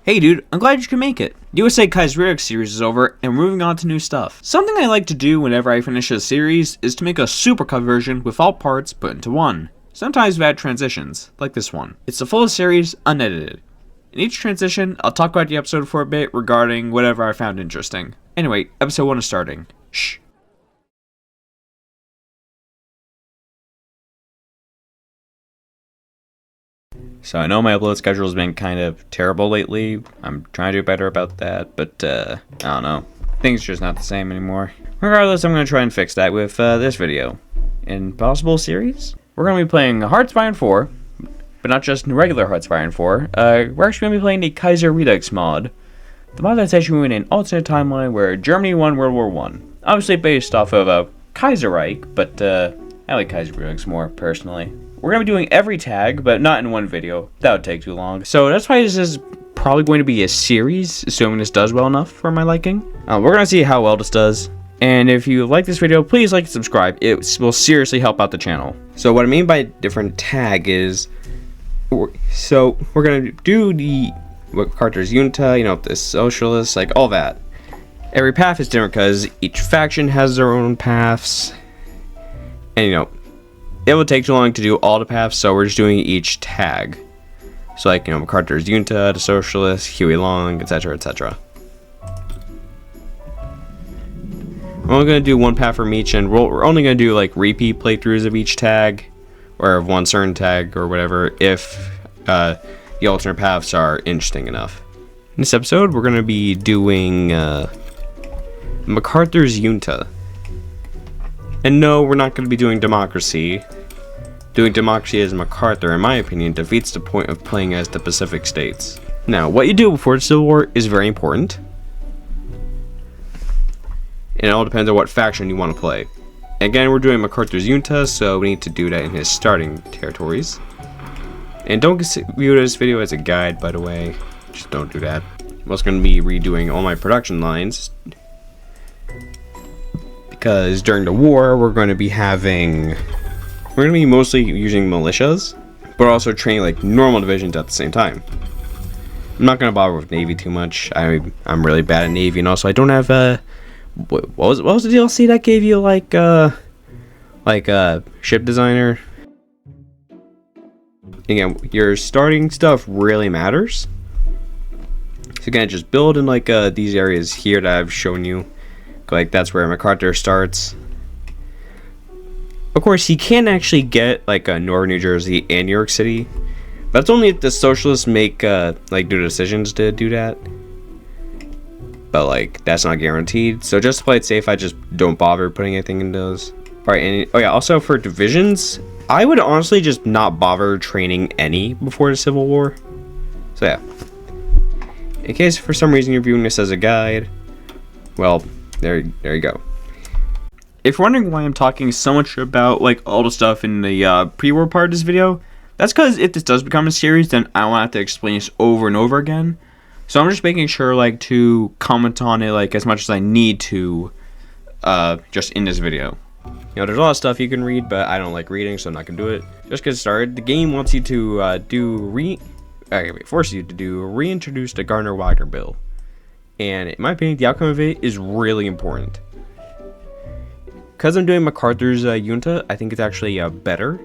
Hey dude, I'm glad you could make it. The USA KaiserreduX series is over, and we're moving on to new stuff. Something I like to do whenever I finish a series is to make a supercut version with all parts put into one. Sometimes we add transitions, like this one. It's the fullest series, unedited. In each transition, I'll talk about the episode for a bit regarding whatever I found interesting. Anyway, episode 1 is starting. Shh. So I know my upload schedule has been kind of terrible lately. I'm trying to do better about that, but I don't know. Things are just not the same anymore. Regardless, I'm going to try and fix that with this video. In possible series, we're going to be playing Hearts 4, but not just regular Hearts 4. We're actually going to be playing the KaiserreduX mod. The mod that sets you in an alternate timeline where Germany won World War I. Obviously based off of Kaiserreich, but I like KaiserreduX more personally. We're going to be doing every tag, but not in one video. That would take too long. So that's why this is probably going to be a series, assuming this does well enough for my liking. We're going to see how well this does. And if you like this video, please like and subscribe. It will seriously help out the channel. So what I mean by different tag is, so we're going to do the Carter's Junta, the socialists, like all that. Every path is different because each faction has their own paths. And it would take too long to do all the paths, so we're just doing each tag. So like, MacArthur's Junta, the Socialists, Huey Long, etc., etc. We're only going to do one path from each, and we're only going to do like repeat playthroughs of each tag, or of one certain tag, or whatever, if the alternate paths are interesting enough. In this episode, we're going to be doing MacArthur's Junta. And no, we're not going to be doing democracy. Doing democracy as MacArthur, in my opinion, defeats the point of playing as the Pacific States. Now, what you do before the Civil War is very important. And it all depends on what faction you want to play. Again, we're doing MacArthur's Junta, so we need to do that in his starting territories. And don't view this video as a guide, by the way. Just don't do that. I'm also going to be redoing all my production lines. Because during the war, we're going to be mostly using militias, but also training like normal divisions at the same time. I'm not going to bother with Navy too much. I'm really bad at Navy, and also I don't have what was the DLC that gave you like ship designer? Again, your starting stuff really matters. So again, just build in like these areas here that I've shown you. Like that's where MacArthur starts. Of course, he can actually get like Northern New Jersey and New York City, but that's only if the socialists make do decisions to do that. But like that's not guaranteed. So just to play it safe, I just don't bother putting anything in those. All right, and oh yeah, also for divisions, I would honestly just not bother training any before the Civil War. So yeah, in case for some reason you're viewing this as a guide, well. There you go. If you're wondering why I'm talking so much about like all the stuff in the pre-war part of this video, that's because if this does become a series, then I won't have to explain this over and over again. So I'm just making sure like to comment on it like as much as I need to just in this video. There's a lot of stuff you can read, but I don't like reading, so I'm not gonna do it. Just get started. The game wants you to force you to reintroduce the Gardner-Wagner bill. And in my opinion, the outcome of it is really important. Because I'm doing MacArthur's Junta, I think it's actually better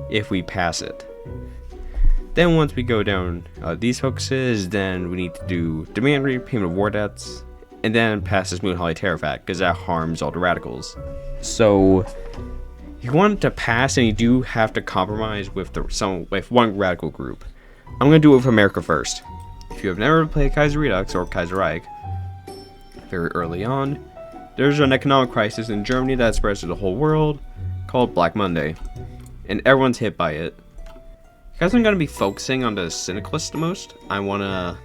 if we pass it. Then once we go down these focuses, then we need to do demand repayment of war debts, and then pass this Moon Holly Tariff Act, because that harms all the radicals. So you want to pass, and you do have to compromise with one radical group. I'm going to do it with America first. If you have never played KaiserreduX or Kaiserreich, very early on, there's an economic crisis in Germany that spreads to the whole world called Black Monday, and everyone's hit by it. Because I'm going to be focusing on the Syndicalists the most, I want to,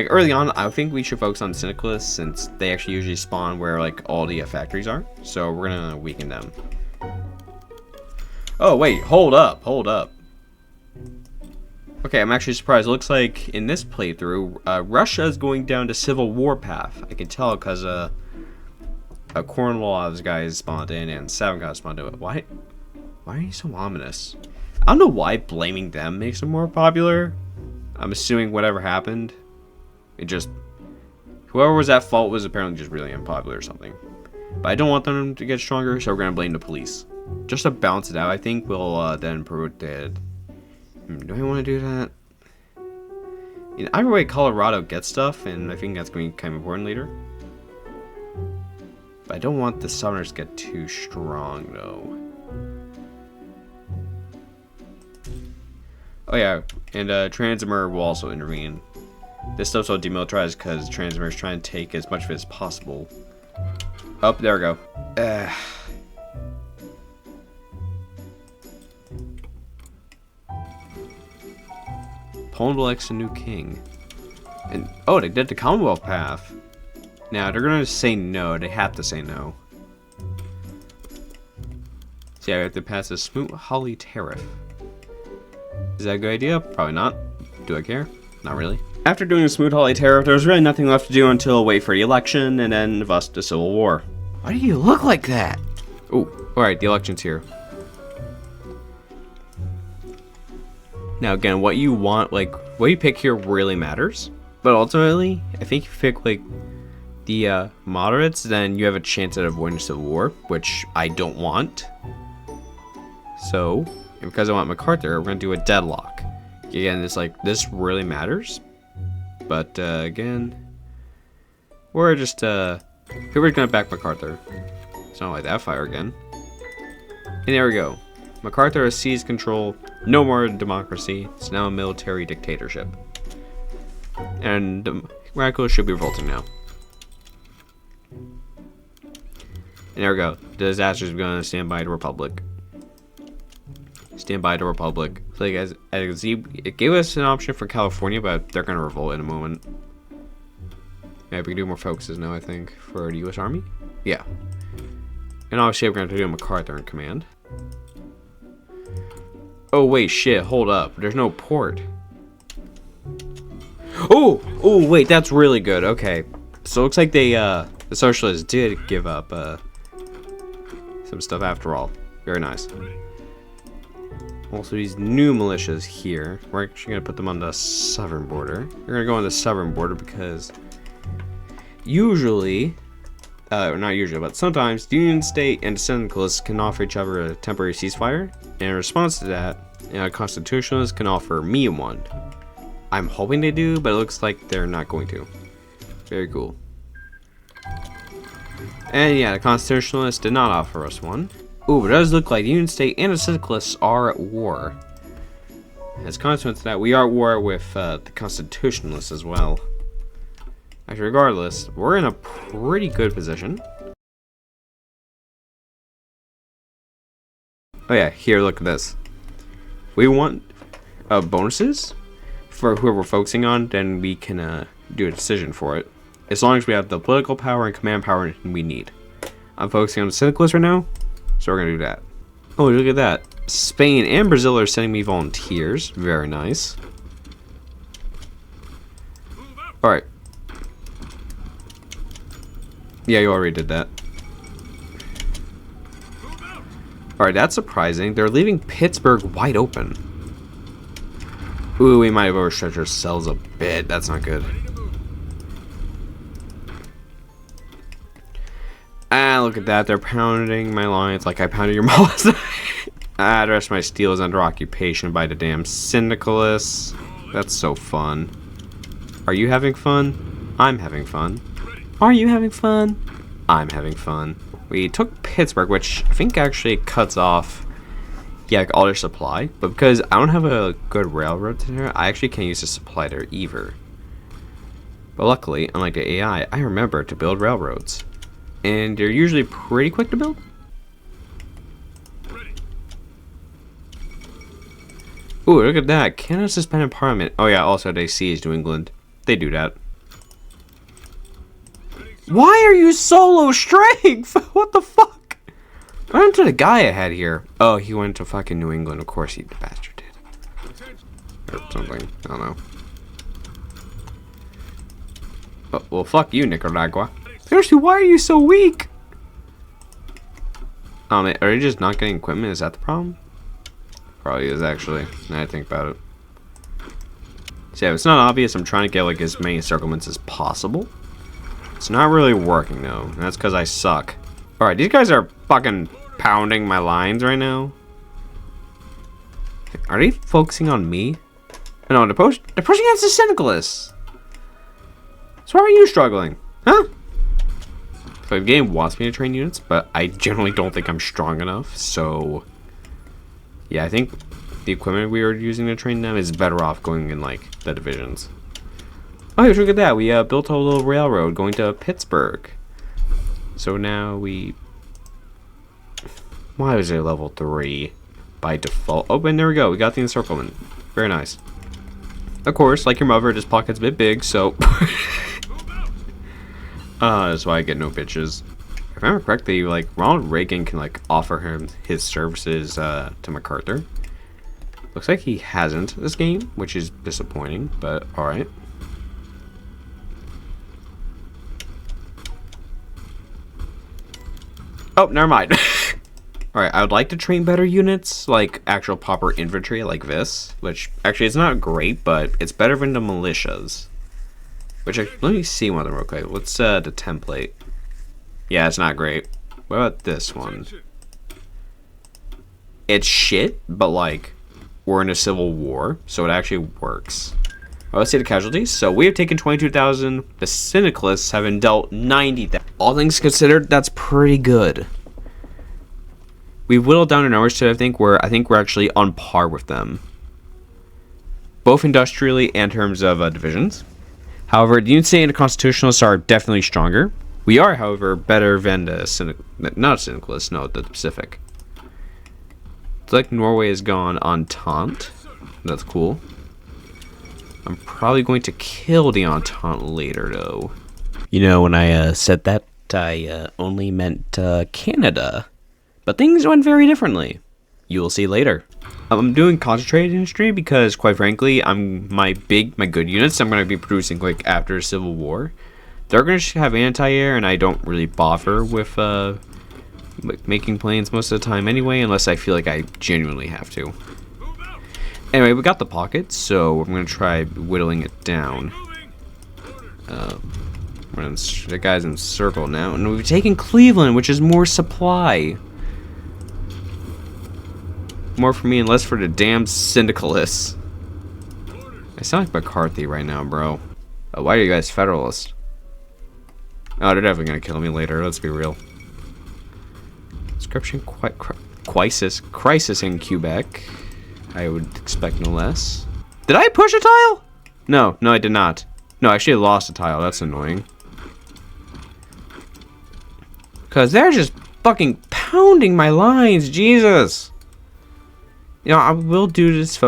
early on, I think we should focus on the Syndicalists since they actually usually spawn where all the factories are, so we're going to weaken them. Oh wait, hold up. Okay, I'm actually surprised. It looks like in this playthrough, Russia is going down the Civil War path. I can tell because Cornwall's guys spawned in and Seven got spawned in. Why are you so ominous? I don't know why blaming them makes them more popular. I'm assuming whatever happened. It just... Whoever was at fault was apparently just really unpopular or something. But I don't want them to get stronger, so we're going to blame the police. Just to balance it out, I think we'll then promote that. Do I want to do that? In either way, Colorado gets stuff, and I think that's going to be kind of important later. But I don't want the Southerners to get too strong, though. Oh yeah, and Transimer will also intervene. This stuff's all demilitarized because Transimer's trying to take as much of it as possible. Oh, there we go. Poland will elect a new king. And oh, they did the Commonwealth path. Now they're gonna say no. They have to say no. So yeah, we have to pass a Smoot-Hawley tariff. Is that a good idea? Probably not. Do I care? Not really. After doing the Smoot-Hawley tariff, there was really nothing left to do until wait for the election and then thus the Civil War. Why do you look like that? Oh, alright, the election's here. Now again, what you want, like, what you pick here really matters. But ultimately, I think if you pick, like, the moderates, then you have a chance at avoiding Civil War, which I don't want. So, because I want MacArthur, we're going to do a deadlock. Again, it's like, this really matters. But, again, we're just, whoever's going to back MacArthur. It's not like that fire again. And there we go. MacArthur has seized control. No more democracy. It's now a military dictatorship. And the radicals should be revolting now. And there we go. The disaster's going to stand by the Republic. Stand by the Republic. So like, as you can see, it gave us an option for California, but they're going to revolt in a moment. Yeah, we can do more focuses now, I think, for the U.S. Army. Yeah. And obviously, we're going to do MacArthur in command. Oh, wait, shit, hold up. There's no port. Oh, wait, that's really good. Okay. So it looks like they, the socialists did give up, some stuff after all. Very nice. Also, these new militias here, we're actually going to put them on the southern border. We're going to go on the southern border because usually, not usually, but sometimes the Union State and the Syndicalists can offer each other a temporary ceasefire. And in response to that, Constitutionalists can offer me one. I'm hoping they do, but it looks like they're not going to. Very cool. And yeah, the Constitutionalists did not offer us one. Ooh, but it does look like the Union State and the Syndicalists are at war. As a consequence of that, we are at war with the Constitutionalists as well. Actually, regardless, we're in a pretty good position. Oh yeah, here, look at this. We want bonuses for whoever we're focusing on, then we can do a decision for it. As long as we have the political power and command power we need. I'm focusing on the Syndicalists right now, so we're going to do that. Oh, look at that. Spain and Brazil are sending me volunteers. Very nice. Alright. Yeah, you already did that. Alright, that's surprising. They're leaving Pittsburgh wide open. Ooh, we might have overstretched ourselves a bit. That's not good. Ah, look at that. They're pounding my lines like I pounded your mom last night. Ah, the rest of my steel is under occupation by the damn Syndicalists. That's so fun. Are you having fun? I'm having fun. Are you having fun? I'm having fun. We took Pittsburgh, which I think actually cuts off, yeah, like all their supply. But because I don't have a good railroad to there, I actually can't use the supply there either. But luckily, unlike the AI, I remember to build railroads. And they're usually pretty quick to build. Ooh, look at that. Canada suspended Parliament. Oh yeah, also they seized New England. They do that. Why are you solo strength? What the fuck? What happened to the guy I had here? Oh, he went to fucking New England. Of course he, the bastard, did. Or something. I don't know. Oh, well, fuck you, Nicaragua. Seriously, why are you so weak? Oh man, are you just not getting equipment? Is that the problem? Probably is, actually. Now I think about it. So yeah, if it's not obvious, I'm trying to get like as many encirclements as possible. It's not really working though, and that's because I suck. Alright, these guys are fucking pounding my lines right now. Are they focusing on me? No, they're pushing against the Syndicalists. So why are you struggling? Huh? So the game wants me to train units, but I generally don't think I'm strong enough, so... Yeah, I think the equipment we are using to train them is better off going in, like, the divisions. Oh, look at that. We built a little railroad going to Pittsburgh. So now we... Why was it level 3 by default? Oh, and there we go. We got the encirclement. Very nice. Of course, like your mother, this pocket's a bit big, so... That's why I get no bitches. If I remember correctly, like, Ronald Reagan can, like, offer him his services to MacArthur. Looks like he hasn't this game, which is disappointing, but alright. Oh, never mind. Alright, I would like to train better units, like actual proper infantry like this, which actually it's not great, but it's better than the militias. Which, let me see one of them real quick. What's the template? Yeah, it's not great. What about this one? It's shit, but like, we're in a civil war, so it actually works. Well, let's see the casualties. So we have taken 22,000. The Syndicalists have been dealt 90,000. All things considered, that's pretty good. We've whittled down our numbers to I think we're actually on par with them, both industrially and in terms of divisions. However, the Unity and the Constitutionalists are definitely stronger. We are, however, better than the not Syndicalists, no, the Pacific. It's like Norway has gone Entente. That's cool. I'm probably going to kill the Entente later, though. You know, when I said that, I only meant Canada. But things went very differently. You will see later. I'm doing concentrated industry because, quite frankly, my good units I'm going to be producing like after Civil War. They're going to have anti-air, and I don't really bother with making planes most of the time anyway, unless I feel like I genuinely have to. Anyway, we got the pocket, so I'm going to try whittling it down. The guy's in circle now, and we've taken Cleveland, which is more supply. More for me and less for the damn Syndicalists. I sound like McCarthy right now, bro. Why are you guys Federalists? Oh, they're definitely gonna kill me later, let's be real. Inscription crisis in Quebec. I would expect no less. Did I push a tile? No, I did not. No, I actually lost a tile, that's annoying. Cause they're just fucking pounding my lines, Jesus! You know, I will do this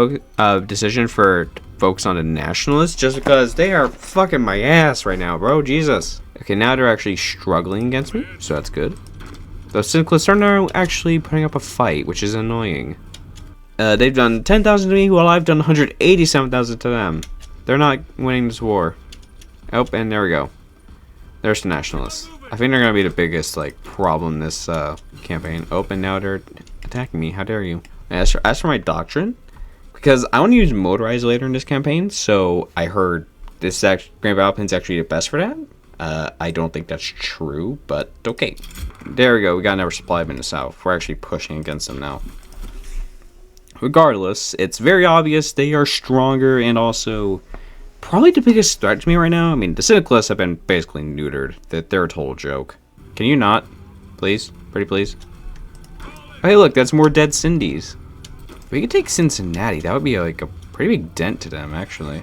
decision for focus on the nationalists just because they are fucking my ass right now, bro. Jesus. Okay, now they're actually struggling against me, so that's good. Those Syndicalists are now actually putting up a fight, which is annoying. They've done 10,000 to me, while I've done 187,000 to them. They're not winning this war. Oh, and there we go. There's the nationalists. I think they're gonna be the biggest like problem this campaign. Oh, and now they're attacking me. How dare you? As for my doctrine, because I want to use motorized later in this campaign, so I heard this Grand Battle Plan's actually the best for that. I don't think that's true, but okay. There we go. We got another supply in the south. We're actually pushing against them now. Regardless, it's very obvious they are stronger and also probably the biggest threat to me right now. I mean, the Syndicalists have been basically neutered. They're a total joke. Can you not? Please? Pretty please? Hey, look, that's more dead Cindy's. We could take Cincinnati. That would be like a pretty big dent to them, actually.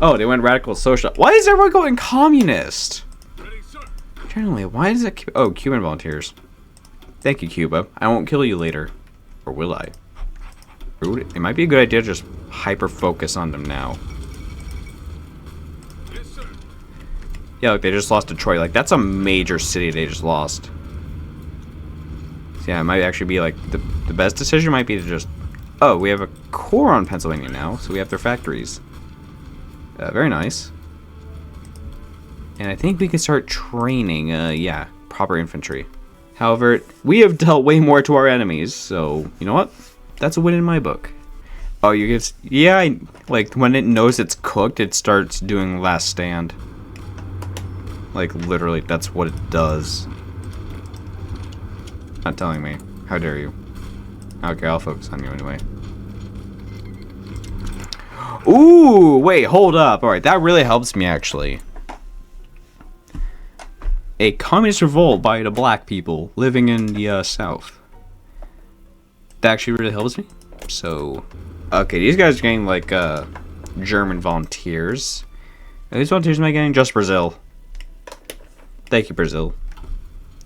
Oh, they went radical social. Why is everyone going communist? Generally, why does it... Oh, Cuban volunteers. Thank you, Cuba. I won't kill you later. Or will I? It might be a good idea to just hyper-focus on them now. Yeah, look, they just lost Detroit. Like, that's a major city they just lost. So, yeah, it might actually be, like, the best decision might be to just... Oh, we have a core on Pennsylvania now, so we have their factories. Very nice. And I think we can start training, yeah, proper infantry. However, we have dealt way more to our enemies, so, you know what? That's a win in my book. Oh, you get... Yeah, like, when it knows it's cooked, it starts doing last stand. Like, literally, that's what it does. Not telling me. How dare you? Okay, I'll focus on you anyway. Ooh, wait, hold up. Alright, that really helps me, actually. A communist revolt by the black people living in the South. That actually really helps me. So, okay, these guys are getting, like, German volunteers. And these volunteers am I getting? Just Brazil. Thank you, Brazil.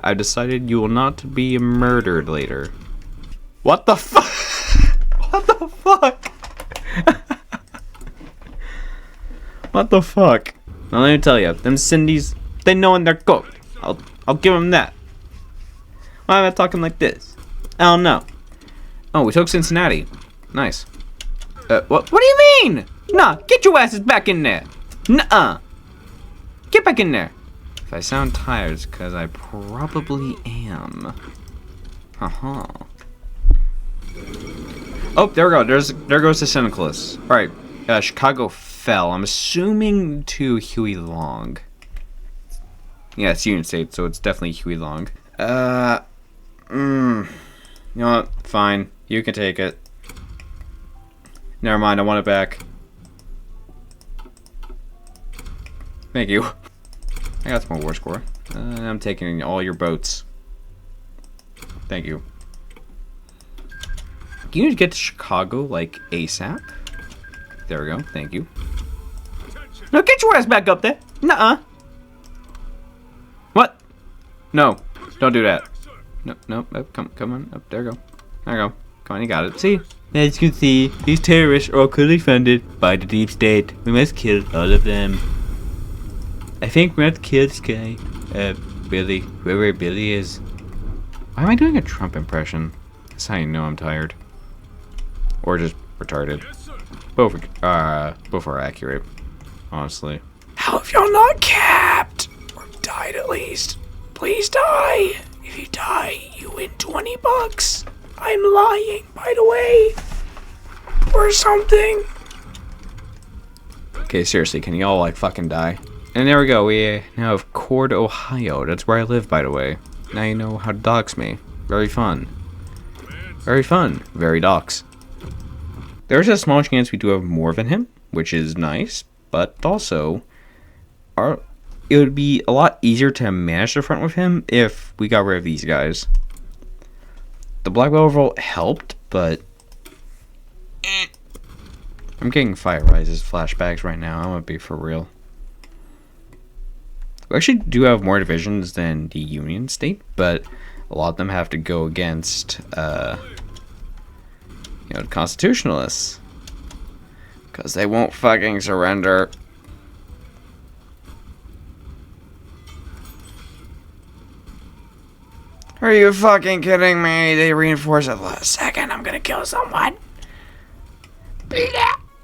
I decided you will not be murdered later. What the fuck? What the fuck? What the fuck? Now let me tell you, them Cindy's, they know when they're cooked. I'll give them that. Why am I talking like this? I don't know. Oh, we took Cincinnati. Nice. What do you mean? Nah, get your asses back in there. Nuh-uh. Get back in there. If I sound tired, it's because I probably am. Haha. Oh, there we go. There goes the Syndicates. Alright, Chicago fell. I'm assuming to Huey Long. Yeah, it's Union State, so it's definitely Huey Long. You know what? Fine. You can take it. Never mind, I want it back. Thank you. I got some more war score. I'm taking all your boats. Thank you. You need to get to Chicago, like, ASAP. There we go. Thank you. Now get your ass back up there. Nuh-uh. What? No. Don't do that. No. Come on. Up. There you go. There you go. Come on, you got it. See? As you can see, these terrorists are all clearly funded by the deep state. We must kill all of them. I think we have to kill this guy. Billy. Whoever Billy is. Why am I doing a Trump impression? That's how you know I'm tired. Or just retarded. Both are accurate. Honestly. How have y'all not capped? Or died at least. Please die. If you die, you win $20. I'm lying, by the way. Or something. Okay, seriously, can y'all like fucking die? And there we go, we now have Cord, Ohio. That's where I live, by the way. Now you know how to dox me. Very fun. Very fun. Very dox. There's a small chance we do have more than him, which is nice, but also it would be a lot easier to manage the front with him if we got rid of these guys. The Black Revolt helped, but I'm getting Fire Rises flashbacks right now. I'm gonna be for real. We actually do have more divisions than the Union State, but a lot of them have to go against, the constitutionalists. Because they won't fucking surrender. Are you fucking kidding me? They reinforce at the last second. I'm gonna kill someone.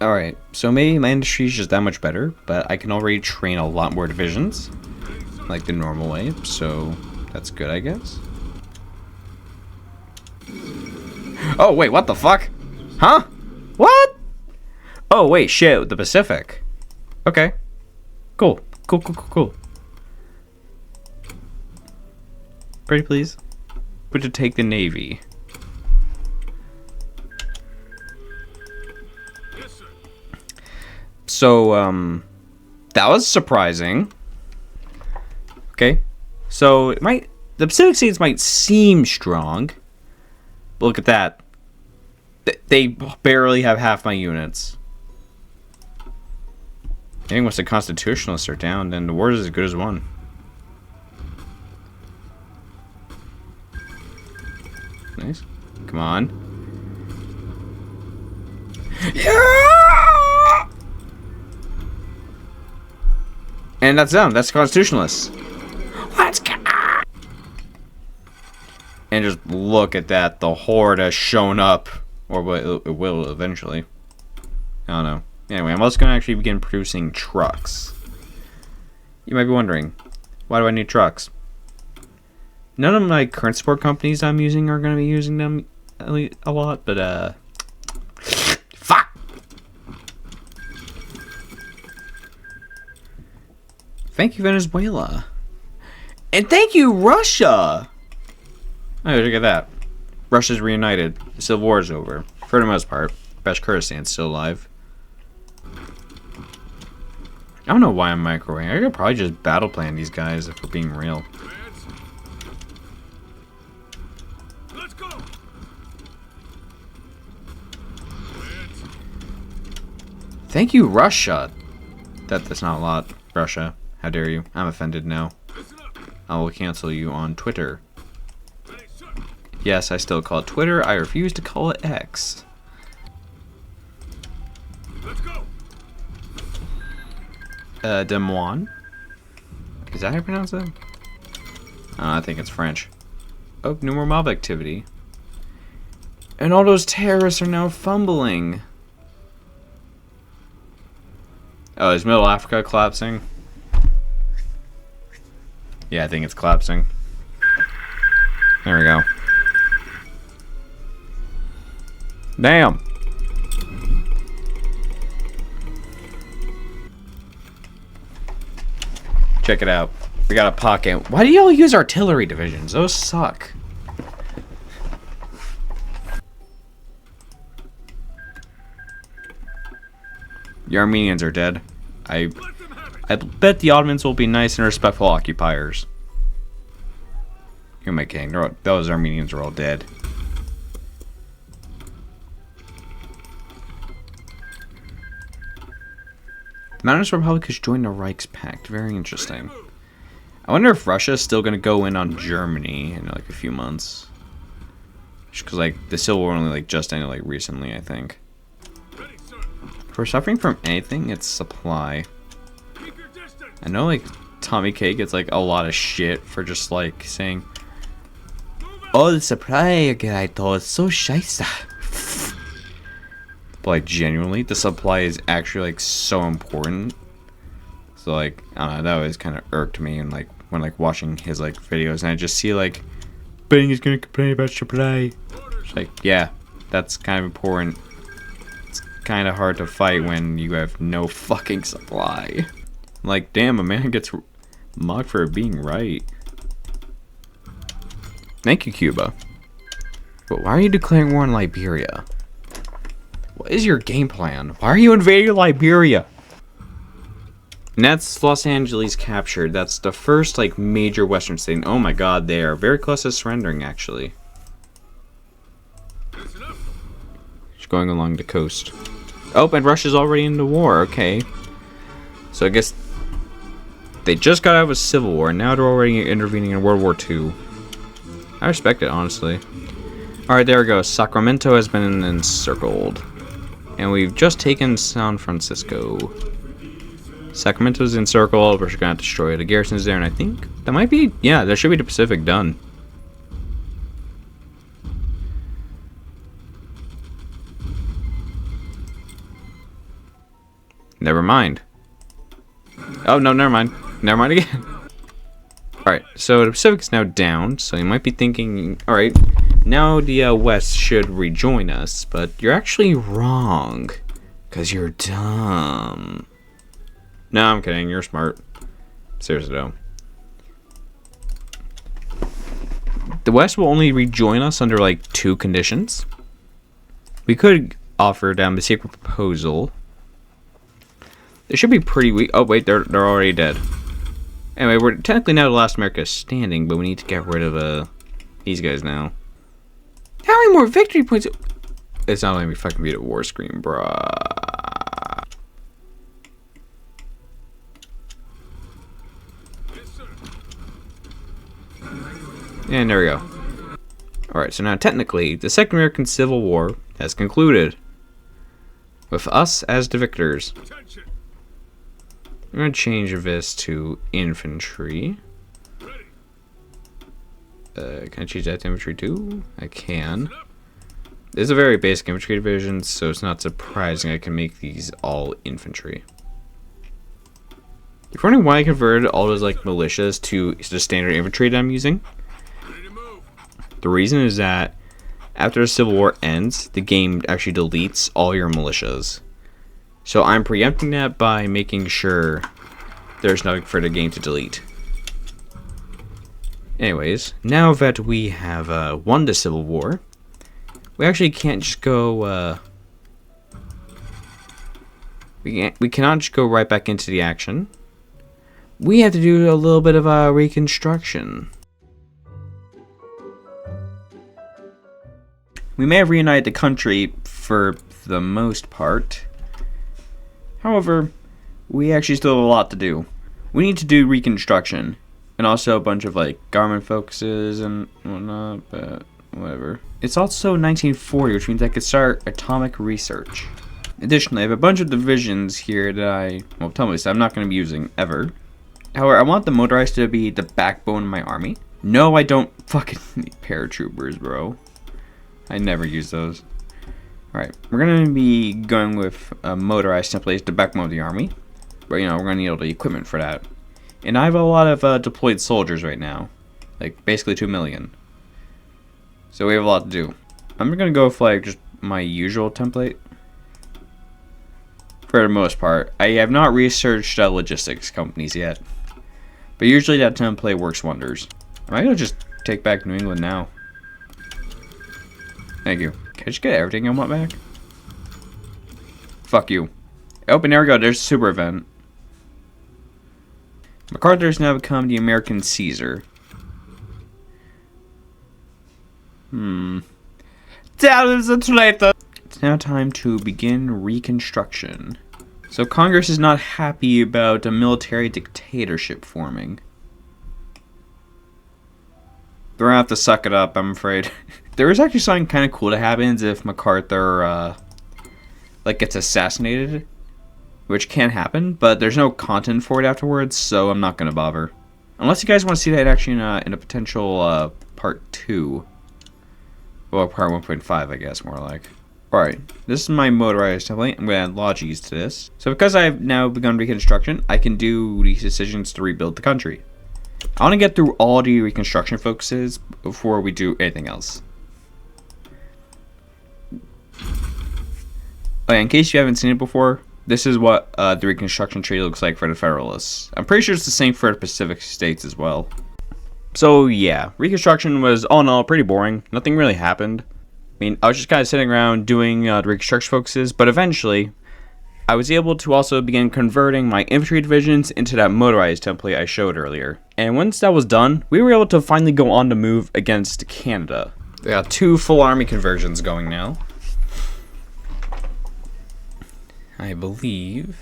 Alright, so maybe my industry is just that much better, but I can already train a lot more divisions. Like the normal way, so that's good, I guess. Oh, wait, what the fuck? Huh? What? Oh, wait, shit, the Pacific. Okay. Cool. Cool. Pretty please. Would you take the Navy? So, that was surprising. Okay. So, the Pacific States might seem strong. But look at that. They barely have half my units. I think once the constitutionalists are down, then the war is as good as won. Nice. Come on. Yeah! And that's them. That's constitutionalists. Let's go. And just look at that. The horde has shown up. Or it will eventually. I don't know. Anyway, I'm also going to actually begin producing trucks. You might be wondering, why do I need trucks? None of my current support companies I'm using are going to be using them a lot, but, fuck! Thank you, Venezuela. And thank you, Russia! Oh, look at that. Russia's reunited. The Civil War is over. For the most part. Bashkortostan's still alive. I don't know why I'm microwaving. I could probably just battle plan these guys if we're being real. Let's go. Thank you, Russia. That's not a lot. Russia, how dare you? I'm offended now. I will cancel you on Twitter. Yes, I still call it Twitter. I refuse to call it X. Let's go. Des Moines? Is that how you pronounce it? I think it's French. Oh, no more mob activity. And all those terrorists are now fumbling. Oh, is Middle Africa collapsing? Yeah, I think it's collapsing. There we go. Damn. Check it out. We got a pocket. Why do y'all use artillery divisions? Those suck. The Armenians are dead. I bet the Ottomans will be nice and respectful occupiers. Who am I kidding? Those Armenians are all dead. The Mountainous Republic has joined the Reichspakt. Very interesting. I wonder if Russia is still going to go in on Germany in like a few months. Just because like the Civil War only like just ended like recently, I think. If we're suffering from anything, it's supply. I know like Tommy K gets like a lot of shit for just like saying, "Oh, the supply guy thought it's so scheisse." But like genuinely, the supply is actually like so important. So like I don't know, that always kind of irked me, and like when like watching his like videos, and I just see like, Bing is gonna complain about supply. It's like, yeah, that's kind of important. It's kind of hard to fight when you have no fucking supply. Like, damn, a man gets mocked for being right. Thank you, Cuba. But why are you declaring war on Liberia? What is your game plan? Why are you invading Liberia? And that's Los Angeles captured. That's the first, like, major Western state. Oh my god, they are very close to surrendering, actually. Just going along the coast. Oh, and Russia's already in the war. Okay. So I guess they just got out of a civil war, and now they're already intervening in World War II. I respect it, honestly. Alright, there we go. Sacramento has been encircled. And we've just taken San Francisco. Sacramento's encircled. We're just gonna have to destroy it. The garrison's there, and I think that might be, yeah, that should be the Pacific done. Never mind. Oh, no, never mind. Never mind again. Alright, so the Pacific is now down, so you might be thinking, alright, now the West should rejoin us, but you're actually wrong. Because you're dumb. No, I'm kidding, you're smart. Seriously, though. The West will only rejoin us under, like, 2 conditions. We could offer them a secret proposal. They should be pretty weak. Oh, wait, they're already dead. Anyway, we're technically now the last America standing, but we need to get rid of these guys now. How many more victory points? It's not letting me fucking beat a war screen, bruh. And there we go. Alright, so now technically, the Second American Civil War has concluded. With us as the victors. I'm going to change this to infantry. Can I change that to infantry too? I can. This is a very basic infantry division, so it's not surprising I can make these all infantry. If you're wondering why I converted all those like militias to the standard infantry that I'm using, the reason is that after the Civil War ends, the game actually deletes all your militias. So I'm preempting that by making sure there's nothing for the game to delete. Anyways, now that we have won the Civil War, we actually can't just go, we cannot just go right back into the action. We have to do a little bit of a reconstruction. We may have reunited the country for the most part. However, we actually still have a lot to do. We need to do reconstruction. And also a bunch of like government focuses and whatnot, but whatever. It's also 1940, which means I could start atomic research. Additionally, I have a bunch of divisions here that tell me this, I'm not going to be using ever. However, I want the motorized to be the backbone of my army. No, I don't fucking need paratroopers, bro. I never use those. Alright, we're going to be going with a motorized template to backbone of the army. But, you know, we're going to need all the equipment for that. And I have a lot of deployed soldiers right now. Like, basically 2 million. So we have a lot to do. I'm going to go with, like, just my usual template. For the most part. I have not researched logistics companies yet. But usually that template works wonders. I might as well just take back New England now. Thank you. Can I just get everything I want back? Fuck you. Oh, and there we go. There's a super event. MacArthur has now become the American Caesar. It's now time to begin reconstruction. So Congress is not happy about a military dictatorship forming. They're gonna have to suck it up, I'm afraid. There is actually something kind of cool that happens if MacArthur, like, gets assassinated. Which can happen, but there's no content for it afterwards, so I'm not gonna bother. Unless you guys want to see that actually in a potential part 2. Well, part 1.5, I guess, more like. Alright, this is my motorized template. I'm gonna add logies to this. So because I've now begun reconstruction, I can do these decisions to rebuild the country. I want to get through all the reconstruction focuses before we do anything else. Okay, in case you haven't seen it before, this is what the Reconstruction Treaty looks like for the Federalists. I'm pretty sure it's the same for the Pacific States as well. So yeah, Reconstruction was all in all pretty boring. Nothing really happened. I mean, I was just kind of sitting around doing the Reconstruction focuses, but eventually, I was able to also begin converting my infantry divisions into that motorized template I showed earlier. And once that was done, we were able to finally go on the move against Canada. We got 2 full army conversions going now. I believe.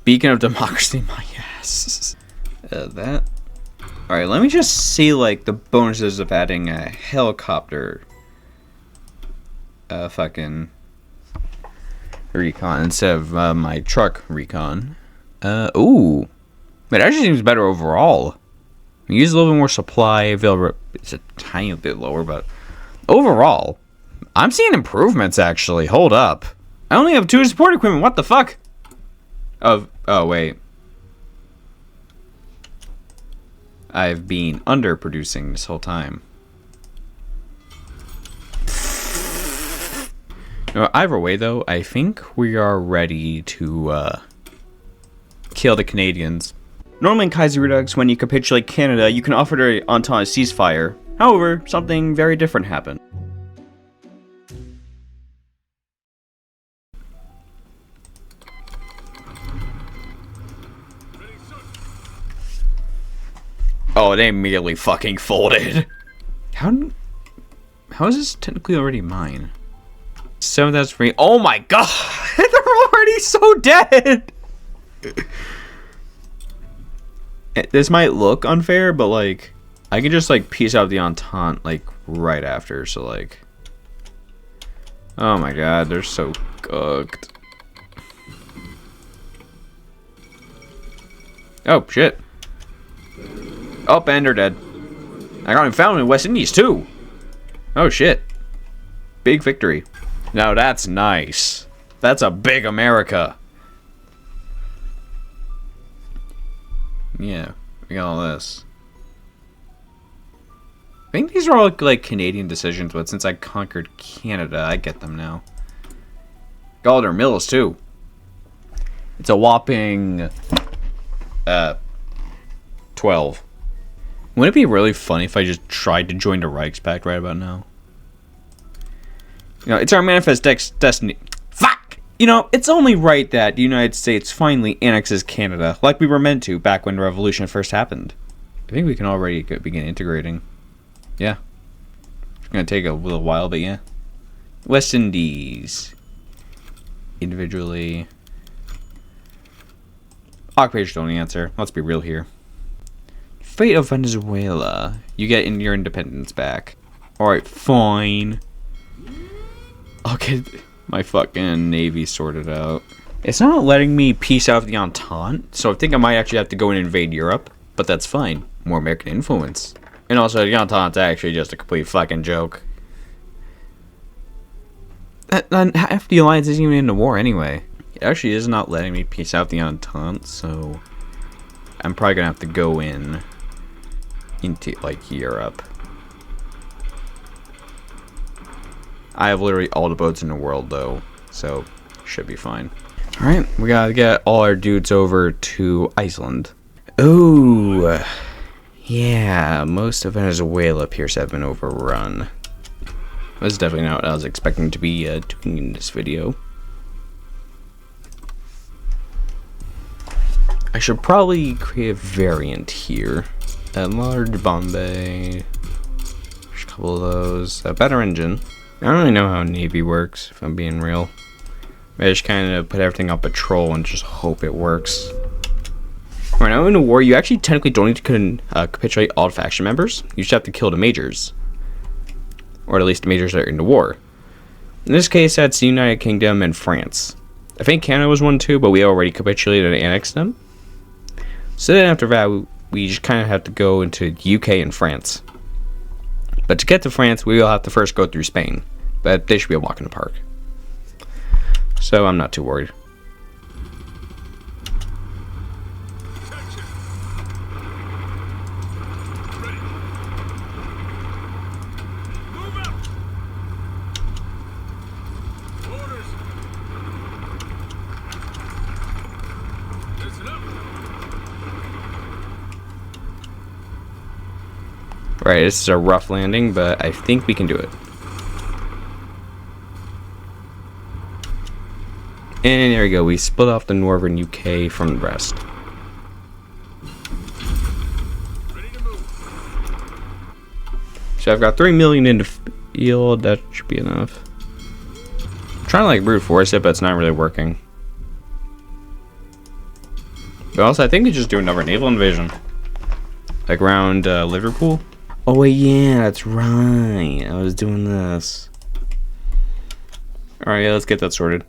Beacon of Democracy, my ass. That. Alright, let me just see, like, the bonuses of adding a helicopter. Fucking recon instead of my truck recon. Ooh. But it actually seems better overall. We use a little bit more supply. It's a tiny bit lower, but overall, I'm seeing improvements, actually. Hold up. I only have 2 support equipment. What the fuck? Oh, wait. I've been underproducing this whole time. No, either way, though, I think we are ready to kill the Canadians. Normally in KaiserreduX, when you capitulate Canada, you can offer the Entente a ceasefire. However, something very different happened. Oh, they immediately fucking folded. How is this technically already mine? 7,003. Oh my god! They're already so dead! This might look unfair, but like, I can just like piece out the Entente like right after, so like. Oh my god, they're so cooked. Oh shit. Oh, and they're dead. I got him found in West Indies too. Oh shit. Big victory. Now that's nice. That's a big America. Yeah, we got all this. I think these are all like Canadian decisions, but since I conquered Canada, I get them now. Got all their mills too. It's a whopping 12. Wouldn't it be really funny if I just tried to join the Reichspakt right about now? You know, it's our manifest destiny. Fuck! You know, it's only right that the United States finally annexes Canada, like we were meant to back when the revolution first happened. I think we can already begin integrating. Yeah. It's gonna take a little while, but yeah. West Indies. Individually. Occupation don't answer. Let's be real here. Fate of Venezuela. You get your independence back. Alright, fine. I'll get my fucking navy sorted out. It's not letting me peace out the Entente, so I think I might actually have to go and invade Europe. But that's fine. More American influence. And also, the Entente's actually just a complete fucking joke. Half the alliance isn't even in the war anyway. It actually is not letting me peace out the Entente, so I'm probably gonna have to go into like Europe. I have literally all the boats in the world though, so should be fine. Alright, we gotta get all our dudes over to Iceland. Ooh, yeah, most of Venezuela appears to have been overrun. That's definitely not what I was expecting to be doing in this video. I should probably create a variant here. A large Bombay. There's a couple of those. A better engine. I don't really know how Navy works, if I'm being real. I just kind of put everything on patrol and just hope it works. Right now in a war, you actually technically don't need to capitulate all faction members. You just have to kill the majors. Or at least the majors that are in the war. In this case, that's the United Kingdom and France. I think Canada was one too, but we already capitulated and annexed them. So then after that, we just kind of have to go into UK and France. But to get to France, we will have to first go through Spain. But they should be a walk in the park. So I'm not too worried. Right, this is a rough landing, but I think we can do it. And there we go, we split off the northern UK from the rest. Ready to move. So I've got 3 million in the field, that should be enough. I'm trying to like brute force it, but it's not really working. But also, I think we just do another naval invasion. Like around Liverpool. Oh wait, yeah, that's right. I was doing this. Alright, yeah, let's get that sorted.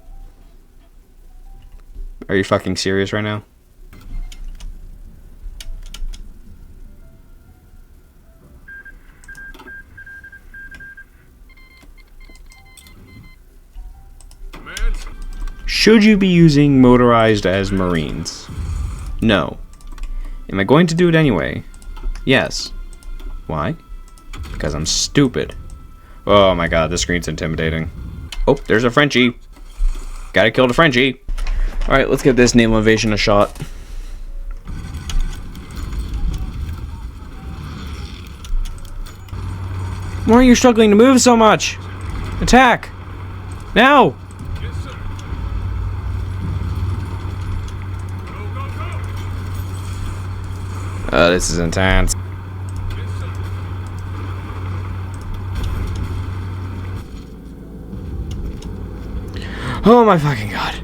Are you fucking serious right now? Commands. Should you be using motorized as Marines? No. Am I going to do it anyway? Yes. Why? Because I'm stupid. Oh my god, this screen's intimidating. Oh, there's a Frenchie. Gotta kill the Frenchie. Alright, let's give this naval invasion a shot. Why are you struggling to move so much? Attack! Now! Yes, sir. Go, go, go. This is intense. Yes, sir. Oh my fucking god.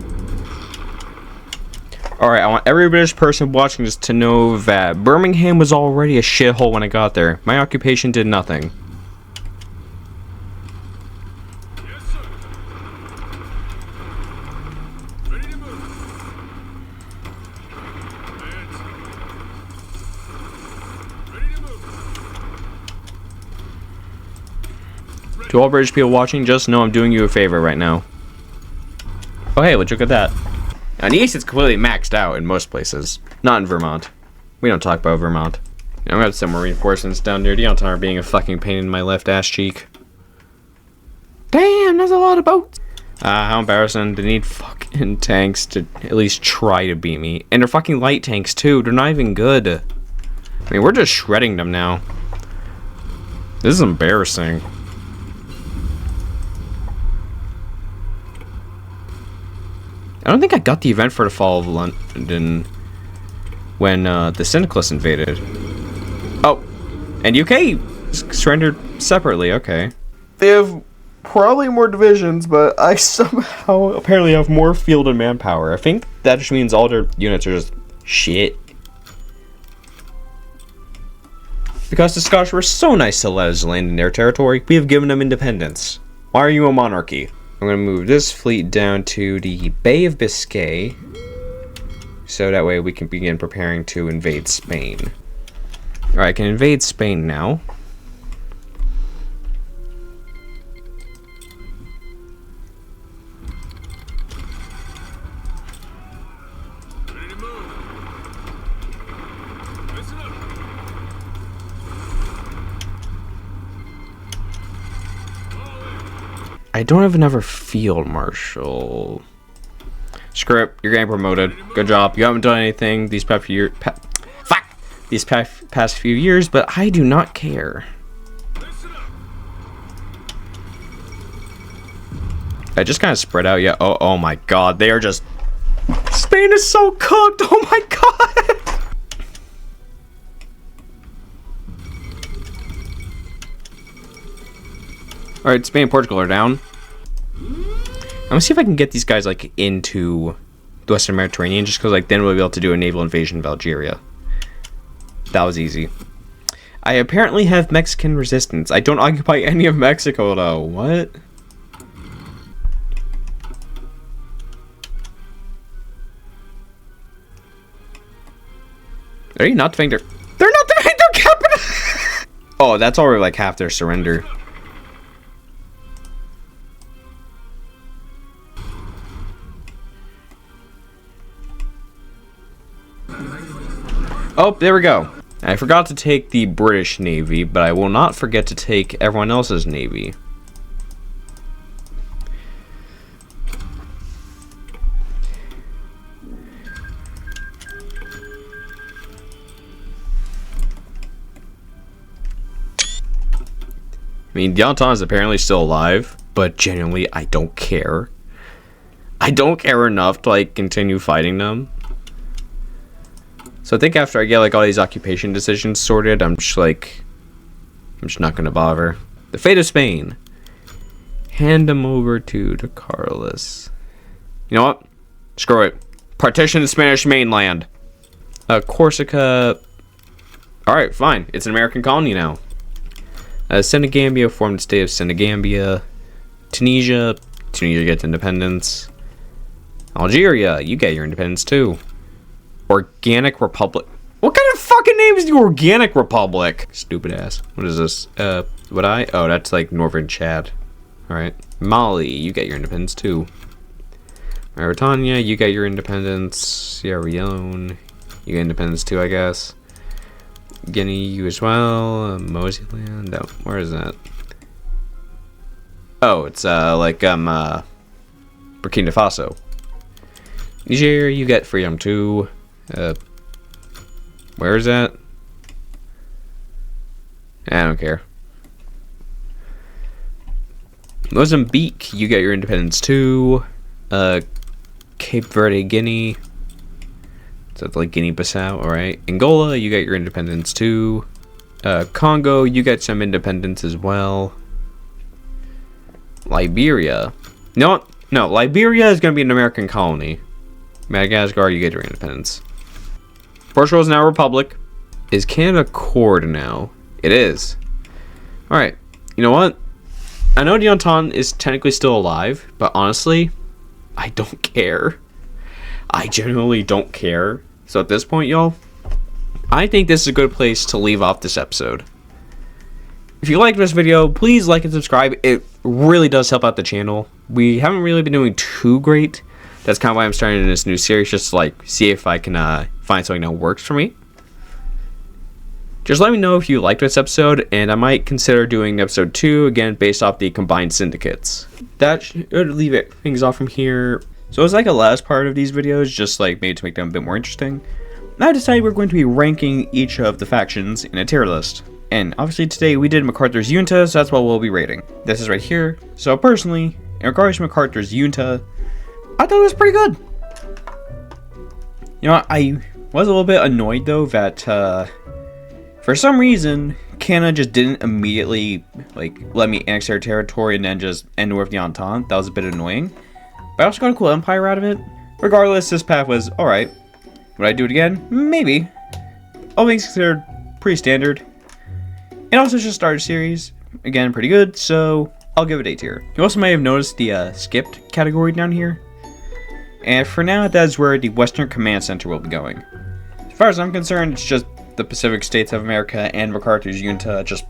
Alright, I want every British person watching this to know that Birmingham was already a shithole when I got there. My occupation did nothing. Yes, sir. Ready to move. Commands. Ready to move. To all British people watching, just know I'm doing you a favor right now. Oh hey, let's look at that. Now, the East is completely maxed out in most places. Not in Vermont. We don't talk about Vermont. I'm gonna have some more reinforcements down there. The Entente are being a fucking pain in my left ass cheek. Damn, there's a lot of boats. How embarrassing. They need fuck. and tanks to at least try to beat me. And they're fucking light tanks too. They're not even good. I mean, we're just shredding them now. This is embarrassing. I don't think I got the event for the fall of London when the Syndicates invaded. Oh, and UK surrendered separately, okay. They have probably more divisions, but I somehow apparently have more field and manpower. I think that just means all their units are just shit. Because the Scottish were so nice to let us land in their territory, we have given them independence. Why are you a monarchy? I'm going to move this fleet down to the Bay of Biscay, so that way we can begin preparing to invade Spain. Alright, I can invade Spain now. Ready to move. Listen up. I don't have another field marshal. Screw it, you're getting promoted. Good job. You haven't done anything these past few years. These past few years, but I do not care. Listen up. I just kind of spread out. Yeah. Oh my God. They are just. Spain is so cooked. Oh my God. All right, Spain and Portugal are down. I'm gonna see if I can get these guys like into the Western Mediterranean, just because like then we'll be able to do a naval invasion of Algeria. That was easy. I apparently have Mexican resistance. I don't occupy any of Mexico though. What? Are you not defending their? They're not defending their capital. Oh, that's already like half their surrender. Oh, there we go. I forgot to take the British Navy, but I will not forget to take everyone else's Navy. I mean, the Entente is apparently still alive, but genuinely, I don't care. I don't care enough to, like, continue fighting them. So I think after I get like all these occupation decisions sorted, I'm just not gonna bother. The fate of Spain. Hand them over to Carlos. You know what? Screw it. Partition the Spanish mainland. Corsica. Alright, fine. It's an American colony now. Senegambia formed the state of Senegambia. Tunisia gets independence. Algeria, you get your independence too. Organic Republic. What kind of fucking name is the Organic Republic? Stupid ass. What is this? Oh, that's like Northern Chad. Alright. Mali, you get your independence too. Mauritania, you get your independence. Sierra Leone, you get independence too, I guess. Guinea, you as well. Moseyland, no, where is that? Oh, it's Burkina Faso. Niger, you get freedom too. Where is that? I don't care. Mozambique, you get your independence too. Cape Verde, Guinea. So it's like Guinea-Bissau, alright. Angola, you get your independence too. Congo, you get some independence as well. Liberia. No, Liberia is going to be an American colony. Madagascar, you get your independence. Portugal is now a republic. Is Canada cord now? It is. Alright, you know what? I know the Entente is technically still alive, but honestly, I don't care. I genuinely don't care. So at this point, y'all, I think this is a good place to leave off this episode. If you liked this video, please like and subscribe. It really does help out the channel. We haven't really been doing too great. That's kind of why I'm starting this new series, just to like see if I can find something that works for me. Just let me know if you liked this episode, and I might consider doing episode 2 again based off the combined syndicates. That should leave things off from here. So it's like a last part of these videos, just like made to make them a bit more interesting. I decided we're going to be ranking each of the factions in a tier list. And obviously today we did MacArthur's junta, so that's what we'll be rating. This is right here. So personally, in regards to MacArthur's junta, I thought it was pretty good. You know, I was a little bit annoyed though that for some reason Canada just didn't immediately like let me annex their territory and then just end with the Entente. That was a bit annoying. But I also got a cool empire out of it. Regardless, this path was alright. Would I do it again? Maybe. All things considered, pretty standard. And also just started series. Again, pretty good, so I'll give it A tier. You also may have noticed the skipped category down here. And for now, that's where the Western Command Center will be going. As far as I'm concerned, it's just the Pacific States of America and MacArthur's junta just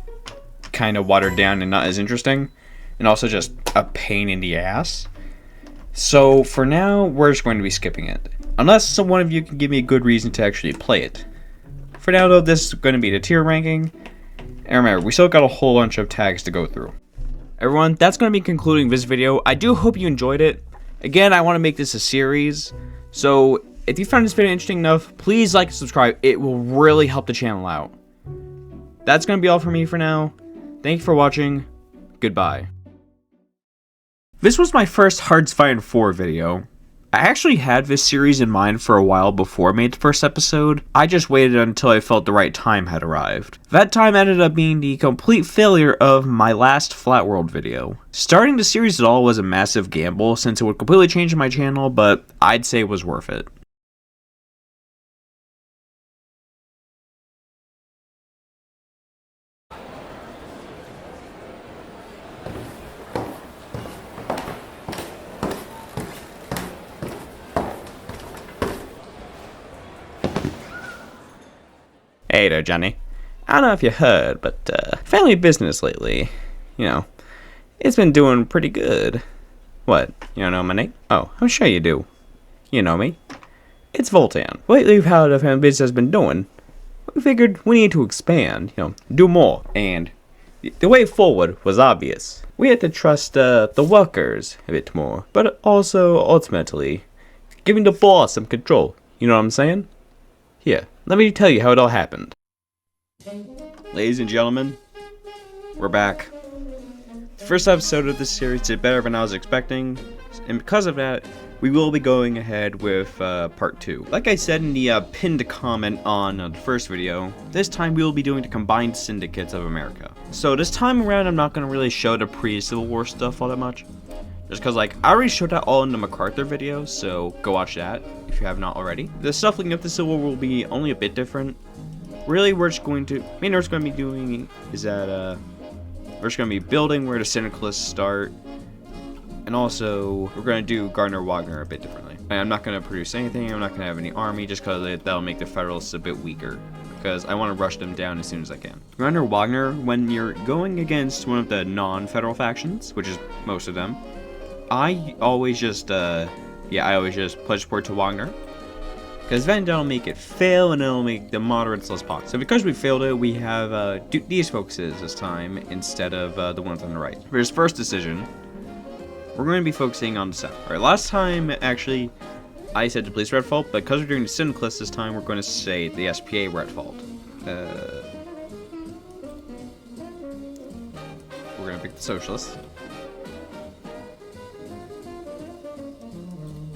kind of watered down and not as interesting. And also just a pain in the ass. So for now, we're just going to be skipping it. Unless one of you can give me a good reason to actually play it. For now though, this is going to be the tier ranking. And remember, we still got a whole bunch of tags to go through. Everyone, that's going to be concluding this video. I do hope you enjoyed it. Again, I want to make this a series. So if you found this video interesting enough, please like and subscribe. It will really help the channel out. That's going to be all for me for now. Thank you for watching. Goodbye. This was my first Hearts-Fighting 4 video. I actually had this series in mind for a while before I made the first episode. I just waited until I felt the right time had arrived. That time ended up being the complete failure of my last Flat World video. Starting the series at all was a massive gamble since it would completely change my channel, but I'd say it was worth it. Hey there, Johnny. I don't know if you heard, but family business lately, you know, it's been doing pretty good. What, you don't know my name? Oh, I'm sure you do. You know me. It's Voltan. Lately, how the family business has been doing, we figured we need to expand, you know, do more. And the way forward was obvious. We had to trust the workers a bit more, but also, ultimately, giving the boss some control. You know what I'm saying? Here, let me tell you how it all happened. Ladies and gentlemen, we're back. The first episode of this series did better than I was expecting, and because of that, we will be going ahead with part 2. Like I said in the pinned comment on the first video, this time we will be doing the combined syndicates of America. So this time around, I'm not going to really show the pre-Civil War stuff all that much. Just because, like, I already showed that all in the MacArthur video, so go watch that if you have not already. The stuff leading up to Civil War will be only a bit different. Really, we're just going to, main we're going to be doing is that, we're just going to be building where the Syndicalists start. And also, we're going to do Gardner Wagner a bit differently. I'm not going to produce anything, I'm not going to have any army, just because that'll make the Federalists a bit weaker. Because I want to rush them down as soon as I can. Gardner Wagner, when you're going against one of the non-federal factions, which is most of them, I always just pledge support to Wagner. Because then that'll make it fail and it'll make the moderates less popular. So because we failed it, we have these focuses this time instead of the ones on the right. For his first decision, we're going to be focusing on the south. Alright, last time, actually, I said to police were at fault, but because we're doing the Syndicalists this time, we're going to say the SPA were at fault. We're going to pick the Socialists.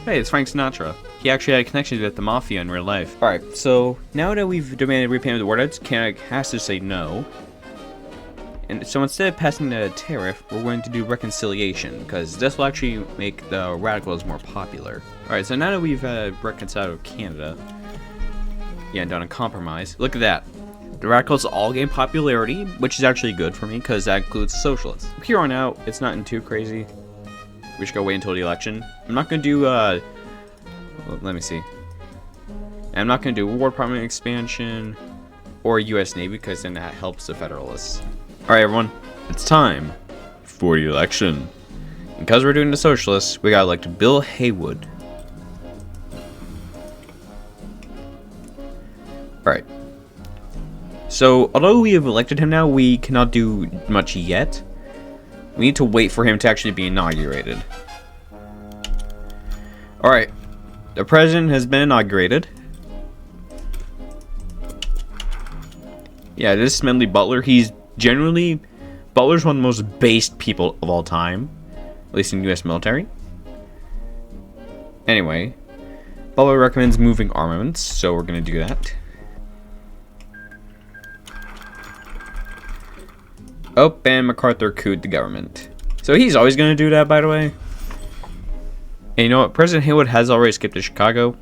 Hey, it's Frank Sinatra. He actually had connections with the Mafia in real life. Alright, so now that we've demanded repayment of the war debts, Canada has to say no. And so instead of passing the tariff, we're going to do reconciliation, because this will actually make the radicals more popular. Alright, so now that we've reconciled with Canada, and done a compromise, look at that. The radicals all gain popularity, which is actually good for me, because that includes the socialists. From here on out, it's not too crazy. We should go wait until the election. I'm not going to do, well, let me see. I'm not going to do War Department expansion or U.S. Navy because then that helps the Federalists. Alright, everyone. It's time for the election. And because we're doing the Socialists, we got to elect Bill Haywood. Alright. So, although we have elected him now, we cannot do much yet. We need to wait for him to actually be inaugurated. Alright. The president has been inaugurated. Yeah, this is Smedley Butler. He's generally... Butler's one of the most based people of all time. At least in the U.S. military. Anyway. Butler recommends moving armaments, so we're going to do that. Oh, and MacArthur couped the government. So he's always going to do that, by the way. And you know what? President Haywood has already skipped to Chicago.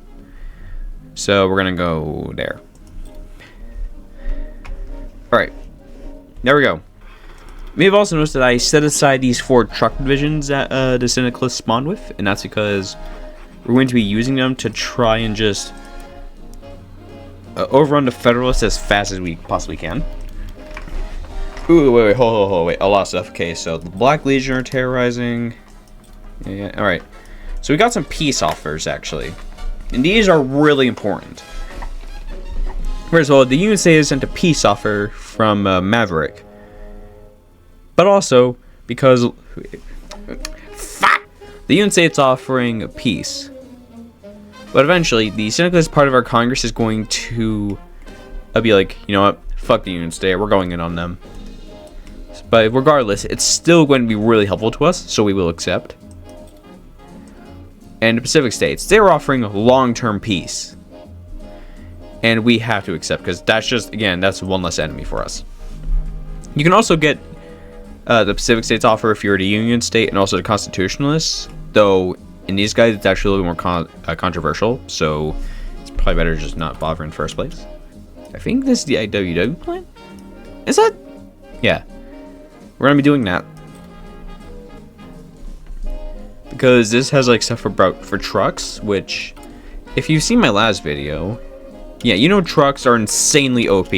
So we're going to go there. Alright. There we go. You may have also noticed that I set aside these 4 truck divisions that the Syndicates spawned with. And that's because we're going to be using them to try and just overrun the Federalists as fast as we possibly can. Ooh, wait, hold, wait. A lot of stuff. Okay, so the Black Legion are terrorizing. Yeah, alright. So we got some peace offers, actually. And these are really important. First of all, the USA has sent a peace offer from Maverick. But also, because... The USA is offering peace. But eventually, the Syndicates part of our Congress is going to be like, you know what? Fuck the Union State. We're going in on them. But regardless, it's still going to be really helpful to us, so we will accept. And the Pacific States, they're offering long-term peace. And we have to accept, because that's just, again, that's one less enemy for us. You can also get the Pacific States offer if you're the Union State and also the Constitutionalists. Though, in these guys, it's actually a little more controversial, so it's probably better just not bother in the first place. I think this is the IWW plan? Is that? Yeah. We're going to be doing that. Because this has like stuff for trucks, which if you've seen my last video, yeah, you know trucks are insanely OP.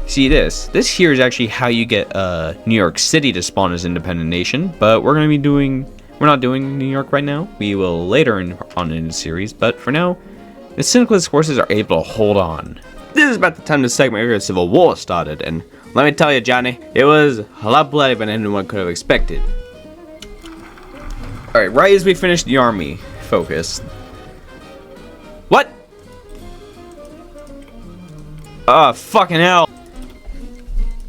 See this here is actually how you get New York City to spawn as independent nation, but we're not doing New York right now. We will later on in the series, but for now, the Syndicates forces are able to hold on. This is about the time the segment where the Civil War started, and let me tell you, Johnny, it was a lot bloodier than anyone could have expected. Alright, right as we finish the army focus. What? Oh, fucking hell.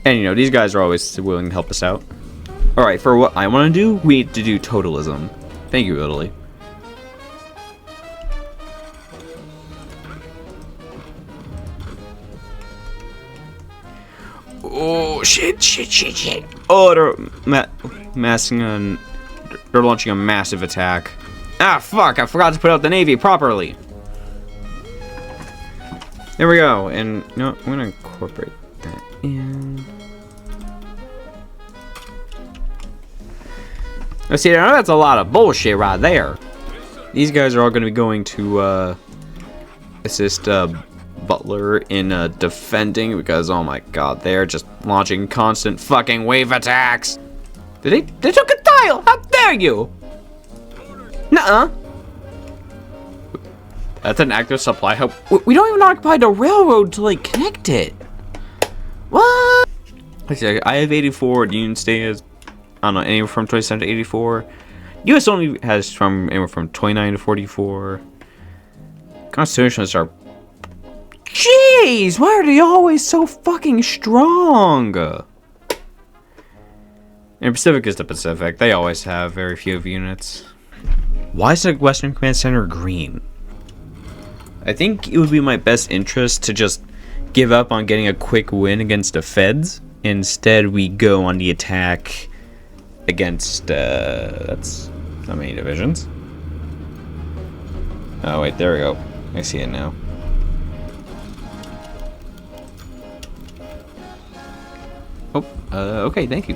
And you know, these guys are always willing to help us out. Alright, for what I want to do, we need to do totalism. Thank you, Italy. Oh, shit. Oh, they're they're launching a massive attack. Ah, fuck, I forgot to put out the Navy properly. There we go, and you know, I'm gonna incorporate that in. Now see, now that's a lot of bullshit right there. These guys are all gonna be going to assist Butler in defending, because oh my god, they're just launching constant fucking wave attacks. They took a tile! How dare you! Nuh-uh. That's an active supply hub. We don't even occupy the railroad to like connect it. What? Let's see, I have 84. The Union State has, I don't know, anywhere from 27 to 84. US only has from anywhere from 29 to 44. Constitutionalists are. Jeez, why are they always so fucking strong? And Pacific is the Pacific. They always have very few units. Why is the Western Command Center green? I think it would be my best interest to just give up on getting a quick win against the Feds. Instead, we go on the attack against, that's not many divisions. Oh, wait, there we go. I see it now. Oh, okay, thank you.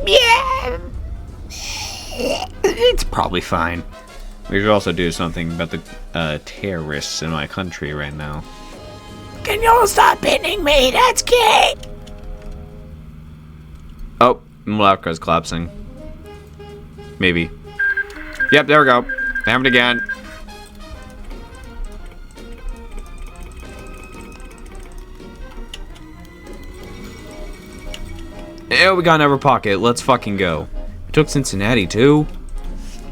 Yeah! It's probably fine. We should also do something about the terrorists in my country right now. Can you all stop pinning me? That's gay! Oh, Malacca's collapsing. Maybe. Yep, there we go. Have it again. Yeah, we got another pocket. Let's fucking go. We took Cincinnati too.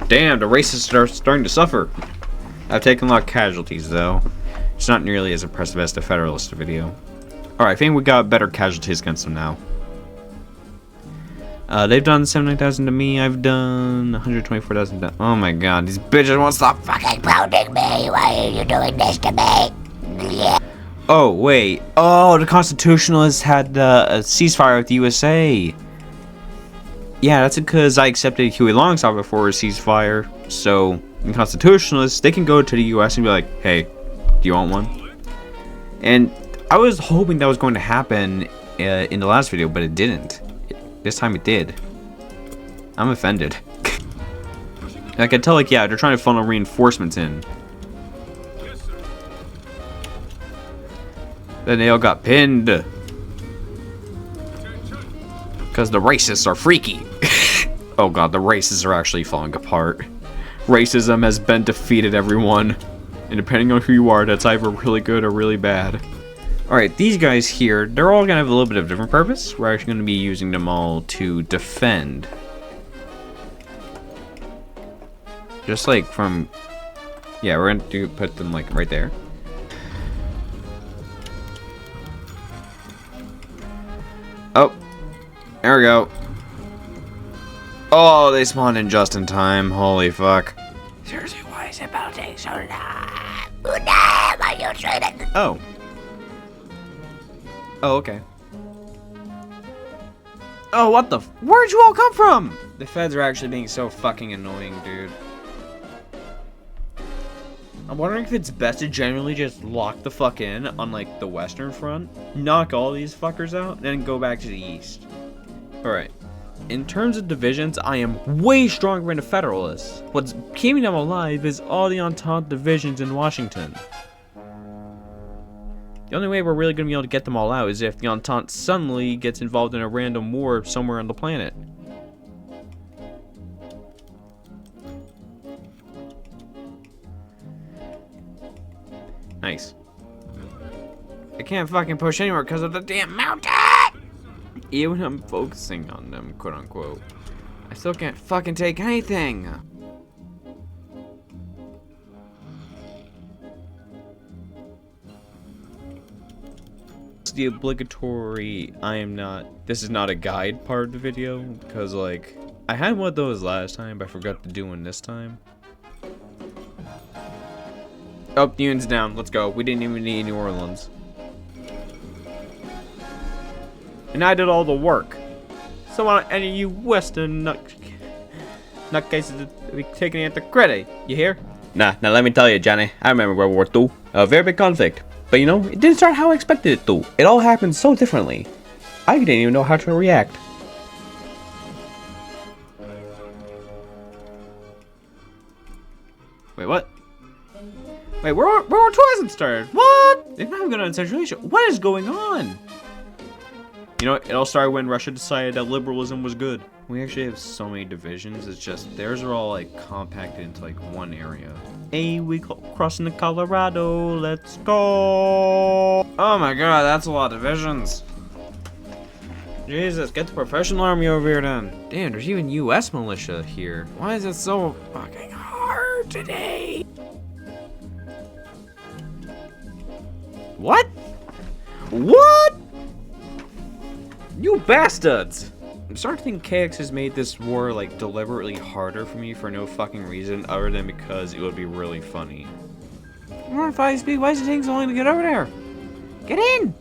Damn, the racists are starting to suffer. I've taken a lot of casualties though. It's not nearly as impressive as the Federalist video. Alright, I think we got better casualties against them now. They've done 79,000 to me. I've done 124,000. Oh my god, these bitches won't stop fucking pounding me. Why are you doing this to me? Oh, wait. Oh, the Constitutionalists had a ceasefire with the USA. Yeah, that's because I accepted Huey Longstop before a ceasefire. So, the Constitutionalists, they can go to the US and be like, hey, do you want one? And I was hoping that was going to happen in the last video, but it didn't. This time it did. I'm offended. I can tell, like, yeah, they're trying to funnel reinforcements in. Then they all got pinned. Because the racists are freaky. Oh god, the racists are actually falling apart. Racism has been defeated, everyone. And depending on who you are, that's either really good or really bad. Alright, these guys here, they're all going to have a little bit of a different purpose. We're actually going to be using them all to defend. Just like from... Yeah, we're going to put them like right there. Oh, there we go. Oh, they spawned in just in time. Holy fuck. Seriously, why is it about to take so long? Oh. Oh, okay. Oh, what the where'd you all come from? The feds are actually being so fucking annoying, dude. I'm wondering if it's best to generally just lock the fuck in on, like, the western front, knock all these fuckers out, and then go back to the east. Alright. In terms of divisions, I am way stronger than the Federalists. What's keeping them alive is all the Entente divisions in Washington. The only way we're really going to be able to get them all out is if the Entente suddenly gets involved in a random war somewhere on the planet. Nice. I can't fucking push anywhere because of the damn mountain! Even when I'm focusing on them, quote unquote, I still can't fucking take anything! It's the obligatory, this is not a guide part of the video, because like, I had one of those last time, but I forgot to do one this time. Oh, the Union's down. Let's go. We didn't even need New Orleans. And I did all the work. So why don't any of you Western nutcases be taking it the credit? You hear? Nah, now let me tell you, Johnny. I remember World War II. A very big conflict. But you know, it didn't start how I expected it to. It all happened so differently. I didn't even know how to react. Wait, what? Wait, World War II hasn't started. What? They've not gone on Central Asia. What is going on? You know, it all started when Russia decided that liberalism was good. We actually have so many divisions. It's just theirs are all like compacted into like one area. Hey, we crossing the Colorado. Let's go. Oh my god, that's a lot of divisions. Jesus, get the professional army over here then. Damn, there's even U.S. militia here. Why is it so fucking hard today? What? What? You bastards! I'm starting to think KX has made this war like deliberately harder for me for no fucking reason other than because it would be really funny. We're on 5 speed, why is it taking so long to get over there? Get in!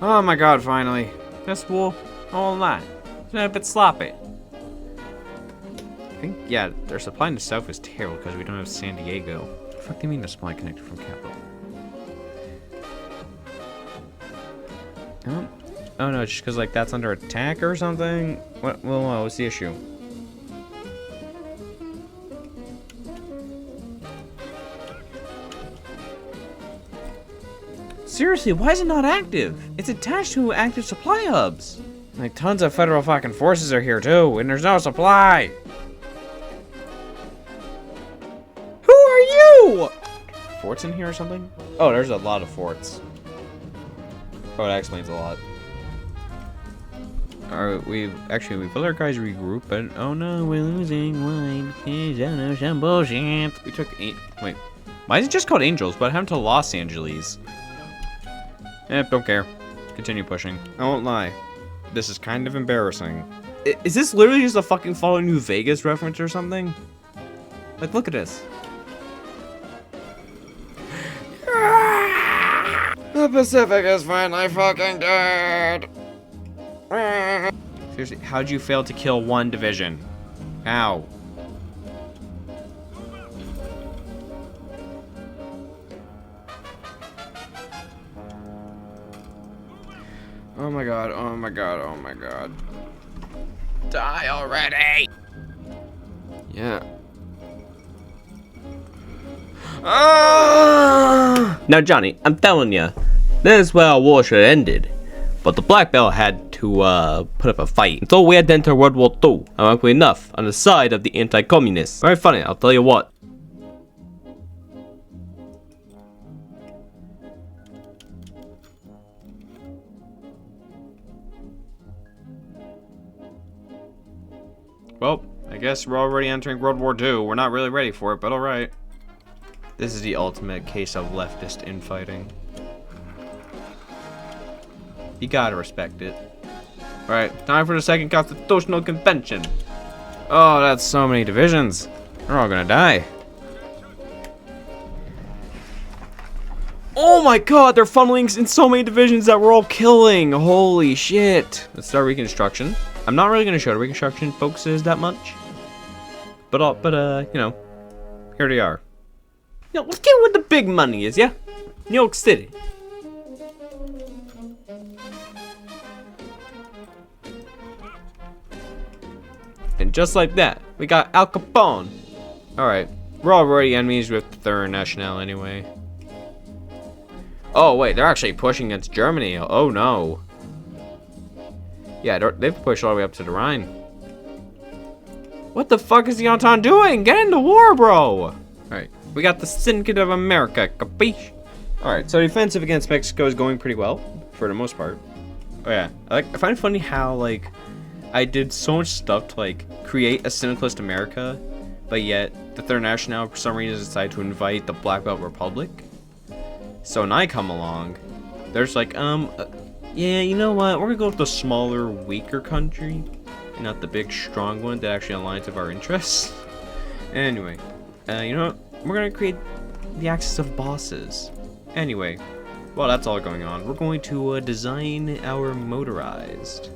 Oh my god, finally. This war, all that. It's been a bit sloppy. I think, yeah, their supply in the south is terrible because we don't have San Diego. What the fuck do you mean the supply connected from capital? Oh no, just because like that's under attack or something? What? Well, what's the issue? Seriously, why is it not active? It's attached to active supply hubs. Like tons of federal fucking forces are here too, and there's no supply. Who are you? Forts in here or something? Oh, there's a lot of forts. Oh, that explains a lot. Alright, we've let our guys regroup, but oh no, we're losing. Why? Because I know some bullshit. We took wait. Why is it just called Angels? What happened to Los Angeles? Don't care. Continue pushing. I won't lie. This is kind of embarrassing. Is this literally just a fucking Fallout New Vegas reference or something? Like, look at this. The Pacific is finally fucking dead. Seriously, how'd you fail to kill one division? How? Oh my god, oh my god, oh my god. Die already! Yeah. Now, Johnny, I'm telling you, this is where our war should have ended. But the Black Belt had to put up a fight. And so we had to enter World War II, ironically enough, on the side of the anti-communists. Very funny, I'll tell you what. Well, I guess we're already entering World War II. We're not really ready for it, but alright. This is the ultimate case of leftist infighting. You gotta respect it. Alright, time for the Second Constitutional Convention. Oh, that's so many divisions. They're all gonna die. Oh my god, they're funneling in so many divisions that we're all killing. Holy shit. Let's start Reconstruction. I'm not really gonna show the Reconstruction focuses that much. But you know, here they are. You know, let's get where the big money is, yeah? New York City. And just like that, we got Al Capone. Alright, we're already enemies with the Third National anyway. Oh wait, they're actually pushing against Germany. Oh no. Yeah, they've pushed all the way up to the Rhine. What the fuck is the Entente doing? Get into war, bro! Alright, we got the Syndicate of America, capiche? Alright, so defensive against Mexico is going pretty well, for the most part. Oh yeah, I find it funny how, like, I did so much stuff to, like, create a syndicalist America, but yet the Third National, for some reason, decided to invite the Black Belt Republic. So when I come along, there's like, yeah, you know what? We're gonna go with the smaller, weaker country, and not the big, strong one that actually aligns with our interests. Anyway, you know what? We're gonna create the axis of bosses. Anyway, while that's all going on, we're going to design our motorized.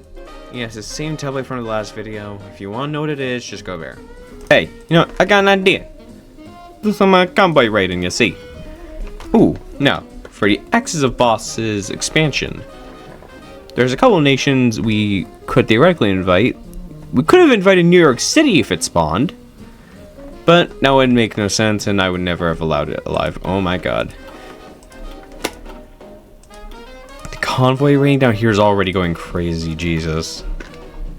Yes, the same template from the last video. If you want to know what it is, just go there. Hey, you know, I got an idea. Do some convoy raiding, you see. Ooh, now, for the Axis of Bosses expansion, there's a couple of nations we could theoretically invite. We could have invited New York City if it spawned, but that would make no sense, and I would never have allowed it alive. Oh my god. The convoy raiding down here is already going crazy, Jesus.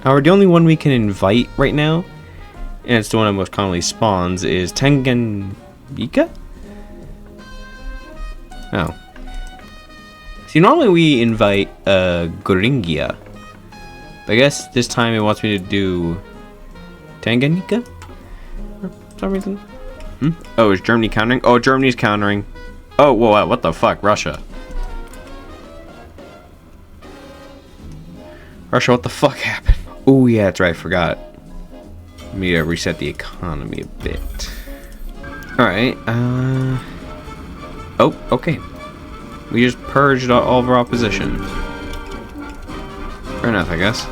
However, the only one we can invite right now, and it's the one that most commonly spawns, is Tanganyika? Oh. See, normally we invite Goringia. But I guess this time it wants me to do Tanganyika? For some reason. Oh, is Germany countering? Oh, Germany's countering. Oh, whoa, what the fuck? Russia. Russia, what the fuck happened? Oh, yeah, that's right, I forgot. Let me reset the economy a bit. Alright, oh, okay. We just purged all of our opposition. Fair enough, I guess.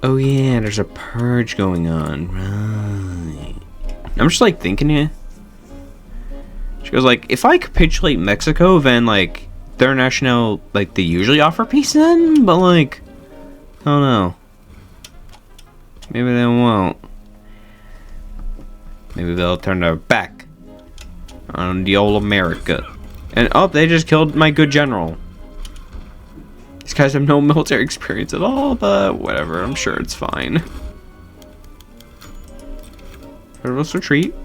Oh yeah, there's a purge going on. Right. I'm just like thinking here. She goes like, if I capitulate Mexico, then like their national, like they usually offer peace then, but like, I don't know. Maybe they won't. Maybe they'll turn their back on the old America. And oh, they just killed my good general. These guys have no military experience at all, but whatever, I'm sure it's fine. Federalist retreat.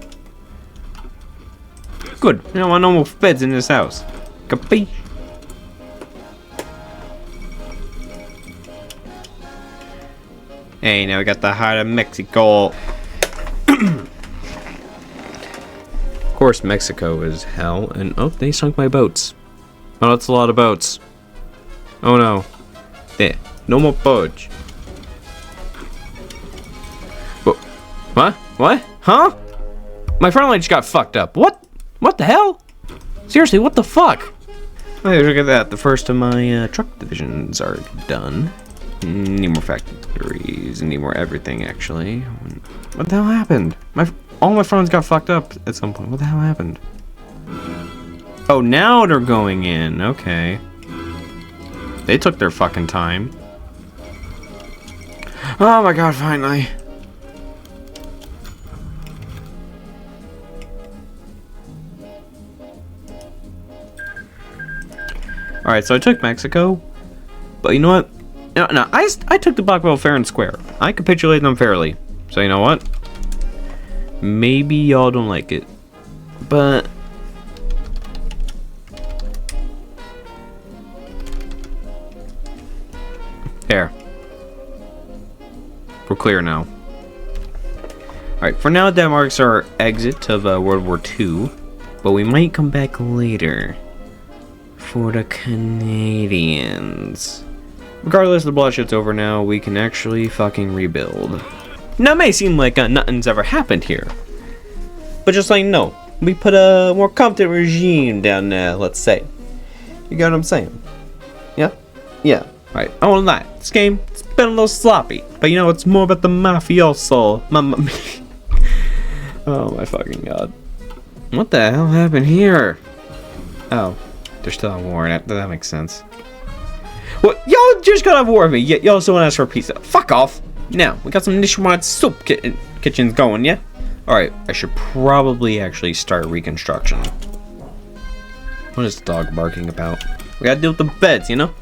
Yes, Good. I don't want no more feds in this house. Capiche? Hey, now we got the heart of Mexico. Of course, Mexico is hell, and oh, they sunk my boats. Oh, that's a lot of boats. Oh no. There. No more budge. What? What? Huh? My front line just got fucked up. What? What the hell? Seriously, what the fuck? Hey, look at that. The first of my truck divisions are done. Need more factories. Need more everything, actually. What the hell happened? All my fronts got fucked up at some point. What the hell happened? Oh, now they're going in. Okay. They took their fucking time. Oh my god, finally. Alright, so I took Mexico. But you know what? No, I took the Black Belt fair and square. I capitulated them fairly. So you know what? Maybe y'all don't like it. But... there. We're clear now. Alright, for now that marks our exit of World War II. But we might come back later. For the Canadians. Regardless, the bloodshed's over now. We can actually fucking rebuild. Now, it may seem like nothing's ever happened here. But just like, no. We put a more competent regime down there, let's say. You get what I'm saying? Yeah? Yeah. Right. I won't lie. This game, it's been a little sloppy. But you know, it's more about the mafioso. Oh my fucking god. What the hell happened here? Oh. They're still at war. That makes sense. Well, y'all just got off war with me. Y'all still want to ask for a pizza. Fuck off. Now, we got some nationwide soup kitchens going, yeah? Alright, I should probably actually start reconstruction. What is the dog barking about? We gotta deal with the beds, you know?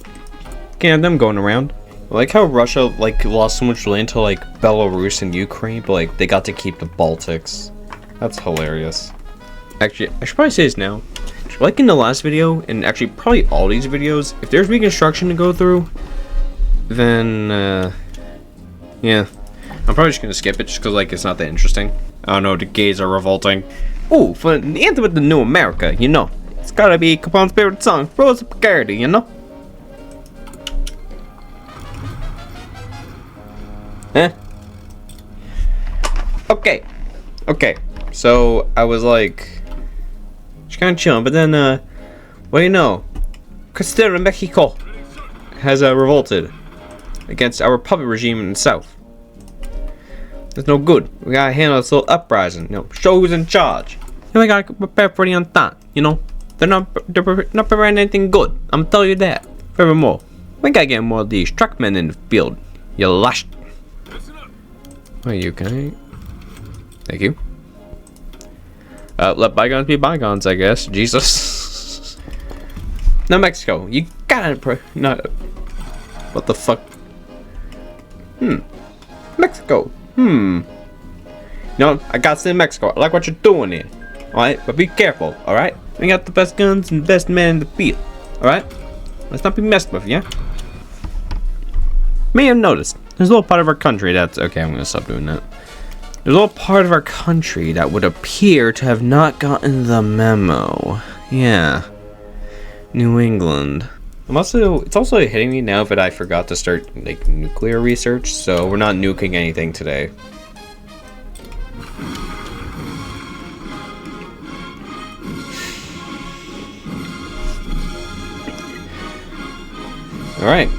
Can't have them going around. I like how Russia, like, lost so much land to, like, Belarus and Ukraine, but, like, they got to keep the Baltics. That's hilarious. Actually, I should probably say this now. Like in the last video, and actually probably all these videos, if there's reconstruction to go through, then, yeah. I'm probably just gonna skip it just because, like, it's not that interesting. I don't know, the gays are revolting. Ooh, for the anthem of the new America, you know. It's gotta be Capone's favorite song, Rose of Picardy, you know? Eh? Okay. Okay. So, I was like... just kind of chilling, but then, what do you know? Costa Mexico has revolted against our puppet regime in the south. That's no good. We gotta handle this little uprising. You know, show who's in charge. And we gotta prepare for the entente. You know, they're not preparing anything good. I'm telling you that. Furthermore, we gotta get more of these truckmen in the field. You lush. Are you okay? Thank you. Let bygones be bygones, I guess. Jesus. Now, Mexico, you gotta not. What the fuck? Mexico. No, I gotta say Mexico. I like what you're doing here. Alright? But be careful, alright? We got the best guns and best men in the field. Alright? Let's not be messed with, yeah? May have noticed. There's a little part of our country that's... okay, I'm gonna stop doing that. There's a little part of our country that would appear to have not gotten the memo. Yeah. New England. It's also hitting me now that I forgot to start, like, nuclear research, so we're not nuking anything today. Alright.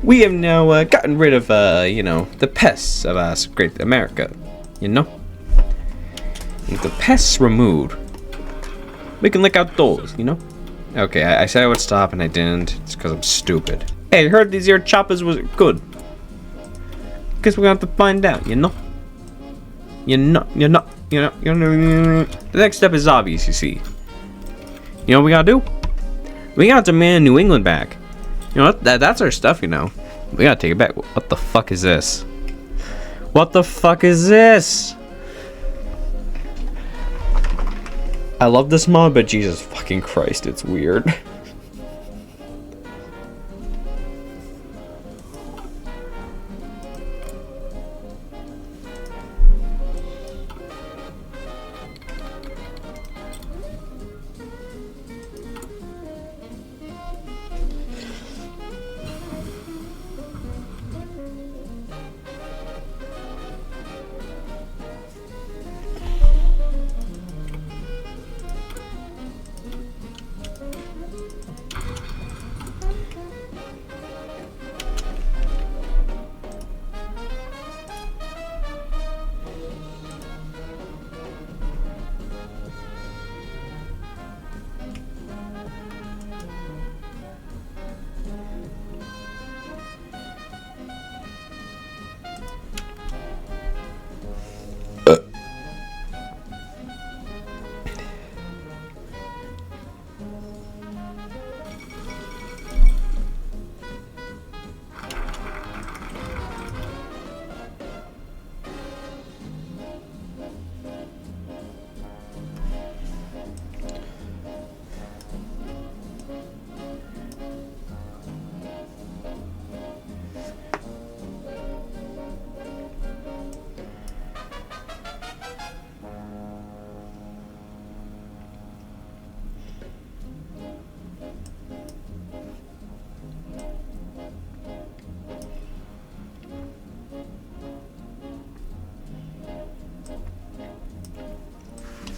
We have now gotten rid of, you know, the pests of us, Great America. You know? With the pests removed, we can lick out those, you know? Okay, I said I would stop and I didn't. It's because I'm stupid. Hey, I heard these here choppers was good. Guess we're gonna have to find out, you know? The next step is obvious, you see. You know what we gotta do? We gotta demand New England back. You know what? That's our stuff, you know. We gotta take it back. What the fuck is this? What the fuck is this? I love this mod, but Jesus fucking Christ, it's weird.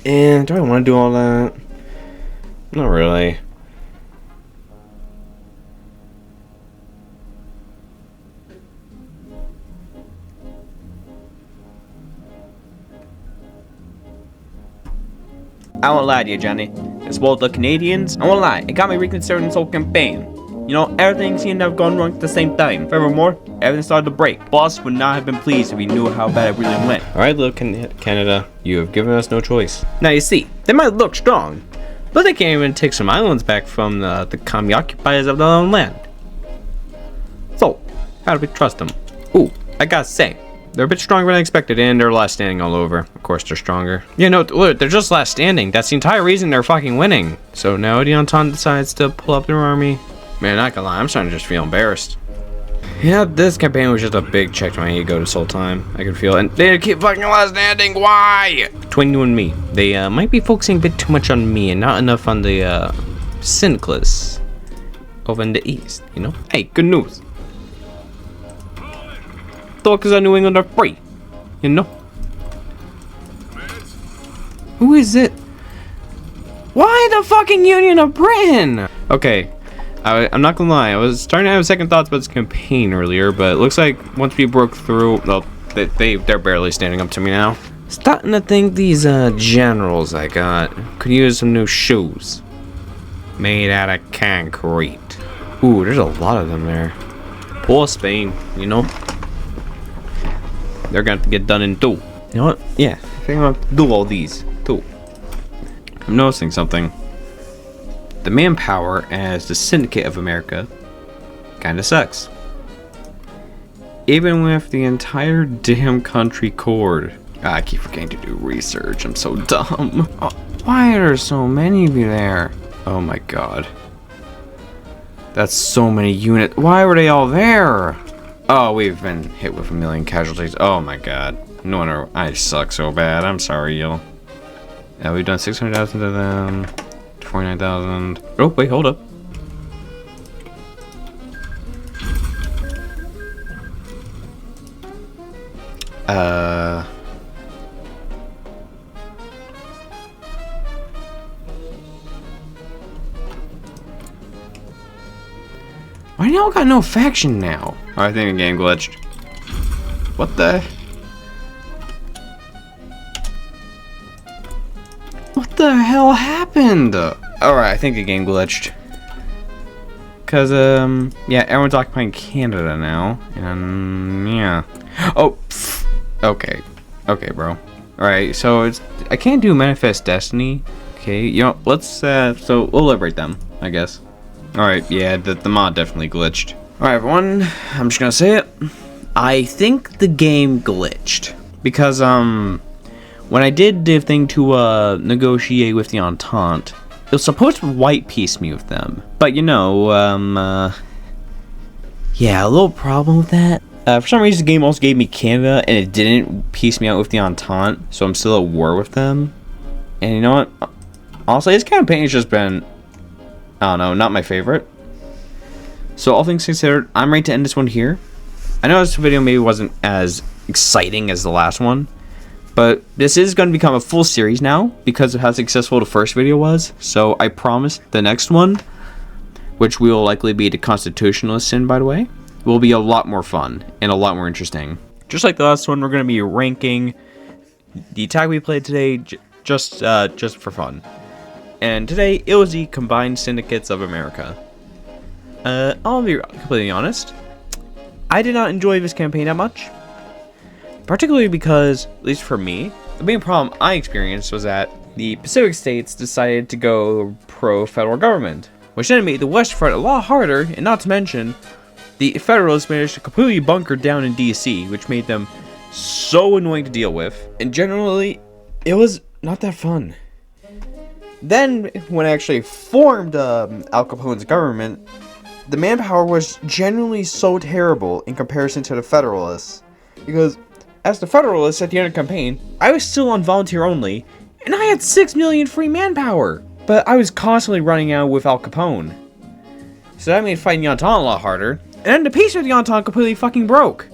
And do I want to do all that? Not really. I won't lie to you, Johnny. As well as the Canadians, I won't lie, it got me reconsidering this whole campaign. You know, everything seemed to have gone wrong at the same time. Furthermore, everything started to break. Boss would not have been pleased if he knew how bad it really went. Alright, little Canada, you have given us no choice. Now you see, they might look strong, but they can't even take some islands back from the commie occupiers of their own land. So, how do we trust them? Ooh, I gotta say, they're a bit stronger than I expected, and they're last standing all over. Of course, they're stronger. Yeah, no, look, they're just last standing. That's the entire reason they're fucking winning. So now the Entente decides to pull up their army. Man, not gonna lie, I'm starting to just feel embarrassed. Yeah, this campaign was just a big check to my ego this whole time. I can feel it. And they keep fucking last standing. Why? Between you and me, they might be focusing a bit too much on me and not enough on the Syndicate over in the east. You know? Hey, good news. Because of New England are free. You know? Who is it? Why the fucking Union of Britain? Okay. I'm not gonna lie, I was starting to have second thoughts about this campaign earlier, but it looks like once we broke through, well, they're barely standing up to me now. Starting to think these generals I got could use some new shoes made out of concrete. Ooh, there's a lot of them there. Poor Spain, you know. They're gonna have to get done in two. You know what? Yeah, I think I'm gonna have to do all these too. I'm noticing something. The manpower as the Syndicate of America kinda sucks. Even with the entire damn country cord. I keep forgetting to do research, I'm so dumb. Oh, why are there so many of you there? Oh my god. That's so many units. Why were they all there? Oh, we've been hit with 1 million casualties. Oh my god. No wonder I suck so bad. I'm sorry, y'all. Yeah, we've done 600,000 to them. 49,000. Oh, wait, hold up. Why y'all got no faction now? Oh, I think the game glitched. What the? What the hell happened? Alright, I think the game glitched. Cause, yeah, everyone's occupying Canada now. And, yeah. Oh, pfft. Okay. Okay, bro. Alright, so I can't do Manifest Destiny. Okay, you know, let's, so we'll liberate them, I guess. Alright, yeah, the mod definitely glitched. Alright, everyone, I'm just gonna say it. I think the game glitched. Because, when I did the thing to negotiate with the Entente, it was supposed to white peace me with them. But you know, yeah, a little problem with that. For some reason, the game also gave me Canada, and it didn't piece me out with the Entente, so I'm still at war with them. And you know what? Honestly, this campaign has just been, I don't know, not my favorite. So all things considered, I'm ready to end this one here. I know this video maybe wasn't as exciting as the last one, but this is going to become a full series now because of how successful the first video was. So I promise the next one, which will likely be the Constitutionalist Sin, by the way, will be a lot more fun and a lot more interesting. Just like the last one, we're going to be ranking the attack we played today just for fun. And today, it was the Combined Syndicates of America. I'll be completely honest, I did not enjoy this campaign that much. Particularly because, at least for me, the main problem I experienced was that the Pacific states decided to go pro-federal government, which then made the West front a lot harder, and not to mention, the Federalists managed to completely bunker down in DC, which made them so annoying to deal with, and generally, it was not that fun. Then, when I actually formed Al Capone's government, the manpower was generally so terrible in comparison to the Federalists, because as the Federalists at the end of the campaign, I was still on volunteer only, and I had 6 million free manpower, but I was constantly running out with Al Capone. So that made fighting the Entente a lot harder, and then the peace with the Entente completely fucking broke.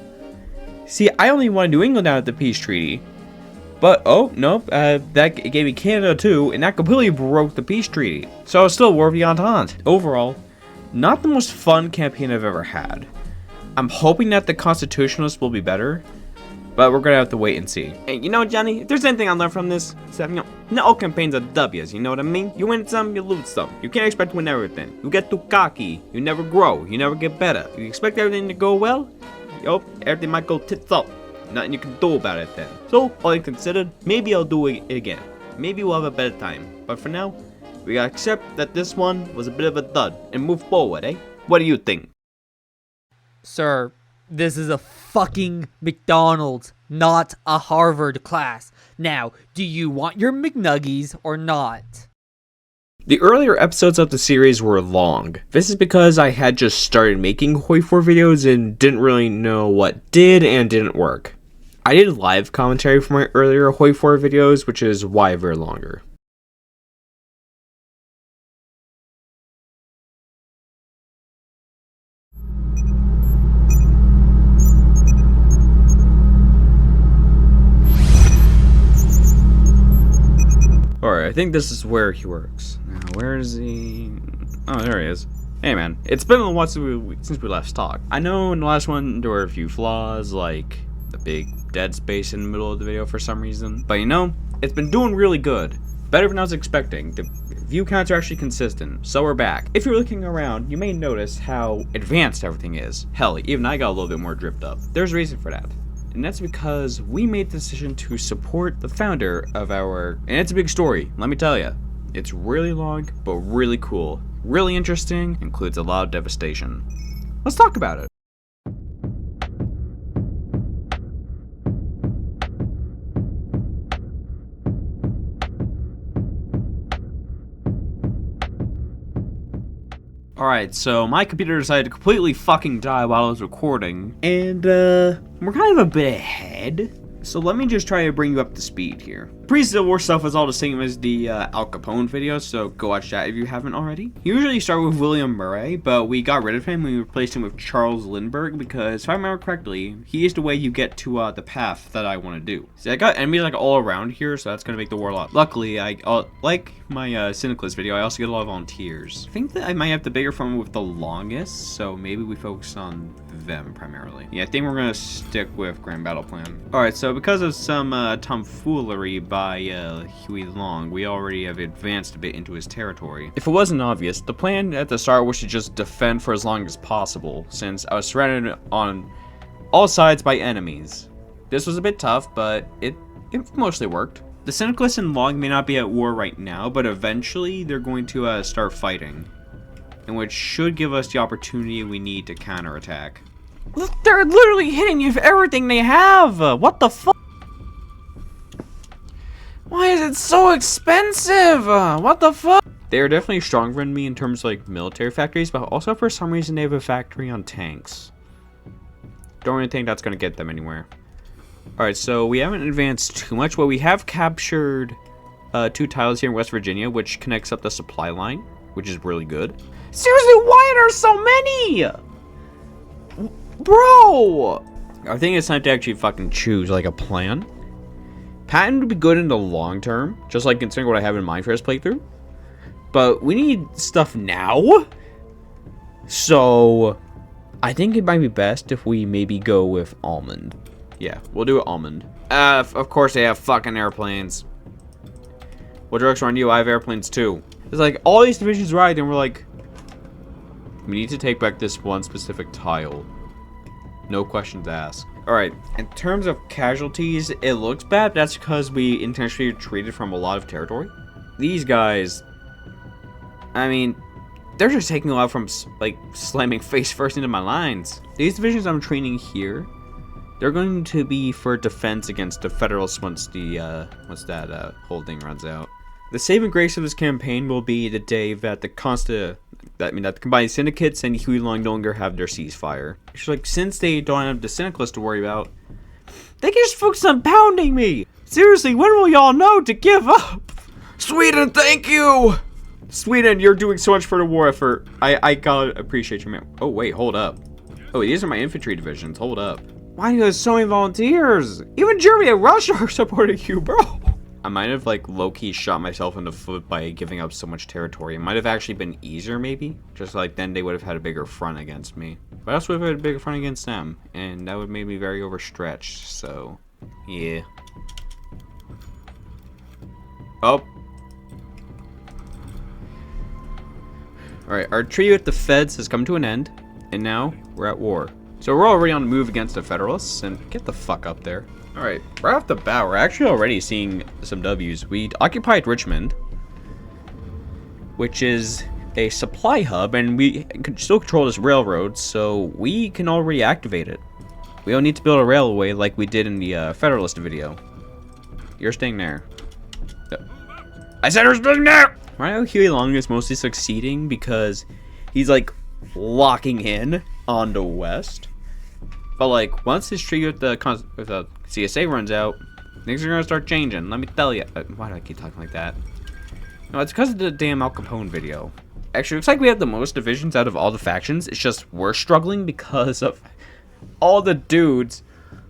See, I only wanted New England out of the peace treaty, but oh, nope, that gave me Canada too, and that completely broke the peace treaty. So I was still at war with the Entente. Overall, not the most fun campaign I've ever had. I'm hoping that the Constitutionalists will be better, but we're gonna have to wait and see. Hey, you know, Johnny, if there's anything I learned from this, it's that, you know, not all campaigns are W's, you know what I mean? You win some, you lose some. You can't expect to win everything. You get too cocky, you never grow, you never get better. You expect everything to go well, everything might go tits up. Nothing you can do about it then. So, all things considered, maybe I'll do it again. Maybe we'll have a better time. But for now, we gotta accept that this one was a bit of a dud and move forward, eh? What do you think? Sir, this is a fucking McDonald's, not a Harvard class. Now, do you want your McNuggies or not? The earlier episodes of the series were long. This is because I had just started making Hoi 4 videos and didn't really know what did and didn't work. I did live commentary for my earlier Hoi 4 videos, which is why they're longer. Alright, I think this is where he works. Now, where is he? Oh, there he is. Hey man, it's been a while since we last talked. I know in the last one there were a few flaws, like the big dead space in the middle of the video for some reason. But you know, it's been doing really good. Better than I was expecting. The view counts are actually consistent, so we're back. If you're looking around, you may notice how advanced everything is. Hell, even I got a little bit more dripped up. There's a reason for that. And that's because we made the decision to support the founder of our... And it's a big story, let me tell you. It's really long, but really cool. Really interesting, includes a lot of devastation. Let's talk about it. Alright, so my computer decided to completely fucking die while I was recording, and we're kind of a bit ahead, so let me just try to bring you up to speed here. Pre-Civil War stuff was all the same as the Al Capone video, so go watch that if you haven't already. Usually start with William Murray, but we got rid of him and we replaced him with Charles Lindbergh, because if I remember correctly, he is the way you get to the path that I want to do. See, I got enemies like all around here, so that's going to make the war a lot. Luckily, like my Syndicate video, I also get a lot of volunteers. I think that I might have the bigger farm with the longest, so maybe we focus on them primarily. Yeah, I think we're going to stick with Grand Battle Plan. Alright, so because of some tomfoolery by Huey Long, we already have advanced a bit into his territory. If it wasn't obvious, the plan at the start was to just defend for as long as possible, since I was surrounded on all sides by enemies. This was a bit tough, but it mostly worked. The Syndicalists and Long may not be at war right now, but eventually they're going to start fighting, and which should give us the opportunity we need to counterattack. They're literally hitting you with everything they have! What the fuck? it so expensive? What the fuck? They're definitely stronger than me in terms of like military factories, but also for some reason they have a factory on tanks. Don't really think that's gonna get them anywhere. Alright, so we haven't advanced too much, but we have captured 2 tiles here in West Virginia, which connects up the supply line, which is really good. Seriously, why are there so many? Bro! I think it's time to actually fucking choose like a plan. Patent would be good in the long term, just like considering what I have in mind for this playthrough. But we need stuff now. So I think it might be best if we maybe go with almond. Yeah, we'll do almond. Of course they have fucking airplanes. What direction on you? I have airplanes too. It's like all these divisions ride, and we're like, we need to take back this one specific tile. No questions asked. Alright, in terms of casualties, it looks bad, but that's because we intentionally retreated from a lot of territory. These guys, I mean, they're just taking a lot from, like, slamming face first into my lines. These divisions I'm training here, they're going to be for defense against the Federalists once the, whole thing runs out. The saving grace of this campaign will be the day that the combined syndicates and Huey no longer have their ceasefire. It's like, since they don't have the Syndicalists to worry about, they can just focus on pounding me. Seriously, when will y'all know to give up? Sweden, thank you. Sweden, you're doing so much for the war effort. I gotta appreciate you, man. Oh wait, hold up. Oh, these are my infantry divisions. Hold up. Why do you have so many volunteers? Even Germany and Russia are supporting you, bro. I might have like low-key shot myself in the foot by giving up so much territory. It might have actually been easier maybe. Just like then they would have had a bigger front against me. But I also would have had a bigger front against them. And that would make me very overstretched. So, yeah. Oh. Alright, our treaty with the Feds has come to an end. And now we're at war. So we're already on the move against the Federalists. And get the fuck up there. Alright, right off the bat, we're actually already seeing some W's. We occupied Richmond, which is a supply hub, and we can still control this railroad, so we can already activate it. We don't need to build a railway like we did in the Federalist video. You're staying there. I said you're staying there! Right now, Huey Long is mostly succeeding because he's, like, locking in on the west. But like, once his treaty with the CSA runs out, things are gonna start changing. Let me tell you. Why do I keep talking like that? No, it's because of the damn Al Capone video. Actually, it looks like we have the most divisions out of all the factions. It's just we're struggling because of all the dudes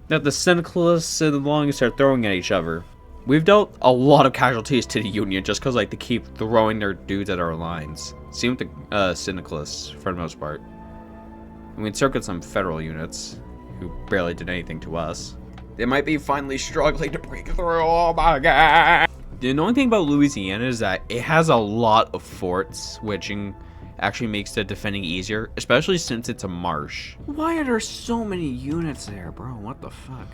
that the Syndicalists and the Longists are throwing at each other. We've dealt a lot of casualties to the Union just because like they keep throwing their dudes at our lines. Same with the Syndicalists for the most part. I mean, circuit some federal units who barely did anything to us. They might be finally struggling to break through. Oh my god! The only thing about Louisiana is that it has a lot of forts, which actually makes the defending easier, especially since it's a marsh. Why are there so many units there, bro? What the fuck?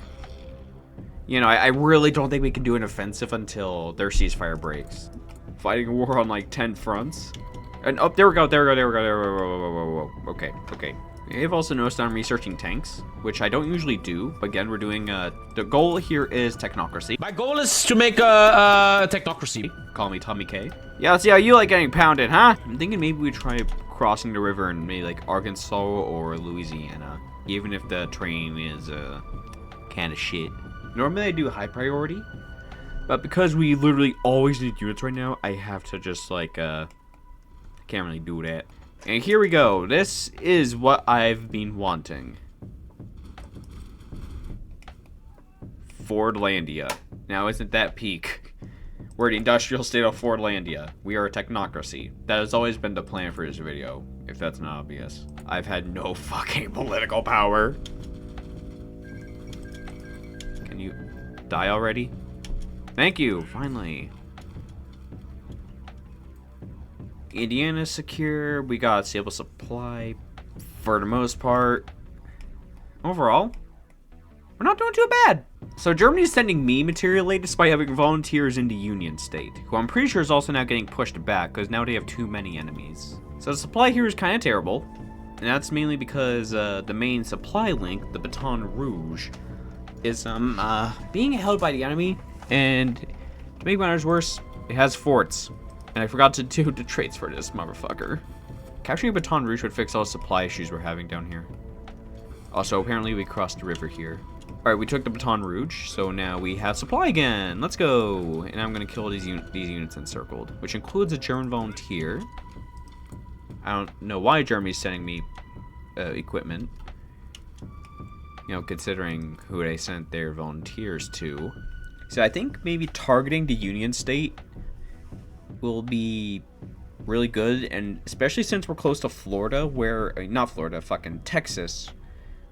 You know, I really don't think we can do an offensive until their ceasefire breaks. Fighting a war on like 10 fronts. And oh, there we go. Okay. I've also noticed I'm researching tanks, which I don't usually do. But again, we're doing, the goal here is technocracy. My goal is to make a technocracy. Call me Tommy K. Yeah, let's see how you like getting pounded, huh? I'm thinking maybe we try crossing the river in maybe like Arkansas or Louisiana. Even if the terrain is, kind of shit. Normally I do high priority. But because we literally always need units right now, I have to just like, can't really do that. And here we go. This is what I've been wanting. Fordlandia. Now, isn't that peak? We're the industrial state of Fordlandia. We are a technocracy. That has always been the plan for this video, if that's not obvious. I've had no fucking political power. Can you die already? Thank you, finally. Indiana's secure. We got stable supply for the most part. Overall, we're not doing too bad. So Germany's sending me material aid despite having volunteers in the Union state, who I'm pretty sure is also now getting pushed back because now they have too many enemies. So the supply here is kind of terrible, and that's mainly because the main supply link, the Baton Rouge, is being held by the enemy, and To make matters worse, it has forts. And I forgot to do the traits for this motherfucker. Capturing Baton Rouge would fix all the supply issues we're having down here. Also, apparently we crossed the river here. Alright, we took the Baton Rouge, so now we have supply again. Let's go! And I'm gonna kill these units encircled, which includes a German volunteer. I don't know why Germany's sending me equipment. You know, considering who they sent their volunteers to. So I think maybe targeting the Union State will be really good, and especially since we're close to Florida, where not Florida, fucking Texas,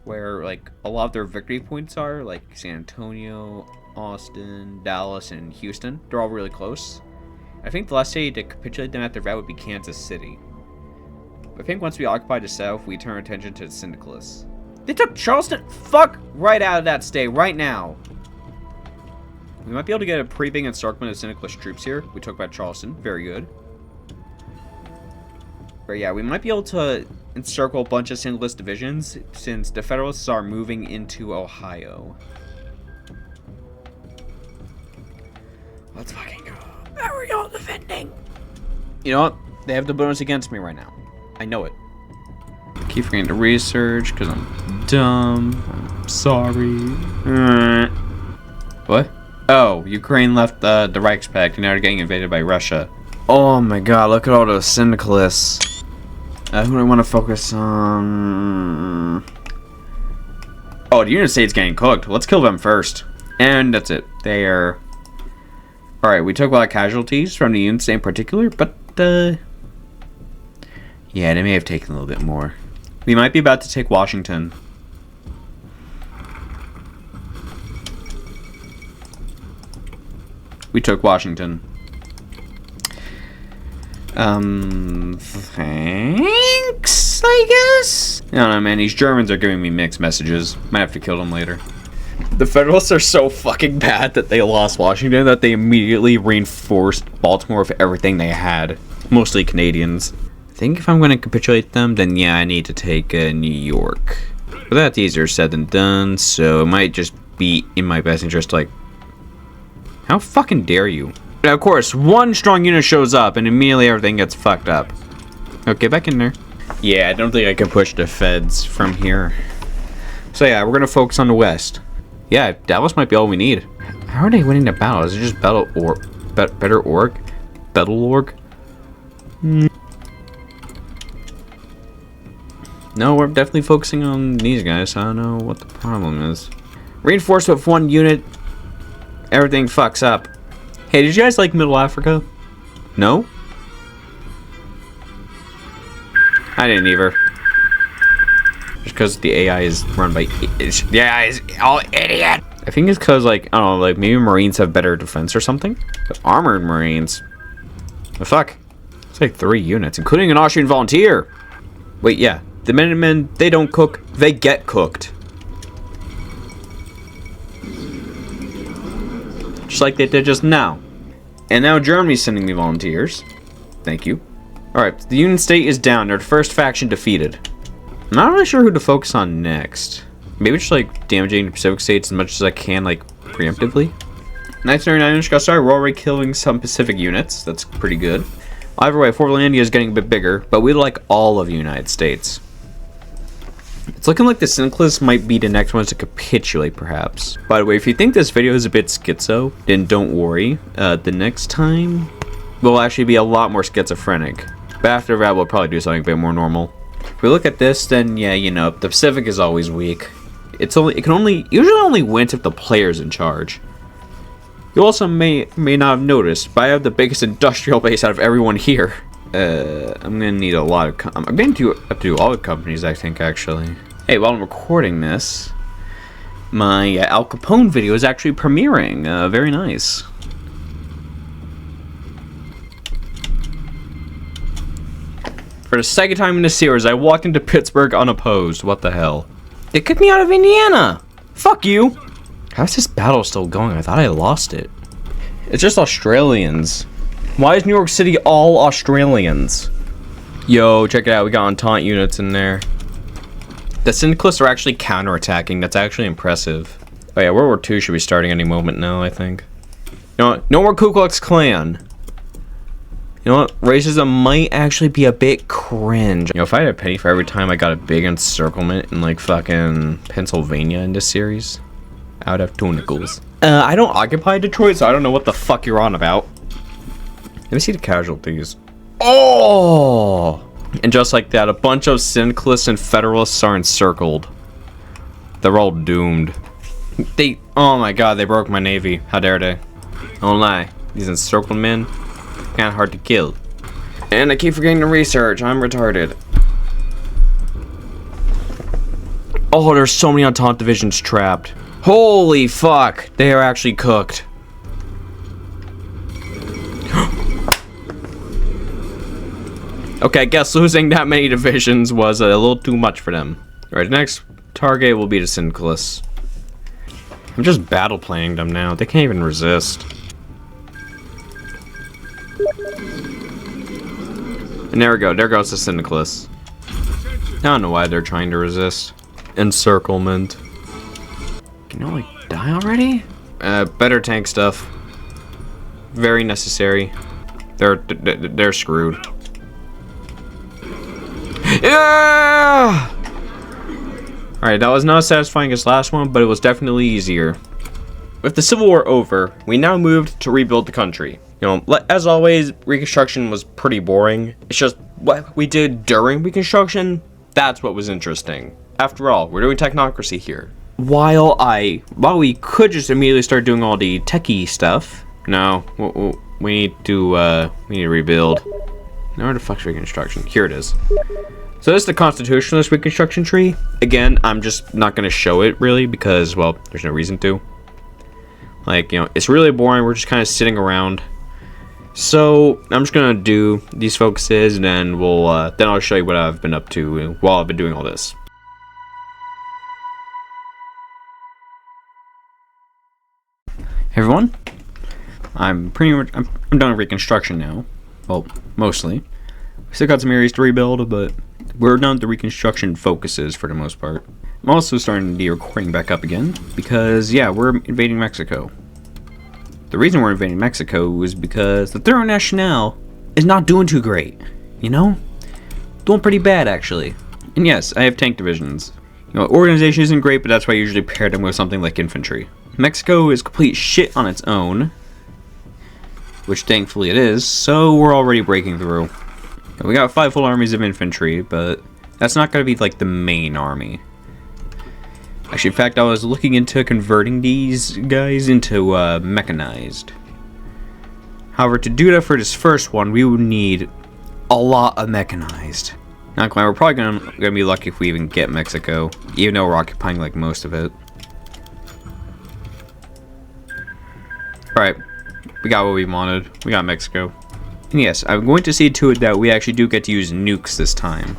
where like a lot of their victory points are, like San Antonio, Austin, Dallas, and Houston. They're all really close. I think the last city to capitulate them after that would be Kansas City. I think once we occupy the South, we turn our attention to the Syndicates. They took Charleston. Fuck right out of that state right now. We might be able to get a pretty big encirclement of Syndicates troops here. We took back Charleston. Very good. But yeah, we might be able to encircle a bunch of Syndicates divisions since the Federalists are moving into Ohio. Let's fucking go. How are y'all defending? You know what? They have the bonus against me right now. I know it. I keep forgetting to research because I'm dumb. I'm sorry. What? Oh, Ukraine left the Reichspakt and now they're getting invaded by Russia. Oh my god, look at all those Syndicalists. Who do I want to focus on? Oh, the United States getting cooked. Let's kill them first. And that's it. They are... Alright, we took a lot of casualties from the United States in particular, but yeah, they may have taken a little bit more. We might be about to take Washington. We took Washington. Thanks, I guess? I don't know, man. These Germans are giving me mixed messages. Might have to kill them later. The Federalists are so fucking bad that they lost Washington that they immediately reinforced Baltimore with everything they had. Mostly Canadians. I think if I'm going to capitulate them, then yeah, I need to take New York. But that's easier said than done, so it might just be in my best interest to, like... How fucking dare you? Now, of course, one strong unit shows up and immediately everything gets fucked up. Okay, back in there. Yeah, I don't think I can push the feds from here. So yeah, we're going to focus on the west. Yeah, Dallas might be all we need. How are they winning the battle? Is it just better org? Battle org? No, we're definitely focusing on these guys. I don't know what the problem is. Reinforced with one unit. Everything fucks up. Hey, did you guys like Middle Africa? No? I didn't either. Just because the AI is run by... The AI is all idiot! I think it's because, like, I don't know, like, maybe Marines have better defense or something? But armored Marines? The fuck? It's like 3 units, including an Austrian volunteer! Wait, yeah. The Minutemen, they don't cook, they get cooked. Just like they did just now. And now Germany's sending me volunteers. Thank you. Alright, the Union State is down. They're the first faction defeated. I'm not really sure who to focus on next. Maybe just like damaging the Pacific states as much as I can, like preemptively. 1939 just got started. We're already killing some Pacific units. That's pretty good. Either way, Fortlandia is getting a bit bigger, but we like all of the United States. It's looking like the Syndicalists might be the next ones to capitulate, perhaps. By the way, if you think this video is a bit schizo, then don't worry. The next time will actually be a lot more schizophrenic. But after that, we'll probably do something a bit more normal. If we look at this, then yeah, you know, the Pacific is always weak. It can usually only win if the player's in charge. You also may not have noticed, but I have the biggest industrial base out of everyone here. I'm gonna need a lot of... I'm going to have to do all the companies, I think, actually. Hey, while I'm recording this, my Al Capone video is actually premiering. Very nice. For the second time in the series, I walked into Pittsburgh unopposed. What the hell? They kicked me out of Indiana! Fuck you! How's this battle still going? I thought I lost it. It's just Australians. Why is New York City all Australians? Yo, check it out. We got Entente units in there. The Syndicalists are actually counterattacking. That's actually impressive. Oh yeah, World War II should be starting any moment now, I think. You know what? No more Ku Klux Klan. You know what? Racism might actually be a bit cringe. You know, if I had a penny for every time I got a big encirclement in like fucking Pennsylvania in this series, I would have 2 nickels. I don't occupy Detroit, so I don't know what the fuck you're on about. Let me see the casualties. Oh! And just like that, a bunch of Syndicalists and Federalists are encircled. They're all doomed. Oh my god, they broke my navy. How dare they? Don't lie. These encircled men, kinda hard to kill. And I keep forgetting to research. I'm retarded. Oh, there's so many Entente divisions trapped. Holy fuck. They are actually cooked. Okay, I guess losing that many divisions was a little too much for them. Alright, the next target will be the Syndicalists. I'm just battle planning them now. They can't even resist. And there we go. There goes the Syndicalists. I don't know why they're trying to resist. Encirclement. Can you like die already? Better tank stuff. Very necessary. They're screwed. Yeah! Alright, that was not as satisfying as last one, but it was definitely easier. With the Civil War over, we now moved to rebuild the country. You know, as always, Reconstruction was pretty boring. It's just what we did during Reconstruction, that's what was interesting. After all, we're doing technocracy here. While we could just immediately start doing all the techie stuff, no, we need to rebuild. Now where the fuck's Reconstruction? Here it is. So this is the Constitutionalist Reconstruction tree. Again, I'm just not going to show it really because, well, there's no reason to. Like, you know, it's really boring. We're just kind of sitting around. So I'm just going to do these focuses and then then I'll show you what I've been up to while I've been doing all this. Hey everyone. I'm done with Reconstruction now. Well, mostly. We still got some areas to rebuild, but we're done with the Reconstruction focuses for the most part. I'm also starting the recording back up again because, yeah, we're invading Mexico. The reason we're invading Mexico is because the Third National is not doing too great, you know? Doing pretty bad, actually. And yes, I have tank divisions. You know, organization isn't great, but that's why I usually pair them with something like infantry. Mexico is complete shit on its own, which thankfully it is, so we're already breaking through. We got 5 full armies of infantry, but that's not going to be like the main army. Actually, in fact, I was looking into converting these guys into mechanized. However, to do that for this first one, we would need a lot of mechanized. Not gonna lie, we're probably gonna be lucky if we even get Mexico, even though we're occupying like most of it. Alright, we got what we wanted. We got Mexico. And yes, I'm going to see to it that we actually do get to use nukes this time.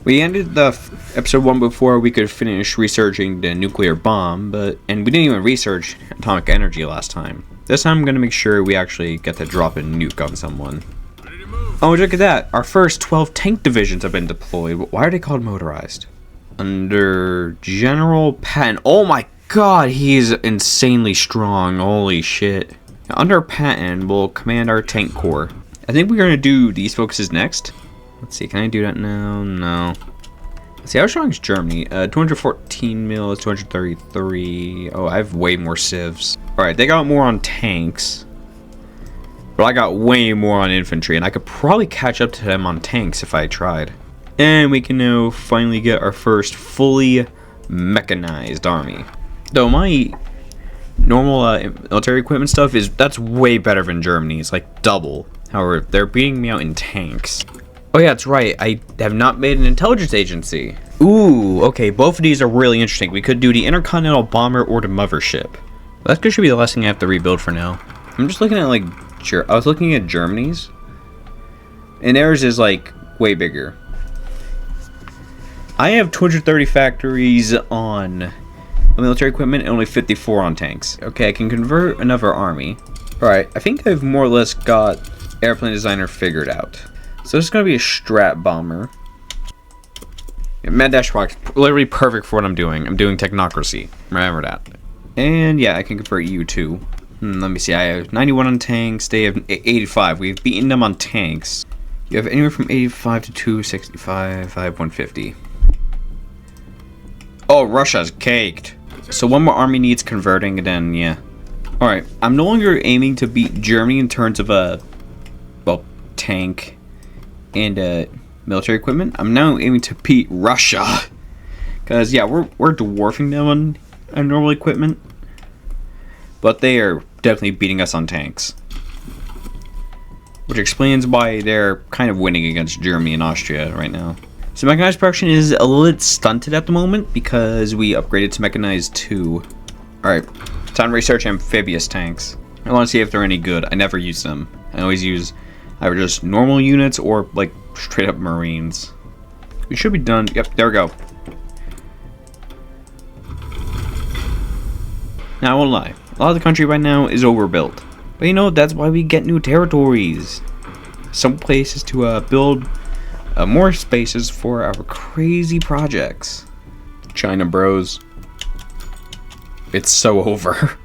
We ended the episode 1 before we could finish researching the nuclear bomb, and we didn't even research atomic energy last time. This time I'm going to make sure we actually get to drop a nuke on someone. Oh, look at that! Our first 12 tank divisions have been deployed. Why are they called motorized? Under General Patton. Oh my god, he's insanely strong. Holy shit. Under Patton, we'll command our tank corps. I think we're going to do these focuses next. Let's see, can I do that now? No. Let's see, how strong is Germany? 214 mil, 233. Oh, I have way more civs. Alright, they got more on tanks. But I got way more on infantry, and I could probably catch up to them on tanks if I tried. And we can now finally get our first fully mechanized army. Though my normal military equipment stuff that's way better than Germany's, like double. However, they're beating me out in tanks. Oh yeah, that's right. I have not made an intelligence agency. Ooh, okay. Both of these are really interesting. We could do the intercontinental bomber or the mothership. That should be the last thing I have to rebuild for now. I'm just looking at like, I was looking at Germany's, and theirs is like way bigger. I have 230 factories on military equipment and only 54 on tanks. Okay, I can convert another army. Alright, I think I've more or less got airplane designer figured out. So this is going to be a strat bomber. Yeah, Mad Dash Rock's literally perfect for what I'm doing. I'm doing technocracy. Remember that. And yeah, I can convert you too. Let me see. I have 91 on tanks. They have 85. We've beaten them on tanks. You have anywhere from 85 to 265. I have 150. Oh, Russia's caked. So one more army needs converting, and then, yeah. Alright, I'm no longer aiming to beat Germany in terms of, well, tank and, military equipment. I'm now aiming to beat Russia. Because, yeah, we're dwarfing them on normal equipment. But they are definitely beating us on tanks. Which explains why they're kind of winning against Germany and Austria right now. So mechanized production is a little bit stunted at the moment because we upgraded to mechanized 2. Alright, time to research amphibious tanks. I want to see if they're any good. I never use them. I always use either just normal units or like straight up Marines. We should be done. Yep, there we go. Now I won't lie. A lot of the country right now is overbuilt. But you know, that's why we get new territories. Some places to build more spaces for our crazy projects. China bros. It's so over.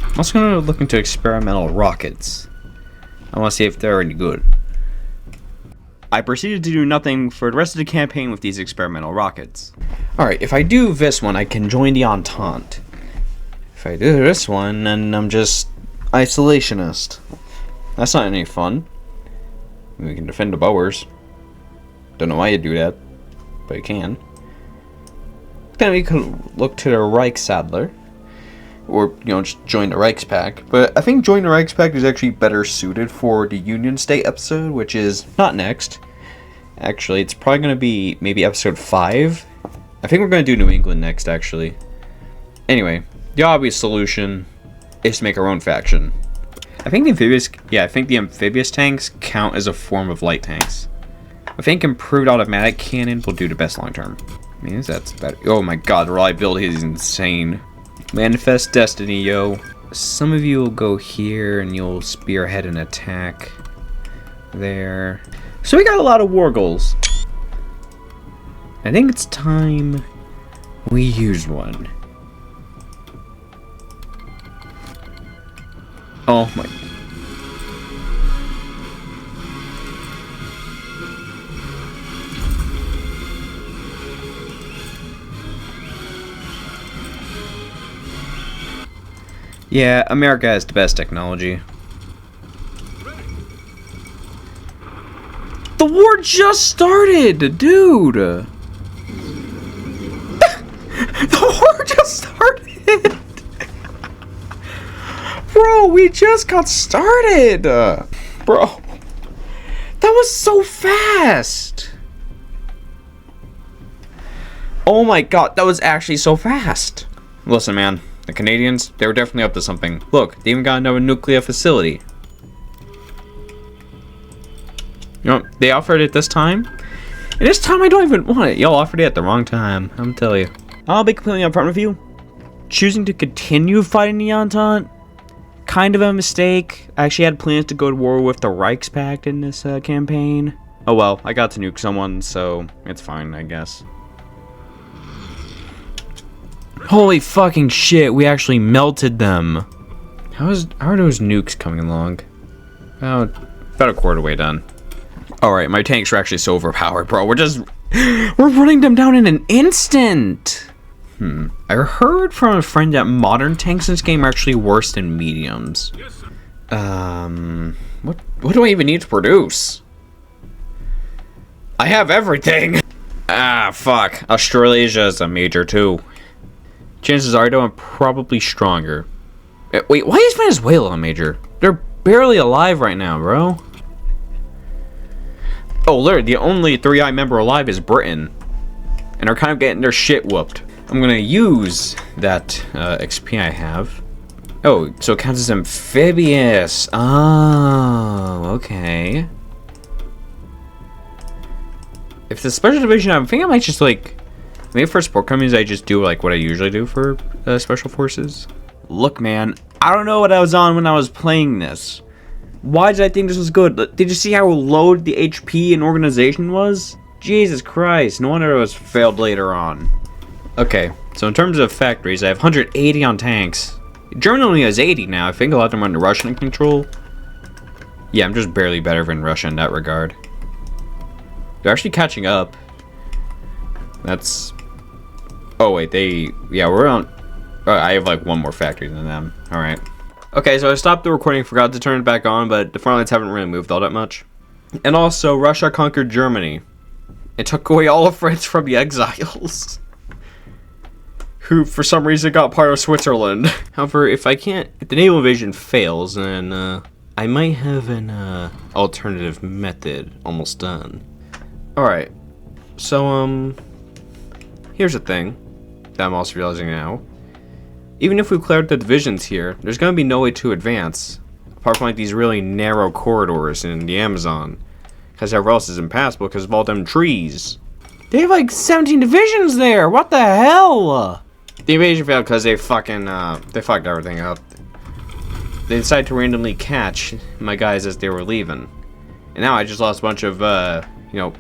I'm also going to look into experimental rockets. I want to see if they're any good. I proceeded to do nothing for the rest of the campaign with these experimental rockets. Alright, if I do this one, I can join the Entente. If I do this one, then I'm just isolationist. That's not any fun. We can defend the Boers. Don't know why you do that, but you can. Then we could look to the Reichsadler, or just join the Reichspakt. But I think join the Reichspakt is actually better suited for the Union State episode, which is not next. Actually, it's probably going to be maybe episode 5. I think we're going to do New England next, actually. Anyway, the obvious solution is to make our own faction. I think the amphibious tanks count as a form of light tanks. I think improved automatic cannon will do the best long term. I mean, that's better. Oh my god, the reliability is insane. Manifest destiny, yo. Some of you will go here and you'll spearhead an attack there. So we got a lot of war goals. I think it's time we use one. Oh my. Yeah, America has the best technology. The war just started, dude! The war just started! Bro, we just got started! Bro. That was so fast! Oh my god, that was actually so fast! Listen, man. The Canadians, they were definitely up to something. Look, they even got another nuclear facility. You know, they offered it this time. And this time I don't even want it. Y'all offered it at the wrong time, I'm telling you. I'll be completely upfront with you. Choosing to continue fighting the Entente, kind of a mistake. I actually had plans to go to war with the Reichspakt in this campaign. Oh well, I got to nuke someone, so it's fine, I guess. Holy fucking shit, we actually melted them. How are those nukes coming along? Oh, about a quarter way done. Alright, my tanks are actually so overpowered, bro. We're running them down in an instant! I heard from a friend that modern tanks in this game are actually worse than mediums. Yes, sir. What do I even need to produce? I have everything! Ah, fuck. Australasia is a major too. Chances are, though, I'm probably stronger. Wait, why is Venezuela a major? They're barely alive right now, bro. Oh, literally, the only 3i member alive is Britain. And they're kind of getting their shit whooped. I'm gonna use that XP I have. Oh, so it counts as amphibious. Oh, okay. If the special division, I think I might just like... Maybe for support companies, I just do like what I usually do for special forces. Look, man, I don't know what I was on when I was playing this. Why did I think this was good? Did you see how low the HP and organization was? Jesus Christ, no wonder it was failed later on. Okay, so in terms of factories, I have 180 on tanks. Germany only has 80 now. I think a lot of them are under Russian control. Yeah, I'm just barely better than Russia in that regard. They're actually catching up. That's... Oh, wait, yeah, we're on... I have, like, one more factory than them. Alright. Okay, so I stopped the recording, forgot to turn it back on, but the front lines haven't really moved all that much. And also, Russia conquered Germany. It took away all of France from the exiles. Who, for some reason, got part of Switzerland. However, if the naval invasion fails, then, I might have an, alternative method almost done. Alright. So, here's the thing that I'm also realizing now. Even if we've cleared the divisions here, there's gonna be no way to advance. Apart from, like, these really narrow corridors in the Amazon. Because everywhere else is impassable because of all them trees. They have, like, 17 divisions there! What the hell? The invasion failed because they fucking, they fucked everything up. They decided to randomly catch my guys as they were leaving. And now I just lost a bunch of, you know,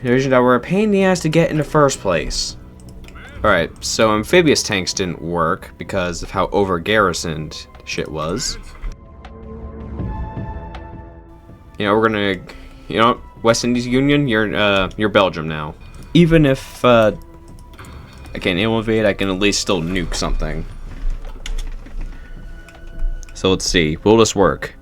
divisions that were a pain in the ass to get in the first place. Alright, so amphibious tanks didn't work because of how over-garrisoned shit was. You know, we're gonna, you know, West Indies Union, you're Belgium now. Even if, I can't invade, I can at least still nuke something. So let's see, will this work?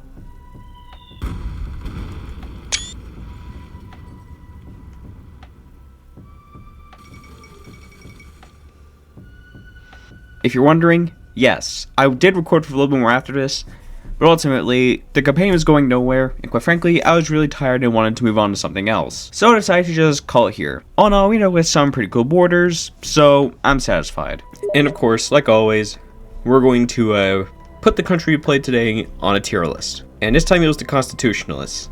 If you're wondering, yes, I did record for a little bit more after this, but ultimately, the campaign was going nowhere, and quite frankly, I was really tired and wanted to move on to something else. So I decided to just call it here. All in all, we know with some pretty cool borders, so I'm satisfied. And of course, like always, we're going to put the country we played today on a tier list. And this time it was the Constitutionalists.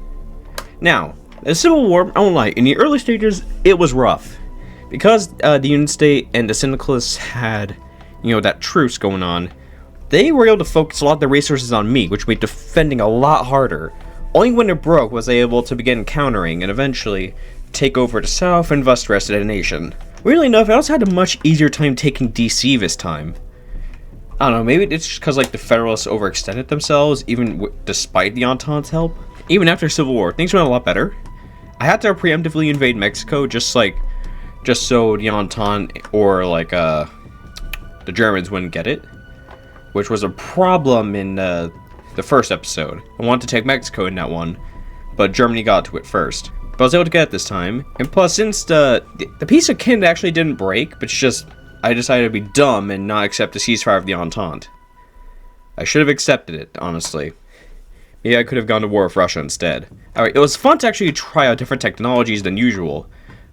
Now, the Civil War, I won't lie, in the early stages, it was rough. Because the Union State and the Syndicalists had, you know, that truce going on, they were able to focus a lot of their resources on me, which made defending a lot harder. Only when it broke was I able to begin countering and eventually take over the south and thus the rest of the nation. Weirdly enough, I also had a much easier time taking DC this time. I don't know, maybe it's just because like the Federalists overextended themselves, even despite the Entente's help. Even after Civil War, things went a lot better. I had to preemptively invade Mexico just so the Entente or like the Germans wouldn't get it, which was a problem in the first episode. I wanted to take Mexico in that one, but Germany got to it first. But I was able to get it this time. And plus, since the Peace of Canada actually didn't break, but it's just I decided to be dumb and not accept the ceasefire of the Entente. I should have accepted it, honestly. Maybe I could have gone to war with Russia instead. Alright, it was fun to actually try out different technologies than usual.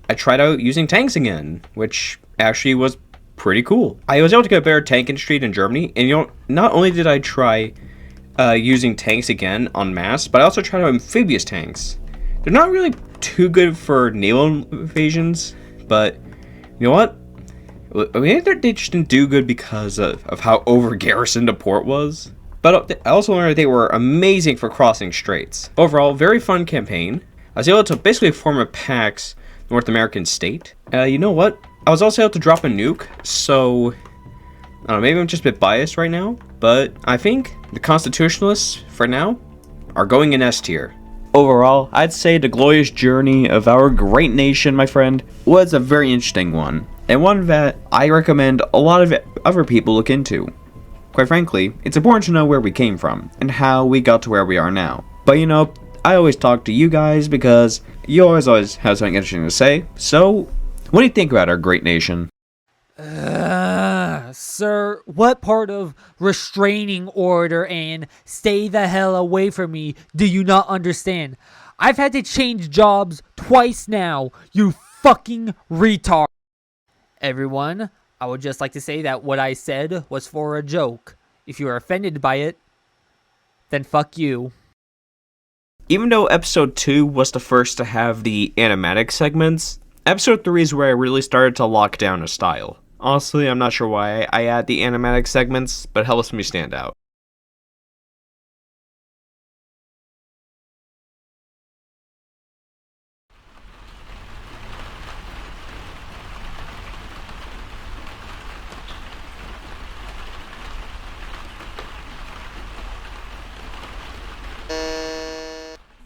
I tried out using tanks again, which actually was pretty cool. I was able to get a better tank industry in Germany, and you know, not only did I try using tanks again en masse, but I also tried out amphibious tanks. They're not really too good for naval invasions, but you know what? I mean, they just didn't do good because of how over-garrisoned the port was. But I also learned that they were amazing for crossing straits. Overall, very fun campaign. I was able to basically form a Pax North American state. You know what? I was also able to drop a nuke, so I don't know, maybe I'm just a bit biased right now, but I think the Constitutionalists, for now, are going in S tier. Overall, I'd say the glorious journey of our great nation, my friend, was a very interesting one, and one that I recommend a lot of other people look into. Quite frankly, it's important to know where we came from, and how we got to where we are now. But you know, I always talk to you guys because you always have something interesting to say, so what do you think about our great nation? Sir, what part of restraining order and stay the hell away from me do you not understand? I've had to change jobs twice now, you fucking retard. Everyone, I would just like to say that what I said was for a joke. If you are offended by it, then fuck you. Even though episode 2 was the first to have the animatic segments, episode 3 is where I really started to lock down a style. Honestly, I'm not sure why I add the animatic segments, but it helps me stand out.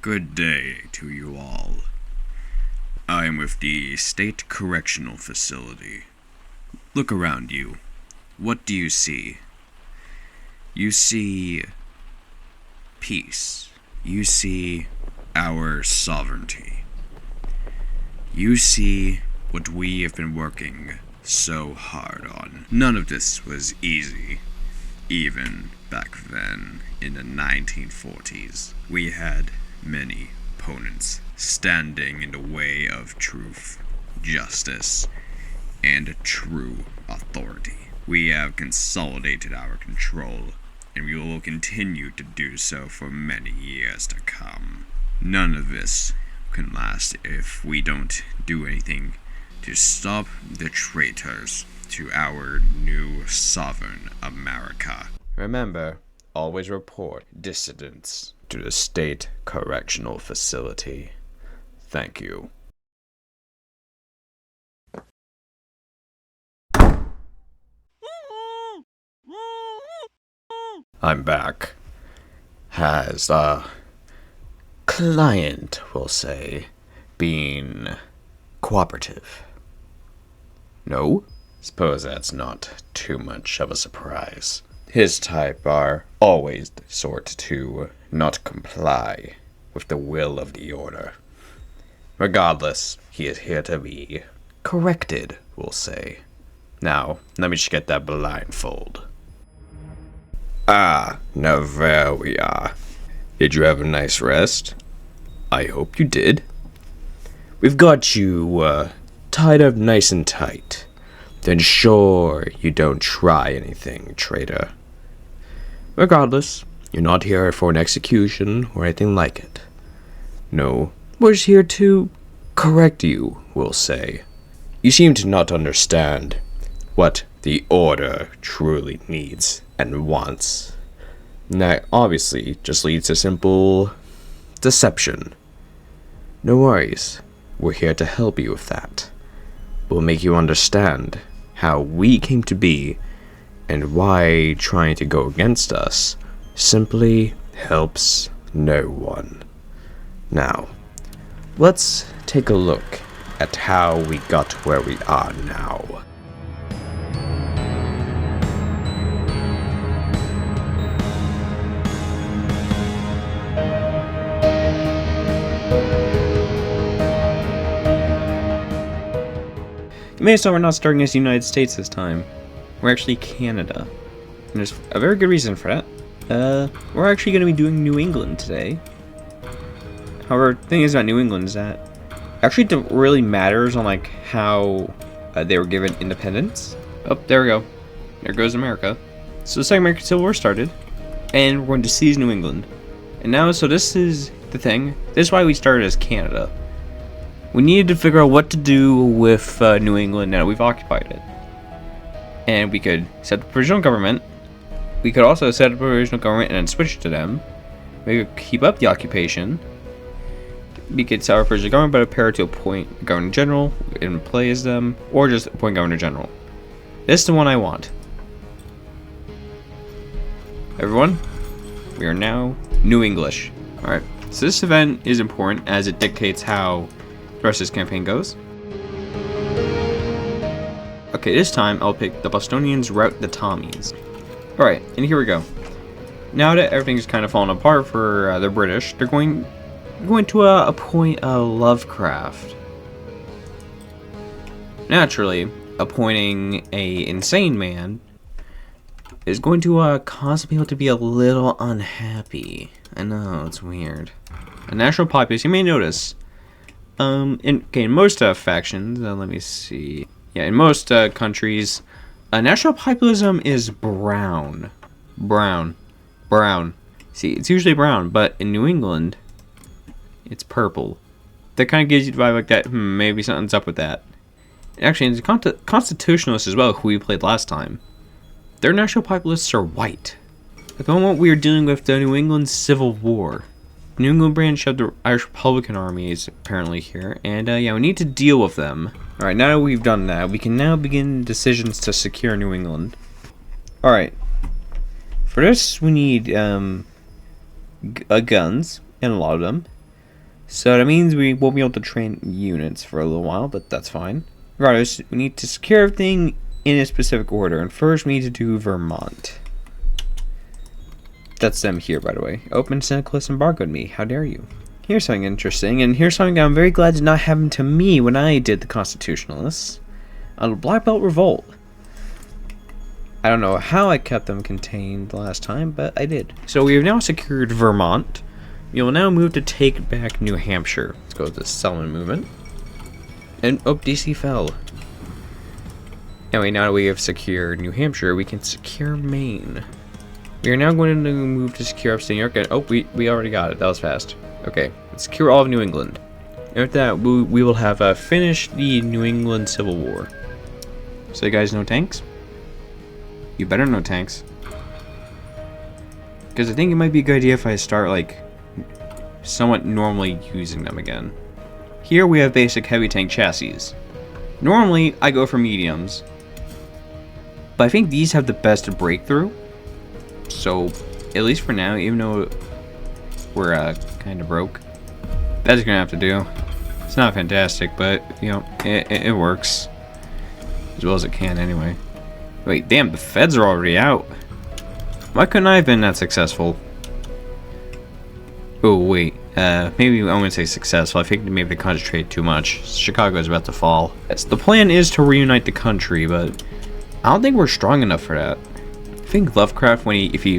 Good day to you all. I am with the State Correctional Facility. Look around you. What do you see? You see peace. You see our sovereignty. You see what we have been working so hard on. None of this was easy, even back then in the 1940s. We had many opponents standing in the way of truth, justice, and true authority. We have consolidated our control, and we will continue to do so for many years to come. None of this can last if we don't do anything to stop the traitors to our new sovereign America. Remember, always report dissidents to the State Correctional Facility. Thank you. I'm back. Has a client, we'll say, been cooperative? No? Suppose that's not too much of a surprise. His type are always the sort to not comply with the will of the order. Regardless, he is here to be corrected, we'll say. Now, let me just get that blindfold. Ah, now there we are. Did you have a nice rest? I hope you did. We've got you, tied up nice and tight. To ensure you don't try anything, traitor. Regardless, you're not here for an execution or anything like it. No, we're just here to correct you, we'll say. You seem to not understand what the order truly needs and wants. And that obviously just leads to simple deception. No worries, we're here to help you with that. We'll make you understand how we came to be and why trying to go against us simply helps no one. Now, let's take a look at how we got where we are now. You may have saw we're not starting as the United States this time. We're actually Canada. And there's a very good reason for that. We're actually going to be doing New England today. However, the thing is about New England is that actually it really matters on like how they were given independence. Oh, there we go. There goes America. So the Second American Civil War started, and we're going to seize New England. And now, so this is the thing. This is why we started as Canada. We needed to figure out what to do with New England now that we've occupied it. And we could set up a provisional government. We could also set up a provisional government and then switch to them. We could keep up the occupation. We could set up a provisional government, but appear to appoint Governor General and replace them, or just appoint Governor General. This is the one I want. Everyone, we are now New English. Alright, so this event is important as it dictates how the rest of this campaign goes. Okay, this time I'll pick the Bostonians rout the Tommies. Alright, and here we go. Now that everything's kind of fallen apart for the British, they're going to appoint Lovecraft. Naturally, appointing a insane man is going to cause people to be a little unhappy. I know, it's weird. A national populace, you may notice, in most factions, let me see. Yeah, in most countries, national populism is brown. Brown. See, it's usually brown, but in New England, it's purple. That kind of gives you the vibe like that, maybe something's up with that. Actually, it's constitutionalists as well, who we played last time. Their national populists are white. At the moment, we are dealing with the New England Civil War. New England branch of the Irish Republican Army is apparently here, and yeah, we need to deal with them. Alright, now that we've done that, we can now begin decisions to secure New England. Alright. For this, we need guns, and a lot of them. So that means we won't be able to train units for a little while, but that's fine. Regardless, we need to secure everything in a specific order. And first we need to do Vermont. That's them here, by the way. Open Syndicates embargoed me. How dare you? Here's something interesting, and here's something that I'm very glad did not happen to me when I did the Constitutionalists. On the Black Belt Revolt. I don't know how I kept them contained the last time, but I did. So we have now secured Vermont. We will now move to take back New Hampshire. Let's go with the Selman movement. And, oh, DC fell. Anyway, now that we have secured New Hampshire, we can secure Maine. We are now going to move to secure upstate New York. And, oh, we already got it. That was fast. Okay, let's secure all of New England. And with that, we will have finished the New England Civil War. So you guys know tanks? You better know tanks. Because I think it might be a good idea if I start, like, somewhat normally using them again. Here we have basic heavy tank chassis. Normally, I go for mediums. But I think these have the best breakthrough. So, at least for now, even though we're kind of broke, that's gonna have to do. It's not fantastic, but, you know, it works. As well as it can, anyway. Wait, damn, the feds are already out. Why couldn't I have been that successful? Oh, wait. Maybe I'm going to say successful. I think maybe they concentrate too much. Chicago is about to fall. Yes, the plan is to reunite the country, but I don't think we're strong enough for that. I think Lovecraft, if he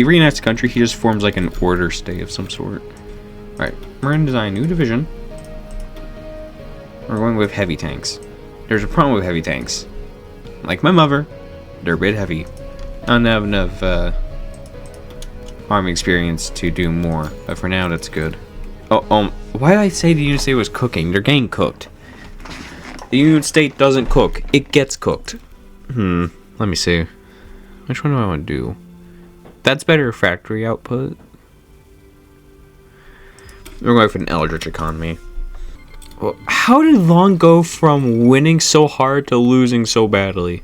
reunites the country, he just forms like an order state of some sort. Alright, we're going to design a new division. We're going with heavy tanks. There's a problem with heavy tanks. Like my mother, they're a bit heavy. I don't have enough army experience to do more, but for now that's good. Oh, why did I say the Union State was cooking? They're getting cooked. The Union State doesn't cook, it gets cooked. Let me see. Which one do I want to do? That's better factory output. We're going for an eldritch economy. Well, how did Long go from winning so hard to losing so badly?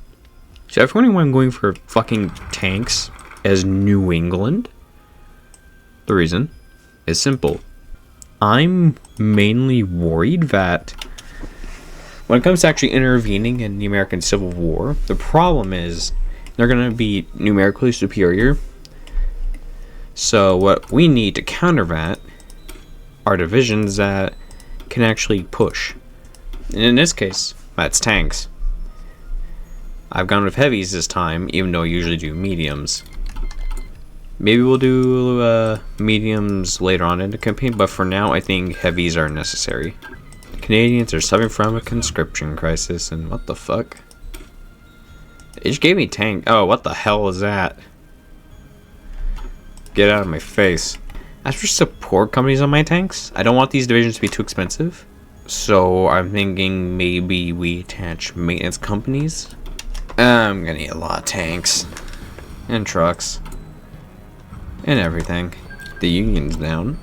So if you're wondering why I'm going for fucking tanks as New England, the reason is simple. I'm mainly worried that when it comes to actually intervening in the American Civil War, the problem is they're going to be numerically superior. So what we need to counter that are divisions that can actually push. And in this case, that's tanks. I've gone with heavies this time, even though I usually do mediums. Maybe we'll do mediums later on in the campaign, but for now I think heavies are necessary. The Canadians are suffering from a conscription crisis, and what the fuck? They just gave me tank. Oh, what the hell is that? Get out of my face. As for support companies on my tanks, I don't want these divisions to be too expensive. So I'm thinking maybe we attach maintenance companies. I'm gonna need a lot of tanks. And trucks. And everything. The Union's down.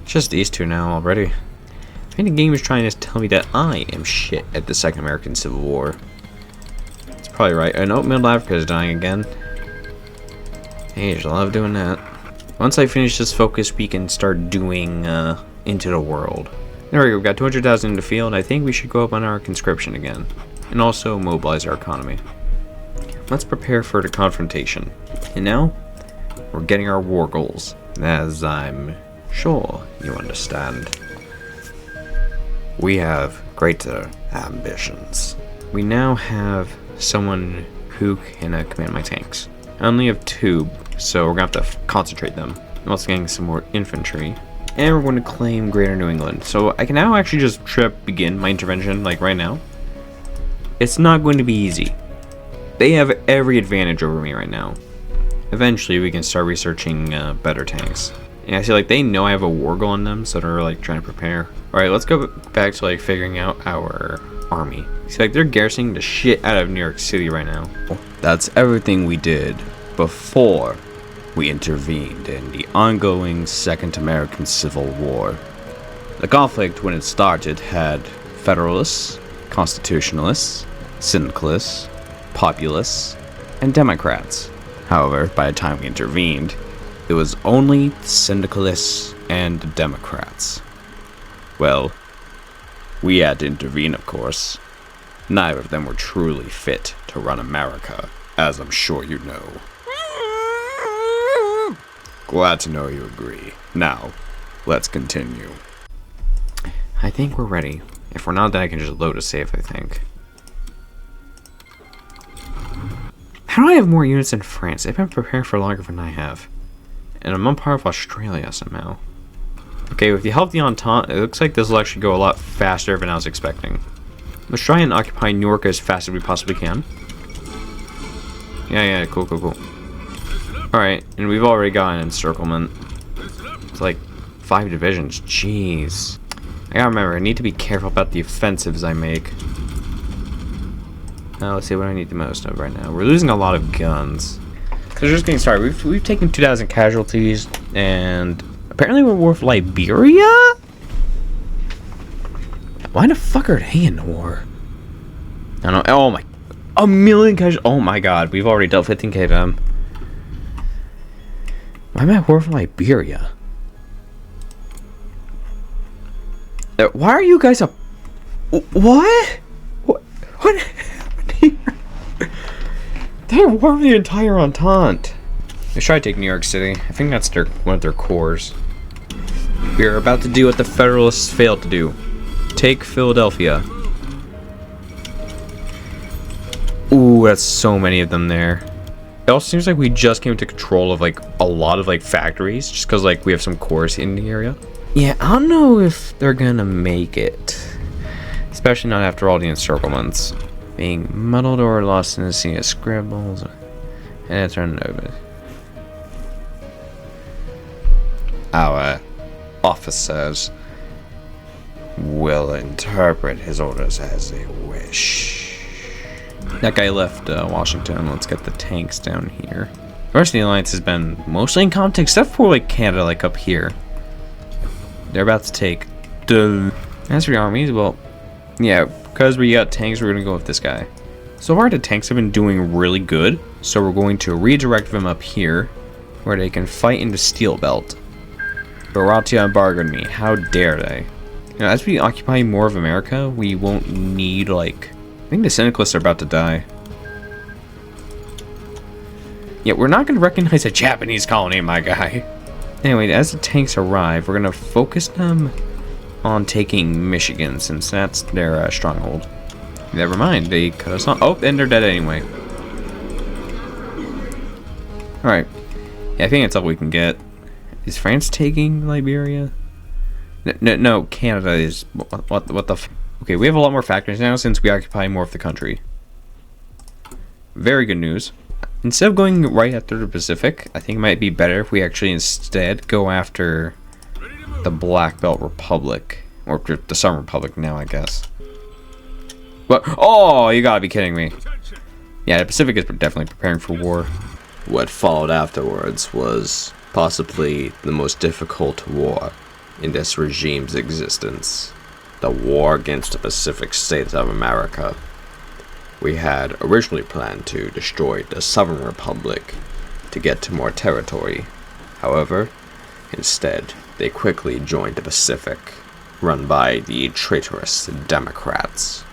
It's just these two now already. I think the game is trying to tell me that I am shit at the Second American Civil War. It's probably right. I know Middle Africa is dying again. Hey, I love doing that. Once I finish this focus, we can start doing Into the World. There we go, we've got 200,000 in the field. I think we should go up on our conscription again. And also mobilize our economy. Let's prepare for the confrontation. And now, we're getting our war goals. As I'm sure you understand. We have greater ambitions. We now have someone who can command my tanks. I only have 2. So we're going to have to concentrate them. I'm also getting some more infantry. And we're going to claim Greater New England. So I can now actually just begin my intervention, like right now. It's not going to be easy. They have every advantage over me right now. Eventually we can start researching better tanks. And I feel like they know I have a war goal on them, so they're like trying to prepare. Alright, let's go back to like figuring out our army. See, like they're garrisoning the shit out of New York City right now. That's everything we did before we intervened in the ongoing Second American Civil War. The conflict, when it started, had Federalists, Constitutionalists, Syndicalists, Populists, and Democrats. However, by the time we intervened, It was only the Syndicalists and the Democrats. Well, we had to intervene, of course. Neither of them were truly fit to run America, as I'm sure you know. Glad to know you agree. Now, let's continue. I think we're ready. If we're not, then I can just load a save, I think. How do I have more units in France? They've been preparing for longer than I have. And I'm on par with Australia somehow. Okay, with the help of the Entente, it looks like this will actually go a lot faster than I was expecting. Let's try and occupy New York as fast as we possibly can. Yeah, cool. Alright, and we've already got an encirclement. It's like 5 divisions, jeez. I gotta remember, I need to be careful about the offensives I make. Now let's see what I need the most of right now. We're losing a lot of guns. So just getting started. We've taken 2,000 casualties, and apparently we're with Liberia? Why the fuck are they in the war? I don't know. Oh my. A million casualties. Oh my god. We've already dealt 15k to them. Why am I at war for Liberia? Why are you guys up? What? What happened here? They warmed the entire Entente. They tried to take New York City. I think that's one of their cores. We are about to do what the Federalists failed to do. Take Philadelphia. Ooh, that's so many of them there. It also seems like we just came to control of like a lot of like factories, just because like we have some cores in the area. Yeah, I don't know if they're gonna make it, especially not after all the encirclements. Being muddled or lost in the sea of scribbles, and it's turned over. Our officers will interpret his orders as they wish. That guy left Washington. Let's get the tanks down here. The rest of the alliance has been mostly in contact, except for like Canada, like up here. They're about to take the. As for the armies, well, yeah, because we got tanks, we're gonna go with this guy. So far, the tanks have been doing really good, so we're going to redirect them up here, where they can fight in the steel belt. Baratia embargoed me. How dare they? You know, as we occupy more of America, we won't need like. I think the Syndicalists are about to die. Yeah, we're not going to recognize a Japanese colony, my guy. Anyway, as the tanks arrive, we're going to focus them on taking Michigan, since that's their stronghold. Never mind, they cut us off. Oh, and they're dead anyway. Alright. Yeah, I think that's all we can get. Is France taking Liberia? No, Canada is. What the f. Okay, we have a lot more factories now since we occupy more of the country. Very good news. Instead of going right after the Pacific, I think it might be better if we actually instead go after the Black Belt Republic. Or the Sun Republic now, I guess. What? Oh, you gotta be kidding me. Yeah, the Pacific is definitely preparing for war. What followed afterwards was possibly the most difficult war in this regime's existence. The war against the Pacific states of America. We had originally planned to destroy the Southern Republic to get to more territory. However, instead, they quickly joined the Pacific, run by the traitorous Democrats.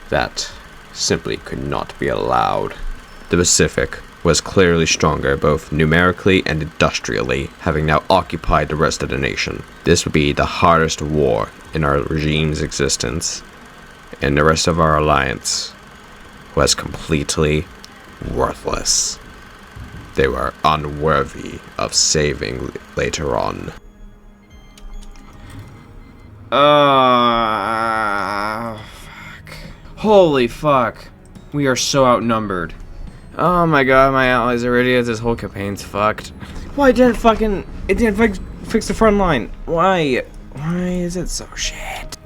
That simply could not be allowed. The Pacific was clearly stronger both numerically and industrially, having now occupied the rest of the nation. This would be the hardest war in our regime's existence, and the rest of our alliance was completely worthless. They were unworthy of saving later on. Fuck. Holy fuck. We are so outnumbered. Oh my god, my allies are idiots. This whole campaign's fucked. Why didn't it didn't fix the front line? Why is it so shit?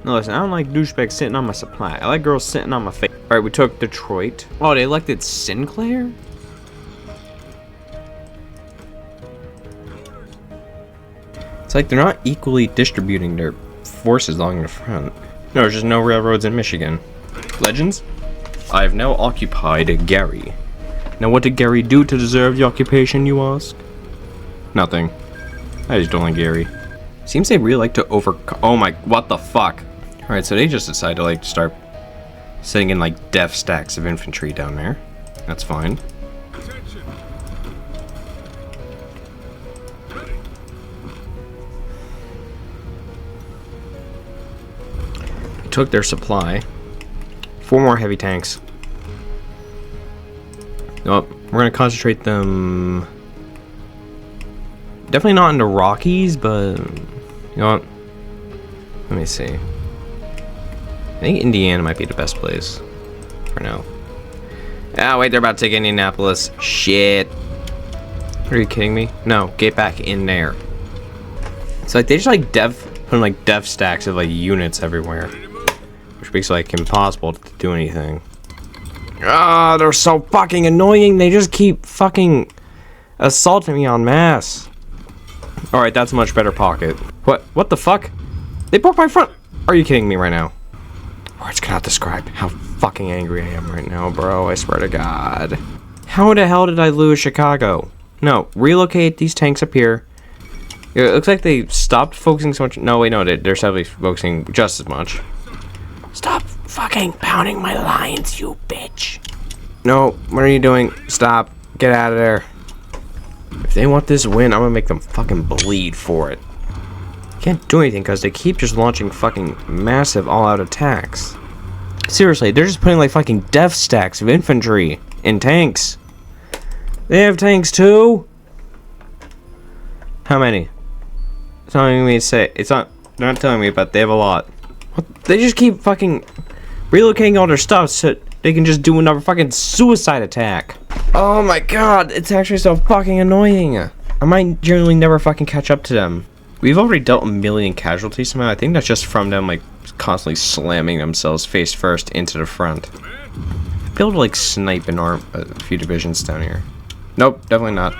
No, listen, I don't like douchebags sitting on my supply. I like girls sitting on my face. Alright, we took Detroit. Oh, they elected Sinclair? It's like they're not equally distributing their forces along the front. No, there's just no railroads in Michigan. Legends? I have now occupied Gary. Now what did Gary do to deserve the occupation, you ask? Nothing. I just don't like Gary. Seems they really like to oh my, what the fuck? Alright, so they just decided to like start setting in like def stacks of infantry down there. That's fine. Took their supply. 4 more heavy tanks. Nope, we're gonna concentrate them. Definitely not in the Rockies, but you know what? Let me see. I think Indiana might be the best place for now. Ah, wait, they're about to take Indianapolis. Shit. Are you kidding me? No, get back in there. It's like they just like putting like def stacks of like units everywhere, which makes it like impossible to do anything. Ah, they're so fucking annoying. They just keep fucking assaulting me en masse. Alright, that's a much better pocket. What the fuck? They broke my front. Are you kidding me right now? Words cannot describe how fucking angry I am right now, bro. I swear to God. How the hell did I lose Chicago? No, relocate these tanks up here. It looks like they stopped focusing so much. No, wait, no, they're definitely focusing just as much. Stop fucking pounding my lines, you bitch. No, what are you doing? Stop. Get out of there. If they want this win, I'm gonna make them fucking bleed for it. Can't do anything because they keep just launching fucking massive all-out attacks. Seriously, they're just putting like fucking def stacks of infantry in tanks. They have tanks too? How many? It's not telling me to say. It's not. They're not telling me, but they have a lot. What? They just keep fucking relocating all their stuff so they can just do another fucking suicide attack. Oh my God, it's actually so fucking annoying. I might generally never fucking catch up to them. We've already dealt 1 million casualties somehow. I think that's just from them like constantly slamming themselves face first into the front. Be able to like snipe and arm a few divisions down here. Nope, definitely not.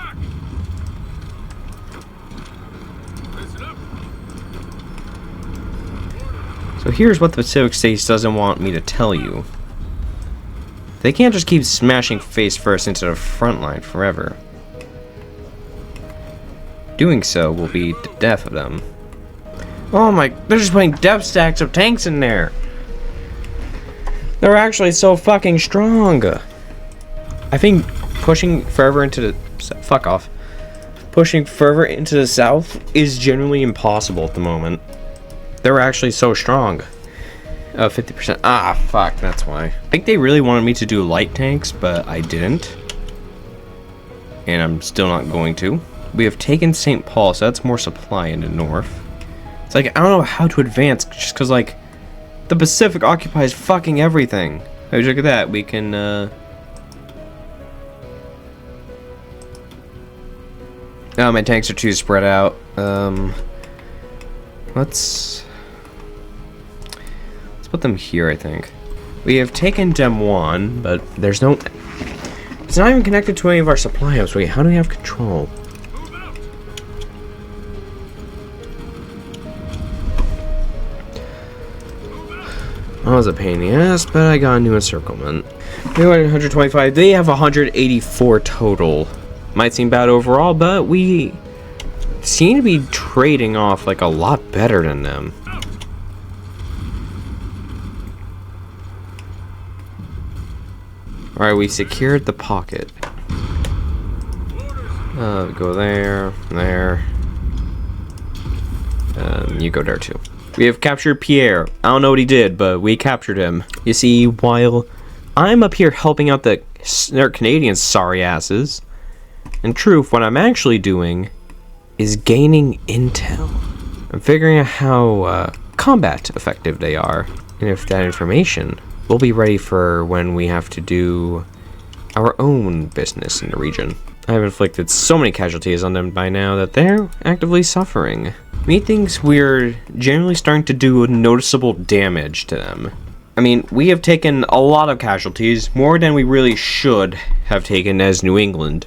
So here's what the Pacific States doesn't want me to tell you. They can't just keep smashing face first into the front line forever. Doing so will be the death of them. Oh my, they're just putting def stacks of tanks in there. They're actually so fucking strong. I think pushing further into the... Fuck off. Pushing further into the south is genuinely impossible at the moment. They're actually so strong. 50%. Ah, fuck, that's why. I think they really wanted me to do light tanks, but I didn't. And I'm still not going to. We have taken St. Paul, so that's more supply in the north. It's like, I don't know how to advance, just because, like, the Pacific occupies fucking everything. Hey, look at that. We can, Oh, my tanks are too spread out. Let's put them here, I think. We have taken Dem 1, but there's no... It's not even connected to any of our supply hubs. Wait, how do we have control? That was a pain in the ass, but I got a new encirclement. We went 125. They have 184 total. Might seem bad overall, but we seem to be trading off like a lot better than them. Alright, we secured the pocket. Go there, there. You go there too. We have captured Pierre. I don't know what he did, but we captured him. You see, while I'm up here helping out the Canadian sorry asses, in truth, what I'm actually doing is gaining intel. I'm figuring out how combat effective they are, and if that information will be ready for when we have to do our own business in the region. I have inflicted so many casualties on them by now that they're actively suffering. Methinks we're generally starting to do noticeable damage to them. I mean, we have taken a lot of casualties, more than we really should have taken as New England.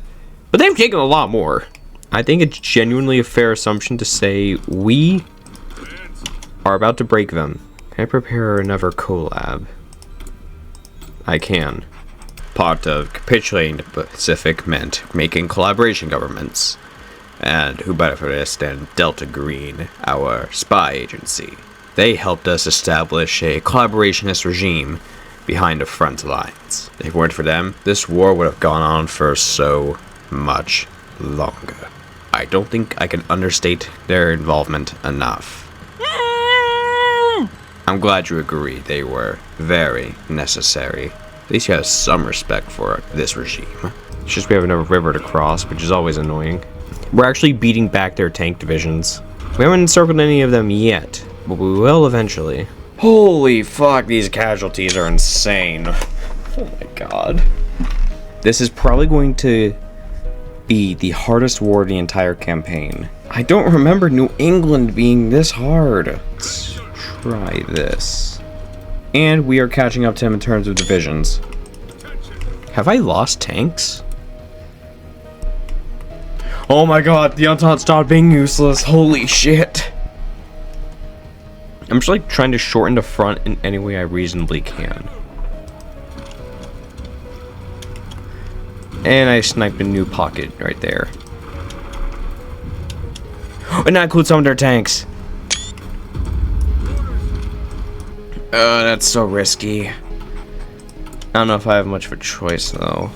But they've taken a lot more. I think it's genuinely a fair assumption to say we are about to break them. Can I prepare another collab? I can. Part of capitulating the Pacific meant making collaboration governments. And who better for this than Delta Green, our spy agency? They helped us establish a collaborationist regime behind the front lines. If it weren't for them, this war would have gone on for so much longer. I don't think I can understate their involvement enough. I'm glad you agree they were very necessary. At least you have some respect for this regime. It's just we have another river to cross, which is always annoying. We're actually beating back their tank divisions. We haven't encircled any of them yet, but we will eventually. Holy fuck, these casualties are insane. Oh my god. This is probably going to be the hardest war of the entire campaign. I don't remember New England being this hard. Let's try this. And we are catching up to him in terms of divisions. Have I lost tanks? Oh my god, the Entente stopped being useless. Holy shit. I'm just like trying to shorten the front in any way I reasonably can. And I sniped a new pocket right there. And that includes some of their tanks. That's so risky. I don't know if I have much of a choice though.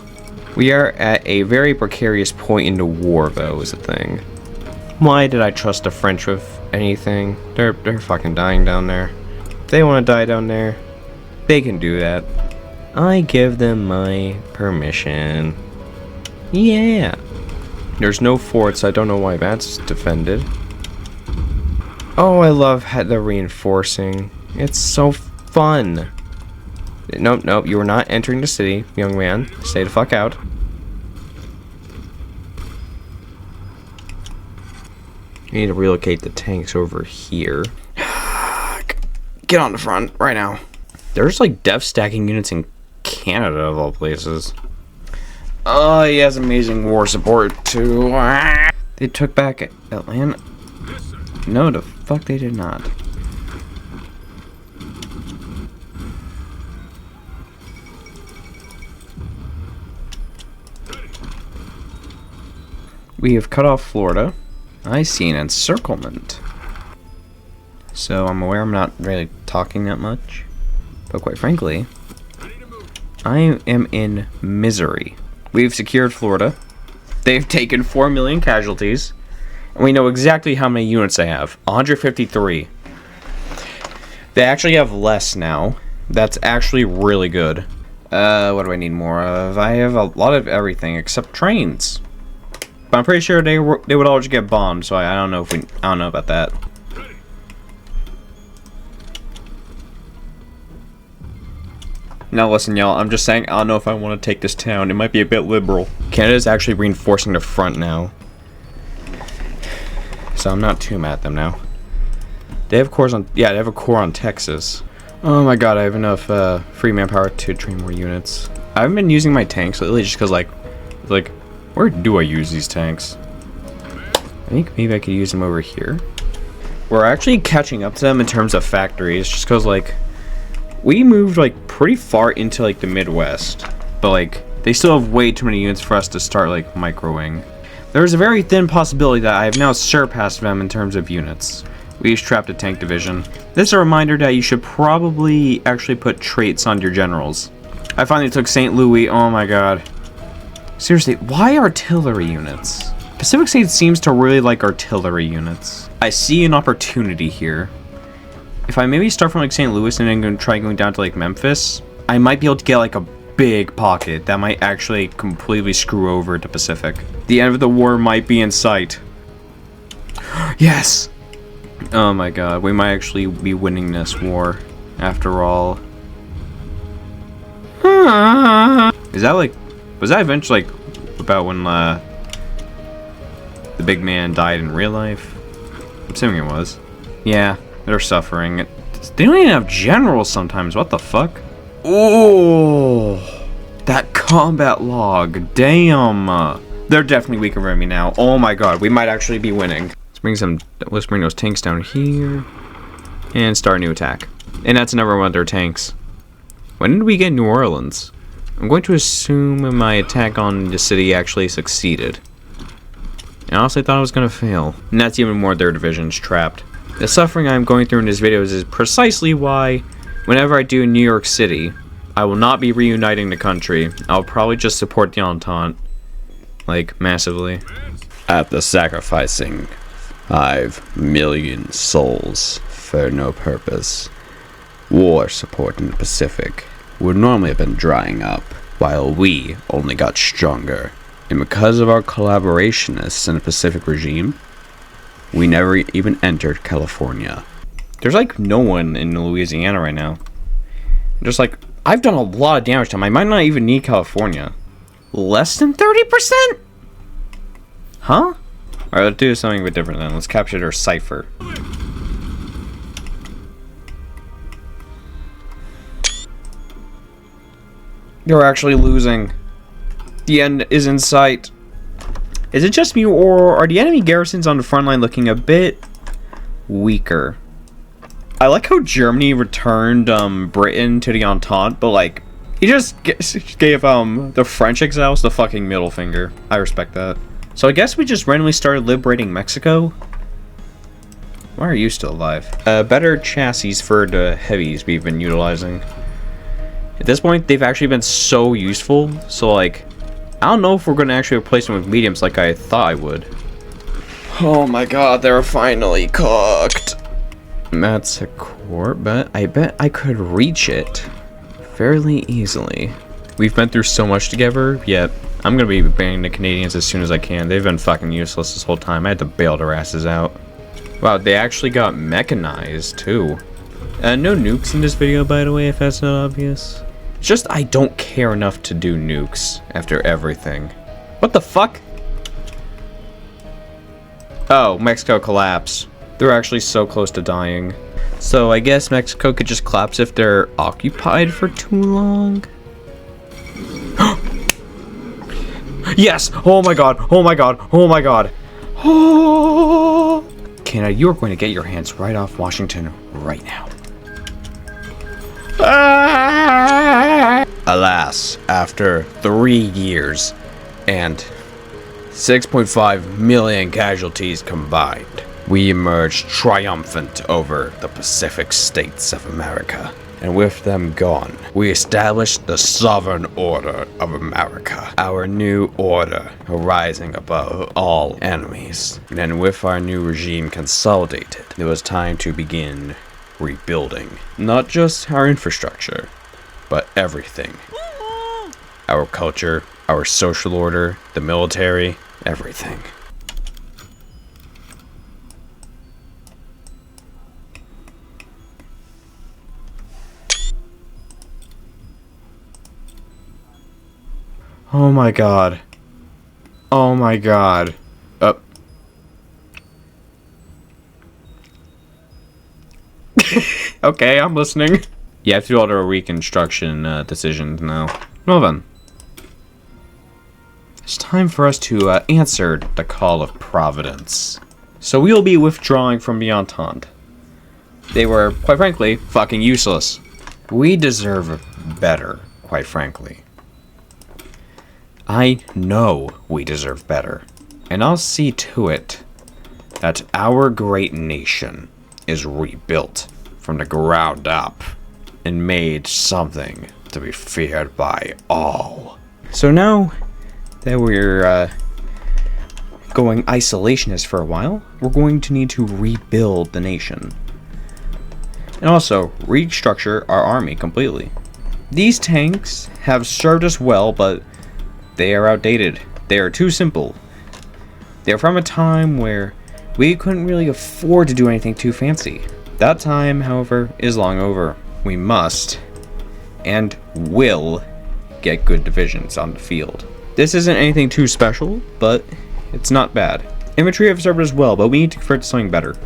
We are at a very precarious point in the war though, is the thing. Why did I trust the French with anything? They're fucking dying down there. If they want to die down there, they can do that. I give them my permission. Yeah. There's no forts, I don't know why that's defended. Oh, I love the reinforcing. It's so fun. Nope, you are not entering the city, young man. Stay the fuck out. You need to relocate the tanks over here. Get on the front right now. There's like death stacking units in Canada of all places. Oh, he has amazing war support too. They took back Atlanta. No, the fuck they did not. We have cut off Florida. I see an encirclement. So I'm aware I'm not really talking that much. But quite frankly, I am in misery. We've secured Florida. They've taken 4 million casualties. And we know exactly how many units they have. 153. They actually have less now. That's actually really good. What do I need more of? I have a lot of everything except trains. But I'm pretty sure they would all just get bombed, so I don't know if I don't know about that. Now listen, y'all, I'm just saying I don't know if I want to take this town. It might be a bit liberal. Canada's actually reinforcing the front now. So I'm not too mad at them now. They have cores on, yeah, they have a core on Texas. Oh my god, I have enough free manpower to train more units. I haven't been using my tanks lately just because like, where do I use these tanks? I think maybe I could use them over here. We're actually catching up to them in terms of factories just because like, we moved like pretty far into like the Midwest, but like they still have way too many units for us to start like microing. There's a very thin possibility that I have now surpassed them in terms of units. We just trapped a tank division. This is a reminder that you should probably actually put traits on your generals. I finally took St. Louis. Oh my god. Seriously, why artillery units? Pacific States seems to really like artillery units. I see an opportunity here. If I maybe start from like St. Louis and then try going down to like Memphis, I might be able to get like a big pocket that might actually completely screw over the Pacific. The end of the war might be in sight. Yes! Oh my god, we might actually be winning this war after all. Is that like, was that eventually like about when the big man died in real life? I'm assuming it was. Yeah, they're suffering. They don't even have generals sometimes, what the fuck? Oh, that combat log, damn. They're definitely weaker than me now. Oh my god, we might actually be winning. Let's bring those tanks down here and start a new attack. And that's another one of their tanks. When did we get New Orleans? I'm going to assume my attack on the city actually succeeded. I honestly thought it was going to fail. And that's even more their divisions trapped. The suffering I'm going through in these videos is precisely why, whenever I do New York City, I will not be reuniting the country. I'll probably just support the Entente. Like, massively. After sacrificing 5 million souls for no purpose, war support in the Pacific would normally have been drying up, while we only got stronger. And because of our collaborationists in the Pacific regime, we never even entered California. There's like no one in Louisiana right now. Just like, I've done a lot of damage to them. I might not even need California. Less than 30%? Huh? Alright, let's do something a bit different then. Let's capture their cipher. You're actually losing. The end is in sight. Is it just me, or are the enemy garrisons on the front line looking a bit weaker? I like how Germany returned Britain to the Entente, but like, he just gave the French exiles the fucking middle finger. I respect that. So I guess we just randomly started liberating Mexico? Why are you still alive? Better chassis for the heavies we've been utilizing. At this point, they've actually been so useful, so like, I don't know if we're going to actually replace them with mediums like I thought I would. Oh my god, they're finally cooked. That's a court, but I bet I could reach it fairly easily. We've been through so much together, yet I'm going to be banning the Canadians as soon as I can. They've been fucking useless this whole time. I had to bail their asses out. Wow, they actually got mechanized too. No nukes in this video, by the way, if that's not obvious. It's just I don't care enough to do nukes after everything. What the fuck? Oh, Mexico collapsed. They're actually so close to dying. So I guess Mexico could just collapse if they're occupied for too long. Yes! Oh my god! Oh my god! Oh my god! Oh! Canada, you are going to get your hands right off Washington right now. Alas, after 3 years and 6.5 million casualties combined, we emerged triumphant over the Pacific states of America. And with them gone, we established the Sovereign Order of America, our new order arising above all enemies. And with our new regime consolidated, it was time to begin rebuilding. Not just our infrastructure, but everything. Our culture, our social order, the military, everything. Oh my god. Oh my god. Okay, I'm listening. You have to do all the reconstruction decisions now. Well then. It's time for us to answer the call of Providence. So we'll be withdrawing from the Entente. They were, quite frankly, fucking useless. We deserve better, quite frankly. I know we deserve better. And I'll see to it that our great nation is rebuilt from the ground up and made something to be feared by all. So now that we're going isolationist for a while, we're going to need to rebuild the nation. And also restructure our army completely. These tanks have served us well, but they are outdated. They are too simple. They're from a time where we couldn't really afford to do anything too fancy. That time, however, is long over. We must and will get good divisions on the field. This isn't anything too special, but it's not bad. Infantry have served as well, but we need to convert to something better.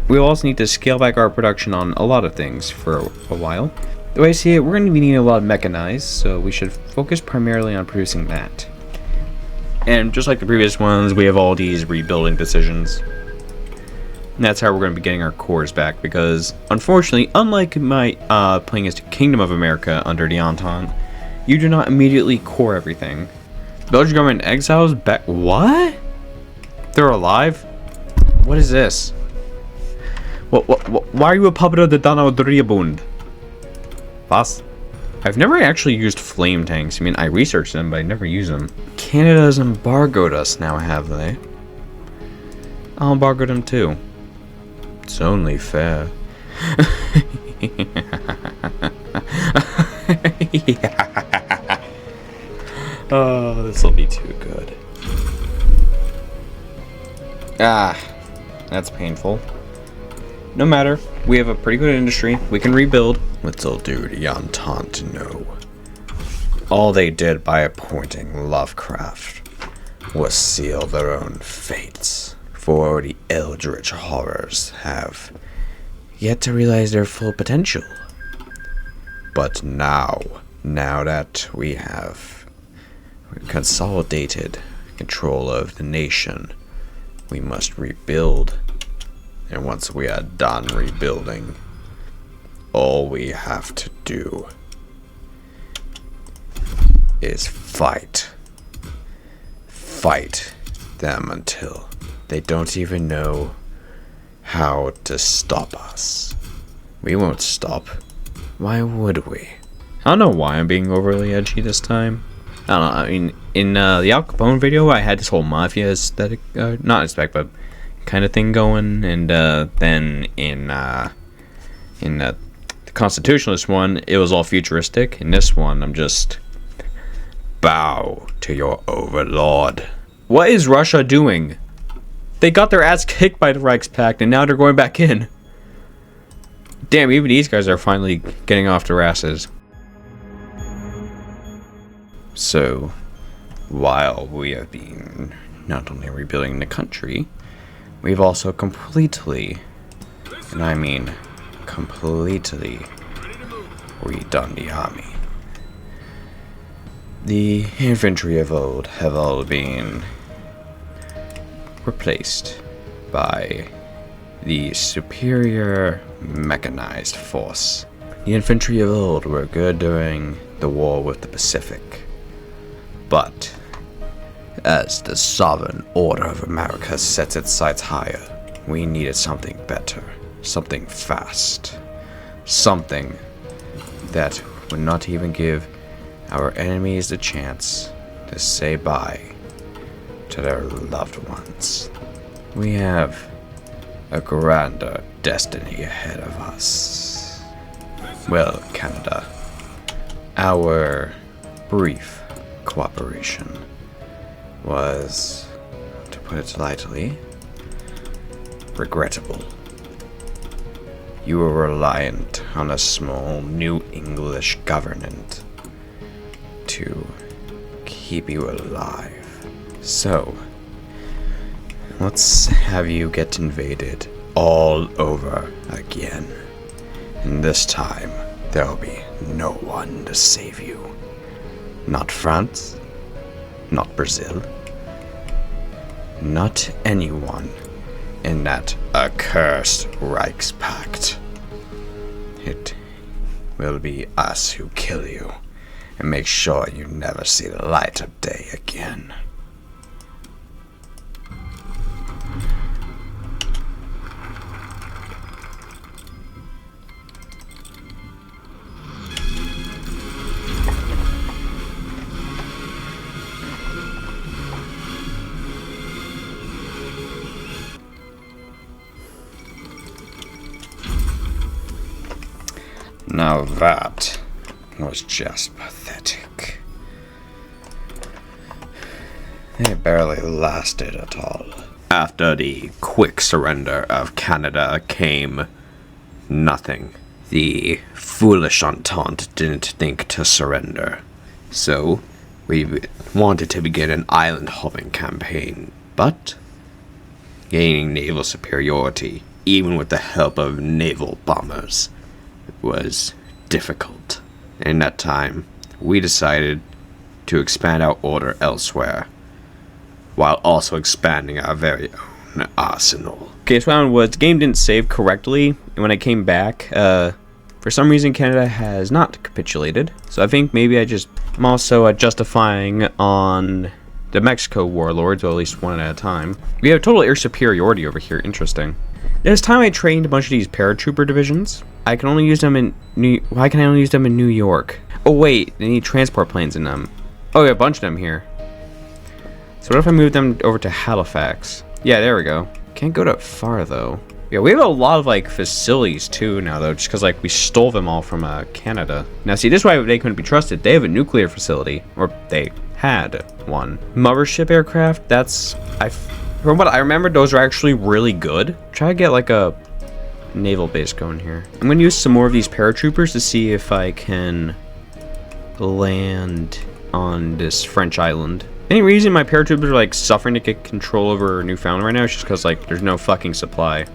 We also need to scale back our production on a lot of things for a while. The way I see it, we're going to be needing a lot of mechanized, so we should focus primarily on producing that. And just like the previous ones, we have all these rebuilding decisions. And that's how we're going to be getting our cores back, because unfortunately, unlike my playing as the Kingdom of America under the Entente, you do not immediately core everything. Belgian government exiles back. What? They're alive? What is this? Why are you a puppet of the Donau-Drehbund? Was? I've never actually used flame tanks. I mean, I researched them, but I never use them. Canada's embargoed us now, have they? I'll embargo them too. It's only fair. Oh, this will be too good. Ah, that's painful. No matter, we have a pretty good industry. We can rebuild. Little do the Entente know. All they did by appointing Lovecraft was seal their own fates. For the eldritch horrors have yet to realize their full potential. But now that we have consolidated control of the nation, we must rebuild. And once we are done rebuilding, all we have to do is fight. Fight them until they don't even know how to stop us. We won't stop. Why would we? I don't know why I'm being overly edgy this time. I don't know. I mean, in the Al Capone video, I had this whole mafia aesthetic, not aesthetic, but kind of thing going. And then in the Constitutionalist one, it was all futuristic. In this one, I'm just bow to your overlord. What is Russia doing? They got their ass kicked by the Reichspakt, and now they're going back in. Damn, even these guys are finally getting off their asses. So, while we have been not only rebuilding the country, we've also completely, and I mean completely, redone the army. The infantry of old have all been replaced by the superior mechanized force. The infantry of old were good during the war with the Pacific, but as the sovereign order of America sets its sights higher, we needed something better, something fast, something that would not even give our enemies the chance to say bye to their loved ones. We have a grander destiny ahead of us. Well, Canada, our brief cooperation was, to put it lightly, regrettable. You were reliant on a small New English government to keep you alive. So, let's have you get invaded all over again. And this time, there'll be no one to save you. Not France, not Brazil, not anyone in that accursed Reichspakt. It will be us who kill you and make sure you never see the light of day again. Now that was just pathetic. It barely lasted at all. After the quick surrender of Canada came nothing. The foolish Entente didn't think to surrender. So, we wanted to begin an island-hopping campaign, but gaining naval superiority, even with the help of naval bombers, was difficult. In that time, we decided to expand our order elsewhere, while also expanding our very own arsenal. Okay, so what happened was the game didn't save correctly, and when I came back, for some reason Canada has not capitulated. So I think maybe I'm also justifying on the Mexico warlords, or at least one at a time. We have total air superiority over here. Interesting. This time I trained a bunch of these paratrooper divisions. I can only use them in why can I only use them in New York? Oh wait, they need transport planes in them. Oh, we have a bunch of them here. So what if I move them over to Halifax? Yeah, there we go. Can't go that far though. Yeah, we have a lot of like facilities too now though, just because like we stole them all from Canada. Now see, this is why they couldn't be trusted. They have a nuclear facility, or they had one. Mothership aircraft. From what I remember, those are actually really good. Try to get like a naval base going here. I'm gonna use some more of these paratroopers to see if I can land on this French island. Any reason my paratroopers are like suffering to get control over Newfoundland right now? It's just because like there's no fucking supply.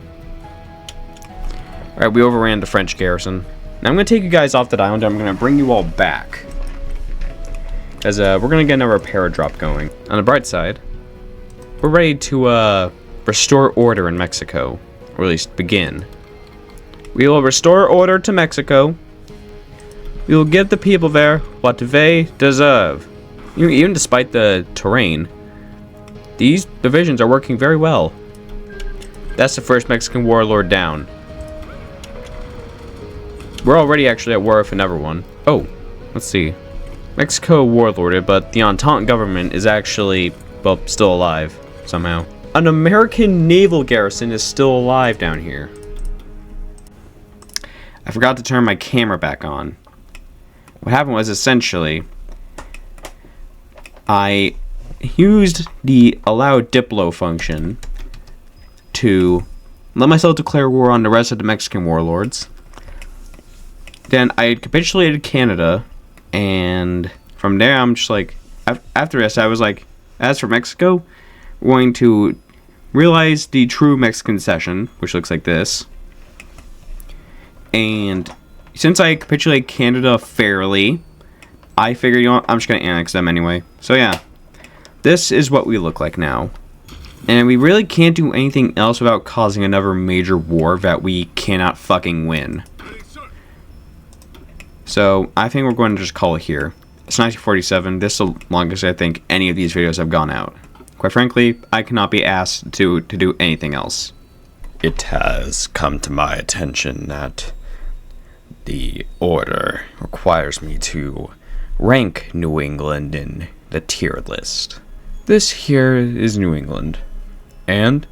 Alright, we overran the French garrison. Now I'm gonna take you guys off that island and I'm gonna bring you all back. As we're gonna get another paradrop going. On the bright side, we're ready to restore order in Mexico. Or at least begin. We will restore order to Mexico. We will give the people there what they deserve. Even despite the terrain, these divisions are working very well. That's the first Mexican warlord down. We're already actually at war with another one. Oh, let's see. Mexico warlorded, but the Entente government is actually, well, still alive somehow. An American naval garrison is still alive down here. I forgot to turn my camera back on. What happened was essentially I used the allow diplo function to let myself declare war on the rest of the Mexican warlords. Then I capitulated Canada, and from there I'm just like, after this I was like, as for Mexico, we're going to realize the true Mexican cession, which looks like this. And since I capitulated Canada fairly, I figured, you know what, I'm just going to annex them anyway. So yeah, this is what we look like now. And we really can't do anything else without causing another major war that we cannot fucking win. So I think we're going to just call it here. It's 1947. This is the longest I think any of these videos have gone out. Quite frankly, I cannot be asked to do anything else. It has come to my attention that the order requires me to rank New England in the tier list. This here is New England, and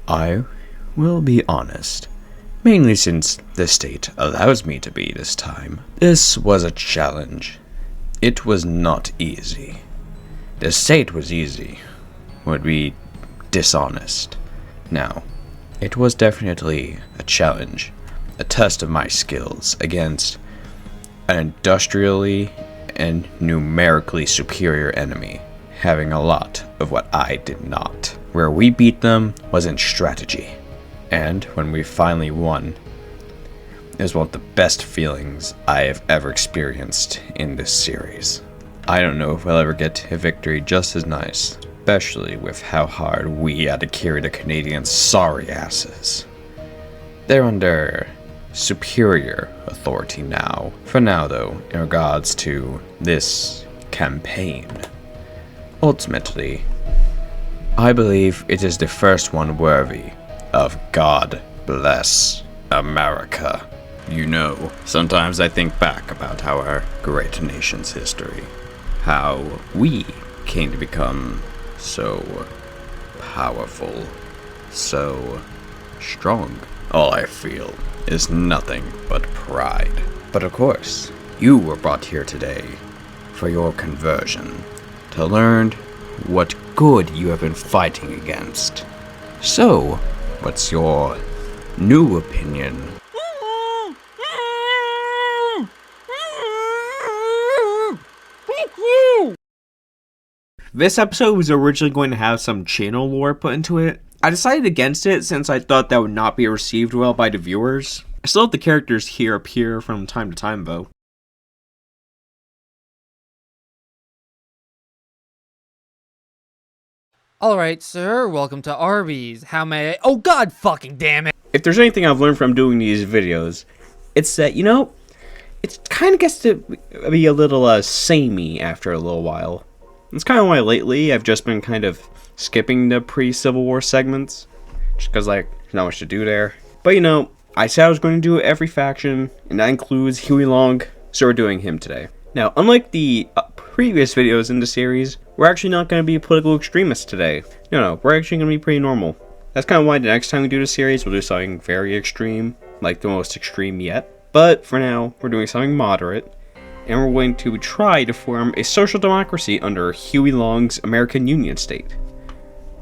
I will be honest, mainly since the state allows me to be this time. This was a challenge. It was not easy. The state was easy, would be dishonest. Now, it was definitely a challenge, a test of my skills against an industrially and numerically superior enemy, having a lot of what I did not. Where we beat them was in strategy, and when we finally won, it was one of the best feelings I have ever experienced in this series. I don't know if we'll ever get a victory just as nice, especially with how hard we had to carry the Canadians' sorry asses. They're under superior authority now. For now though, in regards to this campaign, ultimately, I believe it is the first one worthy of God Bless America. You know, sometimes I think back about our great nation's history, how we came to become so powerful, so strong. All I feel is nothing but pride. But of course, you were brought here today for your conversion, to learn what good you have been fighting against. So, what's your new opinion? This episode was originally going to have some channel lore put into it. I decided against it since I thought that would not be received well by the viewers. I still have the characters here appear from time to time though. Alright, sir, welcome to Arby's. How may I— oh god fucking damn it! If there's anything I've learned from doing these videos, it's that, you know, it kind of gets to be a little samey after a little while. That's kind of why lately I've just been kind of skipping the pre-Civil War segments, just because, like, there's not much to do there. But, you know, I said I was going to do every faction, and that includes Huey Long, so we're doing him today. Now, unlike the previous videos in the series, we're actually not going to be political extremists today. No, we're actually going to be pretty normal. That's kind of why the next time we do the series, we'll do something very extreme, like the most extreme yet. But for now, we're doing something moderate, and we're going to try to form a social democracy under Huey Long's American Union State.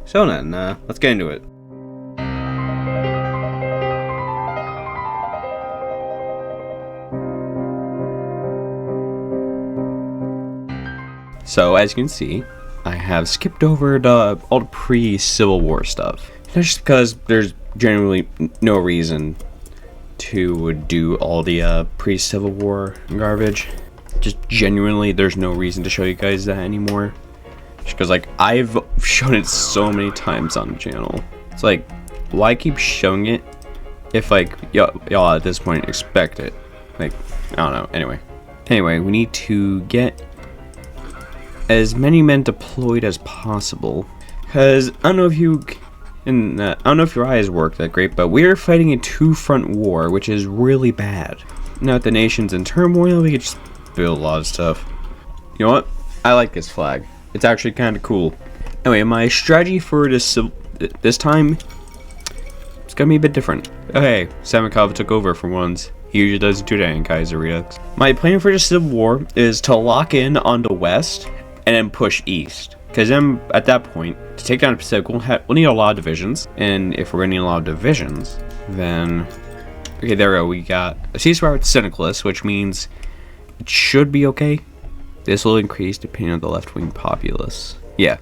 So then, let's get into it. So, as you can see, I have skipped over all the pre-Civil War stuff. Just because there's generally no reason to do all the pre-Civil War garbage. Just genuinely, there's no reason to show you guys that anymore. Just because, like, I've shown it so many times on the channel. It's like, why keep showing it if, like, y'all at this point expect it? Like, I don't know. Anyway, we need to get as many men deployed as possible, because I don't know if your eyes work that great, but we're fighting a two-front war, which is really bad. Now that the nation's in turmoil, we could just build a lot of stuff. You know what? I like this flag. It's actually kind of cool. Anyway, my strategy for this time, it's gonna be a bit different. Okay, Samakov took over for once. He usually doesn't do that in KaiserreduX. My plan for the Civil War is to lock in on the west and then push east. Because then, at that point, to take down the Pacific, we'll need a lot of divisions. And if we're going to need a lot of divisions, then... okay, there we go. We got a ceasefire with Syndicates, which means it should be okay. This will increase depending on the left-wing populace. Yeah.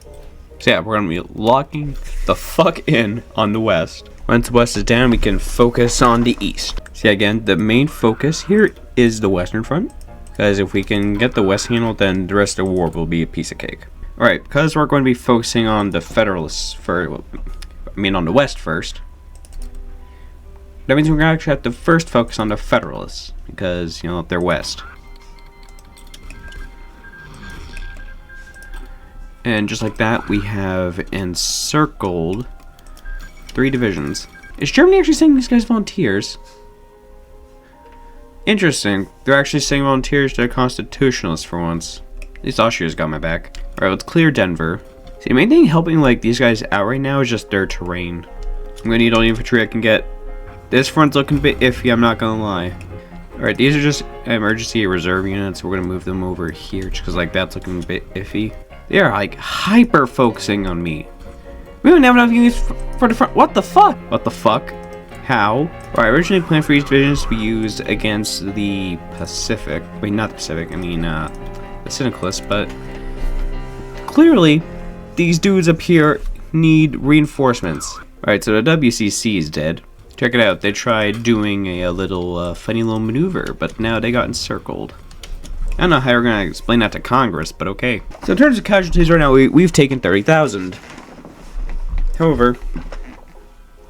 So yeah, we're going to be locking the fuck in on the west. Once the west is down, we can focus on the east. See, again, the main focus here is the western front. Because if we can get the west handled, then the rest of the war will be a piece of cake. Alright, because we're going to be focusing on the Federalists on the west first. That means we're going to actually have to first focus on the Federalists, because, you know, they're west. And just like that, we have encircled 3 divisions. Is Germany actually sending these guys volunteers? Interesting. They're actually sending volunteers to the Constitutionalists for once. At least Austria's got my back. Alright, let's clear Denver. See, the main thing helping, like, these guys out right now is just their terrain. I'm gonna need all the infantry I can get. This front's looking a bit iffy, I'm not gonna lie. Alright, these are just emergency reserve units. We're gonna move them over here just because, like, that's looking a bit iffy. They are, like, hyper-focusing on me. We don't have enough units for the front. What the fuck? What the fuck? How? Well, I originally planned for each division to be used against the Pacific. Wait, not the Pacific. I mean, the Syndicalists. But clearly, these dudes up here need reinforcements. Alright, so the WCC is dead. Check it out. They tried doing a little funny little maneuver, but now they got encircled. I don't know how we're going to explain that to Congress, but okay. So in terms of casualties right now, we've taken 30,000. However,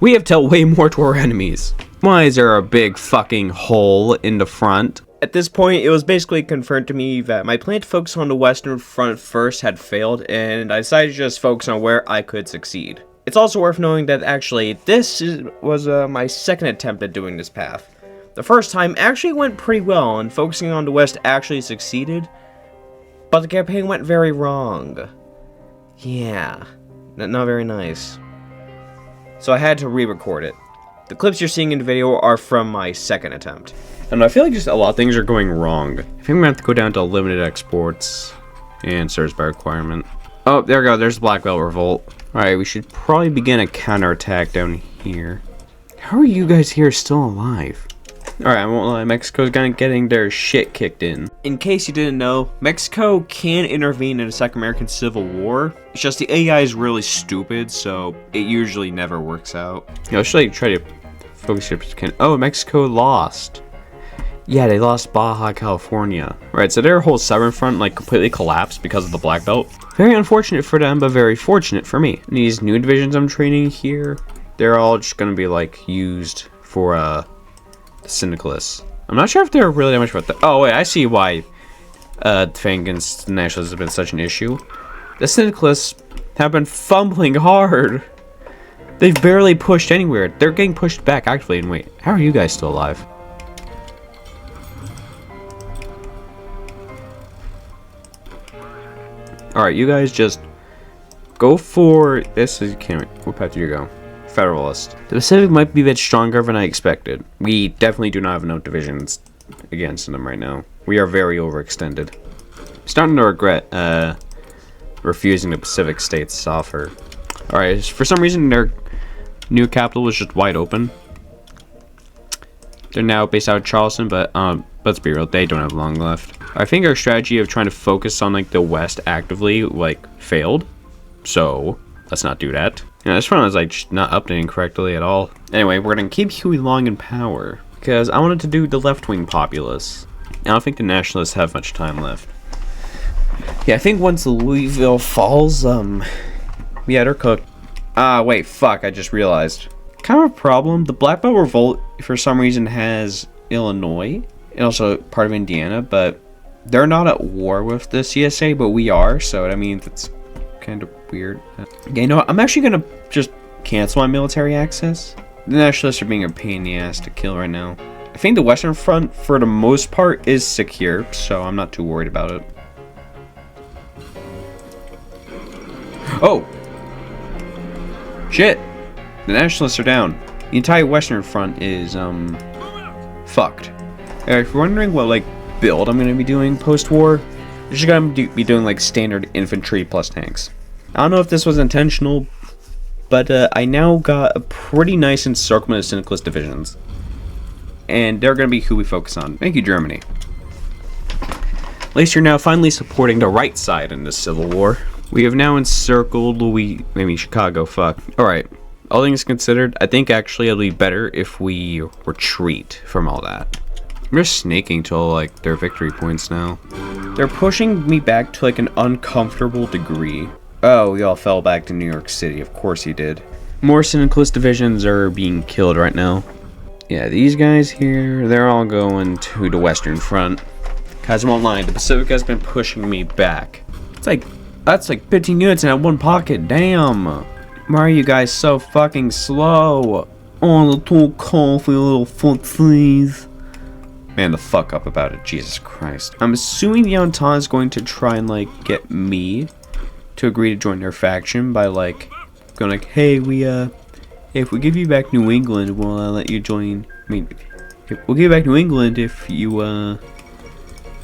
we have dealt way more to our enemies. Why is there a big fucking hole in the front? At this point, it was basically confirmed to me that my plan to focus on the western front first had failed, and I decided to just focus on where I could succeed. It's also worth knowing that actually, this was my second attempt at doing this path. The first time actually went pretty well, and focusing on the west actually succeeded, but the campaign went very wrong. Yeah, not very nice. So I had to re-record it. The clips you're seeing in the video are from my second attempt. And I feel like just a lot of things are going wrong. I think I'm gonna have to go down to limited exports and service by requirement. Oh, there we go. There's the Black Belt Revolt. Alright, we should probably begin a counterattack down here. How are you guys here still alive? Alright, I won't lie, Mexico's kind of getting their shit kicked in. In case you didn't know, Mexico can intervene in the Second American Civil War. It's just the AI is really stupid, so it usually never works out. You know, should I try to focus here? Oh, Mexico lost. Yeah, they lost Baja California. Right, so their whole southern front like completely collapsed because of the Black Belt. Very unfortunate for them, but very fortunate for me. And these new divisions I'm training here, they're all just gonna be like used for the Syndicalists. I'm not sure if they're really that much about that. Oh wait, I see why defending against the Nationalists has been such an issue. The Syndicalists have been fumbling hard. They've barely pushed anywhere. They're getting pushed back actively. And wait, how are you guys still alive? Alright, you guys just go for this. What path do you go? Federalist. The Pacific might be a bit stronger than I expected. We definitely do not have enough divisions against them right now. We are very overextended. I'm starting to regret refusing the Pacific states' offer. Alright, for some reason their new capital was just wide open. They're now based out of Charleston, but let's be real, they don't have long left. I think our strategy of trying to focus on like the West actively failed. So let's not do that. You know, this one was just not updating correctly at all. Anyway, we're gonna keep Huey Long in power because I wanted to do the left-wing populace. I don't think the Nationalists have much time left. Yeah, I think once Louisville falls, yeah, they're cooked. Wait, fuck, I just realized. Kind of a problem. The Black Belt Revolt, for some reason, has Illinois and also part of Indiana, but they're not at war with the CSA, but we are, so I mean, it's kind of weird. Okay, you know what? I'm actually gonna just cancel my military access. The Nationalists are being a pain in the ass to kill right now. I think the Western Front, for the most part, is secure, so I'm not too worried about it. Oh! Shit! The Nationalists are down. The entire Western Front is, fucked. If you're wondering what, build I'm gonna be doing post-war, I'm just gonna be doing, standard infantry plus tanks. I don't know if this was intentional, but, I now got a pretty nice encirclement of Syndicalist divisions. And they're gonna be who we focus on. Thank you, Germany. At least you're now finally supporting the right side in this civil war. We have now encircled Chicago, fuck. Alright, all things considered, I think actually it'll be better if we retreat from all that. I'm just snaking till, their victory points now. They're pushing me back to, an uncomfortable degree. Oh, we all fell back to New York City, of course you did. More Syndicalist divisions are being killed right now. Yeah, these guys here, they're all going to the Western Front. Guys, I won't lie, the Pacific has been pushing me back. That's 15 units in that one pocket, damn. Why are you guys so fucking slow? Oh, little coffee, little footsies. Man, the fuck up about it, Jesus Christ. I'm assuming the Entente is going to try and, get me to agree to join their faction by, going hey, if we give you back New England, we'll let you join. We'll give you back New England if you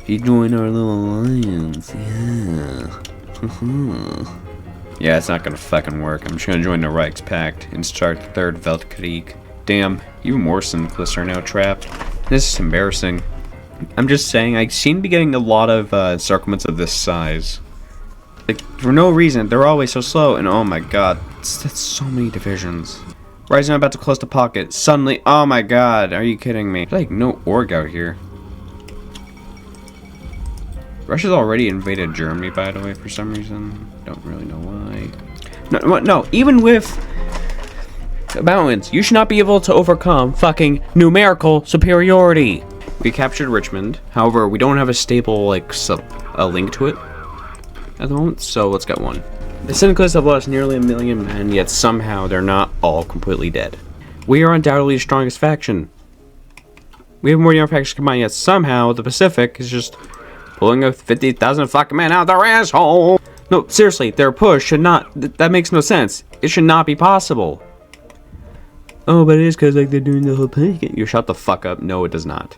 join our little alliance. Yeah. Yeah, it's not gonna fucking work. I'm just gonna join the Reichspakt and start the Third Weltkrieg. Damn, even more Syndicalists are now trapped. This is embarrassing. I'm just saying, I seem to be getting a lot of encirclements of this size. For no reason, they're always so slow, and oh my god, that's so many divisions. Rising, I'm about to close the pocket. Suddenly, oh my god, are you kidding me? There's no org out here. Russia's already invaded Germany, by the way, for some reason. Don't really know why. No, even with mountains, you should not be able to overcome fucking numerical superiority. We captured Richmond. However, we don't have a stable, a link to it at the moment, so let's get one. The Syndicalists have lost nearly 1 million men, yet somehow they're not all completely dead. We are undoubtedly the strongest faction. We have more than our factions combined, yet somehow the Pacific is just pulling a 50,000 fucking men out their asshole. No, seriously, their push should not. That makes no sense. It should not be possible. Oh, but it is because they're doing the whole thing. You shut the fuck up. No, it does not.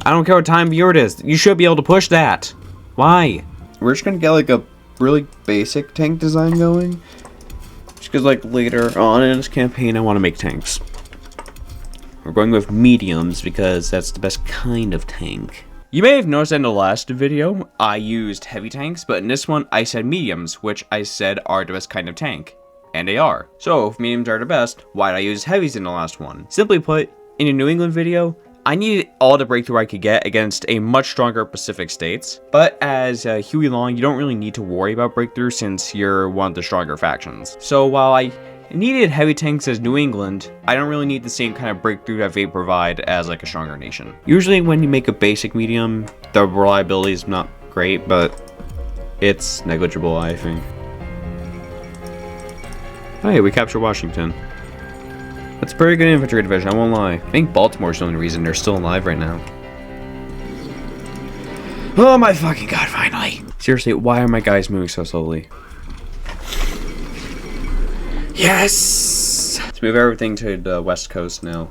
I don't care what time of year it is. You should be able to push that. Why? We're just gonna get a really basic tank design going. Just because later on in this campaign, I want to make tanks. We're going with mediums because that's the best kind of tank. You may have noticed in the last video, I used heavy tanks, but in this one, I said mediums, which I said are the best kind of tank. And they are. So, if mediums are the best, why did I use heavies in the last one? Simply put, in a New England video, I needed all the breakthrough I could get against a much stronger Pacific states. But as Huey Long, you don't really need to worry about breakthrough since you're one of the stronger factions. So while I needed heavy tanks as New England, I don't really need the same kind of breakthrough that they provide as like a stronger nation. Usually when you make a basic medium, the reliability is not great, but it's negligible, I think. Oh, hey, we captured Washington. That's a pretty good infantry division, I won't lie. I think Baltimore's the only reason they're still alive right now. Oh my fucking god, finally! Seriously, why are my guys moving so slowly? Yes! Let's move everything to the west coast now.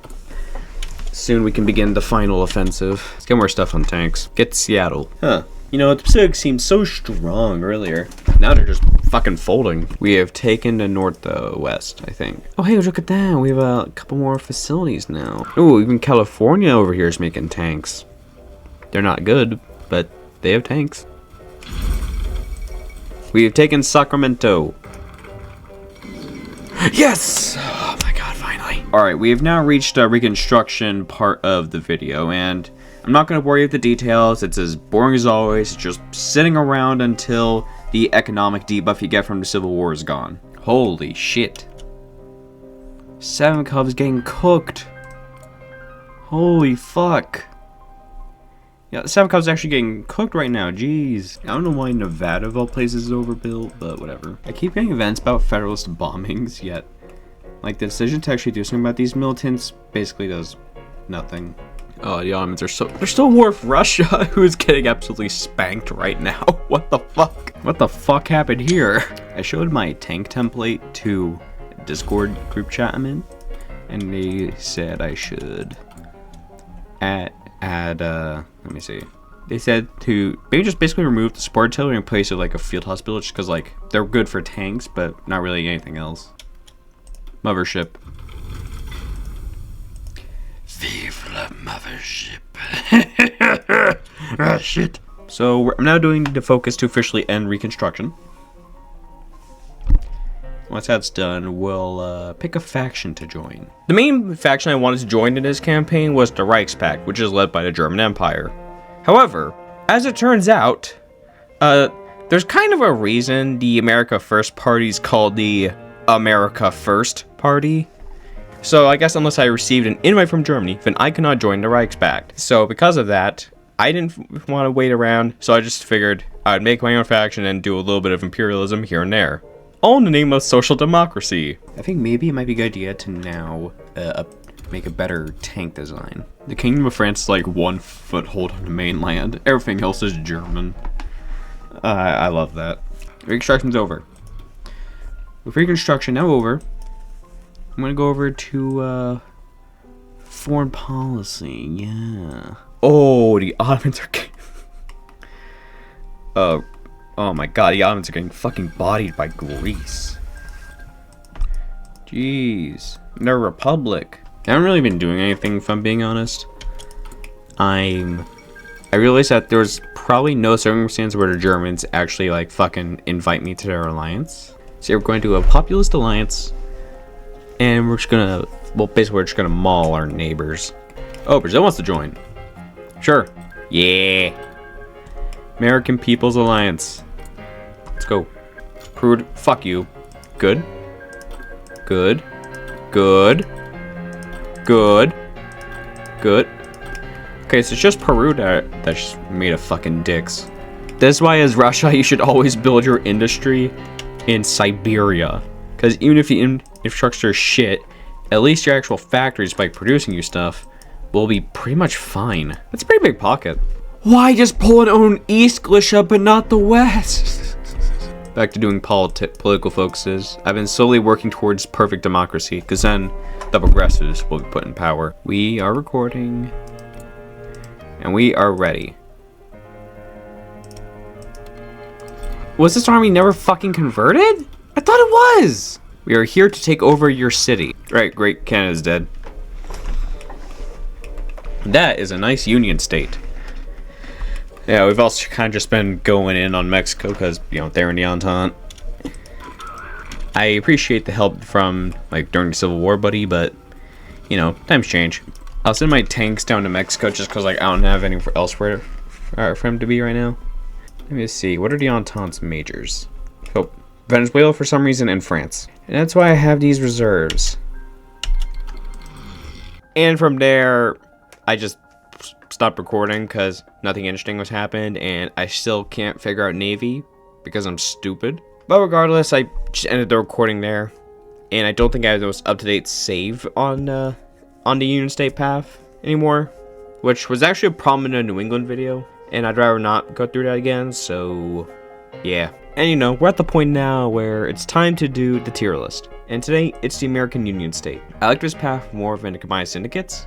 Soon we can begin the final offensive. Let's get more stuff on tanks. Get Seattle. Huh. You know, the Pacific seemed so strong earlier. Now they're just fucking folding. We have taken the northwest, I think. Oh, hey, look at that. We have a couple more facilities now. Oh, even California over here is making tanks. They're not good, but they have tanks. We have taken Sacramento. Yes! Oh my god, finally. Alright, we have now reached the reconstruction part of the video, and I'm not going to worry with the details. It's as boring as always, just sitting around until the economic debuff you get from the Civil War is gone. Holy shit. 7 Cubs getting cooked. Holy fuck. Yeah, the 7 Cubs actually getting cooked right now, jeez. I don't know why Nevada of all places is overbuilt, but whatever. I keep getting events about Federalist bombings, yet like the decision to actually do something about these militants basically does nothing. Oh, the Ottomans are they're still war with Russia, who is getting absolutely spanked right now. What the fuck? What the fuck happened here? I showed my tank template to a Discord group chat I'm in, and they said I should add let me see. They said to maybe just basically remove the support artillery and place it like a field hospital, just because like they're good for tanks, but not really anything else. Mothership. Vive la mothership. Ah, shit. So I'm now doing the focus to officially end Reconstruction. Once that's done, we'll pick a faction to join. The main faction I wanted to join in this campaign was the Reichspakt, which is led by the German Empire. However, as it turns out, there's kind of a reason the America First Party is called the America First Party. So I guess unless I received an invite from Germany, then I cannot join the Reichspakt. So because of that, I didn't want to wait around, so I just figured I'd make my own faction and do a little bit of imperialism here and there. All in the name of social democracy. I think maybe it might be a good idea to now make a better tank design. The Kingdom of France is like 1 foothold on the mainland. Everything else is German. I love that. Reconstruction's over. With Reconstruction now over, I'm gonna go over to foreign policy. Yeah. Oh, the Ottomans are. Oh my god, the Ottomans are getting fucking bodied by Greece. Jeez. They're a republic. I haven't really been doing anything, if I'm being honest. I realized that there's probably no circumstance where the Germans actually like fucking invite me to their alliance. So we're going to do a populist alliance, and we're just gonna, well, basically we're just gonna maul our neighbors. Oh, Brazil wants to join. Sure. Yeah. American People's Alliance. Let's go. Prude, fuck you. Good. Good. Good. Good. Good. Okay, so it's just Peru that's made of fucking dicks. That's why as Russia, you should always build your industry in Siberia. Because even if the infrastructure is shit, at least your actual factories by producing your stuff will be pretty much fine. That's a pretty big pocket. Why just Poland own East Galicia but not the West? Back to doing political focuses. I've been slowly working towards perfect democracy, because then the progressives will be put in power. We are recording. And we are ready. Was this army never fucking converted? I thought it was! We are here to take over your city. Right, great, Canada's dead. That is a nice union state. Yeah, we've also kind of just been going in on Mexico because, you know, they're in the Entente. I appreciate the help from, like, during the Civil War, buddy, but, you know, times change. I'll send my tanks down to Mexico just because like I don't have anywhere elsewhere for him to be right now. Let me see. What are the Entente's majors? Oh, Venezuela for some reason and France. And that's why I have these reserves. And from there, I just stopped recording because nothing interesting was happened, and I still can't figure out Navy because I'm stupid. But regardless, I just ended the recording there, and I don't think I have the most up-to-date save on the Union State path anymore, which was actually a problem in a New England video, and I'd rather not go through that again. So yeah. And you know, we're at the point now where it's time to do the tier list. And today, it's the American Union State. I like this path more than the combined syndicates,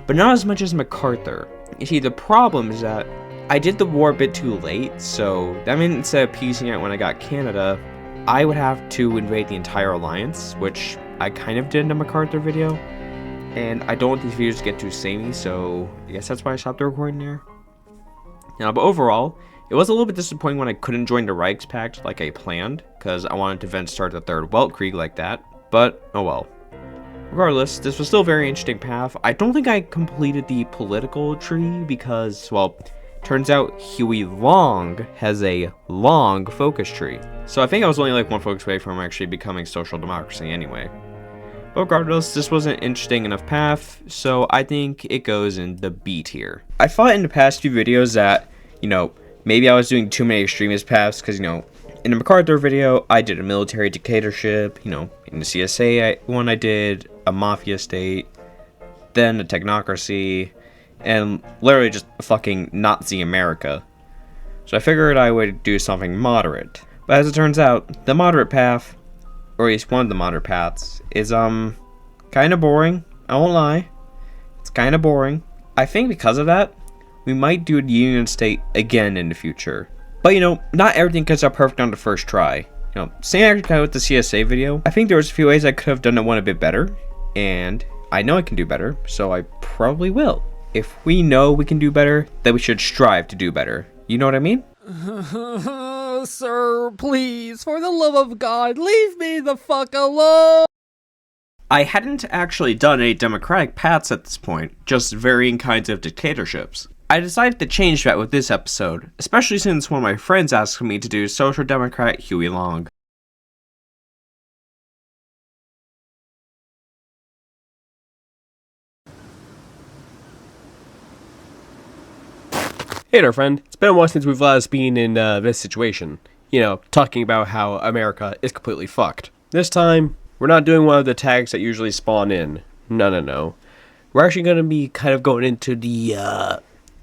but not as much as MacArthur. You see, the problem is that I did the war a bit too late, so that meant instead of piecing it when I got Canada, I would have to invade the entire alliance, which I kind of did in the MacArthur video. And I don't want these videos to get too samey, so I guess that's why I stopped the recording there. Now, but overall, it was a little bit disappointing when I couldn't join the Reichspakt like I planned, because I wanted to then start the Third Weltkrieg like that, but oh well. Regardless, this was still a very interesting path. I don't think I completed the political tree because, well, turns out Huey Long has a long focus tree. So I think I was only like one focus away from actually becoming social democracy anyway. But regardless, this was an interesting enough path, so I think it goes in the B tier. I thought in the past few videos that, you know, maybe I was doing too many extremist paths because, you know, in the MacArthur video, I did a military dictatorship, you know, in the CSA one I did a mafia state, then a technocracy, and literally just fucking Nazi America. So I figured I would do something moderate. But as it turns out, the moderate path, or at least one of the moderate paths, is kind of boring. I won't lie. It's kind of boring. I think because of that, we might do the Union State again in the future. But you know, not everything gets out perfect on the first try. You know, same actually kind of with the CSA video. I think there was a few ways I could have done that one a bit better, and I know I can do better, so I probably will. If we know we can do better, then we should strive to do better. You know what I mean? Sir, please, for the love of God, leave me the fuck alone! I hadn't actually done any democratic paths at this point, just varying kinds of dictatorships. I decided to change that with this episode, especially since one of my friends asked me to do Social Democrat Huey Long. Hey there, friend. It's been a while since we've last been in this situation. You know, talking about how America is completely fucked. This time, we're not doing one of the tags that usually spawn in. No. We're actually going to be kind of going into the,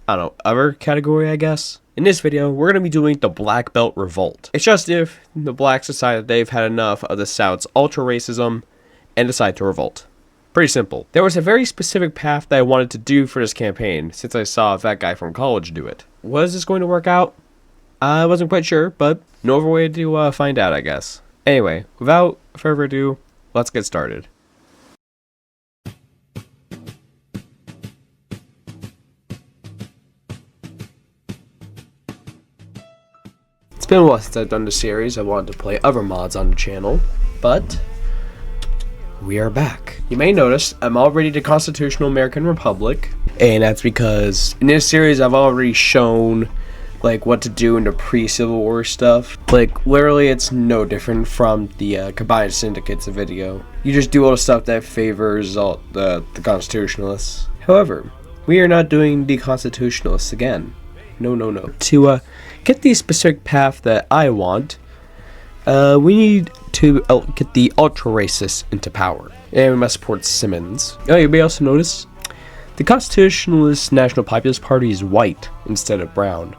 other category, I guess. In this video, we're going to be doing the Black Belt Revolt. It's just if the blacks decide that they've had enough of the South's ultra-racism and decide to revolt. Pretty simple. There was a very specific path that I wanted to do for this campaign, since I saw that guy from college do it. Was this going to work out? I wasn't quite sure, but no other way to find out, I guess. Anyway, without further ado, let's get started. It's been a while since I've done this series. I wanted to play other mods on the channel, but we are back. You may notice I'm already the Constitutional American Republic, and that's because in this series I've already shown like what to do in the pre-Civil War stuff. Like literally it's no different from the combined syndicates video. You just do all the stuff that favors all the constitutionalists. However, we are not doing the constitutionalists again. No. To get the specific path that I want, we need to get the ultra-racists into power. And we must support Simmons. Oh, you may also notice, the Constitutionalist National Populist Party is white instead of brown.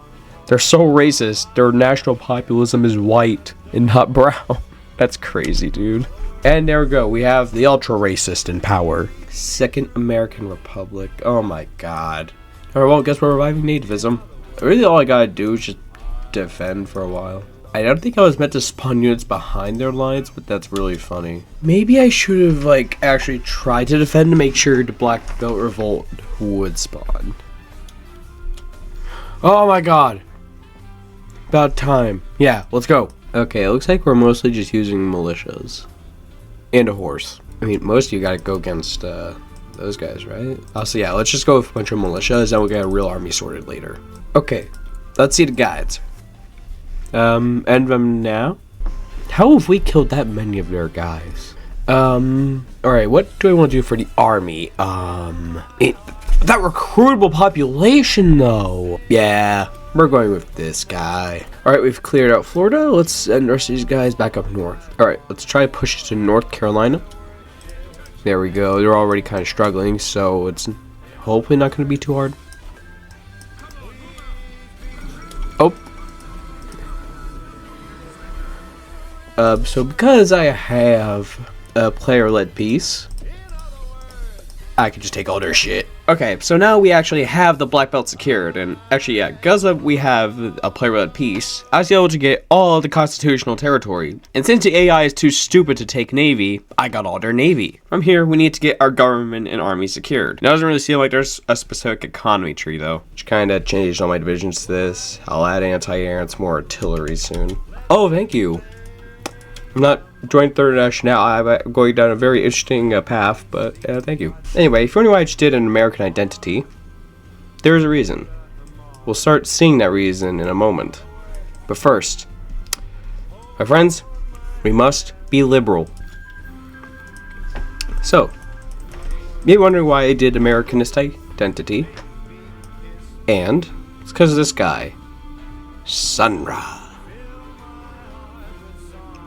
They're so racist, their national populism is white and not brown. That's crazy, dude. And there we go, we have the ultra-racist in power. Second American Republic, oh my god. Alright, well, guess we're reviving nativism. Really all I gotta do is just defend for a while. I don't think I was meant to spawn units behind their lines, but that's really funny. Maybe I should have, like, actually tried to defend to make sure the Black Belt Revolt would spawn. Oh my god. About time. Yeah, let's go. Okay, it looks like we're mostly just using militias. And a horse. I mean, most of you gotta go against, those guys, right? So yeah, let's just go with a bunch of militias, and we'll get a real army sorted later. Okay, let's see the guides. End them now. How have we killed that many of their guys? Alright, what do I want to do for the army? That recruitable population, though. Yeah, we're going with this guy. Alright, we've cleared out Florida. Let's send the rest of these guys back up north. Alright, let's try to push to North Carolina. There we go. They're already kind of struggling, so it's hopefully not going to be too hard. Oh. So because I have a player-led piece, I can just take all their shit. Okay, so now we actually have the black belt secured, and actually, yeah, because we have a player-led piece, I was able to get all the constitutional territory. And since the AI is too stupid to take navy, I got all their navy. From here, we need to get our government and army secured. It doesn't really seem like there's a specific economy tree, though. Which kind of changed all my divisions to this. I'll add anti-air and some more artillery soon. Oh, thank you. I'm not joined Third Dash now. I'm going down a very interesting path, but thank you. Anyway, if you're wondering why I just did an American identity, there is a reason. We'll start seeing that reason in a moment. But first, my friends, we must be liberal. So, you may be wondering why I did Americanist identity, and it's because of this guy, Sunra.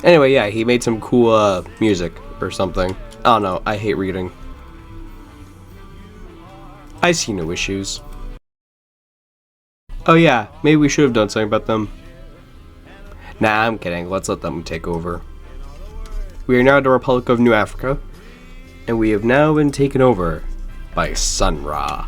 Anyway, yeah, he made some cool music or something. I don't know, I hate reading. I see no issues. Oh yeah, maybe we should have done something about them. Nah, I'm kidding, let's let them take over. We are now the Republic of New Africa, and we have now been taken over by Sun Ra.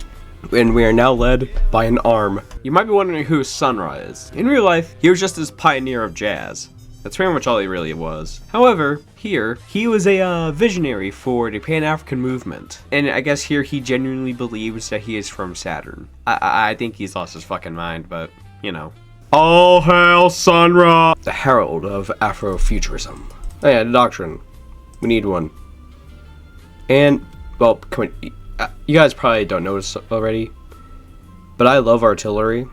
And we are now led by an arm. You might be wondering who Sun Ra is. In real life, he was just this pioneer of jazz. That's pretty much all he really was. However, here, he was a visionary for the Pan-African movement. And I guess here he genuinely believes that he is from Saturn. I think he's lost his fucking mind, but, you know. All hail Sun Ra! The herald of Afrofuturism. Oh yeah, the doctrine. We need one. And, well, come on, you guys probably don't notice already, but I love artillery.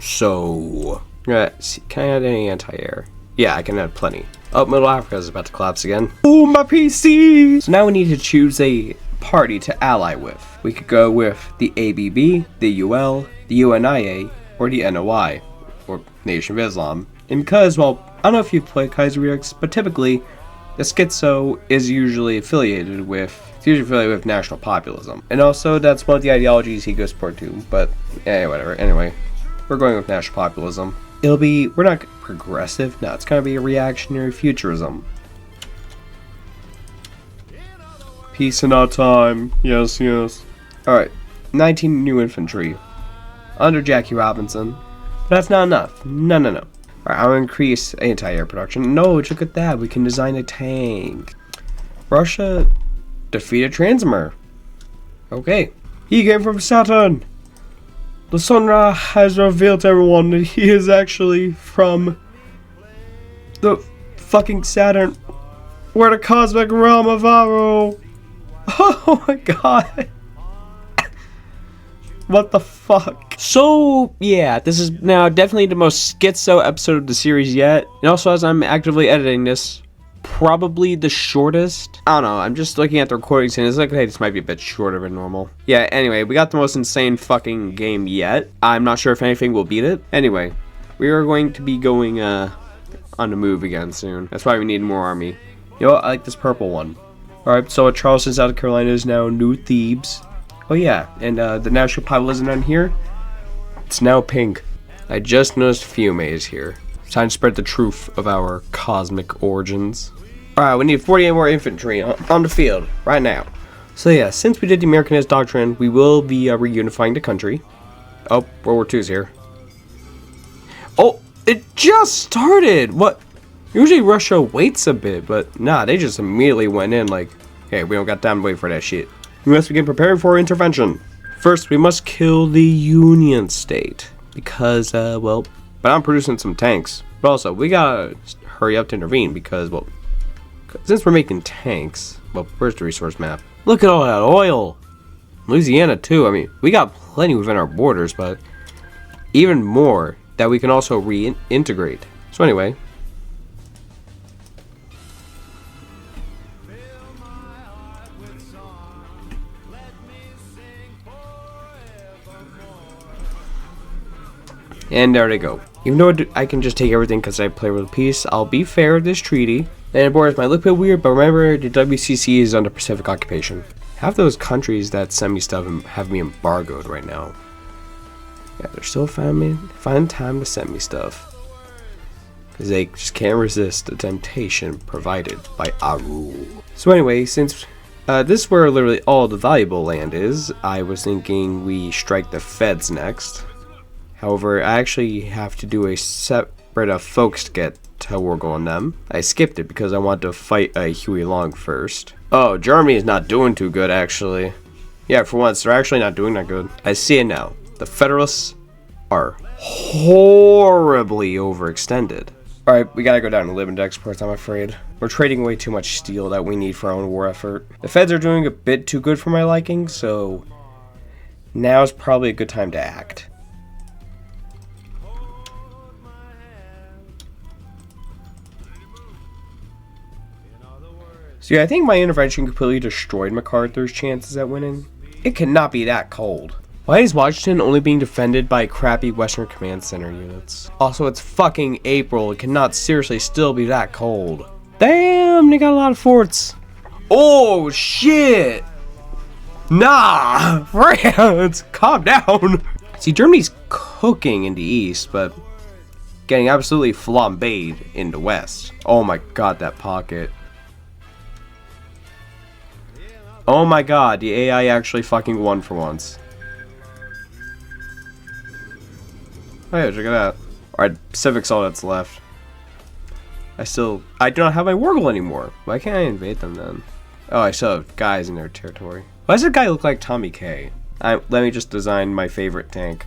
So, can I add any anti-air? Yeah, I can add plenty. Oh, Middle Africa is about to collapse again. Ooh, my PC! So now we need to choose a party to ally with. We could go with the ABB, the UL, the UNIA, or the NOI, or Nation of Islam. And because, well, I don't know if you've played KaiserreduX, but typically, the schizo is usually affiliated with national populism. And also, that's one of the ideologies he goes support to, but, whatever. Anyway, we're going with national populism. We're not progressive, no, it's gonna be a reactionary futurism. Peace in our time, yes, yes. Alright, 19 new infantry, under Jackie Robinson, but that's not enough, no. Alright, I'll increase anti-air production. No, look at that, we can design a tank. Russia defeated Transmer. Okay, he came from Saturn. The Sun Ra has revealed to everyone that he is actually from the fucking Saturn, where the cosmic realm of Aro. Oh my god. What the fuck? So, yeah, this is now definitely the most schizo episode of the series yet. And also, as I'm actively editing this, probably the shortest. I don't know, I'm just looking at the recordings and it's like, hey, this might be a bit shorter than normal. Yeah, anyway, we got the most insane fucking game yet. I'm not sure if anything will beat it. Anyway, we are going to be going on the move again soon. That's why we need more army. You know what? I like this purple one. Alright, so Charleston, South Carolina is now New Thebes. Oh yeah, and the national populism on here, it's now pink. I just noticed Fiume is here. Time to spread the truth of our cosmic origins. Alright, we need 48 more infantry on the field, right now. So yeah, since we did the Americanist doctrine, we will be reunifying the country. Oh, World War II's here. Oh, it just started! What? Usually Russia waits a bit, but nah, they just immediately went in like, hey, we don't got time to wait for that shit. We must begin preparing for intervention. First, we must kill the Union State. Because, well, but I'm producing some tanks. But also, we gotta hurry up to intervene because, well, since we're making tanks, well, where's the resource map? Look at all that oil. Louisiana too. I mean, we got plenty within our borders, but even more that we can also reintegrate. So anyway. And there they go. Even though I can just take everything because I play with peace, I'll be fair with this treaty. And the borders might look a bit weird, but remember, the WCC is under Pacific occupation. Half those countries that send me stuff have me embargoed right now. Yeah, they're still find time to send me stuff. Because they just can't resist the temptation provided by Aru. So anyway, since this is where literally all the valuable land is, I was thinking we strike the feds next. However, I actually have to do a separate folks to get to work on them. I skipped it because I wanted to fight Huey Long first. Oh, Germany is not doing too good, actually. Yeah, for once, they're actually not doing that good. I see it now. The Federalists are horribly overextended. Alright, we gotta go down to limit exports, I'm afraid. We're trading way too much steel that we need for our own war effort. The feds are doing a bit too good for my liking, so now is probably a good time to act. So yeah, I think my intervention completely destroyed MacArthur's chances at winning. It cannot be that cold. Why is Washington only being defended by crappy Western Command Center units? Also, it's fucking April. It cannot seriously still be that cold. Damn, they got a lot of forts. Oh, shit. Nah, France, calm down. See, Germany's cooking in the east, but getting absolutely flambéed in the west. Oh my god, that pocket. Oh my god, the AI actually fucking won for once. Oh yeah, check it out. Alright, Pacific's all that's left. I do not have my Wargle anymore. Why can't I invade them then? Oh, I still have guys in their territory. Why does that guy look like Tommy K? Let me just design my favorite tank.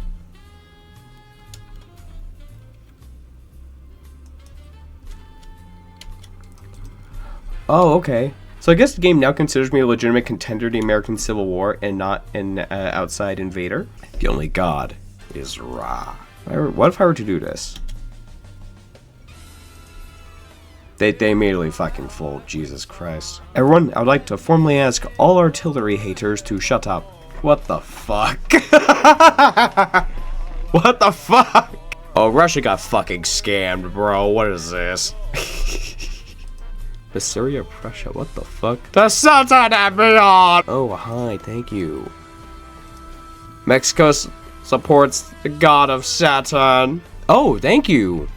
Oh, okay. So I guess the game now considers me a legitimate contender to the American Civil War and not an outside invader. The only god is Ra. What if I were to do this? They immediately fucking fold. Jesus Christ. Everyone, I would like to formally ask all artillery haters to shut up. What the fuck? What the fuck? Oh, Russia got fucking scammed, bro. What is this? Syria, Prussia, what the fuck? The Sultan and beyond! Oh, hi, thank you. Mexico supports the god of Saturn. Oh, thank you.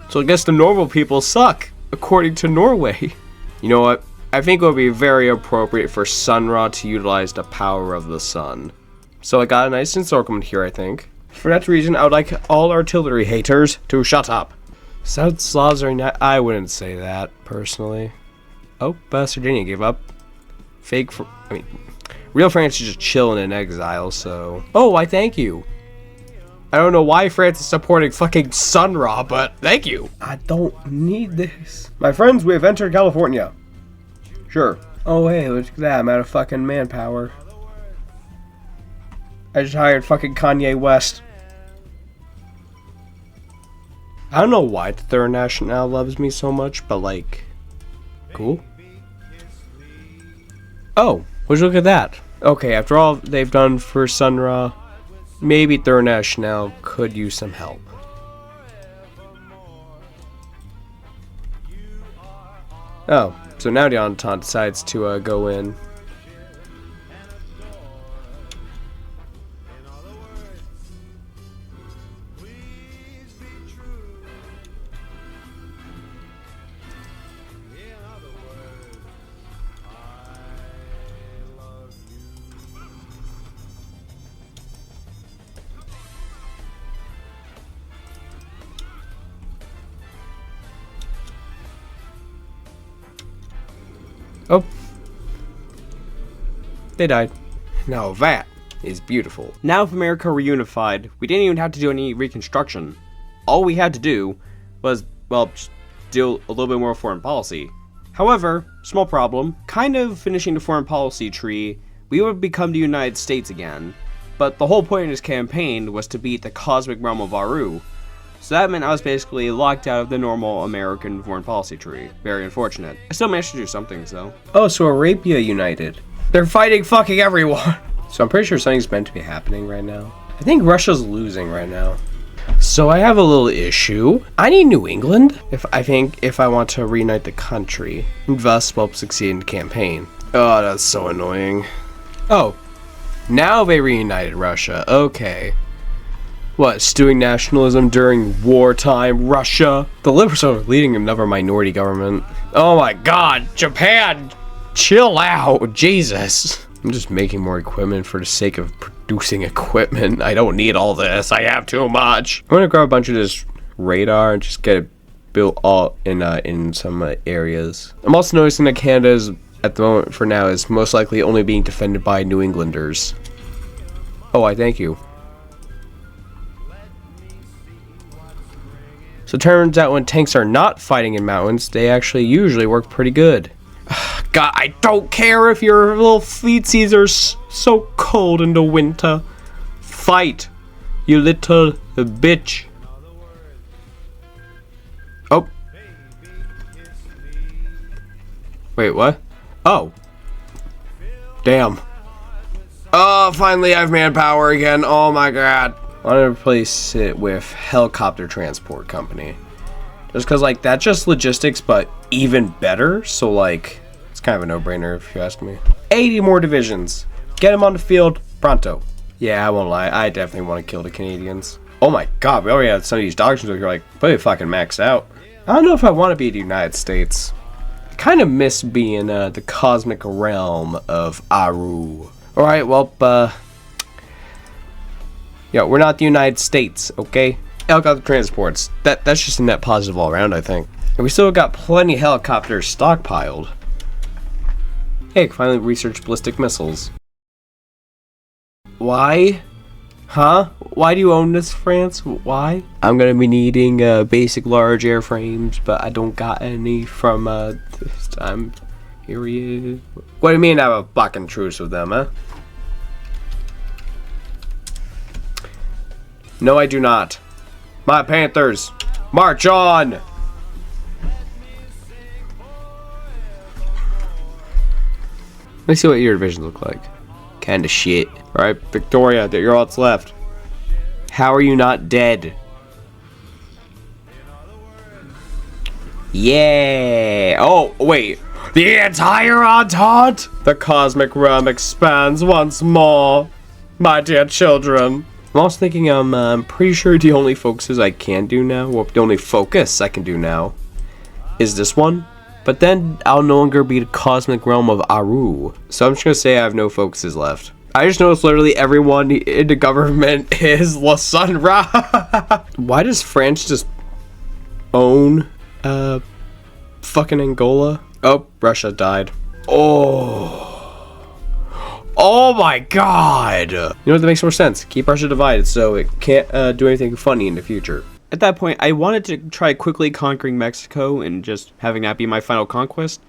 So I guess the normal people suck, according to Norway. You know what? I think it would be very appropriate for Sun Ra to utilize the power of the sun. So I got a nice encirclement here, I think. For that reason, I would like all artillery haters to shut up. South Slavs are not. I wouldn't say that personally. Oh, Sardinia gave up. Real France is just chilling in exile. So, oh, I thank you. I don't know why France is supporting fucking Sun Ra, but thank you. I don't need this. My friends, we have entered California. Sure. Oh, hey, look at that. I'm out of fucking manpower. I just hired fucking Kanye West. I don't know why the Third National loves me so much, but like, cool. Oh, would you look at that? Okay, after all they've done for Sun Ra, maybe Third National could use some help. Oh, so now the Entente decides to go in. Oh. They died. Now that is beautiful. Now if America reunified, we didn't even have to do any reconstruction. All we had to do was, well, just do a little bit more foreign policy. However, small problem, kind of finishing the foreign policy tree we would become the United States again. But the whole point of this campaign was to beat the cosmic realm of Aru. So that meant I was basically locked out of the normal American foreign policy tree. Very unfortunate. I still managed to do some things though. Oh, so Arabia united. They're fighting fucking everyone. So I'm pretty sure something's meant to be happening right now. I think Russia's losing right now. So I have a little issue. I need New England if I want to reunite the country and thus help succeed in the campaign. Oh, that's so annoying. Oh, now they reunited Russia. Okay. What, stewing nationalism during wartime Russia? The liberals are leading another minority government. Oh my god, Japan! Chill out, Jesus. I'm just making more equipment for the sake of producing equipment. I don't need all this, I have too much. I'm gonna grab a bunch of this radar and just get it built all in some areas. I'm also noticing that Canada is, at the moment for now, is most likely only being defended by New Englanders. Oh, I thank you. So it turns out when tanks are not fighting in mountains, they actually usually work pretty good. God, I don't care if your little feetsies are so cold in the winter. Fight, you little bitch. Oh. Wait, what? Oh. Damn. Oh, finally I have manpower again. Oh my god. I want to replace it with helicopter transport company. Just because, like, that's just logistics, but even better. So, like, it's kind of a no-brainer if you ask me. 80 more divisions. Get them on the field pronto. Yeah, I won't lie. I definitely want to kill the Canadians. Oh my god, we already had some of these doctrines where you're like, pretty fucking maxed out. I don't know if I want to be the United States. I kind of miss being the cosmic realm of Aru. Alright, well, yeah, we're not the United States, okay? Helicopter transports. That's just a net positive all around, I think. And we still got plenty of helicopters stockpiled. Hey, finally researched ballistic missiles. Why? Huh? Why do you own this, France? Why? I'm gonna be needing basic large airframes, but I don't got any from this time period. What do you mean I have a fucking truce with them, huh? No, I do not. My Panthers, march on! Let's see what your divisions look like. Kinda shit. Alright, Victoria, you're all that's left. How are you not dead? Yeah! Oh, wait. The entire Entente? The cosmic realm expands once more. My dear children. I'm also thinking I'm pretty sure the only focuses I can do now, well, the only focus I can do now, is this one. But then I'll no longer be the cosmic realm of Aru. So I'm just gonna say I have no focuses left. I just noticed literally everyone in the government is La Sunra. Why does France just own fucking Angola? Oh, Russia died. Oh my god! You know what, that makes more sense. Keep Russia divided so it can't do anything funny in the future. At that point, I wanted to try quickly conquering Mexico and just having that be my final conquest.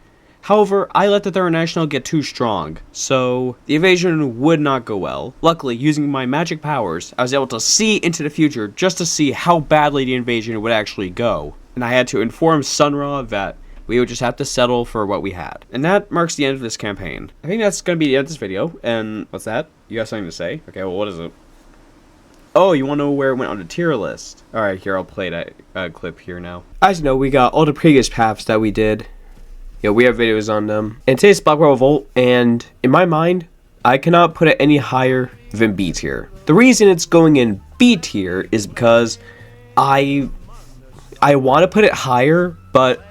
However, I let the Third National get too strong, so the invasion would not go well. Luckily, using my magic powers, I was able to see into the future just to see how badly the invasion would actually go. And I had to inform Sunra that we would just have to settle for what we had. And that marks the end of this campaign. I think that's going to be the end of this video. And what's that? You have something to say? Okay, well, what is it? Oh, you want to know where it went on the tier list? Alright, here, I'll play that clip here now. As you know, we got all the previous paths that we did. Yeah, we have videos on them. And today's Black Revolt, and in my mind, I cannot put it any higher than B tier. The reason it's going in B tier is because I want to put it higher, but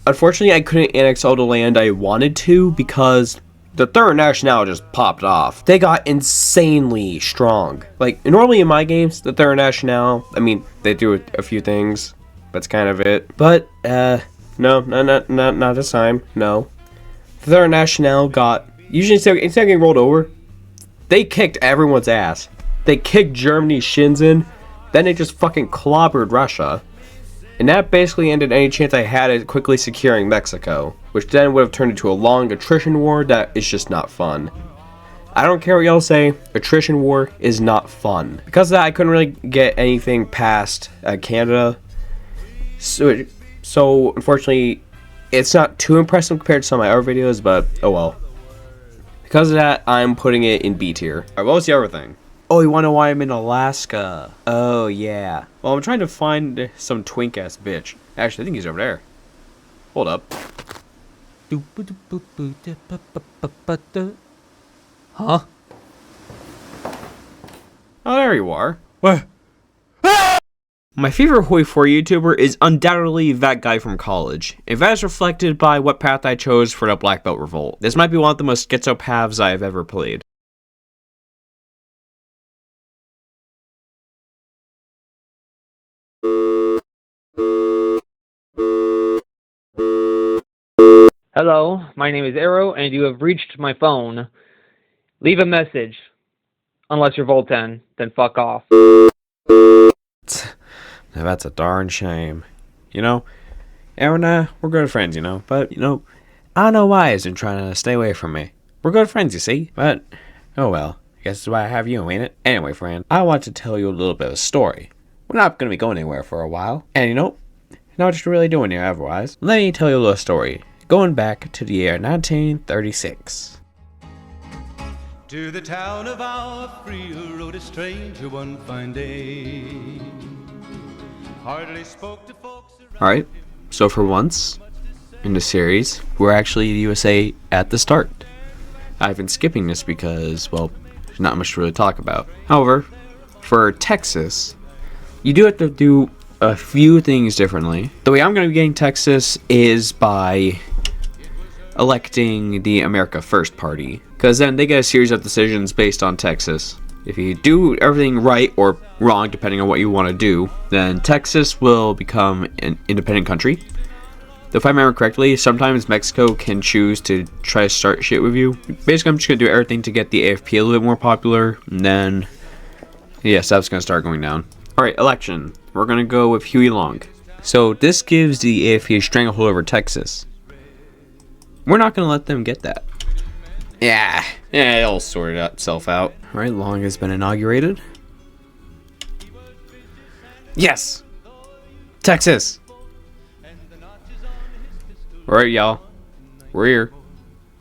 unfortunately, I couldn't annex all the land I wanted to because the Third National just popped off. They got insanely strong. Like, normally in my games, the Third National, I mean, they do a few things. That's kind of it. But, no, not this time. No. The Third National got, usually instead of getting rolled over, they kicked everyone's ass. They kicked Germany's shins in, then they just fucking clobbered Russia. And that basically ended any chance I had at quickly securing Mexico, which then would have turned into a long attrition war that is just not fun. I don't care what y'all say, attrition war is not fun. Because of that, I couldn't really get anything past Canada. So unfortunately, it's not too impressive compared to some of my other videos, but oh well. Because of that, I'm putting it in B tier. Alright, what was the other thing? Oh, you wanna know why I'm in Alaska? Oh, yeah. Well, I'm trying to find some twink-ass bitch. Actually, I think he's over there. Hold up. Huh? Oh, there you are. What? My favorite Hoi 4 YouTuber is undoubtedly that guy from college, and that is reflected by what path I chose for the Black Belt Revolt. This might be one of the most schizo paths I have ever played. Hello, my name is Arrow, and you have reached my phone. Leave a message. Unless you're Volten, then fuck off. Now that's a darn shame. You know, Aaron and I, we're good friends, you know, but, you know, I don't know why he's been trying to stay away from me. We're good friends, you see, but, oh well, I guess that's why I have you, ain't it? Anyway, friend, I want to tell you a little bit of a story. We're not going to be going anywhere for a while, and you know, not what you're really doing here otherwise. Let me tell you a little story, going back to the year 1936. To the town of our free rode a stranger one fine day. Hardly spoke to folks around. Alright, so for once in the series, we're actually the USA at the start. I've been skipping this because, well, there's not much to really talk about. However, for Texas, you do have to do a few things differently. The way I'm going to be getting Texas is by electing the America First Party, because then they get a series of decisions based on Texas. If you do everything right or wrong, depending on what you want to do, then Texas will become an independent country. If I remember correctly, sometimes Mexico can choose to try to start shit with you. Basically, I'm just going to do everything to get the AFP a little bit more popular, and then, yeah, stuff's going to start going down. Alright, election. We're going to go with Huey Long. So this gives the AFP a stranglehold over Texas. We're not going to let them get that. Yeah, it'll sort itself out. Alright, Long has been inaugurated. Yes! Texas! Alright, y'all. We're here.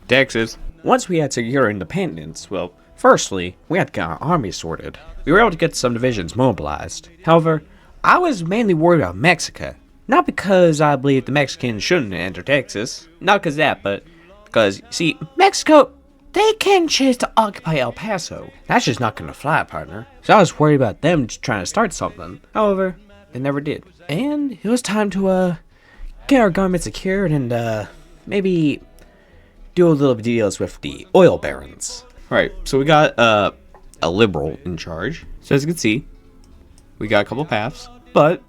Texas. Once we had secure independence, well, firstly, we had to get our army sorted. We were able to get some divisions mobilized. However, I was mainly worried about Mexico. Not because I believe the Mexicans shouldn't enter Texas. Not because of that, but because, see, Mexico, they can choose to occupy El Paso. That's just not gonna fly, partner. So I was worried about them just trying to start something. However, they never did. And it was time to, get our government secured and, maybe do a little bit of deals with the oil barons. Alright, so we got, a liberal in charge. So as you can see, we got a couple paths. But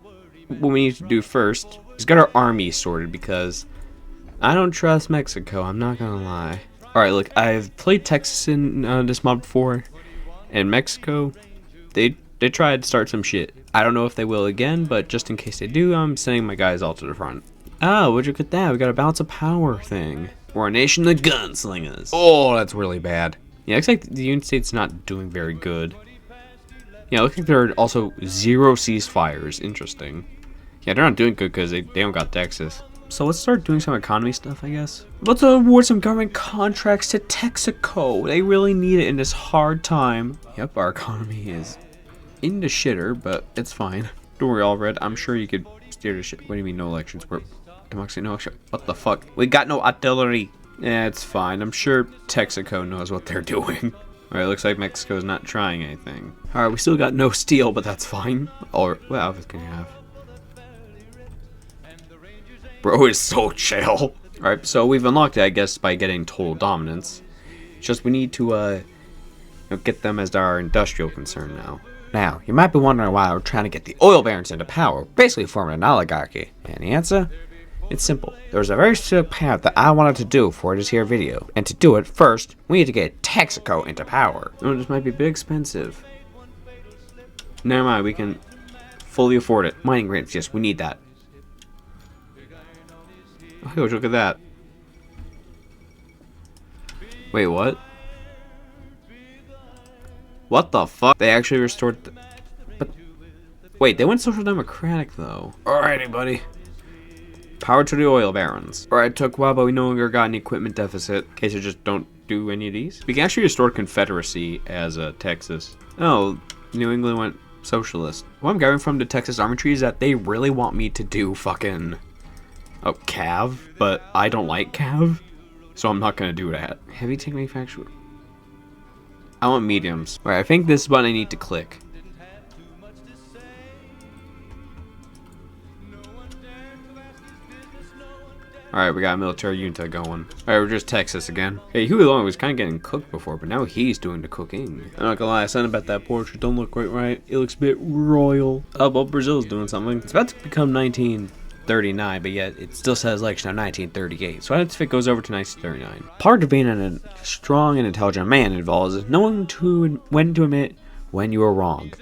what we need to do first is get our army sorted, because I don't trust Mexico, I'm not gonna lie. Alright, look, I've played Texas in this mod before, and Mexico, they tried to start some shit. I don't know if they will again, but just in case they do, I'm sending my guys all to the front. Oh, would you look at that? We got a balance of power thing. We're a nation of gunslingers. Oh, that's really bad. Yeah, looks like the United States is not doing very good. Yeah, looks like there are also 0 ceasefires. Interesting. Yeah, they're not doing good because they don't got Texas. So let's start doing some economy stuff, I guess. Let's award some government contracts to Texaco. They really need it in this hard time. Yep, our economy is in the shitter, but it's fine. Don't worry, Alred. I'm sure you could steer the shit. What do you mean no elections? We're democracy, no election. What the fuck? We got no artillery. Yeah, it's fine. I'm sure Texaco knows what they're doing. Alright, looks like Mexico's not trying anything. Alright, we still got no steel, but that's fine. Or, what else can you have? Bro is so chill. Alright, so we've unlocked it, I guess, by getting total dominance. It's just we need to, get them as our industrial concern now. Now, you might be wondering why we're trying to get the oil barons into power, basically forming an oligarchy. And the answer? It's simple. There's a very specific path that I wanted to do for this here video. And to do it, first, we need to get Texaco into power. Oh, this might be a bit expensive. Never mind, we can fully afford it. Mining rigs, yes, we need that. Oh, look at that. Wait, what? What the fuck? They actually restored but wait, they went social democratic though. Alrighty, buddy. Power to the oil barons. Alright, took a while, but we no longer got an equipment deficit. In case I just don't do any of these. We can actually restore Confederacy as Texas. Oh, New England went socialist. What I'm gathering from the Texas Army tree is that they really want me to do fucking Cav, but I don't like Cav, so I'm not gonna do that. Heavy tank manufacturer. I want mediums. Alright, I think this is what I need to click. Alright, we got a military junta going. Alright, we're just Texas again. Hey, Huey Long was kind of getting cooked before, but now he's doing the cooking. I'm not gonna lie, something about that portrait don't look quite right. It looks a bit royal. Oh, well, Brazil's doing something. It's about to become 1939, but yet it still says election of 1938. So I don't know if it goes over to 1939. Part of being a strong and intelligent man involves knowing when to admit when you are wrong.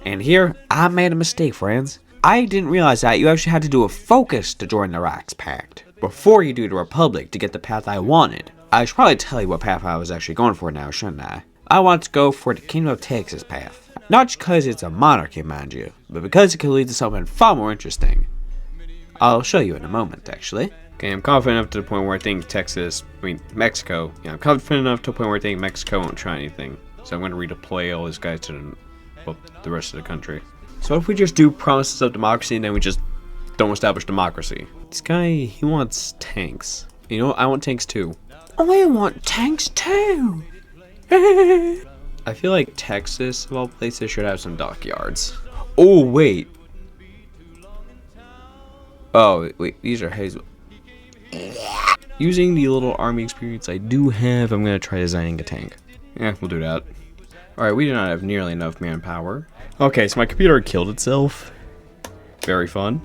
And here, I made a mistake, friends. I didn't realize that you actually had to do a focus to join the Rax Pact before you do the Republic to get the path I wanted. I should probably tell you what path I was actually going for now, shouldn't I? I want to go for the Kingdom of Texas path. Not just because it's a monarchy, mind you, but because it could lead to something far more interesting. I'll show you in a moment, actually. Okay, I'm confident enough to the point where I think Mexico. Yeah, I'm confident enough to the point where I think Mexico won't try anything. So I'm going to redeploy all these guys to the rest of the country. So if we just do promises of democracy and then we just don't establish democracy? This guy, he wants tanks. You know what? I want tanks too. I want tanks too! I feel like Texas, of all places, should have some dockyards. Oh, wait. Oh, wait, these are hazel. Using the little army experience I do have, I'm going to try designing a tank. Yeah, we'll do that. Alright, we do not have nearly enough manpower. Okay, so my computer killed itself. Very fun.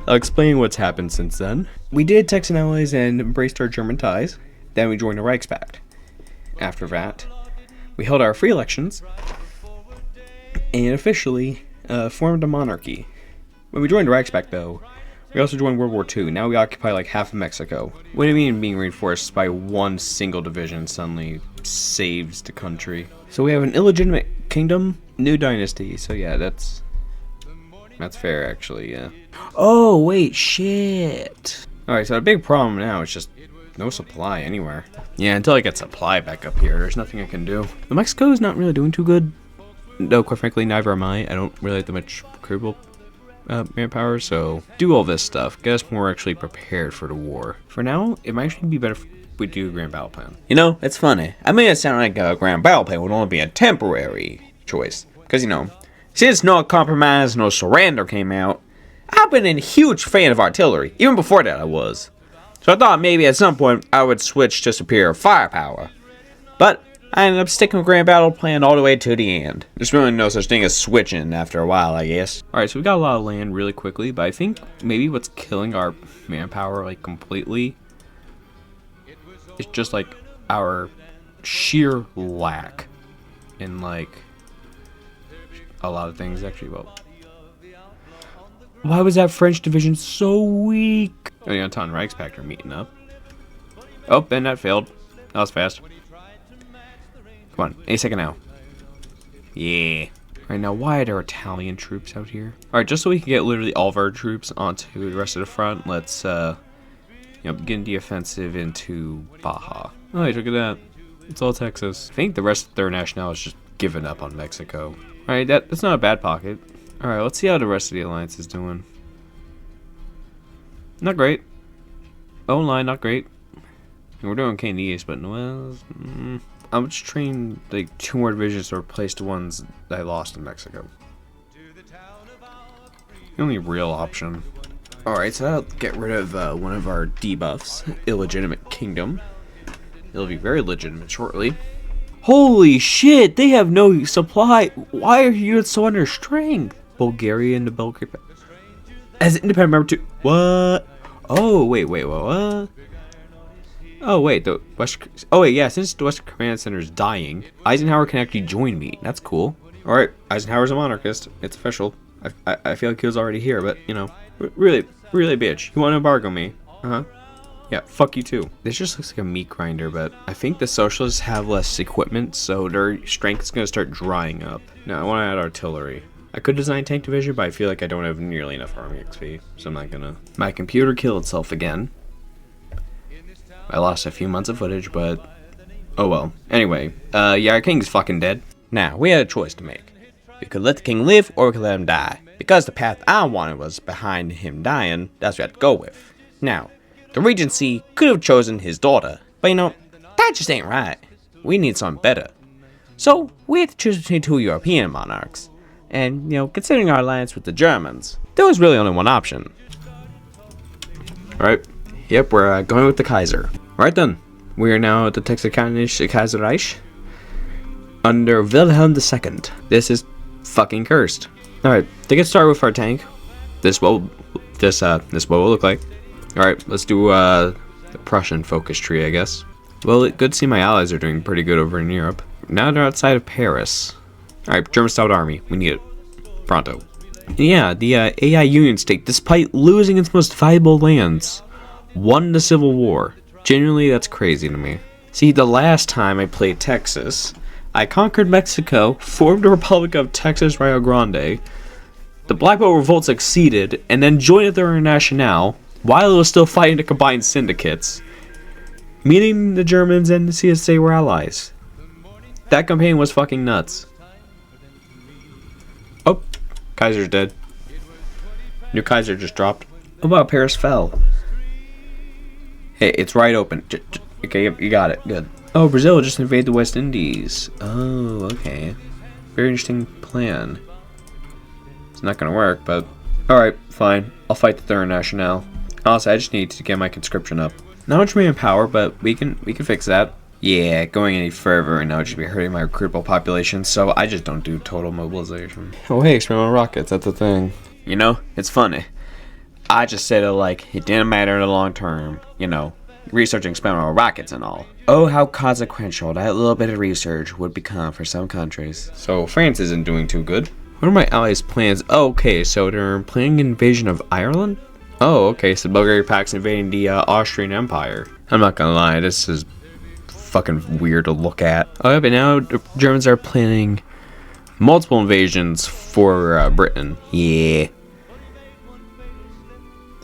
I'll explain what's happened since then. We did Texan allies and embraced our German ties. Then we joined the Reichspakt. After that, we held our free elections and officially formed a monarchy. When we joined the Reichspakt, though, we also joined World War II. Now we occupy like half of Mexico. What do you mean being reinforced by one single division suddenly saves the country? So we have an illegitimate kingdom, new dynasty. So yeah, that's fair actually, yeah. Oh, wait, shit. Alright, so the big problem now is just no supply anywhere. Yeah, until I get supply back up here, there's nothing I can do. But Mexico is not really doing too good. No, quite frankly, neither am I. I don't really have that much recruitable manpower, so do all this stuff. Get us more actually prepared for the war. For now, it might actually be better if we do a grand battle plan. You know, it's funny. I made it sound like a grand battle plan would only be a temporary choice. Because, you know, since No Compromise, No Surrender came out, I've been a huge fan of artillery. Even before that, I was. So I thought maybe at some point I would switch to superior firepower. But I ended up sticking with Grand Battle Plan all the way to the end. There's really no such thing as switching after a while, I guess. Alright, so we got a lot of land really quickly, but I think maybe what's killing our manpower like completely is just like our sheer lack in like a lot of things actually. Well, why was that French division so weak? Oh, the Entente and Reichspakt are meeting up. Oh, and that failed. That was fast. Come on, any second now. Yeah. Alright, now why are there Italian troops out here? Alright, just so we can get literally all of our troops onto the rest of the front, let's, begin the offensive into Baja. Oh, look at that. It's all Texas. I think the rest of their national is just giving up on Mexico. Alright, that's not a bad pocket. Alright, let's see how the rest of the alliance is doing. Not great. Oh, line, not great. We're doing okay in the east, but well, I'm just training like 2 more divisions to replace the ones that I lost in Mexico. The only real option. Alright, so I'll get rid of one of our debuffs, Illegitimate Kingdom. It'll be very legitimate shortly. Holy shit, they have no supply. Why are you so under strength? Bulgaria and the Belgrade. As an independent member too. What? Oh, wait, what? Oh, wait, the West... Oh, wait, yeah, since the Western Command Center is dying, Eisenhower can actually join me. That's cool. Alright, Eisenhower's a monarchist. It's official. I feel like he was already here, but, you know, really bitch. You want to embargo me? Uh-huh. Yeah, fuck you too. This just looks like a meat grinder, but I think the socialists have less equipment, so their strength is going to start drying up. Now, I want to add artillery. I could design tank division, but I feel like I don't have nearly enough army XP, so I'm not gonna. My computer killed itself again. I lost a few months of footage, but oh well. Anyway, yeah, our king's fucking dead. Now, we had a choice to make. We could let the king live, or we could let him die. Because the path I wanted was behind him dying, that's what we had to go with. Now, the regency could have chosen his daughter, but you know, that just ain't right. We need something better. So, we had to choose between two European monarchs. And, you know, considering our alliance with the Germans, there was really only one option. Alright, yep, we're going with the Kaiser. Alright then, we are now at the Texikanische Kaiserreich under Wilhelm II. This is fucking cursed. Alright, to get started with our tank, this what will look like. Alright, let's do the Prussian focus tree, I guess. Well, good to see my allies are doing pretty good over in Europe. Now they're outside of Paris. Alright, German Stout Army. We need it. Pronto. Yeah, the AI Union State, despite losing its most valuable lands, won the Civil War. Genuinely, that's crazy to me. See, the last time I played Texas, I conquered Mexico, formed the Republic of Texas Rio Grande, the Black Belt Revolt succeeded, and then joined the Internationale while it was still fighting to combine syndicates, meaning the Germans and the CSA were allies. That campaign was fucking nuts. Oh, Kaiser's dead. New Kaiser just dropped. How about Paris fell? Hey, it's right open. Okay, you got it. Good. Oh, Brazil just invaded the West Indies. Oh, okay. Very interesting plan. It's not gonna work, but alright, fine. I'll fight the Third Nationale. Honestly, I just need to get my conscription up. Not much manpower, but we can fix that. Yeah, going any further right now would just be hurting my recruitable population, so I just don't do total mobilization. Oh hey, experimental rockets, that's a thing. You know, it's funny. I just said it like it didn't matter in the long term, you know, researching experimental rockets and all. Oh, how consequential that little bit of research would become for some countries. So France isn't doing too good. What are my allies' plans? Oh, okay, so they're planning an invasion of Ireland? Oh, okay, so Bulgaria Pact's invading the Austrian Empire. I'm not gonna lie, this is fucking weird to look at. Oh yeah, but now the Germans are planning multiple invasions for Britain. Yeah.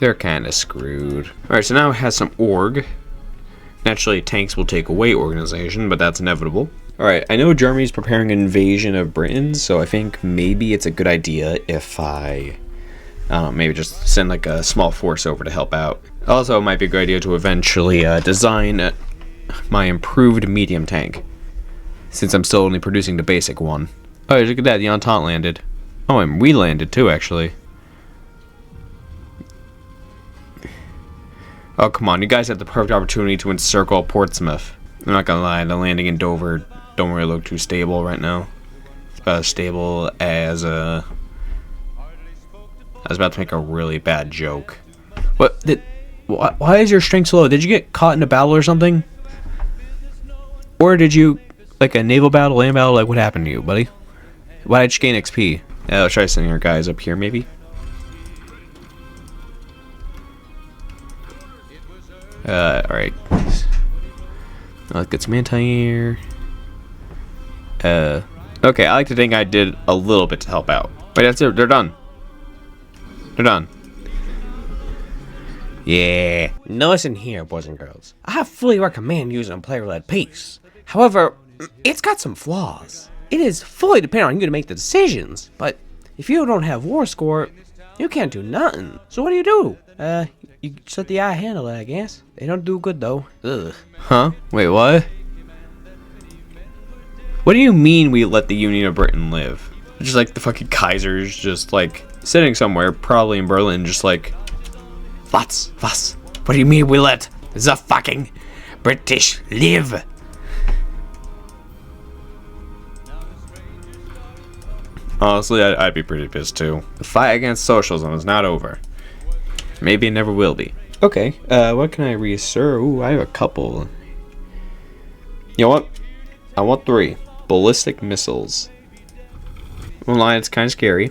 They're kinda screwed. Alright, so now it has some org. Naturally, tanks will take away organization, but that's inevitable. Alright, I know Germany's preparing an invasion of Britain, so I think maybe it's a good idea if I maybe just send like a small force over to help out. Also, it might be a good idea to eventually design my improved medium tank, since I'm still only producing the basic one. Oh, look at that, the Entente landed. Oh, and we landed too, actually. Oh, come on, you guys have the perfect opportunity to encircle Portsmouth. I'm not gonna lie, the landing in Dover don't really look too stable right now. It's about as stable as I was about to make a really bad joke. Why is your strength so low? Did you get caught in a battle or something? Or did you, like a naval battle, land battle, like what happened to you, buddy? Why did you gain XP? Let's try sending our guys up here, maybe? Alright. Let's get some anti-air. Okay, I like to think I did a little bit to help out. Wait, that's it, they're done. They're done. Yeah. Now listen here, boys and girls. I fully recommend using a player-led piece. However, it's got some flaws. It is fully dependent on you to make the decisions, but if you don't have war score, you can't do nothing. So what do? You just let the eye handle it, I guess. They don't do good though. Ugh. Huh? Wait, what? What do you mean we let the Union of Britain live? Just like the fucking Kaiser's just like sitting somewhere, probably in Berlin, just like, Was? What do you mean we let the fucking British live? honestly, I'd be pretty pissed too. The fight against socialism is not over. Maybe it never will be. Okay, what can I reassert? Ooh, I have a couple. You know what? I want 3. Ballistic missiles. Online, it's kind of scary.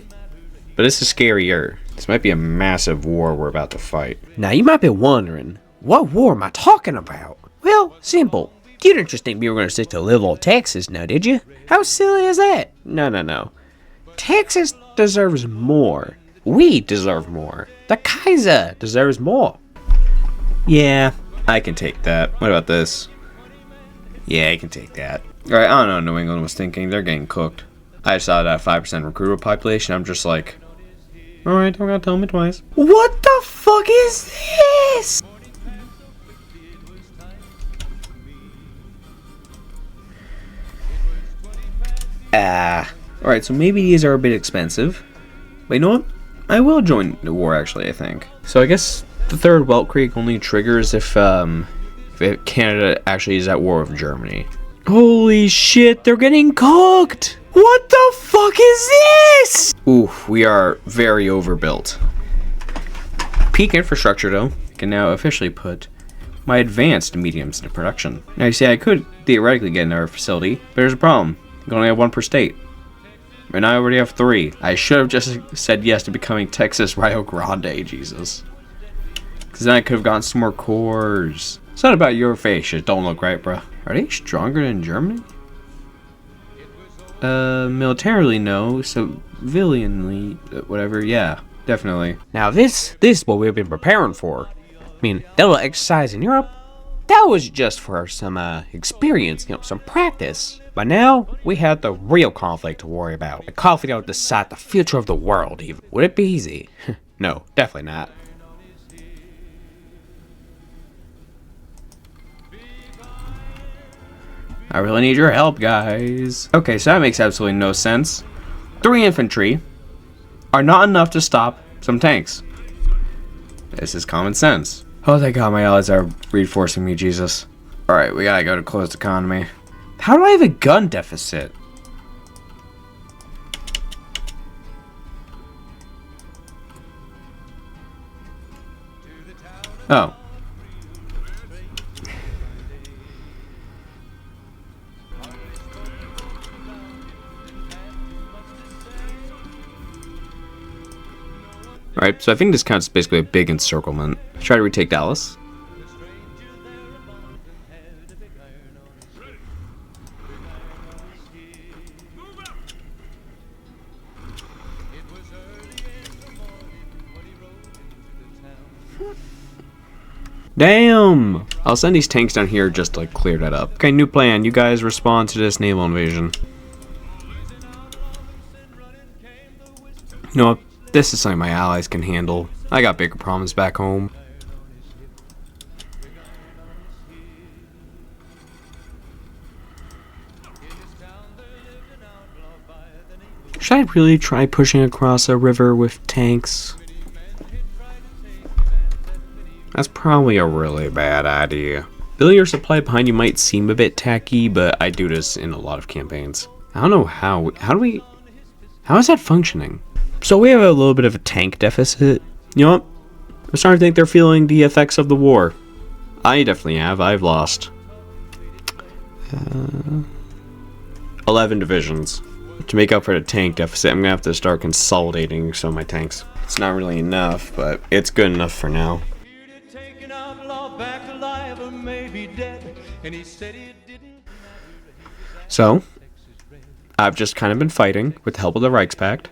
But this is scarier. This might be a massive war we're about to fight. Now you might be wondering, What war am I talking about? Well, simple. You didn't just think we were going to stick to little old Texas now, did you? How silly is that? No. Texas deserves more. We deserve more. The Kaiser deserves more. Yeah, I can take that. What about this? Yeah, I can take that. Alright, I don't know what New England was thinking. They're getting cooked. I just saw that 5% recruitable population. I'm just like, alright, don't gotta tell me twice. What the fuck is this? Alright, so maybe these are a bit expensive. But you know what? I will join the war, actually, I think. So I guess the third Welt Creek only triggers if Canada actually is at war with Germany. Holy shit, they're getting cooked! What the fuck is this? Oof, we are very overbuilt. Peak infrastructure, though. I can now officially put my advanced mediums into production. Now, you see, I could theoretically get another facility, but there's a problem. I can only have one per state. And I already have 3. I should have just said yes to becoming Texas Rio Grande, Jesus. Because then I could have gotten some more cores. It's not about your face, it don't look right, bro. Are they stronger than Germany? Militarily, no. Civilianly, whatever, yeah, definitely. Now this is what we've been preparing for. I mean, that little exercise in Europe, that was just for some experience, some practice. But now, we have the real conflict to worry about. A conflict that will decide the future of the world, even. Would it be easy? No, definitely not. I really need your help, guys. Okay, so that makes absolutely no sense. 3 infantry are not enough to stop some tanks. This is common sense. Oh, thank God my allies are reinforcing me, Jesus. Alright, we gotta go to closed economy. How do I have a gun deficit? Oh. Alright, so I think this counts basically a big encirclement. Try to retake Dallas. Damn! I'll send these tanks down here just to clear that up. Okay, new plan. You guys respond to this naval invasion. You know what? This is something my allies can handle. I got bigger problems back home. Should I really try pushing across a river with tanks? That's probably a really bad idea. Building your supply behind you might seem a bit tacky, but I do this in a lot of campaigns. I don't know how is that functioning? So we have a little bit of a tank deficit. You know what? I'm starting to think they're feeling the effects of the war. I definitely have. I've lost 11 divisions. To make up for the tank deficit, I'm gonna have to start consolidating some of my tanks. It's not really enough, but it's good enough for now. So, I've just kind of been fighting with the help of the Reichspakt.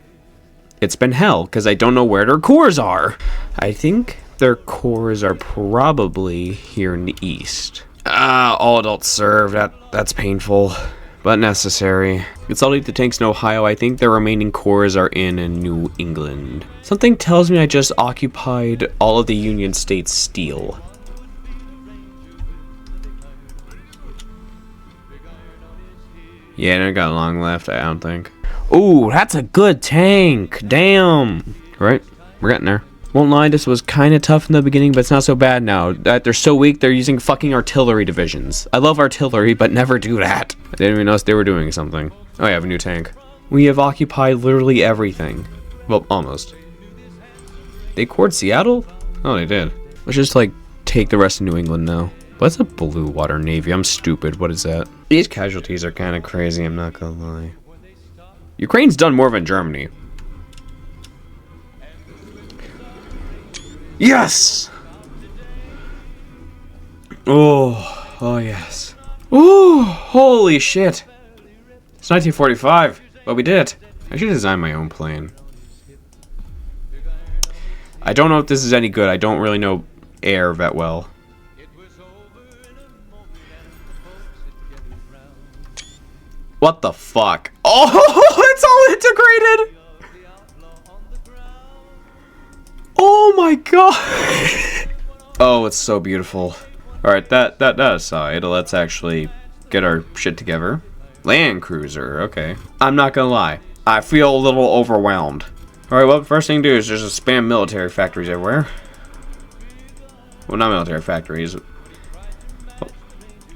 It's been hell, because I don't know where their cores are. I think their cores are probably here in the east. All adults served. That's painful, but necessary. Consolidate the tanks in Ohio. I think their remaining cores are in New England. Something tells me I just occupied all of the Union States steel. Yeah, I got long left, I don't think. Ooh, that's a good tank. Damn. Right, we're getting there. Won't lie, this was kind of tough in the beginning, but it's not so bad now. That they're so weak, they're using fucking artillery divisions. I love artillery, but never do that. I didn't even notice they were doing something. Oh, I have a new tank. We have occupied literally everything. Well, almost. They cored Seattle? Oh, they did. Let's just, take the rest of New England now. What's a blue water navy? I'm stupid. What is that? These casualties are kind of crazy, I'm not gonna lie. Ukraine's done more than Germany. Yes! Oh yes. Ooh, holy shit. It's 1945, but we did it. I should design my own plane. I don't know if this is any good. I don't really know air that well. What the fuck? Oh, it's all integrated! Oh my god! Oh, it's so beautiful. Alright, that aside, let's actually get our shit together. Land cruiser, okay. I'm not gonna lie, I feel a little overwhelmed. Alright, well, first thing to do is just spam military factories everywhere. Well, not military factories. Oh.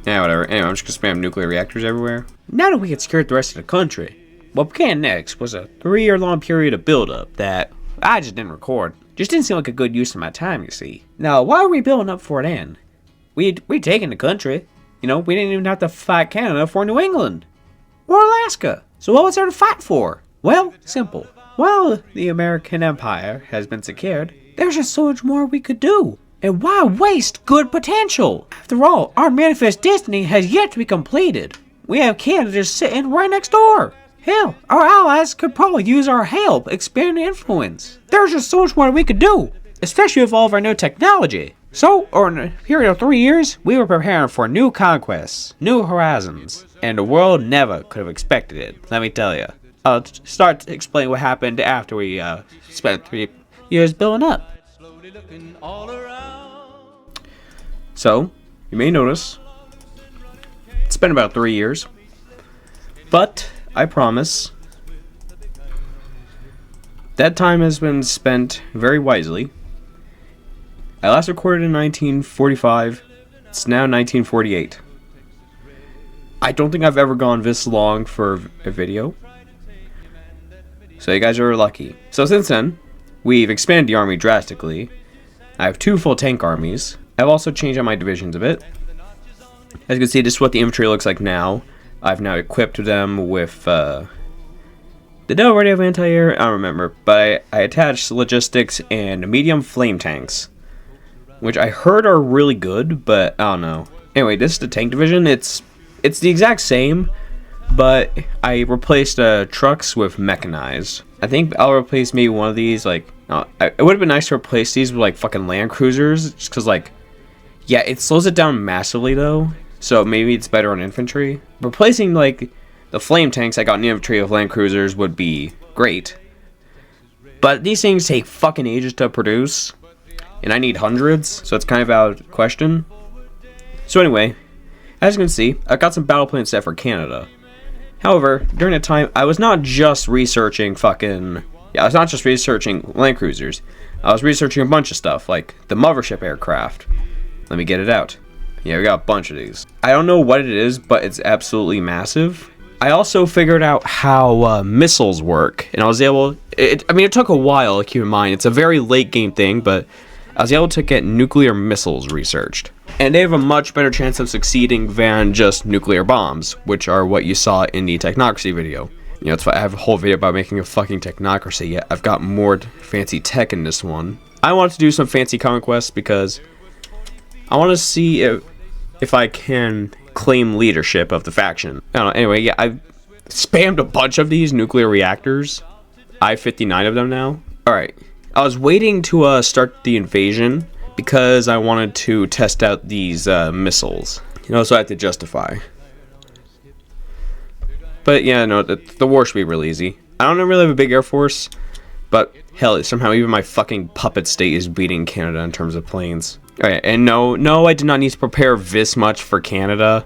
Yeah, whatever. Anyway, I'm just gonna spam nuclear reactors everywhere. Now that we had secured the rest of the country, what began next was a 3-year-long period of buildup that I just didn't record. Just didn't seem like a good use of my time, you see. Now, why were we building up for it then? We'd taken the country. You know, we didn't even have to fight Canada for New England. Or Alaska. So what was there to fight for? Well, simple. While the American Empire has been secured, there's just so much more we could do. And why waste good potential? After all, our manifest destiny has yet to be completed. We have Canada just sitting right next door. Hell, our allies could probably use our help expand influence. There's just so much more we could do, especially with all of our new technology. So, in a period of 3 years, we were preparing for new conquests, new horizons, and the world never could have expected it, let me tell you. I'll start to explain what happened after we spent 3 years building up. So, you may notice, it's been about 3 years, but I promise that time has been spent very wisely. I last recorded in 1945. It's now 1948. I don't think I've ever gone this long for a video. So you guys are lucky. So since then, we've expanded the army drastically. I have 2 full tank armies. I've also changed out my divisions a bit. As you can see, this is what the infantry looks like now. I've now equipped them with, did they already have anti-air? I don't remember. But I attached logistics and medium flame tanks, which I heard are really good, but I don't know. Anyway, this is the tank division. It's the exact same, but I replaced trucks with mechanized. I think I'll replace maybe one of these, like, it would have been nice to replace these with, like, fucking land cruisers, just because, like, yeah, it slows it down massively, though. So maybe it's better on infantry. Replacing, like, the flame tanks I got in the infantry with land cruisers would be great. But these things take fucking ages to produce. And I need hundreds, so it's kind of out of question. So anyway, as you can see, I've got some battle plans set for Canada. However, during that time, I was not just researching I was not just researching land cruisers. I was researching a bunch of stuff, like the mothership aircraft. Let me get it out. Yeah, we got a bunch of these. I don't know what it is, but it's absolutely massive. I also figured out how missiles work, and I was able... it took a while, keep in mind. It's a very late game thing, but I was able to get nuclear missiles researched. And they have a much better chance of succeeding than just nuclear bombs, which are what you saw in the technocracy video. You know, it's why I have a whole video about making a fucking technocracy, yet I've got more fancy tech in this one. I wanted to do some fancy conquests because I want to see if I can claim leadership of the faction. I don't know, anyway, yeah, I've spammed a bunch of these nuclear reactors. I have 59 of them now. Alright, I was waiting to start the invasion because I wanted to test out these missiles. You know, so I had to justify. But yeah, no, the war should be real easy. I don't really have a big air force, but hell, somehow even my fucking puppet state is beating Canada in terms of planes. Alright, and no, I did not need to prepare this much for Canada.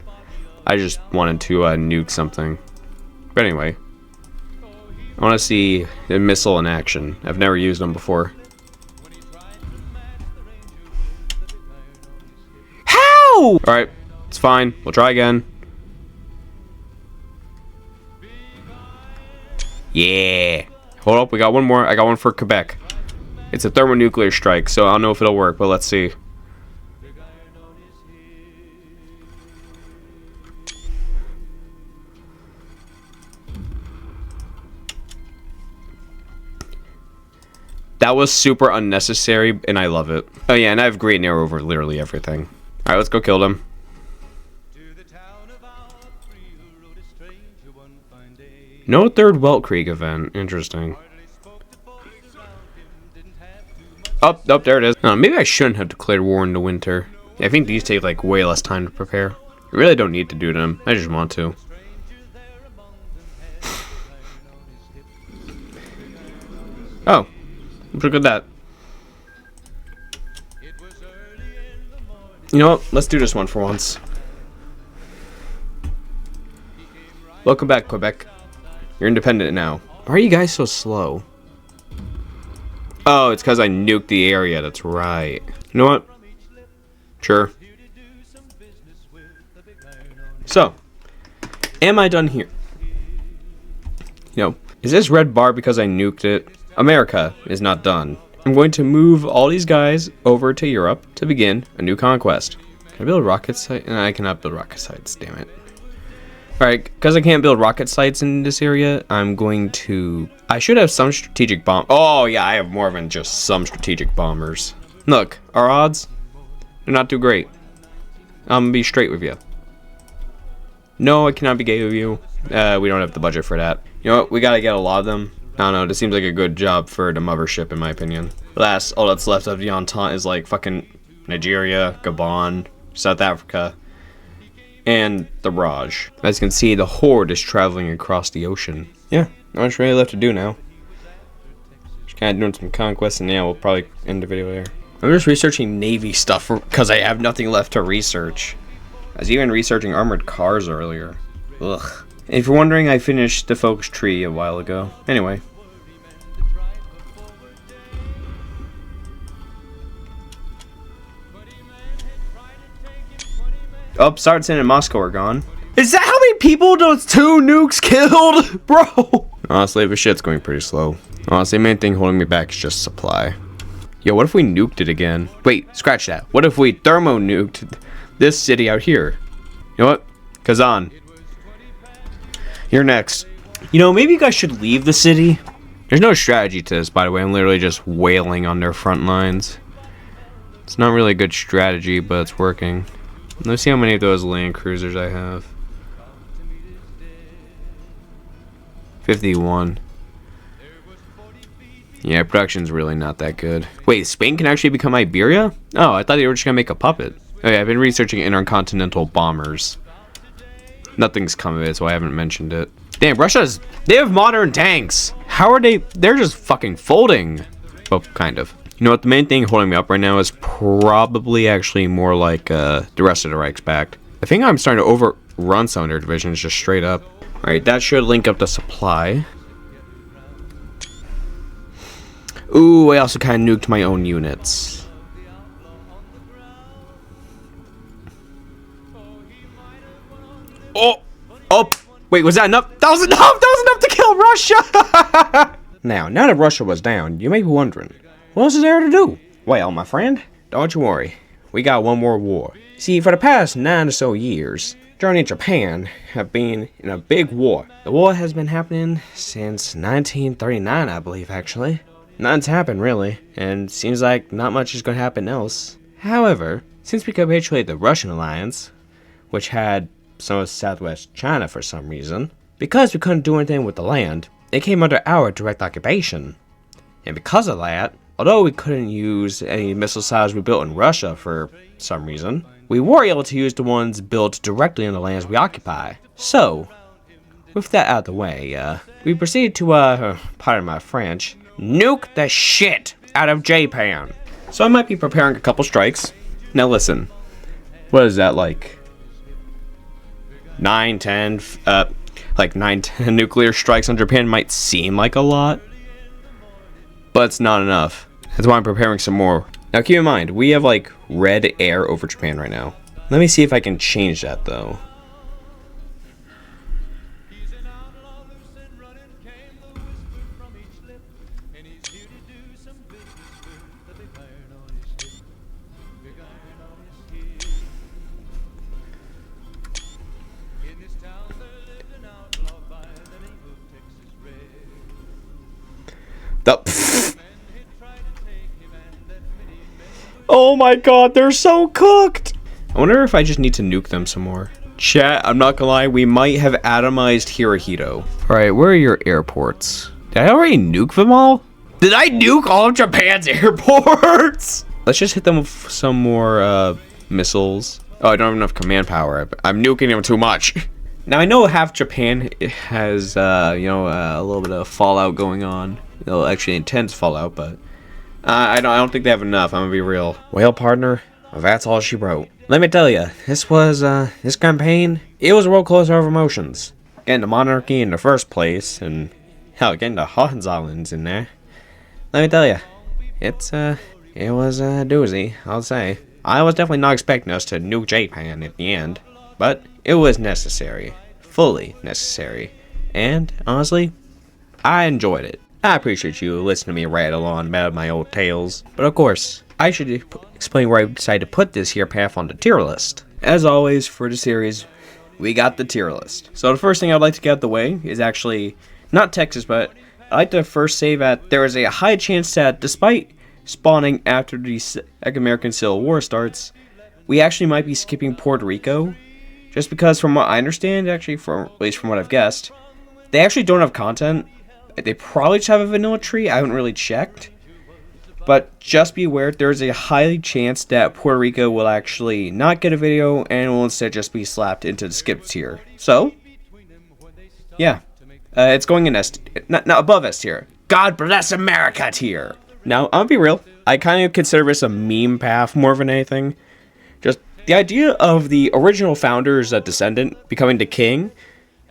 I just wanted to nuke something. But anyway, I want to see a missile in action. I've never used them before. How? Alright, it's fine. We'll try again. Yeah. Hold up, we got one more. I got one for Quebec. It's a thermonuclear strike, so I don't know if it'll work, but let's see. That was super unnecessary, and I love it. Oh yeah, and I have great narrow over literally everything. Alright, let's go kill them. No third Welt Creek event. Interesting. Oh, there it is. Maybe I shouldn't have declared war in the winter. I think these take like way less time to prepare. I really don't need to do them. I just want to. Oh, look at that. You know what? Let's do this one for once. Welcome back, Quebec. You're independent now. Why are you guys so slow? Oh, it's because I nuked the area. That's right. You know what? Sure. So, am I done here? You know, is this red bar because I nuked it? America is not done. I'm going to move all these guys over to Europe to begin a new conquest. Can I build rocket sites? No, I cannot build rocket sites, damn it. Alright, because I can't build rocket sites in this area, I'm going to... I should have some strategic bomb... Oh, yeah, I have more than just some strategic bombers. Look, our odds, they're not too great. I'm gonna be straight with you. No, I cannot be gay with you. We don't have the budget for that. You know what? We gotta get a lot of them. I don't know. This seems like a good job for the mothership, in my opinion. All that's left of the Entente is like fucking Nigeria, Gabon, South Africa, and the Raj. As you can see, the Horde is traveling across the ocean. Yeah, not much really left to do now. Just kind of doing some conquests, and yeah, we'll probably end the video there. I'm just researching Navy stuff because I have nothing left to research. I was even researching armored cars earlier. Ugh. If you're wondering, I finished the Focus Tree a while ago. Anyway. Oh, Sartson and Moscow are gone. Is that how many people those 2 nukes killed? Bro! Honestly, the shit's going pretty slow. Honestly, the main thing holding me back is just supply. Yo, what if we nuked it again? Wait, scratch that. What if we thermo nuked this city out here? You know what? Kazan. You're next. You know, maybe you guys should leave the city. There's no strategy to this, by the way. I'm literally just wailing on their front lines. It's not really a good strategy, but it's working. Let's see how many of those land cruisers I have. 51. Yeah, production's really not that good. Wait, Spain can actually become Iberia? Oh, I thought they were just gonna make a puppet. Okay, I've been researching intercontinental bombers. Nothing's come of it, so I haven't mentioned it. Damn, they have modern tanks. How are they? They're just fucking folding. Well, kind of. You know what? The main thing holding me up right now is probably actually more like the rest of the Reichspact. I think I'm starting to overrun some of their divisions just straight up. Alright, that should link up the supply. Ooh, I also kind of nuked my own units. Oh, wait, was that enough? That was enough to kill Russia! Now that Russia was down, you may be wondering, what else is there to do? Well, my friend, don't you worry. We got one more war. See, for the past 9 or so years, Germany and Japan have been in a big war. The war has been happening since 1939, I believe, actually. Nothing's happened, really, and seems like not much is going to happen else. However, since we capitulated the Russian alliance, which had some of Southwest China for some reason, because we couldn't do anything with the land, it came under our direct occupation. And because of that, although we couldn't use any missile silos we built in Russia for some reason, we were able to use the ones built directly on the lands we occupy. So, with that out of the way, we proceeded to, pardon my French, nuke the shit out of Japan. So I might be preparing a couple strikes. Now listen, what is that, like 9, 10, like 9, 10 nuclear strikes on Japan might seem like a lot, but it's not enough. That's why I'm preparing some more. Now keep in mind, we have like red air over Japan right now. Let me see if I can change that though. Oh my god, they're so cooked! I wonder if I just need to nuke them some more. Chat, I'm not gonna lie, we might have atomized Hirohito. Alright, where are your airports? Did I already nuke them all? Did I nuke all of Japan's airports? Let's just hit them with some more missiles. Oh, I don't have enough command power. I'm nuking them too much. Now, I know half Japan has, a little bit of fallout going on. Actually intense fallout, but I don't think they have enough. I'm gonna be real. Well, partner, that's all she wrote. Let me tell you, this campaign, it was a roller coaster of emotions. Getting the monarchy in the first place, and hell, getting the Hohenzollerns in there. Let me tell you, it was a doozy, I'll say. I was definitely not expecting us to nuke Japan at the end, but it was necessary, fully necessary, and honestly, I enjoyed it. I appreciate you listening to me rattle on about my old tales, but of course, I should explain where I decided to put this here path on the tier list. As always, for the series, we got the tier list. So the first thing I'd like to get out of the way is actually, not Texas, but I'd like to first say that there is a high chance that despite spawning after the Second American Civil War starts, we actually might be skipping Puerto Rico, just because from what I understand, actually, at least from what I've guessed, they actually don't have content. They probably just have a vanilla tree. I haven't really checked. But just be aware, there's a high chance that Puerto Rico will actually not get a video and will instead just be slapped into the skip tier. So, yeah. It's going in S, not above S tier. God bless America tier. Now, I'll be real. I kind of consider this a meme path more than anything. Just the idea of the original founder's descendant becoming the king.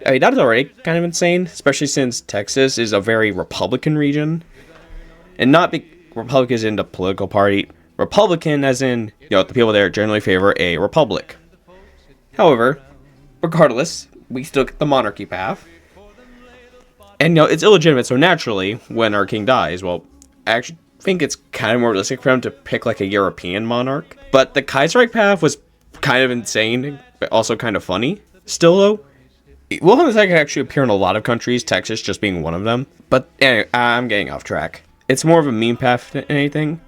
I mean, that is already kind of insane, especially since Texas is a very Republican region. And not Republican as in the political party. Republican as in, the people there generally favor a republic. However, regardless, we still get the monarchy path. And, it's illegitimate, so naturally, when our king dies, well, I actually think it's kind of more realistic for him to pick, like, a European monarch. But the Kaiserreich path was kind of insane, but also kind of funny. Still, though, Wilhelm II can actually appear in a lot of countries, Texas just being one of them. But anyway, I'm getting off track. It's more of a meme path than anything.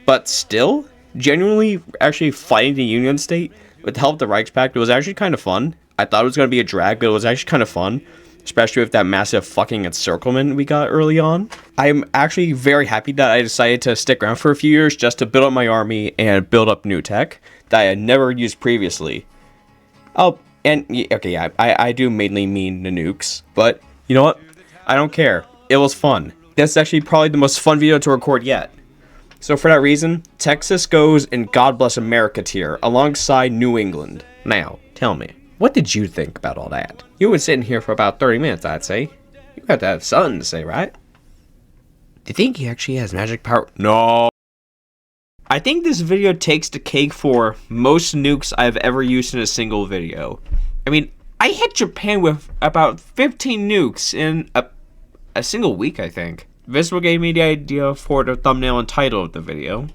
But still, genuinely actually fighting the Union State with the help of the Reichspakt, it was actually kind of fun. I thought it was going to be a drag, but it was actually kind of fun. Especially with that massive fucking encirclement we got early on. I'm actually very happy that I decided to stick around for a few years just to build up my army and build up new tech that I had never used previously. Oh, and okay, yeah, I do mainly mean the nukes, but you know what? I don't care. It was fun. That's actually probably the most fun video to record yet. So for that reason, Texas goes in God Bless America tier alongside New England. Now, tell me, what did you think about all that? You were sitting here for about 30 minutes, I'd say. You got to have something to say, right? Do you think he actually has magic power? No. I think this video takes the cake for most nukes I've ever used in a single video. I mean, I hit Japan with about 15 nukes in a single week, I think. This what gave me the idea for the thumbnail and title of the video.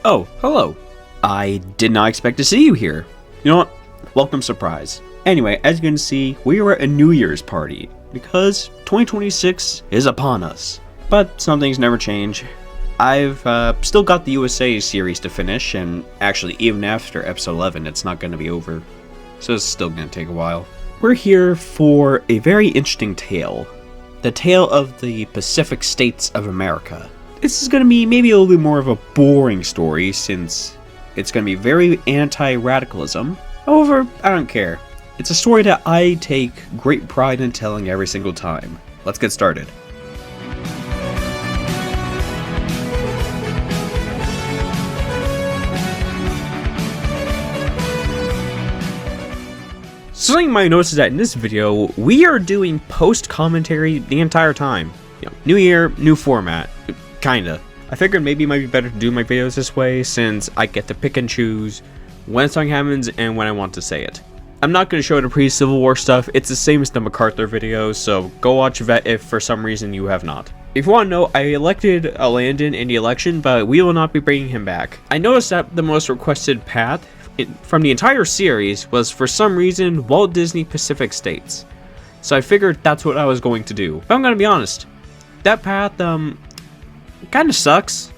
Oh, hello. I did not expect to see you here. You know what? Welcome surprise. Anyway, as you can see, we are at a New Year's party because 2026 is upon us. But some things never change. I've still got the USA series to finish, and actually even after episode 11, it's not going to be over. So it's still going to take a while. We're here for a very interesting tale. The tale of the Pacific States of America. This is going to be maybe a little bit more of a boring story since it's going to be very anti-radicalism. However, I don't care. It's a story that I take great pride in telling every single time. Let's get started. Something you might notice is that in this video, we are doing post-commentary the entire time. New year, new format. Kinda. I figured maybe it might be better to do my videos this way since I get to pick and choose when something happens and when I want to say it. I'm not going to show the pre-Civil War stuff, it's the same as the MacArthur videos, so go watch that if for some reason you have not. If you want to know, I elected Landon in the election, but we will not be bringing him back. I noticed that the most requested path from the entire series was for some reason Walt Disney Pacific States. So I figured that's what I was going to do. But I'm gonna be honest, that path kind of sucks.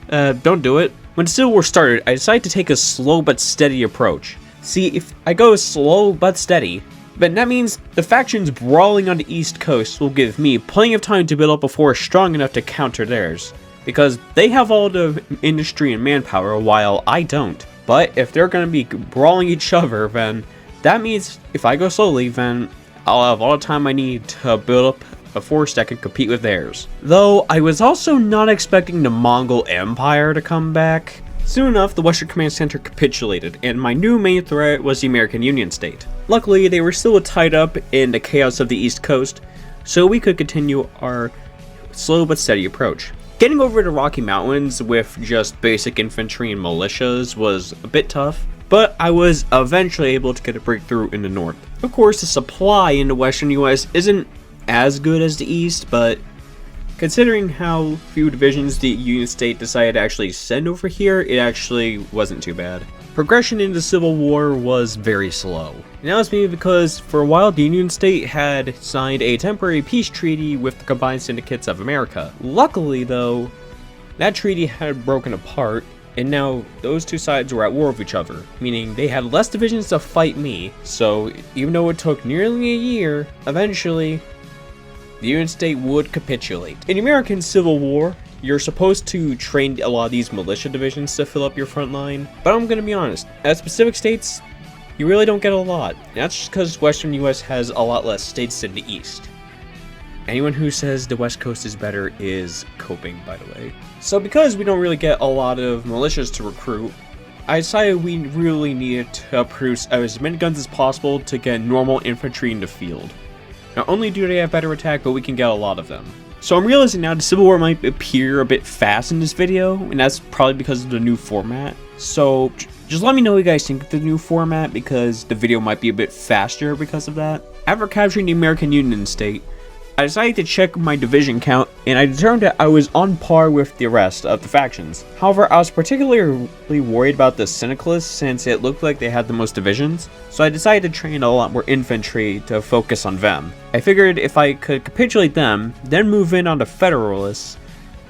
Don't do it. When the Civil War started, I decided to take a slow but steady approach. See, if I go slow but steady, then that means the factions brawling on the East Coast will give me plenty of time to build up a force strong enough to counter theirs, because they have all the industry and manpower while I don't. But if they're going to be brawling each other, then that means if I go slowly, then I'll have all the time I need to build up a force that can compete with theirs. Though I was also not expecting the Mongol Empire to come back. Soon enough, the Western Command Center capitulated, and my new main threat was the American Union State. Luckily, they were still tied up in the chaos of the East Coast, so we could continue our slow but steady approach. Getting over the Rocky Mountains with just basic infantry and militias was a bit tough, but I was eventually able to get a breakthrough in the north. Of course, the supply in the western US isn't as good as the east, but considering how few divisions the Union State decided to actually send over here, it actually wasn't too bad. Progression in the Civil War was very slow. And that was mainly because for a while the Union State had signed a temporary peace treaty with the combined syndicates of America. Luckily though, that treaty had broken apart, and now those two sides were at war with each other, meaning they had less divisions to fight me. So even though it took nearly a year, eventually the Union State would capitulate. In the American Civil War, you're supposed to train a lot of these militia divisions to fill up your front line, but I'm gonna be honest, at specific states, you really don't get a lot. And that's just because Western US has a lot less states than the East. Anyone who says the West Coast is better is coping, by the way. So because we don't really get a lot of militias to recruit, I decided we really needed to produce as many guns as possible to get normal infantry in the field. Not only do they have better attack, but we can get a lot of them. So I'm realizing now the Civil War might appear a bit fast in this video, and that's probably because of the new format. So just let me know what you guys think of the new format, because the video might be a bit faster because of that. After capturing the American Union State, I decided to check my division count, and I determined that I was on par with the rest of the factions. However, I was particularly worried about the Syndicalists since it looked like they had the most divisions, so I decided to train a lot more infantry to focus on them. I figured if I could capitulate them, then move in on the Federalists,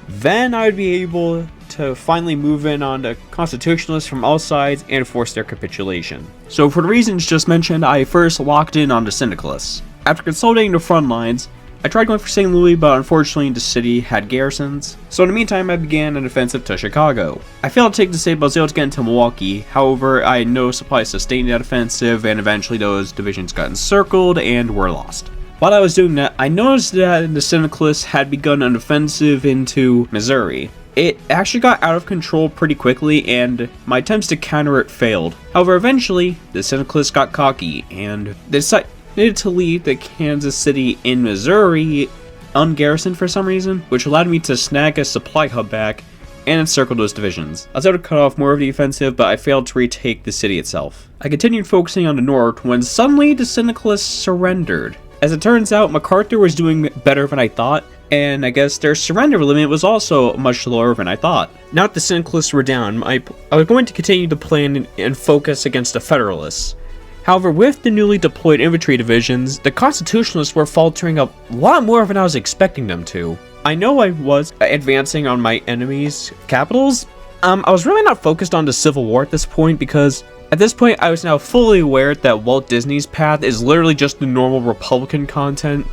then I would be able to finally move in on the Constitutionalists from all sides and force their capitulation. So for the reasons just mentioned, I first locked in on the Syndicalists. After consolidating the front lines, I tried going for St. Louis, but unfortunately the city had garrisons. So in the meantime, I began an offensive to Chicago. I failed to take the city, but I was able to get into Milwaukee. However, I had no supplies to sustain that offensive, and eventually those divisions got encircled and were lost. While I was doing that, I noticed that the Syndicalists had begun an offensive into Missouri. It actually got out of control pretty quickly, and my attempts to counter it failed. However, eventually, the Syndicalists got cocky, and they decided to leave the Kansas City in Missouri ungarrisoned for some reason, which allowed me to snag a supply hub back and encircle those divisions. I was able to cut off more of the offensive, but I failed to retake the city itself. I continued focusing on the north when suddenly the Syndicalists surrendered. As it turns out, MacArthur was doing better than I thought, and I guess their surrender limit was also much lower than I thought. Now that the Syndicalists were down, I was going to continue to plan and focus against the Federalists. However, with the newly deployed infantry divisions, the Constitutionalists were faltering a lot more than I was expecting them to. I know I was advancing on my enemies' capitals. I was really not focused on the Civil War at this point, because at this point I was now fully aware that Walt Disney's path is literally just the normal Republican content,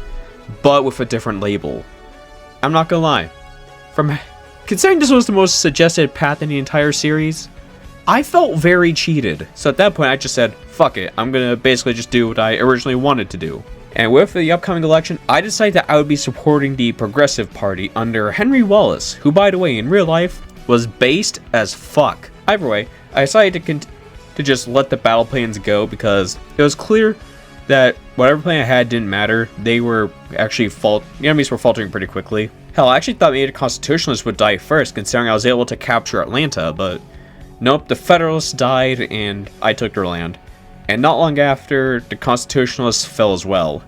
but with a different label. I'm not gonna lie. Considering this was the most suggested path in the entire series, I felt very cheated. So at that point I just said, fuck it, I'm gonna basically just do what I originally wanted to do. And with the upcoming election, I decided that I would be supporting the Progressive Party under Henry Wallace, who by the way in real life was based as fuck. Either way, I decided to just let the battle plans go, because it was clear that whatever plan I had didn't matter. They were actually the enemies were faltering pretty quickly. Hell, I actually thought maybe the Constitutionalists would die first, considering I was able to capture Atlanta, but nope, the Federalists died and I took their land. And not long after, the Constitutionalists fell as well,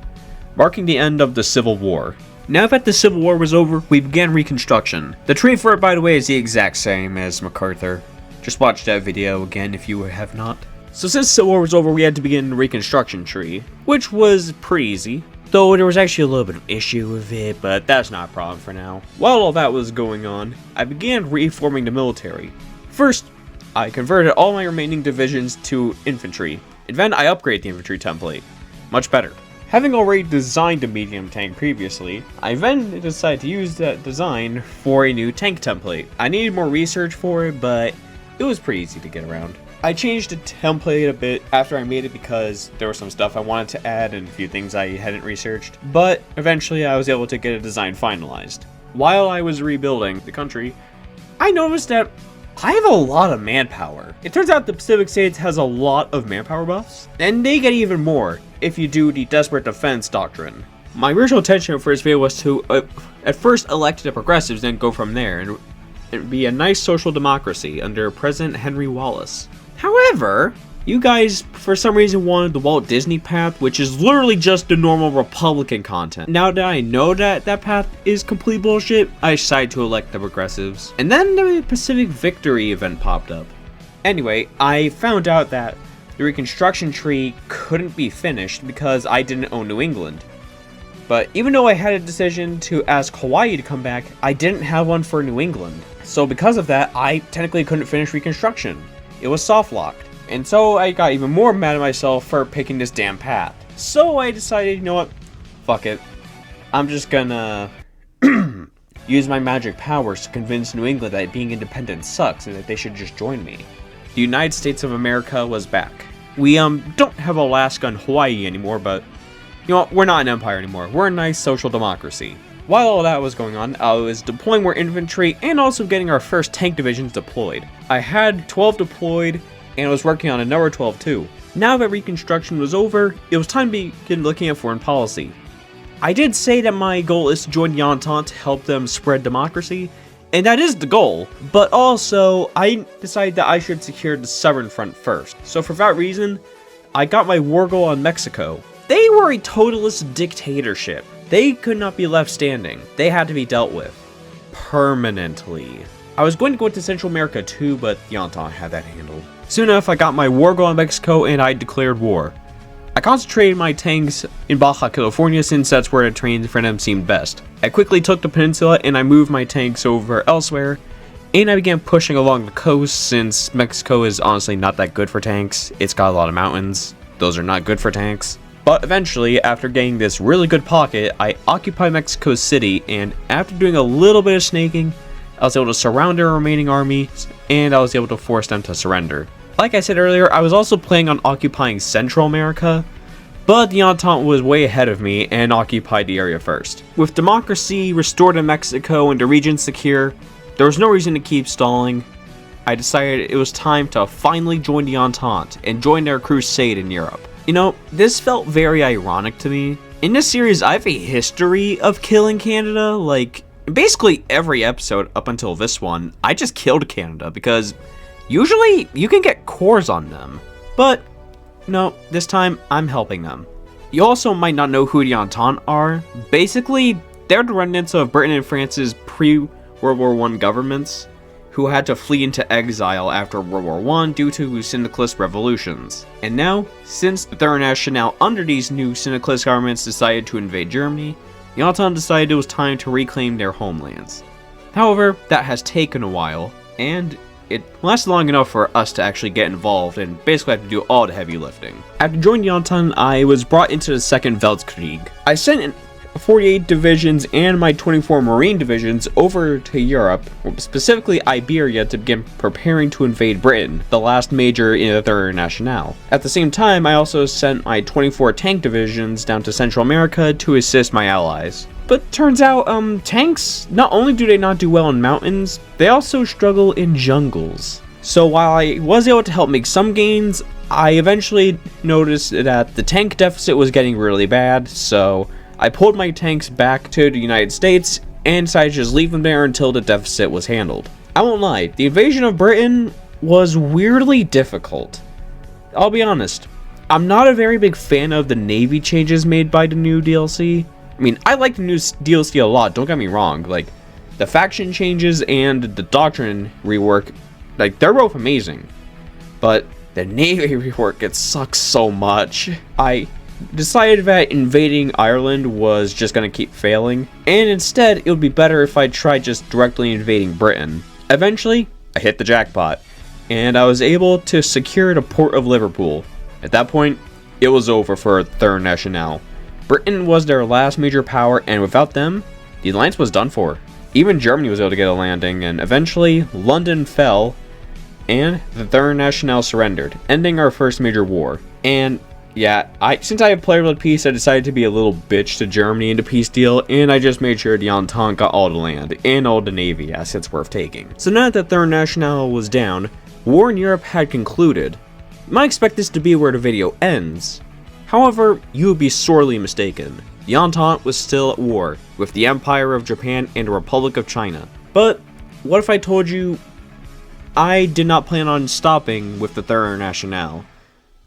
marking the end of the Civil War. Now that the Civil War was over, we began Reconstruction. The tree for it, by the way, is the exact same as MacArthur. Just watch that video again if you have not. So since the Civil War was over, we had to begin the Reconstruction tree, which was pretty easy. Though there was actually a little bit of issue with it, but that's not a problem for now. While all that was going on, I began reforming the military. First, I converted all my remaining divisions to infantry, and then I upgraded the infantry template. Much better. Having already designed a medium tank previously, I then decided to use that design for a new tank template. I needed more research for it, but it was pretty easy to get around. I changed the template a bit after I made it because there was some stuff I wanted to add and a few things I hadn't researched, but eventually I was able to get a design finalized. While I was rebuilding the country, I noticed that I have a lot of manpower. It turns out the Pacific States has a lot of manpower buffs, and they get even more if you do the Desperate Defense Doctrine. My original intention for this video was to at first elect the progressives, then go from there, and it'd be a nice social democracy under President Henry Wallace. However, you guys for some reason wanted the Walt Disney path, which is literally just the normal Republican content. Now that I know that that path is complete bullshit, I decided to elect the progressives. And then the Pacific Victory event popped up. Anyway, I found out that the Reconstruction tree couldn't be finished because I didn't own New England. But even though I had a decision to ask Hawaii to come back, I didn't have one for New England. So because of that, I technically couldn't finish Reconstruction. It was soft locked. And so I got even more mad at myself for picking this damn path. So I decided, you know what? Fuck it. I'm just gonna use my magic powers to convince New England that being independent sucks and that they should just join me. The United States of America was back. We don't have Alaska and Hawaii anymore, but you know what? We're not an empire anymore. We're a nice social democracy. While all that was going on, I was deploying more infantry and also getting our first tank divisions deployed. I had 12 deployed, and I was working on another 12 too. Now that Reconstruction was over, it was time to begin looking at foreign policy. I did say that my goal is to join the Entente to help them spread democracy, and that is the goal, but also I decided that I should secure the Southern Front first. So for that reason, I got my war goal on Mexico. They were a totalist dictatorship. They could not be left standing. They had to be dealt with permanently. I was going to go into Central America too, but the Entente had that handled. Soon enough, I got my war goal in Mexico and I declared war. I concentrated my tanks in Baja California since that's where the terrain for them seemed best. I quickly took the peninsula and I moved my tanks over elsewhere, and I began pushing along the coast since Mexico is honestly not that good for tanks. It's got a lot of mountains. Those are not good for tanks. But eventually, after getting this really good pocket, I occupied Mexico City, and after doing a little bit of snaking, I was able to surround their remaining army, and I was able to force them to surrender. Like I said earlier, I was also planning on occupying Central America, but the Entente was way ahead of me and occupied the area first. With democracy restored in Mexico and the region secure, there was no reason to keep stalling. I decided it was time to finally join the Entente and join their crusade in Europe. You know, this felt very ironic to me. In this series, I have a history of killing Canada. Like, basically every episode up until this one, I just killed Canada because usually you can get cores on them. But no, this time I'm helping them. You also might not know who the Entente are. Basically, they're the remnants of Britain and France's pre-World War I governments who had to flee into exile after World War I due to syndicalist revolutions. And now, since the Third National under these new syndicalist governments decided to invade Germany, the Entente decided it was time to reclaim their homelands. However, that has taken a while, and it lasted long enough for us to actually get involved and basically have to do all the heavy lifting. After joining the Entente, I was brought into the Second Weltkrieg. I sent in 48 divisions and my 24 Marine divisions over to Europe, specifically Iberia, to begin preparing to invade Britain, the last major in the Third National. At the same time, I also sent my 24 tank divisions down to Central America to assist my allies. But turns out, tanks, not only do they not do well in mountains, they also struggle in jungles. So while I was able to help make some gains, I eventually noticed that the tank deficit was getting really bad, so I pulled my tanks back to the United States and decided to just leave them there until the deficit was handled. I won't lie, the invasion of Britain was weirdly difficult. I'll be honest, I'm not a very big fan of the Navy changes made by the new DLC. I mean, I like the new DLC a lot, don't get me wrong. Like, the faction changes and the doctrine rework, like, they're both amazing. But the Navy rework, it sucks so much. I decided that invading Ireland was just going to keep failing, and instead it would be better if I tried just directly invading Britain. Eventually, I hit the jackpot, and I was able to secure the port of Liverpool. At that point, it was over for Third National. Britain was their last major power, and without them, the alliance was done for. Even Germany was able to get a landing, and eventually London fell, and the Third National surrendered, ending our first major war. And yeah, since I have player led peace, I decided to be a little bitch to Germany in the peace deal, and I just made sure the Entente got all the land and all the navy assets worth taking. So now that the Third National was down, war in Europe had concluded. You might expect this to be where the video ends. However, you would be sorely mistaken. The Entente was still at war with the Empire of Japan and the Republic of China. But what if I told you I did not plan on stopping with the Third National?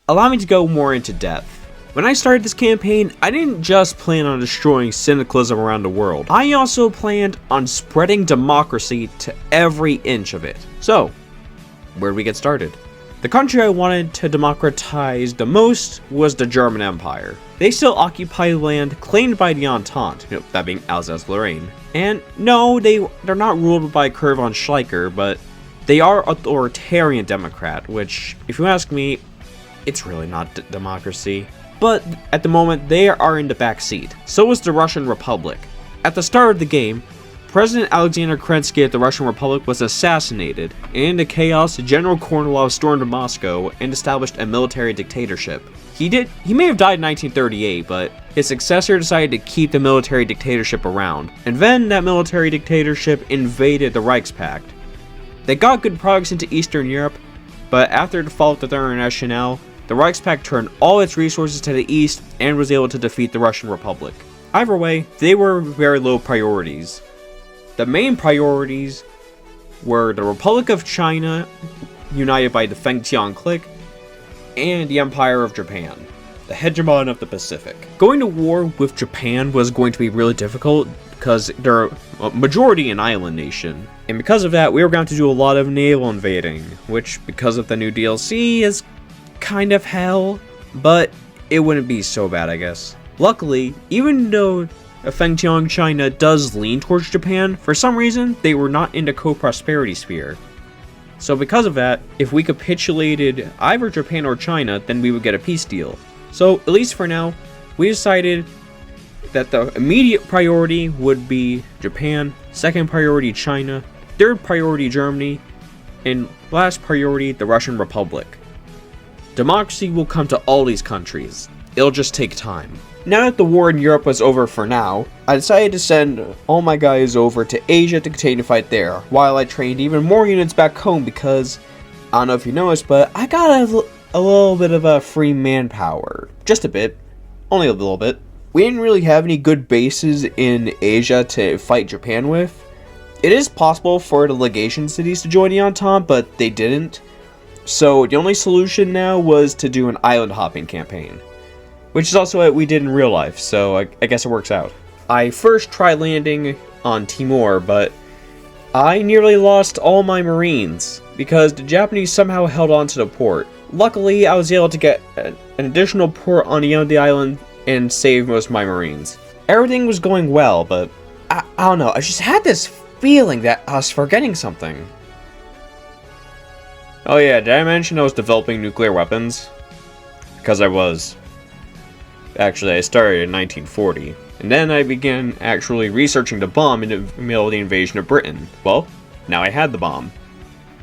Allow me to go more into depth. When I started this campaign, I didn't just plan on destroying syndicalism around the world. I also planned on spreading democracy to every inch of it. So, where did we get started? The country I wanted to democratize the most was the German Empire. They still occupy land claimed by the Entente, that being Alsace-Lorraine. And no, they're not ruled by Kurt von Schleicher, but they are authoritarian democrat, which, if you ask me, it's really not democracy. But at the moment, they are in the back seat. So is the Russian Republic. At the start of the game, President Alexander Kerensky of the Russian Republic was assassinated, and in the chaos, General Kornilov stormed Moscow and established a military dictatorship. He may have died in 1938, but his successor decided to keep the military dictatorship around, and then that military dictatorship invaded the Reichspakt. They got good progress into Eastern Europe, but after the fall of the Third National, the Reichspakt turned all its resources to the east and was able to defeat the Russian Republic. Either way, they were very low priorities. The main priorities were the Republic of China, united by the Fengtian clique, and the Empire of Japan, the hegemon of the Pacific. Going to war with Japan was going to be really difficult because they're a majority an island nation. And because of that, we were going to do a lot of naval invading, which, because of the new DLC, is kind of hell, but it wouldn't be so bad, I guess. Luckily, even though Fengtian China does lean towards Japan, for some reason, they were not in the co-prosperity sphere. So because of that, if we capitulated either Japan or China, then we would get a peace deal. So, at least for now, we decided that the immediate priority would be Japan, second priority China, third priority Germany, and last priority the Russian Republic. Democracy will come to all these countries. It'll just take time. Now that the war in Europe was over for now, I decided to send all my guys over to Asia to continue to fight there, while I trained even more units back home because, I don't know if you noticed, but I got a little bit of a free manpower. Just a bit. Only a little bit. We didn't really have any good bases in Asia to fight Japan with. It is possible for the legation cities to join the Entente, but they didn't. So the only solution now was to do an island hopping campaign, which is also what we did in real life, so I guess it works out. I first tried landing on Timor, but I nearly lost all my Marines because the Japanese somehow held on to the port. Luckily, I was able to get an additional port on the end of the island and save most of my Marines. Everything was going well, but I don't know, I just had this feeling that I was forgetting something. Oh yeah, did I mention I was developing nuclear weapons? Because I was. Actually, I started in 1940, and then I began actually researching the bomb in the middle of the invasion of Britain. Well, now I had the bomb.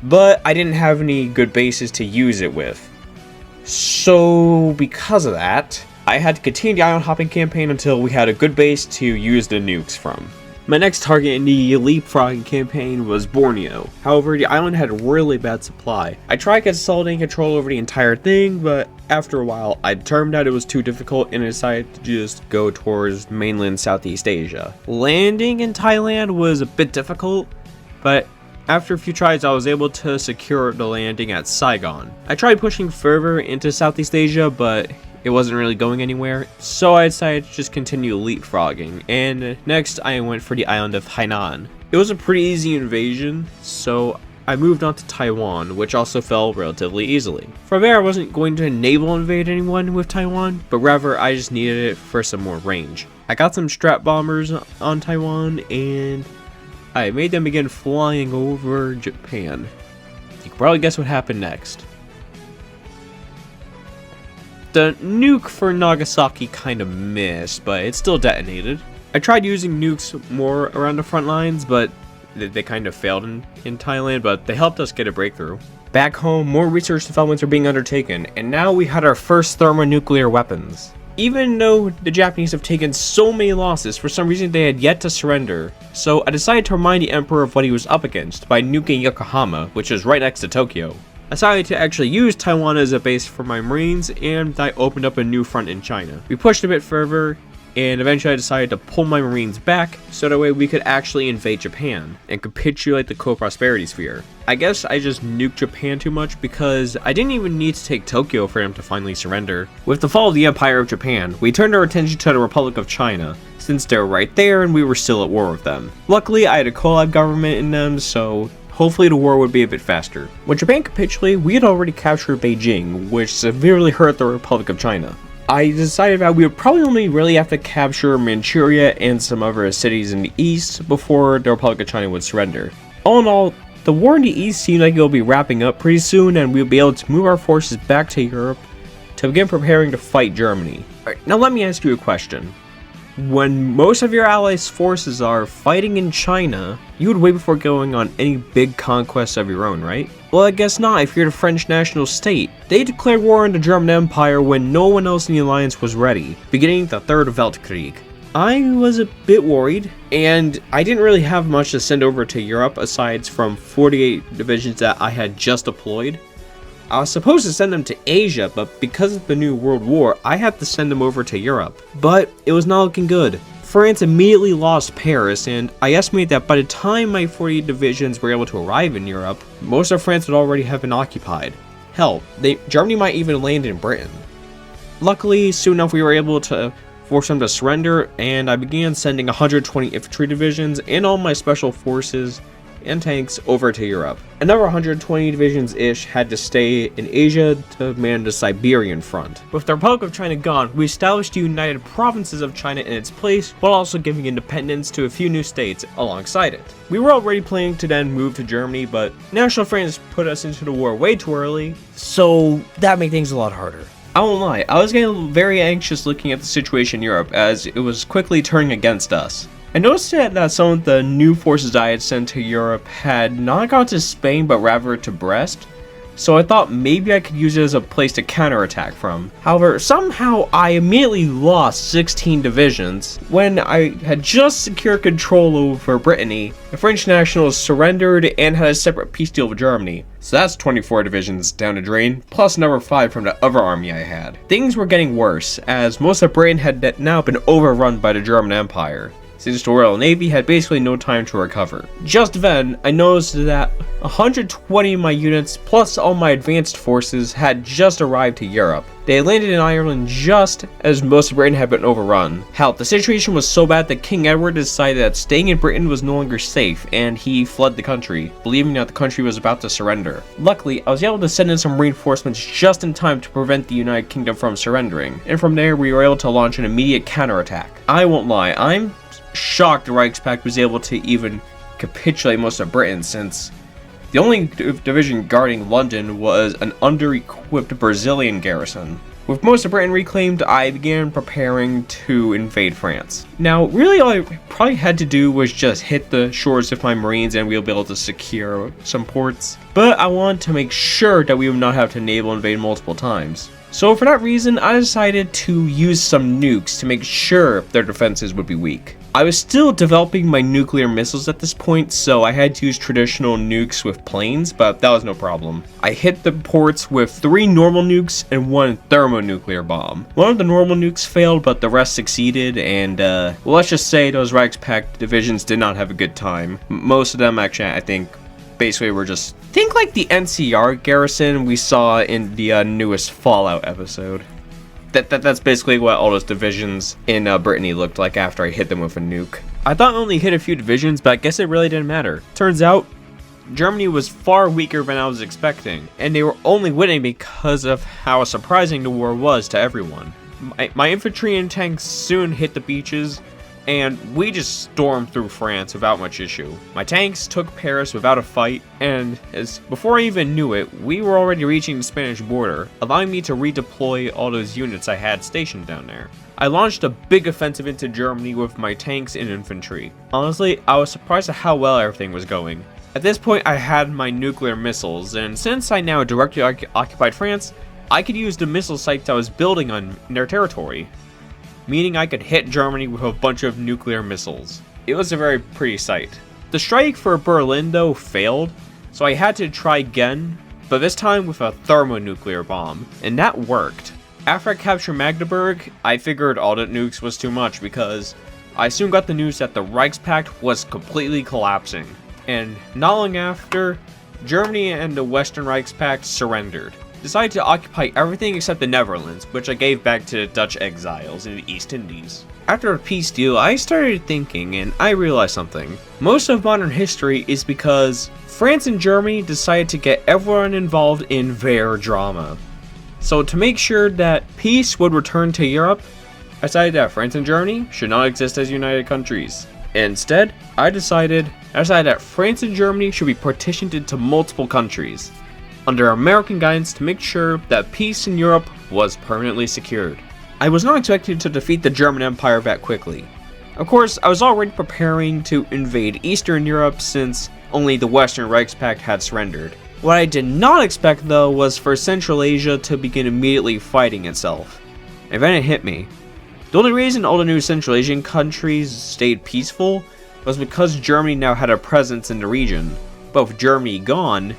But I didn't have any good bases to use it with. So, because of that, I had to continue the island hopping campaign until we had a good base to use the nukes from. My next target in the leapfrogging campaign was Borneo. However, the island had really bad supply. I tried consolidating control over the entire thing, but after a while, I determined that it was too difficult and I decided to just go towards mainland Southeast Asia. Landing in Thailand was a bit difficult, but after a few tries, I was able to secure the landing at Saigon. I tried pushing further into Southeast Asia, but it wasn't really going anywhere, so I decided to just continue leapfrogging, and next I went for the island of Hainan. It was a pretty easy invasion, so I moved on to Taiwan, which also fell relatively easily. From there, I wasn't going to naval invade anyone with Taiwan, but rather I just needed it for some more range. I got some strat bombers on Taiwan, and I made them begin flying over Japan. You can probably guess what happened next. The nuke for Nagasaki kind of missed, but it still detonated. I tried using nukes more around the front lines, but they kind of failed in Thailand, but they helped us get a breakthrough. Back home, more research developments are being undertaken, and now we had our first thermonuclear weapons. Even though the Japanese have taken so many losses, for some reason they had yet to surrender. So I decided to remind the Emperor of what he was up against by nuking Yokohama, which is right next to Tokyo. I decided to actually use Taiwan as a base for my Marines, and I opened up a new front in China. We pushed a bit further, and eventually I decided to pull my Marines back so that way we could actually invade Japan and capitulate the co-prosperity sphere. I guess I just nuked Japan too much because I didn't even need to take Tokyo for them to finally surrender. With the fall of the Empire of Japan, we turned our attention to the Republic of China, since they're right there and we were still at war with them. Luckily, I had a collab government in them, so hopefully the war would be a bit faster. When Japan capitulated, we had already captured Beijing, which severely hurt the Republic of China. I decided that we would probably only really have to capture Manchuria and some other cities in the east before the Republic of China would surrender. All in all, the war in the east seemed like it will be wrapping up pretty soon, and we'll be able to move our forces back to Europe to begin preparing to fight Germany. Alright, now let me ask you a question. When most of your allies' forces are fighting in China, you would wait before going on any big conquests of your own, right? Well, I guess not if you're the French national state. They declared war on the German Empire when no one else in the alliance was ready, beginning the Third Weltkrieg. I was a bit worried, and I didn't really have much to send over to Europe aside from 48 divisions that I had just deployed. I was supposed to send them to Asia, but because of the new World War, I had to send them over to Europe. But it was not looking good. France immediately lost Paris, and I estimate that by the time my 48 divisions were able to arrive in Europe, most of France would already have been occupied. Hell, Germany might even land in Britain. Luckily, soon enough we were able to force them to surrender, and I began sending 120 infantry divisions and all my special forces and tanks over to Europe. Another 120 divisions-ish had to stay in Asia to man the Siberian front. With the Republic of China gone, we established the United Provinces of China in its place, while also giving independence to a few new states alongside it. We were already planning to then move to Germany, but National France put us into the war way too early, so that made things a lot harder. I won't lie, I was getting very anxious looking at the situation in Europe as it was quickly turning against us. I noticed that some of the new forces I had sent to Europe had not gone to Spain but rather to Brest, so I thought maybe I could use it as a place to counterattack from. However, somehow I immediately lost 16 divisions. When I had just secured control over Brittany, the French nationals surrendered and had a separate peace deal with Germany. So that's 24 divisions down the drain, plus another 5 from the other army I had. Things were getting worse, as most of Britain had now been overrun by the German Empire, since the Royal Navy had basically no time to recover. Just then, I noticed that 120 of my units, plus all my advanced forces, had just arrived to Europe. They had landed in Ireland just as most of Britain had been overrun. Hell, the situation was so bad that King Edward decided that staying in Britain was no longer safe, and he fled the country, believing that the country was about to surrender. Luckily, I was able to send in some reinforcements just in time to prevent the United Kingdom from surrendering, and from there we were able to launch an immediate counterattack. I won't lie, I'm shocked the Reichspakt was able to even capitulate most of Britain, since the only division guarding London was an under-equipped Brazilian garrison. With most of Britain reclaimed, I began preparing to invade France. Now, really all I probably had to do was just hit the shores with my Marines and we'll be able to secure some ports, but I wanted to make sure that we would not have to naval invade multiple times. So for that reason, I decided to use some nukes to make sure their defenses would be weak. I was still developing my nuclear missiles at this point, so I had to use traditional nukes with planes, but that was no problem. I hit the ports with 3 normal nukes and 1 thermonuclear bomb. One of the normal nukes failed, but the rest succeeded, and well, let's just say those Reichspakt divisions did not have a good time. Most of them actually, I think, basically were just, think like the NCR garrison we saw in the newest Fallout episode. That's basically what all those divisions in Brittany looked like after I hit them with a nuke. I thought I only hit a few divisions, but I guess it really didn't matter. Turns out, Germany was far weaker than I was expecting, and they were only winning because of how surprising the war was to everyone. My infantry and tanks soon hit the beaches, and we just stormed through France without much issue. My tanks took Paris without a fight, and before I even knew it, we were already reaching the Spanish border, allowing me to redeploy all those units I had stationed down there. I launched a big offensive into Germany with my tanks and infantry. Honestly, I was surprised at how well everything was going. At this point, I had my nuclear missiles, and since I now directly occupied France, I could use the missile sites I was building on their territory, meaning I could hit Germany with a bunch of nuclear missiles. It was a very pretty sight. The strike for Berlin, though, failed, so I had to try again, but this time with a thermonuclear bomb, and that worked. After I captured Magdeburg, I figured all the nukes was too much because I soon got the news that the Reichspakt was completely collapsing. And not long after, Germany and the Western Reichspakt surrendered. Decided to occupy everything except the Netherlands, which I gave back to the Dutch exiles in the East Indies. After a peace deal, I started thinking and I realized something. Most of modern history is because France and Germany decided to get everyone involved in their drama. So to make sure that peace would return to Europe, I decided that France and Germany should not exist as united countries. Instead, I decided that France and Germany should be partitioned into multiple countries, under American guidance to make sure that peace in Europe was permanently secured. I was not expecting to defeat the German Empire that quickly. Of course, I was already preparing to invade Eastern Europe since only the Western Reichspakt had surrendered. What I did not expect, though, was for Central Asia to begin immediately fighting itself. And then it hit me. The only reason all the new Central Asian countries stayed peaceful was because Germany now had a presence in the region. But with Germany gone,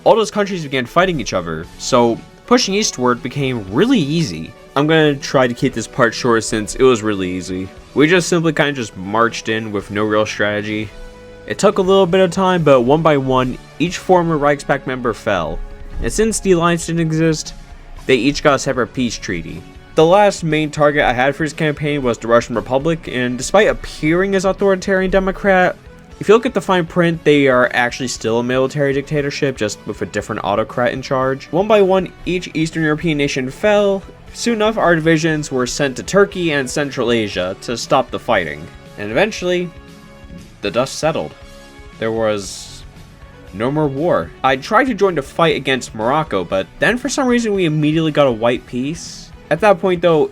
all those countries began fighting each other, so pushing eastward became really easy. I'm gonna try to keep this part short since it was really easy. We just simply kind of just marched in with no real strategy. It took a little bit of time, but one by one, each former Reichspakt member fell. And since the alliance didn't exist, they each got a separate peace treaty. The last main target I had for this campaign was the Russian Republic, and despite appearing as authoritarian democrat, if you look at the fine print, they are actually still a military dictatorship, just with a different autocrat in charge. One by one, each Eastern European nation fell. Soon enough, our divisions were sent to Turkey and Central Asia to stop the fighting. And eventually, the dust settled. There was no more war. I tried to join the fight against Morocco, but then for some reason we immediately got a white peace. At that point, though,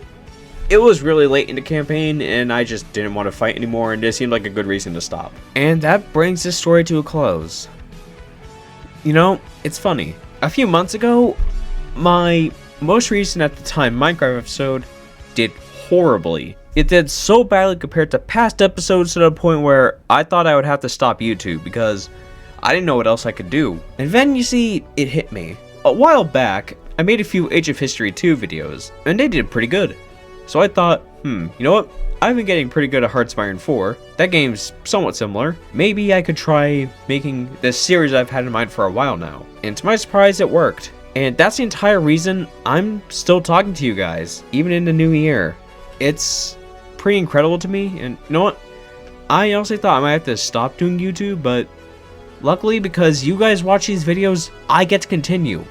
it was really late in the campaign, and I just didn't want to fight anymore, and this seemed like a good reason to stop. And that brings this story to a close. You know, it's funny. A few months ago, my most recent at the time Minecraft episode did horribly. It did so badly compared to past episodes to the point where I thought I would have to stop YouTube because I didn't know what else I could do. And then, you see, it hit me. A while back, I made a few Age of History 2 videos, and they did pretty good. So I thought, you know what? I've been getting pretty good at Hearts of Iron 4. That game's somewhat similar. Maybe I could try making this series I've had in mind for a while now. And to my surprise, it worked. And that's the entire reason I'm still talking to you guys, even in the new year. It's pretty incredible to me, and you know what? I honestly thought I might have to stop doing YouTube, but luckily, because you guys watch these videos, I get to continue.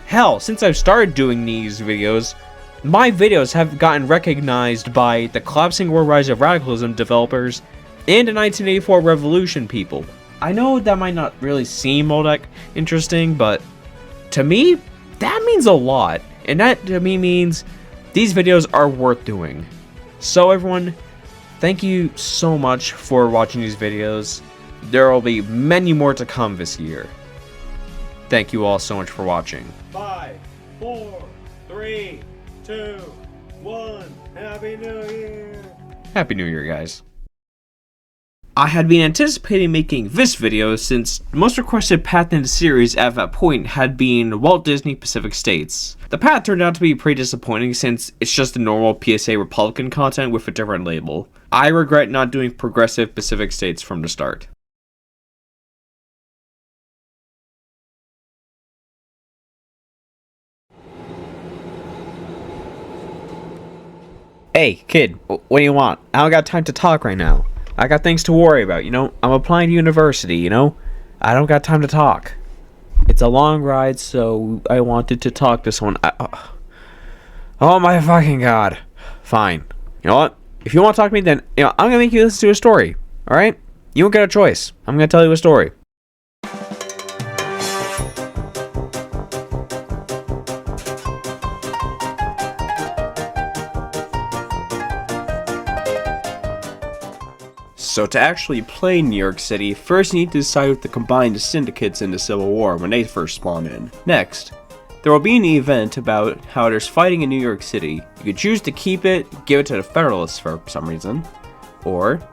Hell, since I've started doing these videos, my videos have gotten recognized by the Collapsing World Rise of Radicalism developers and the 1984 Revolution people. I know that might not really seem all that interesting, but to me, that means a lot. And that to me means these videos are worth doing. So everyone, thank you so much for watching these videos. There will be many more to come this year. Thank you all so much for watching. 5, 4, 3, 2, 1. Happy New Year! Happy New Year, guys. I had been anticipating making this video since the most requested path in the series at that point had been Walt Disney Pacific States. The path turned out to be pretty disappointing since it's just the normal PSA Republican content with a different label. I regret not doing progressive Pacific States from the start. Hey, kid, what do you want? I don't got time to talk right now. I got things to worry about, you know? I'm applying to university, you know? I don't got time to talk. It's a long ride, so I wanted to talk to someone. Oh my fucking god. Fine. You know what? If you want to talk to me, then I'm gonna make you listen to a story. Alright? You don't get a choice. I'm gonna tell you a story. So to actually play New York City, first you need to decide if to combine the Syndicates in the Civil War when they first spawn in. Next, there will be an event about how there's fighting in New York City. You can choose to keep it, give it to the Federalists for some reason, or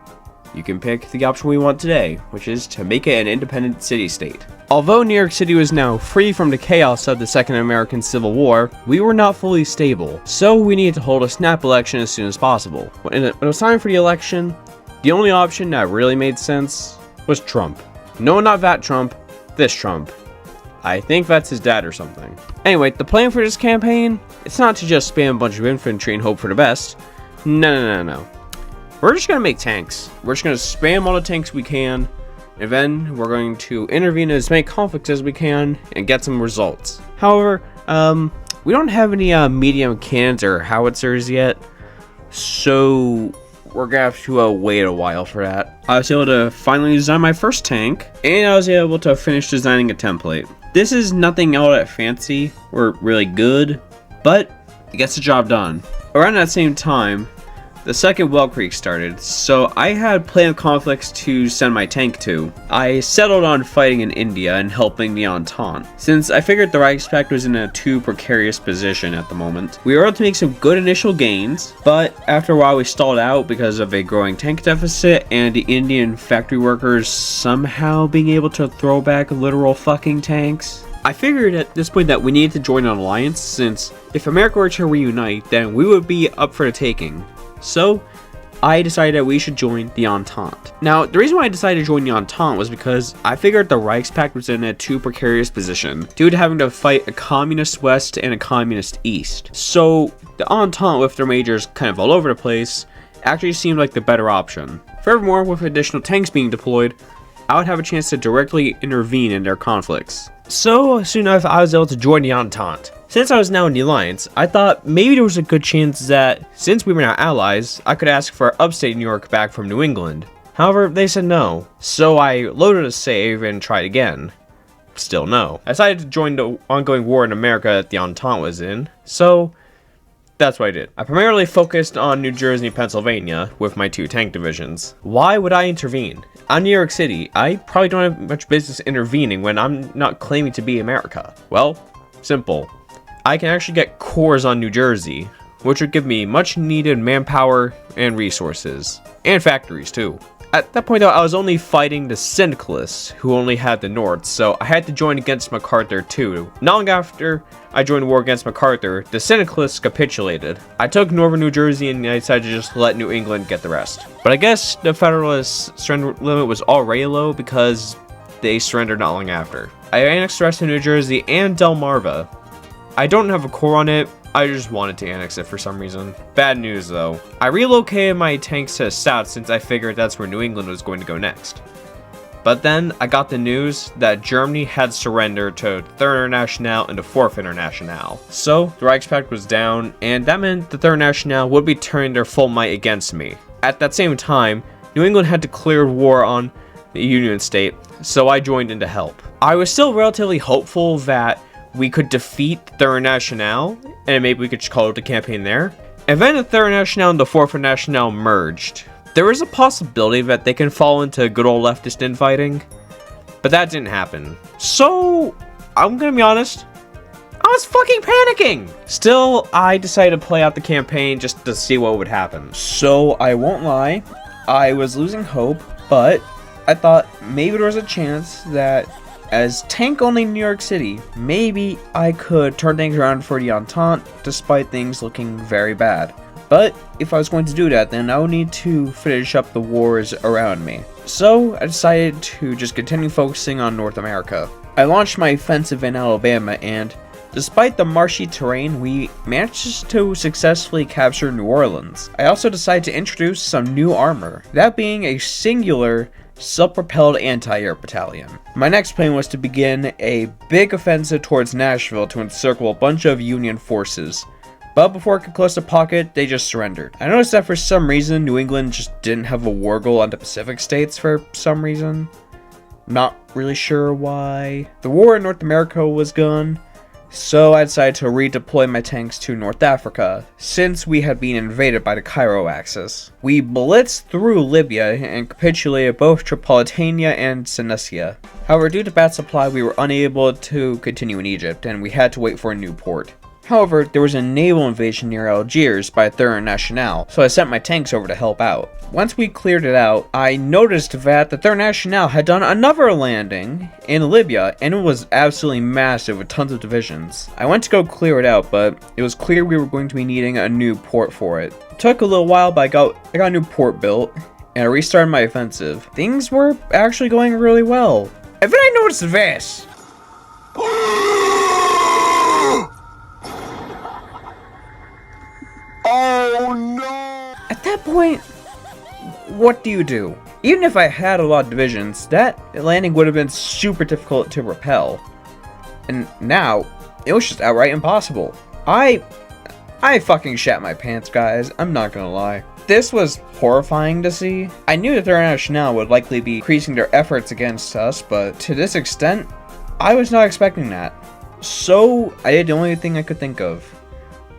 you can pick the option we want today, which is to make it an independent city-state. Although New York City was now free from the chaos of the Second American Civil War, we were not fully stable, so we needed to hold a snap election as soon as possible. When it was time for the election, the only option that really made sense was Trump. No, not that Trump, this Trump. I think that's his dad or something. Anyway, the plan for this campaign, it's not to just spam a bunch of infantry and hope for the best. No. We're just gonna make tanks. We're just gonna spam all the tanks we can, and then we're going to intervene in as many conflicts as we can and get some results. However, we don't have any medium cannons or howitzers yet, so we're gonna have to wait a while for that. I was able to finally design my first tank, and I was able to finish designing a template. This is nothing all that fancy or really good, but it gets the job done. Around that same time, the Second Well Creek started, so I had planned conflicts to send my tank to. I settled on fighting in India and helping the Entente, since I figured the Reichspakt was in a too precarious position at the moment. We were able to make some good initial gains, but after a while we stalled out because of a growing tank deficit and the Indian factory workers somehow being able to throw back literal fucking tanks. I figured at this point that we needed to join an alliance, since if America were to reunite, then we would be up for the taking. So, I decided that we should join the Entente. Now, the reason why I decided to join the Entente was because I figured the Reichspakt was in a too precarious position due to having to fight a communist West and a communist East. So, the Entente, with their majors kind of all over the place, actually seemed like the better option. Furthermore, with additional tanks being deployed, I would have a chance to directly intervene in their conflicts. So, soon enough, I was able to join the Entente. Since I was now in the Alliance, I thought maybe there was a good chance that, since we were now allies, I could ask for upstate New York back from New England. However, they said no, so I loaded a save and tried again. Still no. I decided to join the ongoing war in America that the Entente was in, so that's what I did. I primarily focused on New Jersey and Pennsylvania with my 2 tank divisions. Why would I intervene? I'm New York City. I probably don't have much business intervening when I'm not claiming to be America. Well, simple. I can actually get cores on New Jersey, which would give me much needed manpower and resources. And factories too. At that point though, I was only fighting the Syndicalists, who only had the North, so I had to join against MacArthur too. Not long after I joined the war against MacArthur, the Syndicalists capitulated. I took northern New Jersey and I decided to just let New England get the rest. But I guess the Federalist surrender limit was already low because they surrendered not long after. I annexed the rest of New Jersey and Delmarva. I don't have a core on it, I just wanted to annex it for some reason. Bad news though. I relocated my tanks to the south since I figured that's where New England was going to go next. But then I got the news that Germany had surrendered to Third International and the Fourth International. So the Reichspakt was down, and that meant the Third International would be turning their full might against me. At that same time, New England had declared war on the Union State, so I joined in to help. I was still relatively hopeful that we could defeat Third International, and maybe we could just call it the campaign there. And then the Third International and the Fourth International merged. There is a possibility that they can fall into good old leftist infighting, but that didn't happen. So, I'm gonna be honest, I was fucking panicking! Still, I decided to play out the campaign just to see what would happen. So, I won't lie, I was losing hope, but I thought maybe there was a chance that as tank-only New York City, maybe I could turn things around for the Entente, despite things looking very bad. But if I was going to do that, then I would need to finish up the wars around me. So I decided to just continue focusing on North America. I launched my offensive in Alabama, and despite the marshy terrain, we managed to successfully capture New Orleans. I also decided to introduce some new armor, that being a singular self-propelled anti-air battalion. My next plan was to begin a big offensive towards Nashville to encircle a bunch of Union forces. But before I could close the pocket, they just surrendered. I noticed that for some reason, New England just didn't have a war goal on the Pacific states for some reason. Not really sure why. The war in North America was gone, so I decided to redeploy my tanks to North Africa, since we had been invaded by the Cairo Axis. We blitzed through Libya and capitulated both Tripolitania and Cilicia. However, due to bad supply, we were unable to continue in Egypt, and we had to wait for a new port. However, there was a naval invasion near Algiers by Third International, so I sent my tanks over to help out. Once we cleared it out, I noticed that the Third International had done another landing in Libya, and it was absolutely massive with tons of divisions. I went to go clear it out, but it was clear we were going to be needing a new port for it. It took a little while, but I got a new port built, and I restarted my offensive. Things were actually going really well. And then I noticed this. Oh no! At that point, what do you do? Even if I had a lot of divisions, that landing would have been super difficult to repel. And now, it was just outright impossible. I fucking shat my pants, guys. I'm not gonna lie. This was horrifying to see. I knew that Third International would likely be increasing their efforts against us, but to this extent, I was not expecting that. So, I did the only thing I could think of.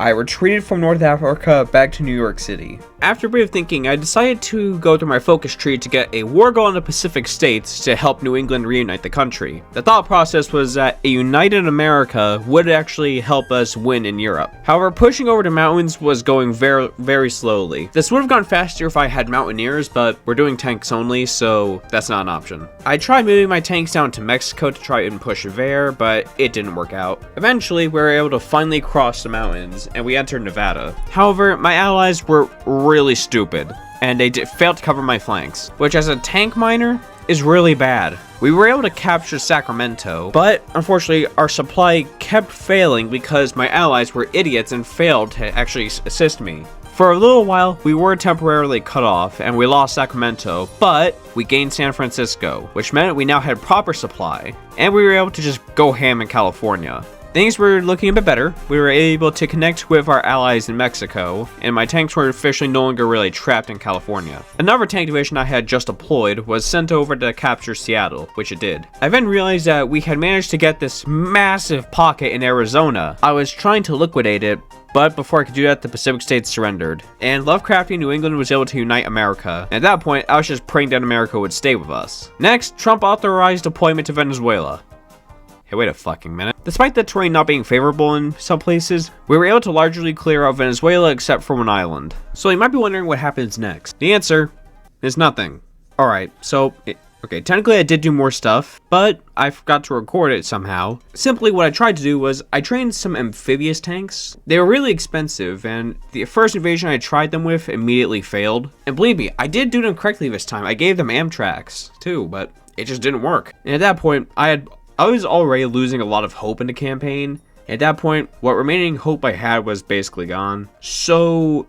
I retreated from North Africa back to New York City. After a bit of thinking, I decided to go through my focus tree to get a war goal in the Pacific states to help New England reunite the country. The thought process was that a united America would actually help us win in Europe. However, pushing over the mountains was going very, very slowly. This would have gone faster if I had mountaineers, but we're doing tanks only, so that's not an option. I tried moving my tanks down to Mexico to try and push there, but it didn't work out. Eventually, we were able to finally cross the mountains, and we entered Nevada. However, my allies were really stupid, and they failed to cover my flanks, which as a tank miner is really bad. We were able to capture Sacramento, but unfortunately our supply kept failing because my allies were idiots and failed to actually assist me. For a little while, we were temporarily cut off and we lost Sacramento, but we gained San Francisco, which meant we now had proper supply, and we were able to just go ham in California. Things were looking a bit better. We were able to connect with our allies in Mexico, and my tanks were officially no longer really trapped in California. Another tank division I had just deployed was sent over to capture Seattle, which it did. I then realized that we had managed to get this massive pocket in Arizona. I was trying to liquidate it, but before I could do that, the Pacific states surrendered. And Lovecrafty New England was able to unite America. And at that point, I was just praying that America would stay with us. Next, Trump authorized deployment to Venezuela. Hey, wait a fucking minute. Despite the terrain not being favorable in some places, we were able to largely clear out Venezuela except for one island. So you might be wondering what happens next. The answer is nothing. Alright, so, okay, technically I did do more stuff, but I forgot to record it somehow. Simply what I tried to do was, I trained some amphibious tanks. They were really expensive, and the first invasion I tried them with immediately failed. And believe me, I did do them correctly this time. I gave them Amtraks, too, but it just didn't work. And at that point, I was already losing a lot of hope in the campaign. At that point, what remaining hope I had was basically gone. So,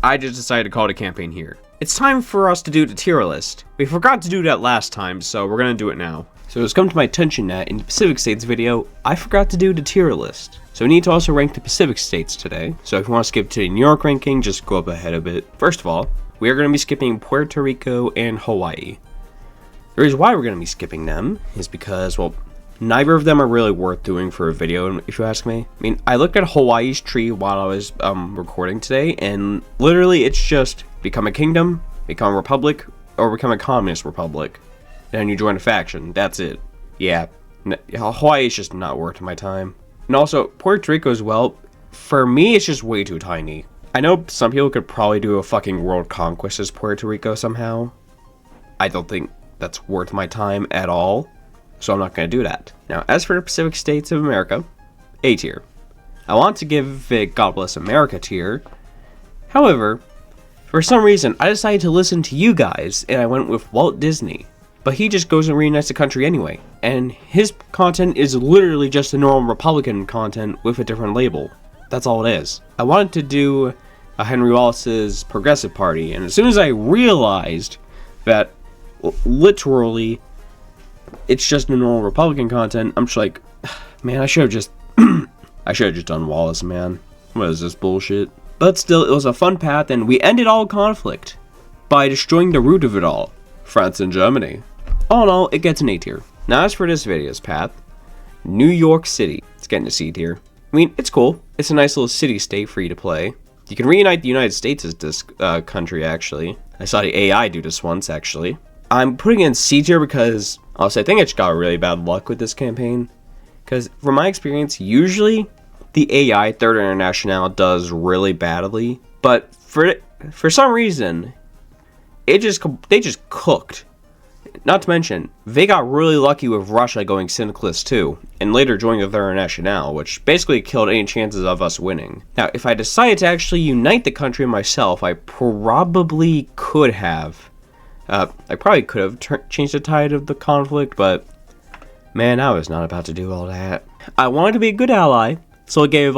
I just decided to call it a campaign here. It's time for us to do the tier list. We forgot to do that last time, so we're gonna do it now. So it's come to my attention that in the Pacific States video, I forgot to do the tier list. So we need to also rank the Pacific States today. So if you want to skip to the New York ranking, just go up ahead a bit. First of all, we are going to be skipping Puerto Rico and Hawaii. The reason why we're going to be skipping them is because, well, neither of them are really worth doing for a video, if you ask me. I mean, I looked at Hawaii's tree while I was recording today, and literally it's just become a kingdom, become a republic, or become a communist republic. Then you join a faction. That's it. Yeah, Hawaii is just not worth my time. And also, Puerto Rico as well, for me, it's just way too tiny. I know some people could probably do a fucking world conquest as Puerto Rico somehow. I don't think that's worth my time at all. So I'm not going to do that. Now, as for the Pacific States of America, A tier. I want to give it God Bless America tier. However, for some reason, I decided to listen to you guys, and I went with Walt Disney. But he just goes and reunites the country anyway. And his content is literally just the normal Republican content with a different label. That's all it is. I wanted to do a Henry Wallace's Progressive Party, and as soon as I realized that literally, it's just a normal Republican content. I'm just like, man, I should have just done Wallace, man. What is this bullshit? But still, it was a fun path, and we ended all conflict by destroying the root of it all, France and Germany. All in all, it gets an A tier. Now as for this video's path, New York City. It's getting a C tier. I mean, it's cool. It's a nice little city-state for you to play. You can reunite the United States as this country, actually. I saw the AI do this once, actually. I'm putting it in C tier because, honestly, I think I just got really bad luck with this campaign. Because, from my experience, usually the AI Third International does really badly. But for some reason, they just cooked. Not to mention, they got really lucky with Russia going Syndicate too, and later joining the Third International, which basically killed any chances of us winning. Now, if I decided to actually unite the country myself, I probably could have. Changed the tide of the conflict, but man, I was not about to do all that. I wanted to be a good ally, so I gave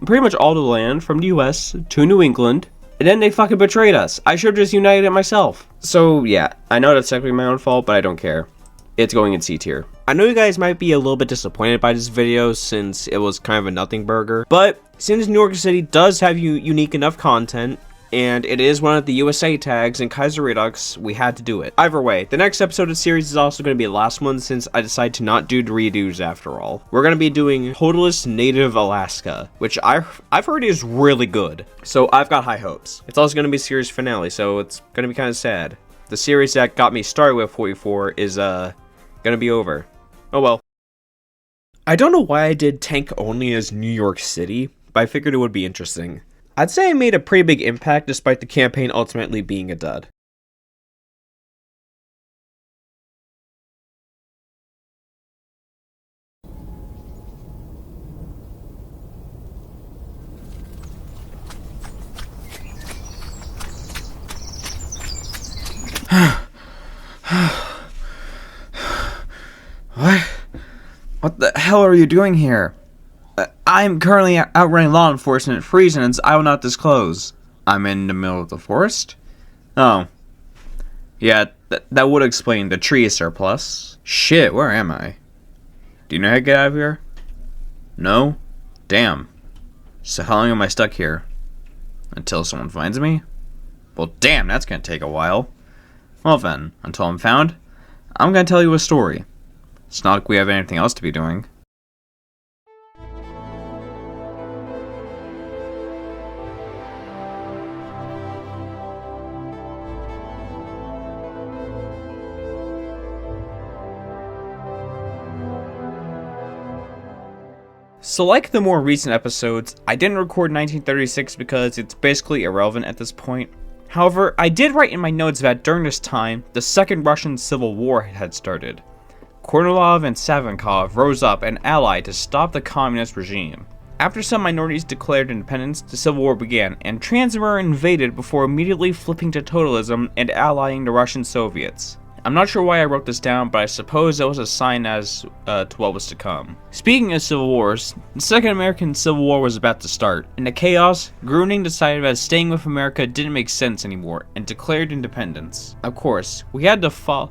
pretty much all the land from the US to New England. And then they fucking betrayed us. I should have just united it myself. So yeah, I know that's technically my own fault, but I don't care. It's going in C tier. I know you guys might be a little bit disappointed by this video since it was kind of a nothing burger, but since New York City does have unique enough content, and it is one of the USA tags in KaiserreduX, we had to do it. Either way, the next episode of the series is also going to be the last one since I decided to not do the redos after all. We're going to be doing Totalist Native Alaska, which I've heard is really good. So I've got high hopes. It's also going to be series finale, so it's going to be kind of sad. The series that got me started with 44 is going to be over. Oh well. I don't know why I did tank only as New York City, but I figured it would be interesting. I'd say I made a pretty big impact despite the campaign ultimately being a dud. What the hell are you doing here? I'm currently outrunning law enforcement for reasons I will not disclose. I'm in the middle of the forest? Oh. Yeah, that would explain the tree surplus. Shit, where am I? Do you know how to get out of here? No? Damn. So how long am I stuck here? Until someone finds me? Well, damn, that's gonna take a while. Well then, until I'm found, I'm gonna tell you a story. It's not like we have anything else to be doing. So like the more recent episodes, I didn't record 1936 because it's basically irrelevant at this point. However, I did write in my notes that during this time, the Second Russian Civil War had started. Kornilov and Savinkov rose up and allied to stop the communist regime. After some minorities declared independence, the Civil War began, and Transmur invaded before immediately flipping to totalism and allying the Russian Soviets. I'm not sure why I wrote this down, but I suppose that was a sign as to what was to come. Speaking of civil wars, the Second American Civil War was about to start. In the chaos, Gruning decided that staying with America didn't make sense anymore, and declared independence. Of course, we had to follow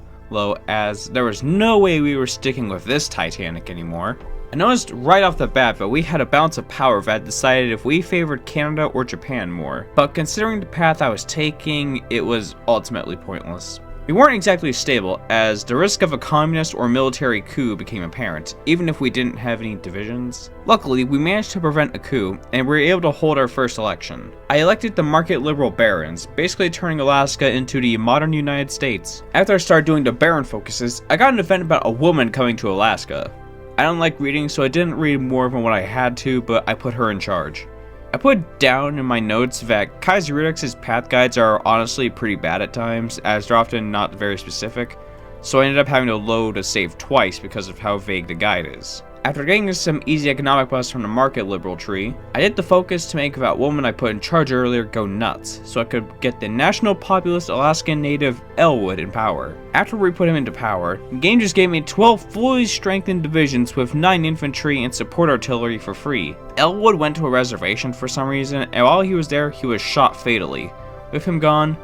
as there was no way we were sticking with this Titanic anymore. I noticed right off the bat that we had a balance of power that decided if we favored Canada or Japan more, but considering the path I was taking, it was ultimately pointless. We weren't exactly stable, as the risk of a communist or military coup became apparent, even if we didn't have any divisions. Luckily, we managed to prevent a coup, and we were able to hold our first election. I elected the market liberal barons, basically turning Alaska into the modern United States. After I started doing the baron focuses, I got an event about a woman coming to Alaska. I don't like reading, so I didn't read more than what I had to, but I put her in charge. I put down in my notes that KaiserreduX's path guides are honestly pretty bad at times, as they're often not very specific, so I ended up having to load a save twice because of how vague the guide is. After getting some easy economic buffs from the market liberal tree, I did the focus to make that woman I put in charge earlier go nuts, so I could get the national populist Alaskan native Elwood in power. After we put him into power, the game just gave me 12 fully strengthened divisions with 9 infantry and support artillery for free. Elwood went to a reservation for some reason, and while he was there, he was shot fatally. With him gone,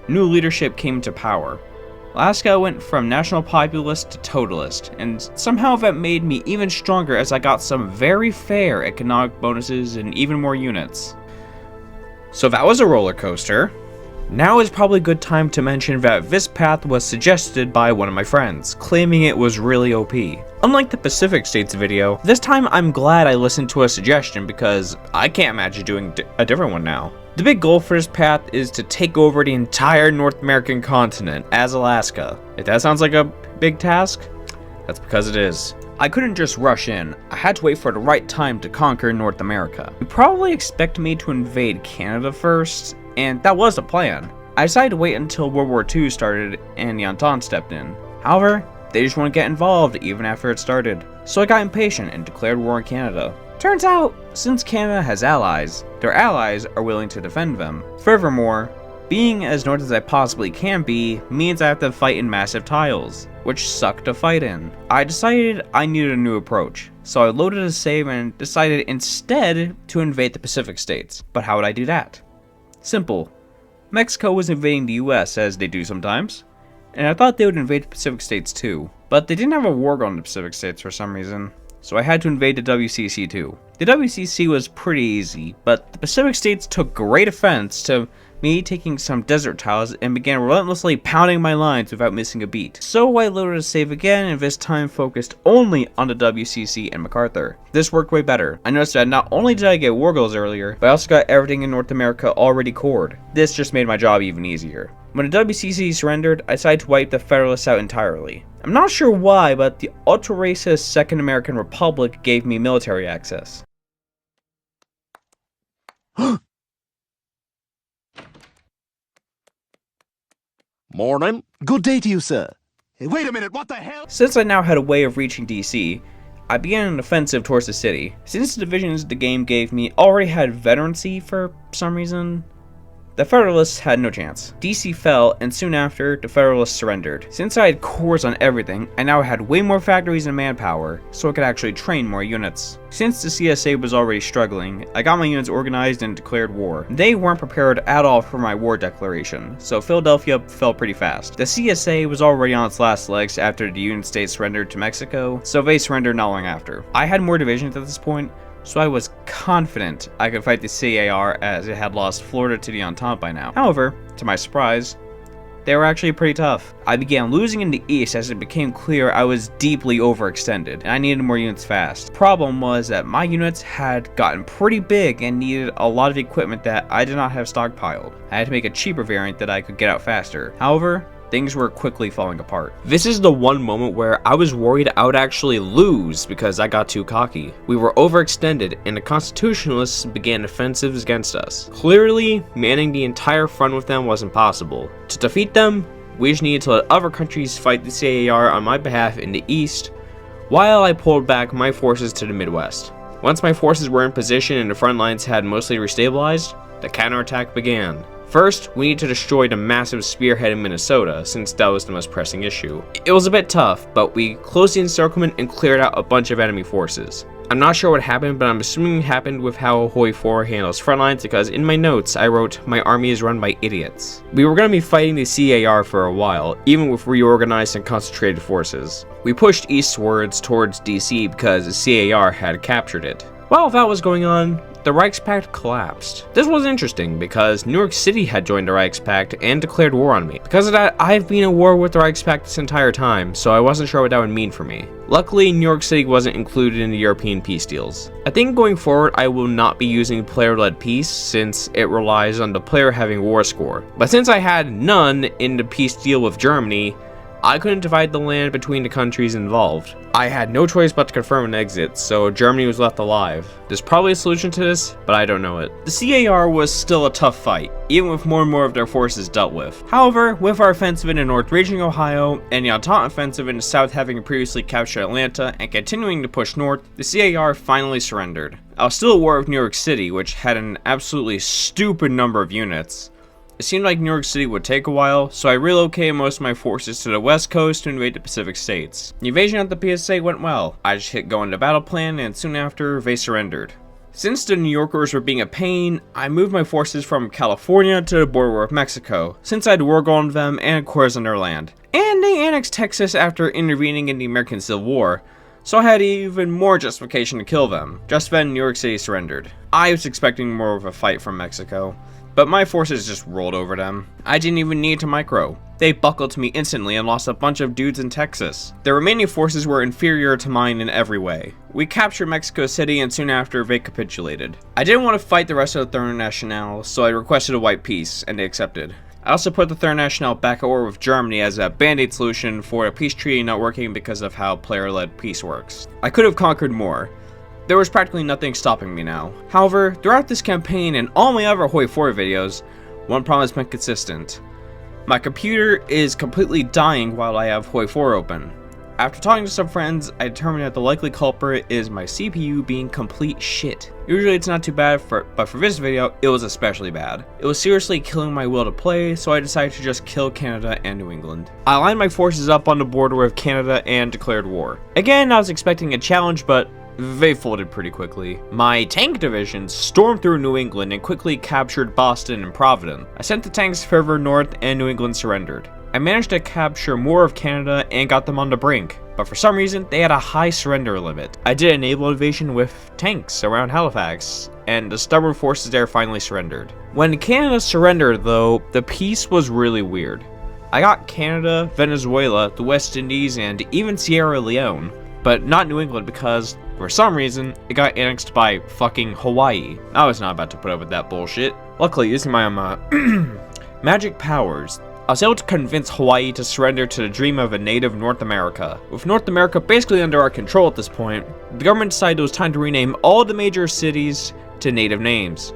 new leadership came to power. Alaska went from national populist to totalist, and somehow that made me even stronger as I got some very fair economic bonuses and even more units. So that was a roller coaster. Now is probably a good time to mention that this path was suggested by one of my friends, claiming it was really OP. Unlike the Pacific States video, this time I'm glad I listened to a suggestion because I can't imagine doing a different one now. The big goal for this path is to take over the entire North American continent as Alaska. If that sounds like a big task, that's because it is. I couldn't just rush in, I had to wait for the right time to conquer North America. You probably expect me to invade Canada first, and that was the plan. I decided to wait until World War II started and the Entente stepped in. However, they just want to get involved even after it started. So I got impatient and declared war on Canada. Turns out, since Canada has allies, their allies are willing to defend them. Furthermore, being as north as I possibly can be means I have to fight in massive tiles, which suck to fight in. I decided I needed a new approach, so I loaded a save and decided instead to invade the Pacific States. But how would I do that? Simple. Mexico was invading the US as they do sometimes, and I thought they would invade the Pacific States too. But they didn't have a war going to the Pacific States for some reason, so I had to invade the WCC too. The WCC was pretty easy, but the Pacific States took great offense to me taking some desert tiles and began relentlessly pounding my lines without missing a beat. So I loaded a save again and this time focused only on the WCC and MacArthur. This worked way better. I noticed that not only did I get war goals earlier, but I also got everything in North America already cored. This just made my job even easier. When the WCC surrendered, I decided to wipe the Federalists out entirely. I'm not sure why, but the ultra-racist Second American Republic gave me military access. Morning. Good day to you, sir. Hey, wait a minute, what the hell? Since I now had a way of reaching DC, I began an offensive towards the city. Since the divisions the game gave me already had veterancy for some reason, the Federalists had no chance. DC fell, and soon after, the Federalists surrendered. Since I had cores on everything, I now had way more factories and manpower, so I could actually train more units. Since the CSA was already struggling, I got my units organized and declared war. They weren't prepared at all for my war declaration, so Philadelphia fell pretty fast. The CSA was already on its last legs after the United States surrendered to Mexico, so they surrendered not long after. I had more divisions at this point, so I was confident I could fight the CAR as it had lost Florida to the Entente by now. However, to my surprise, they were actually pretty tough. I began losing in the east as it became clear I was deeply overextended, and I needed more units fast. Problem was that my units had gotten pretty big and needed a lot of equipment that I did not have stockpiled. I had to make a cheaper variant that I could get out faster. However, things were quickly falling apart. This is the one moment where I was worried I would actually lose because I got too cocky. We were overextended and the Constitutionalists began offensives against us. Clearly, manning the entire front with them wasn't possible. To defeat them, we just needed to let other countries fight the CAR on my behalf in the east, while I pulled back my forces to the Midwest. Once my forces were in position and the front lines had mostly restabilized, the counterattack began. First, we need to destroy the massive spearhead in Minnesota, since that was the most pressing issue. It was a bit tough, but we closed the encirclement and cleared out a bunch of enemy forces. I'm not sure what happened, but I'm assuming it happened with how Hoi 4 handles front lines because in my notes I wrote, "My army is run by idiots." We were going to be fighting the CAR for a while, even with reorganized and concentrated forces. We pushed eastwards towards DC because the CAR had captured it. While that was going on, the Reichspakt collapsed. This was interesting because New York City had joined the Reichspakt and declared war on me. Because of that, I've been at war with the Reichspakt this entire time, so I wasn't sure what that would mean for me. Luckily, New York City wasn't included in the European peace deals. I think going forward, I will not be using player-led peace since it relies on the player having war score. But since I had none in the peace deal with Germany, I couldn't divide the land between the countries involved. I had no choice but to confirm an exit, so Germany was left alive. There's probably a solution to this, but I don't know it. The CAR was still a tough fight, even with more and more of their forces dealt with. However, with our offensive in the north reaching Ohio, and the Entente offensive in the south having previously captured Atlanta, and continuing to push north, the CAR finally surrendered. I was still at war with New York City, which had an absolutely stupid number of units. It seemed like New York City would take a while, so I relocated most of my forces to the west coast to invade the Pacific States. The invasion of the PSA went well. I just hit go into battle plan, and soon after, they surrendered. Since the New Yorkers were being a pain, I moved my forces from California to the border of Mexico, since I had war going on them and cores on their land. And they annexed Texas after intervening in the American Civil War, so I had even more justification to kill them. Just then, New York City surrendered. I was expecting more of a fight from Mexico, but my forces just rolled over them. I didn't even need to micro. They buckled to me instantly and lost a bunch of dudes in Texas. The remaining forces were inferior to mine in every way. We captured Mexico City and soon after they capitulated. I didn't want to fight the rest of the Third National, so I requested a white peace, and they accepted. I also put the Third National back at war with Germany as a band-aid solution for a peace treaty not working because of how player-led peace works. I could have conquered more. There was practically nothing stopping me now. However, throughout this campaign and all my other Hoi 4 videos, one problem has been consistent. My computer is completely dying while I have Hoi 4 open. After talking to some friends, I determined that the likely culprit is my CPU being complete shit. Usually it's not too bad, but for this video, it was especially bad. It was seriously killing my will to play, so I decided to just kill Canada and New England. I lined my forces up on the border with Canada and declared war. Again, I was expecting a challenge, but they folded pretty quickly. My tank division stormed through New England and quickly captured Boston and Providence. I sent the tanks further north and New England surrendered. I managed to capture more of Canada and got them on the brink, but for some reason they had a high surrender limit. I did a naval invasion with tanks around Halifax, and the stubborn forces there finally surrendered. When Canada surrendered though, the peace was really weird. I got Canada, Venezuela, the West Indies, and even Sierra Leone, but not New England because, for some reason, it got annexed by fucking Hawaii. I was not about to put up with that bullshit. Luckily, using my magic powers, I was able to convince Hawaii to surrender to the dream of a native North America. With North America basically under our control at this point, the government decided it was time to rename all the major cities to native names.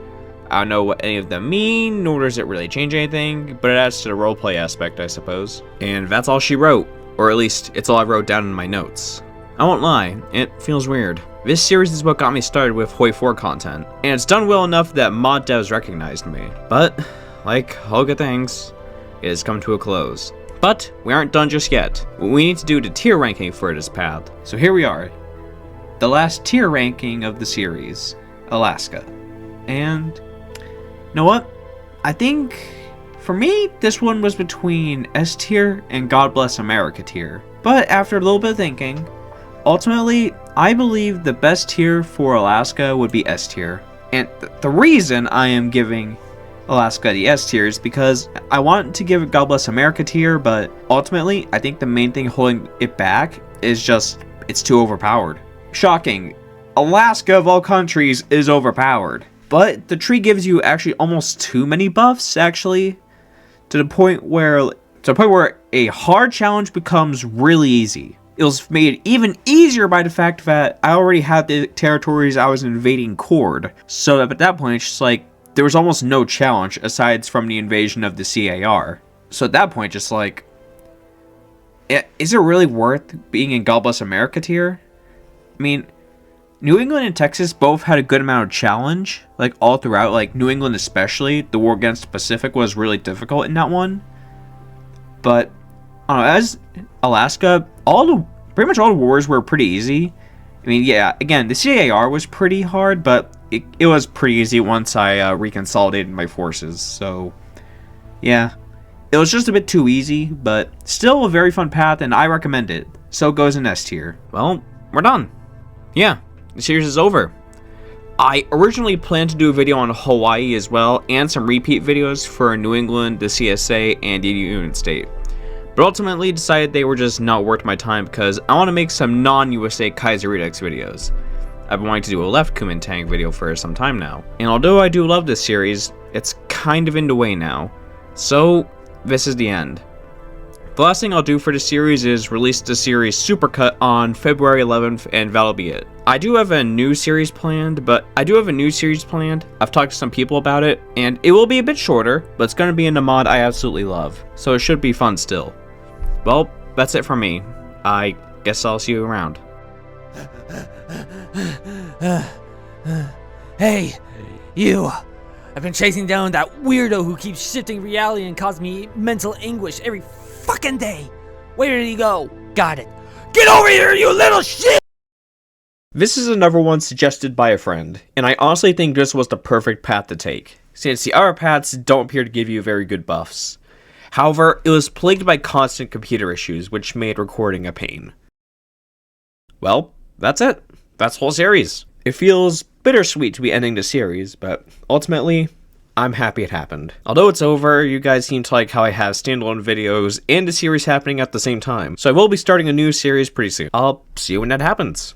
I don't know what any of them mean, nor does it really change anything, but it adds to the roleplay aspect, I suppose. And that's all she wrote, or at least it's all I wrote down in my notes. I won't lie, it feels weird. This series is what got me started with Hoi 4 content, and it's done well enough that mod devs recognized me. But, like all good things, it has come to a close. But we aren't done just yet. We need to do the tier ranking for this path. So here we are. The last tier ranking of the series, Alaska. And, you know what? I think, for me, this one was between S tier and God Bless America tier. But after a little bit of thinking, ultimately, I believe the best tier for Alaska would be S tier. And the reason I am giving Alaska the S tier is because I want to give it God Bless America tier, but ultimately, I think the main thing holding it back is just, it's too overpowered. Shocking. Alaska of all countries is overpowered. But the tree gives you actually almost too many buffs, actually, to the point where a hard challenge becomes really easy. It was made even easier by the fact that I already had the territories I was invading cored. So at that point, it's just like, there was almost no challenge aside from the invasion of the CAR. So at that point, just like, is it really worth being in God Bless America tier? I mean, New England and Texas both had a good amount of challenge, like all throughout. Like New England especially, the war against the Pacific was really difficult in that one. But I don't know, as Alaska, pretty much all the wars were pretty easy. I mean, yeah, again, the CAR was pretty hard, but it was pretty easy once I reconsolidated my forces. So, yeah, it was just a bit too easy, but still a very fun path, and I recommend it. So it goes in S tier. Well, we're done. Yeah, the series is over. I originally planned to do a video on Hawaii as well, and some repeat videos for New England, the CSA, and the Union State. But ultimately decided they were just not worth my time because I want to make some non-USA KaiserreduX videos. I've been wanting to do a left Kuomintang video for some time now. And although I do love this series, it's kind of in the way now. So, this is the end. The last thing I'll do for the series is release the series Supercut on February 11th, and that'll be it. I do have a new series planned. I've talked to some people about it, and it will be a bit shorter, but it's going to be in a mod I absolutely love. So it should be fun still. Well, that's it from me. I guess I'll see you around. Hey, you! I've been chasing down that weirdo who keeps shifting reality and causing me mental anguish every fucking day. Where did he go? Got it. Get over here, you little shit! This is another one suggested by a friend, and I honestly think this was the perfect path to take, since the other paths don't appear to give you very good buffs. However, it was plagued by constant computer issues, which made recording a pain. Well, that's it. That's the whole series. It feels bittersweet to be ending the series, but ultimately, I'm happy it happened. Although it's over, you guys seem to like how I have standalone videos and the series happening at the same time, so I will be starting a new series pretty soon. I'll see you when that happens.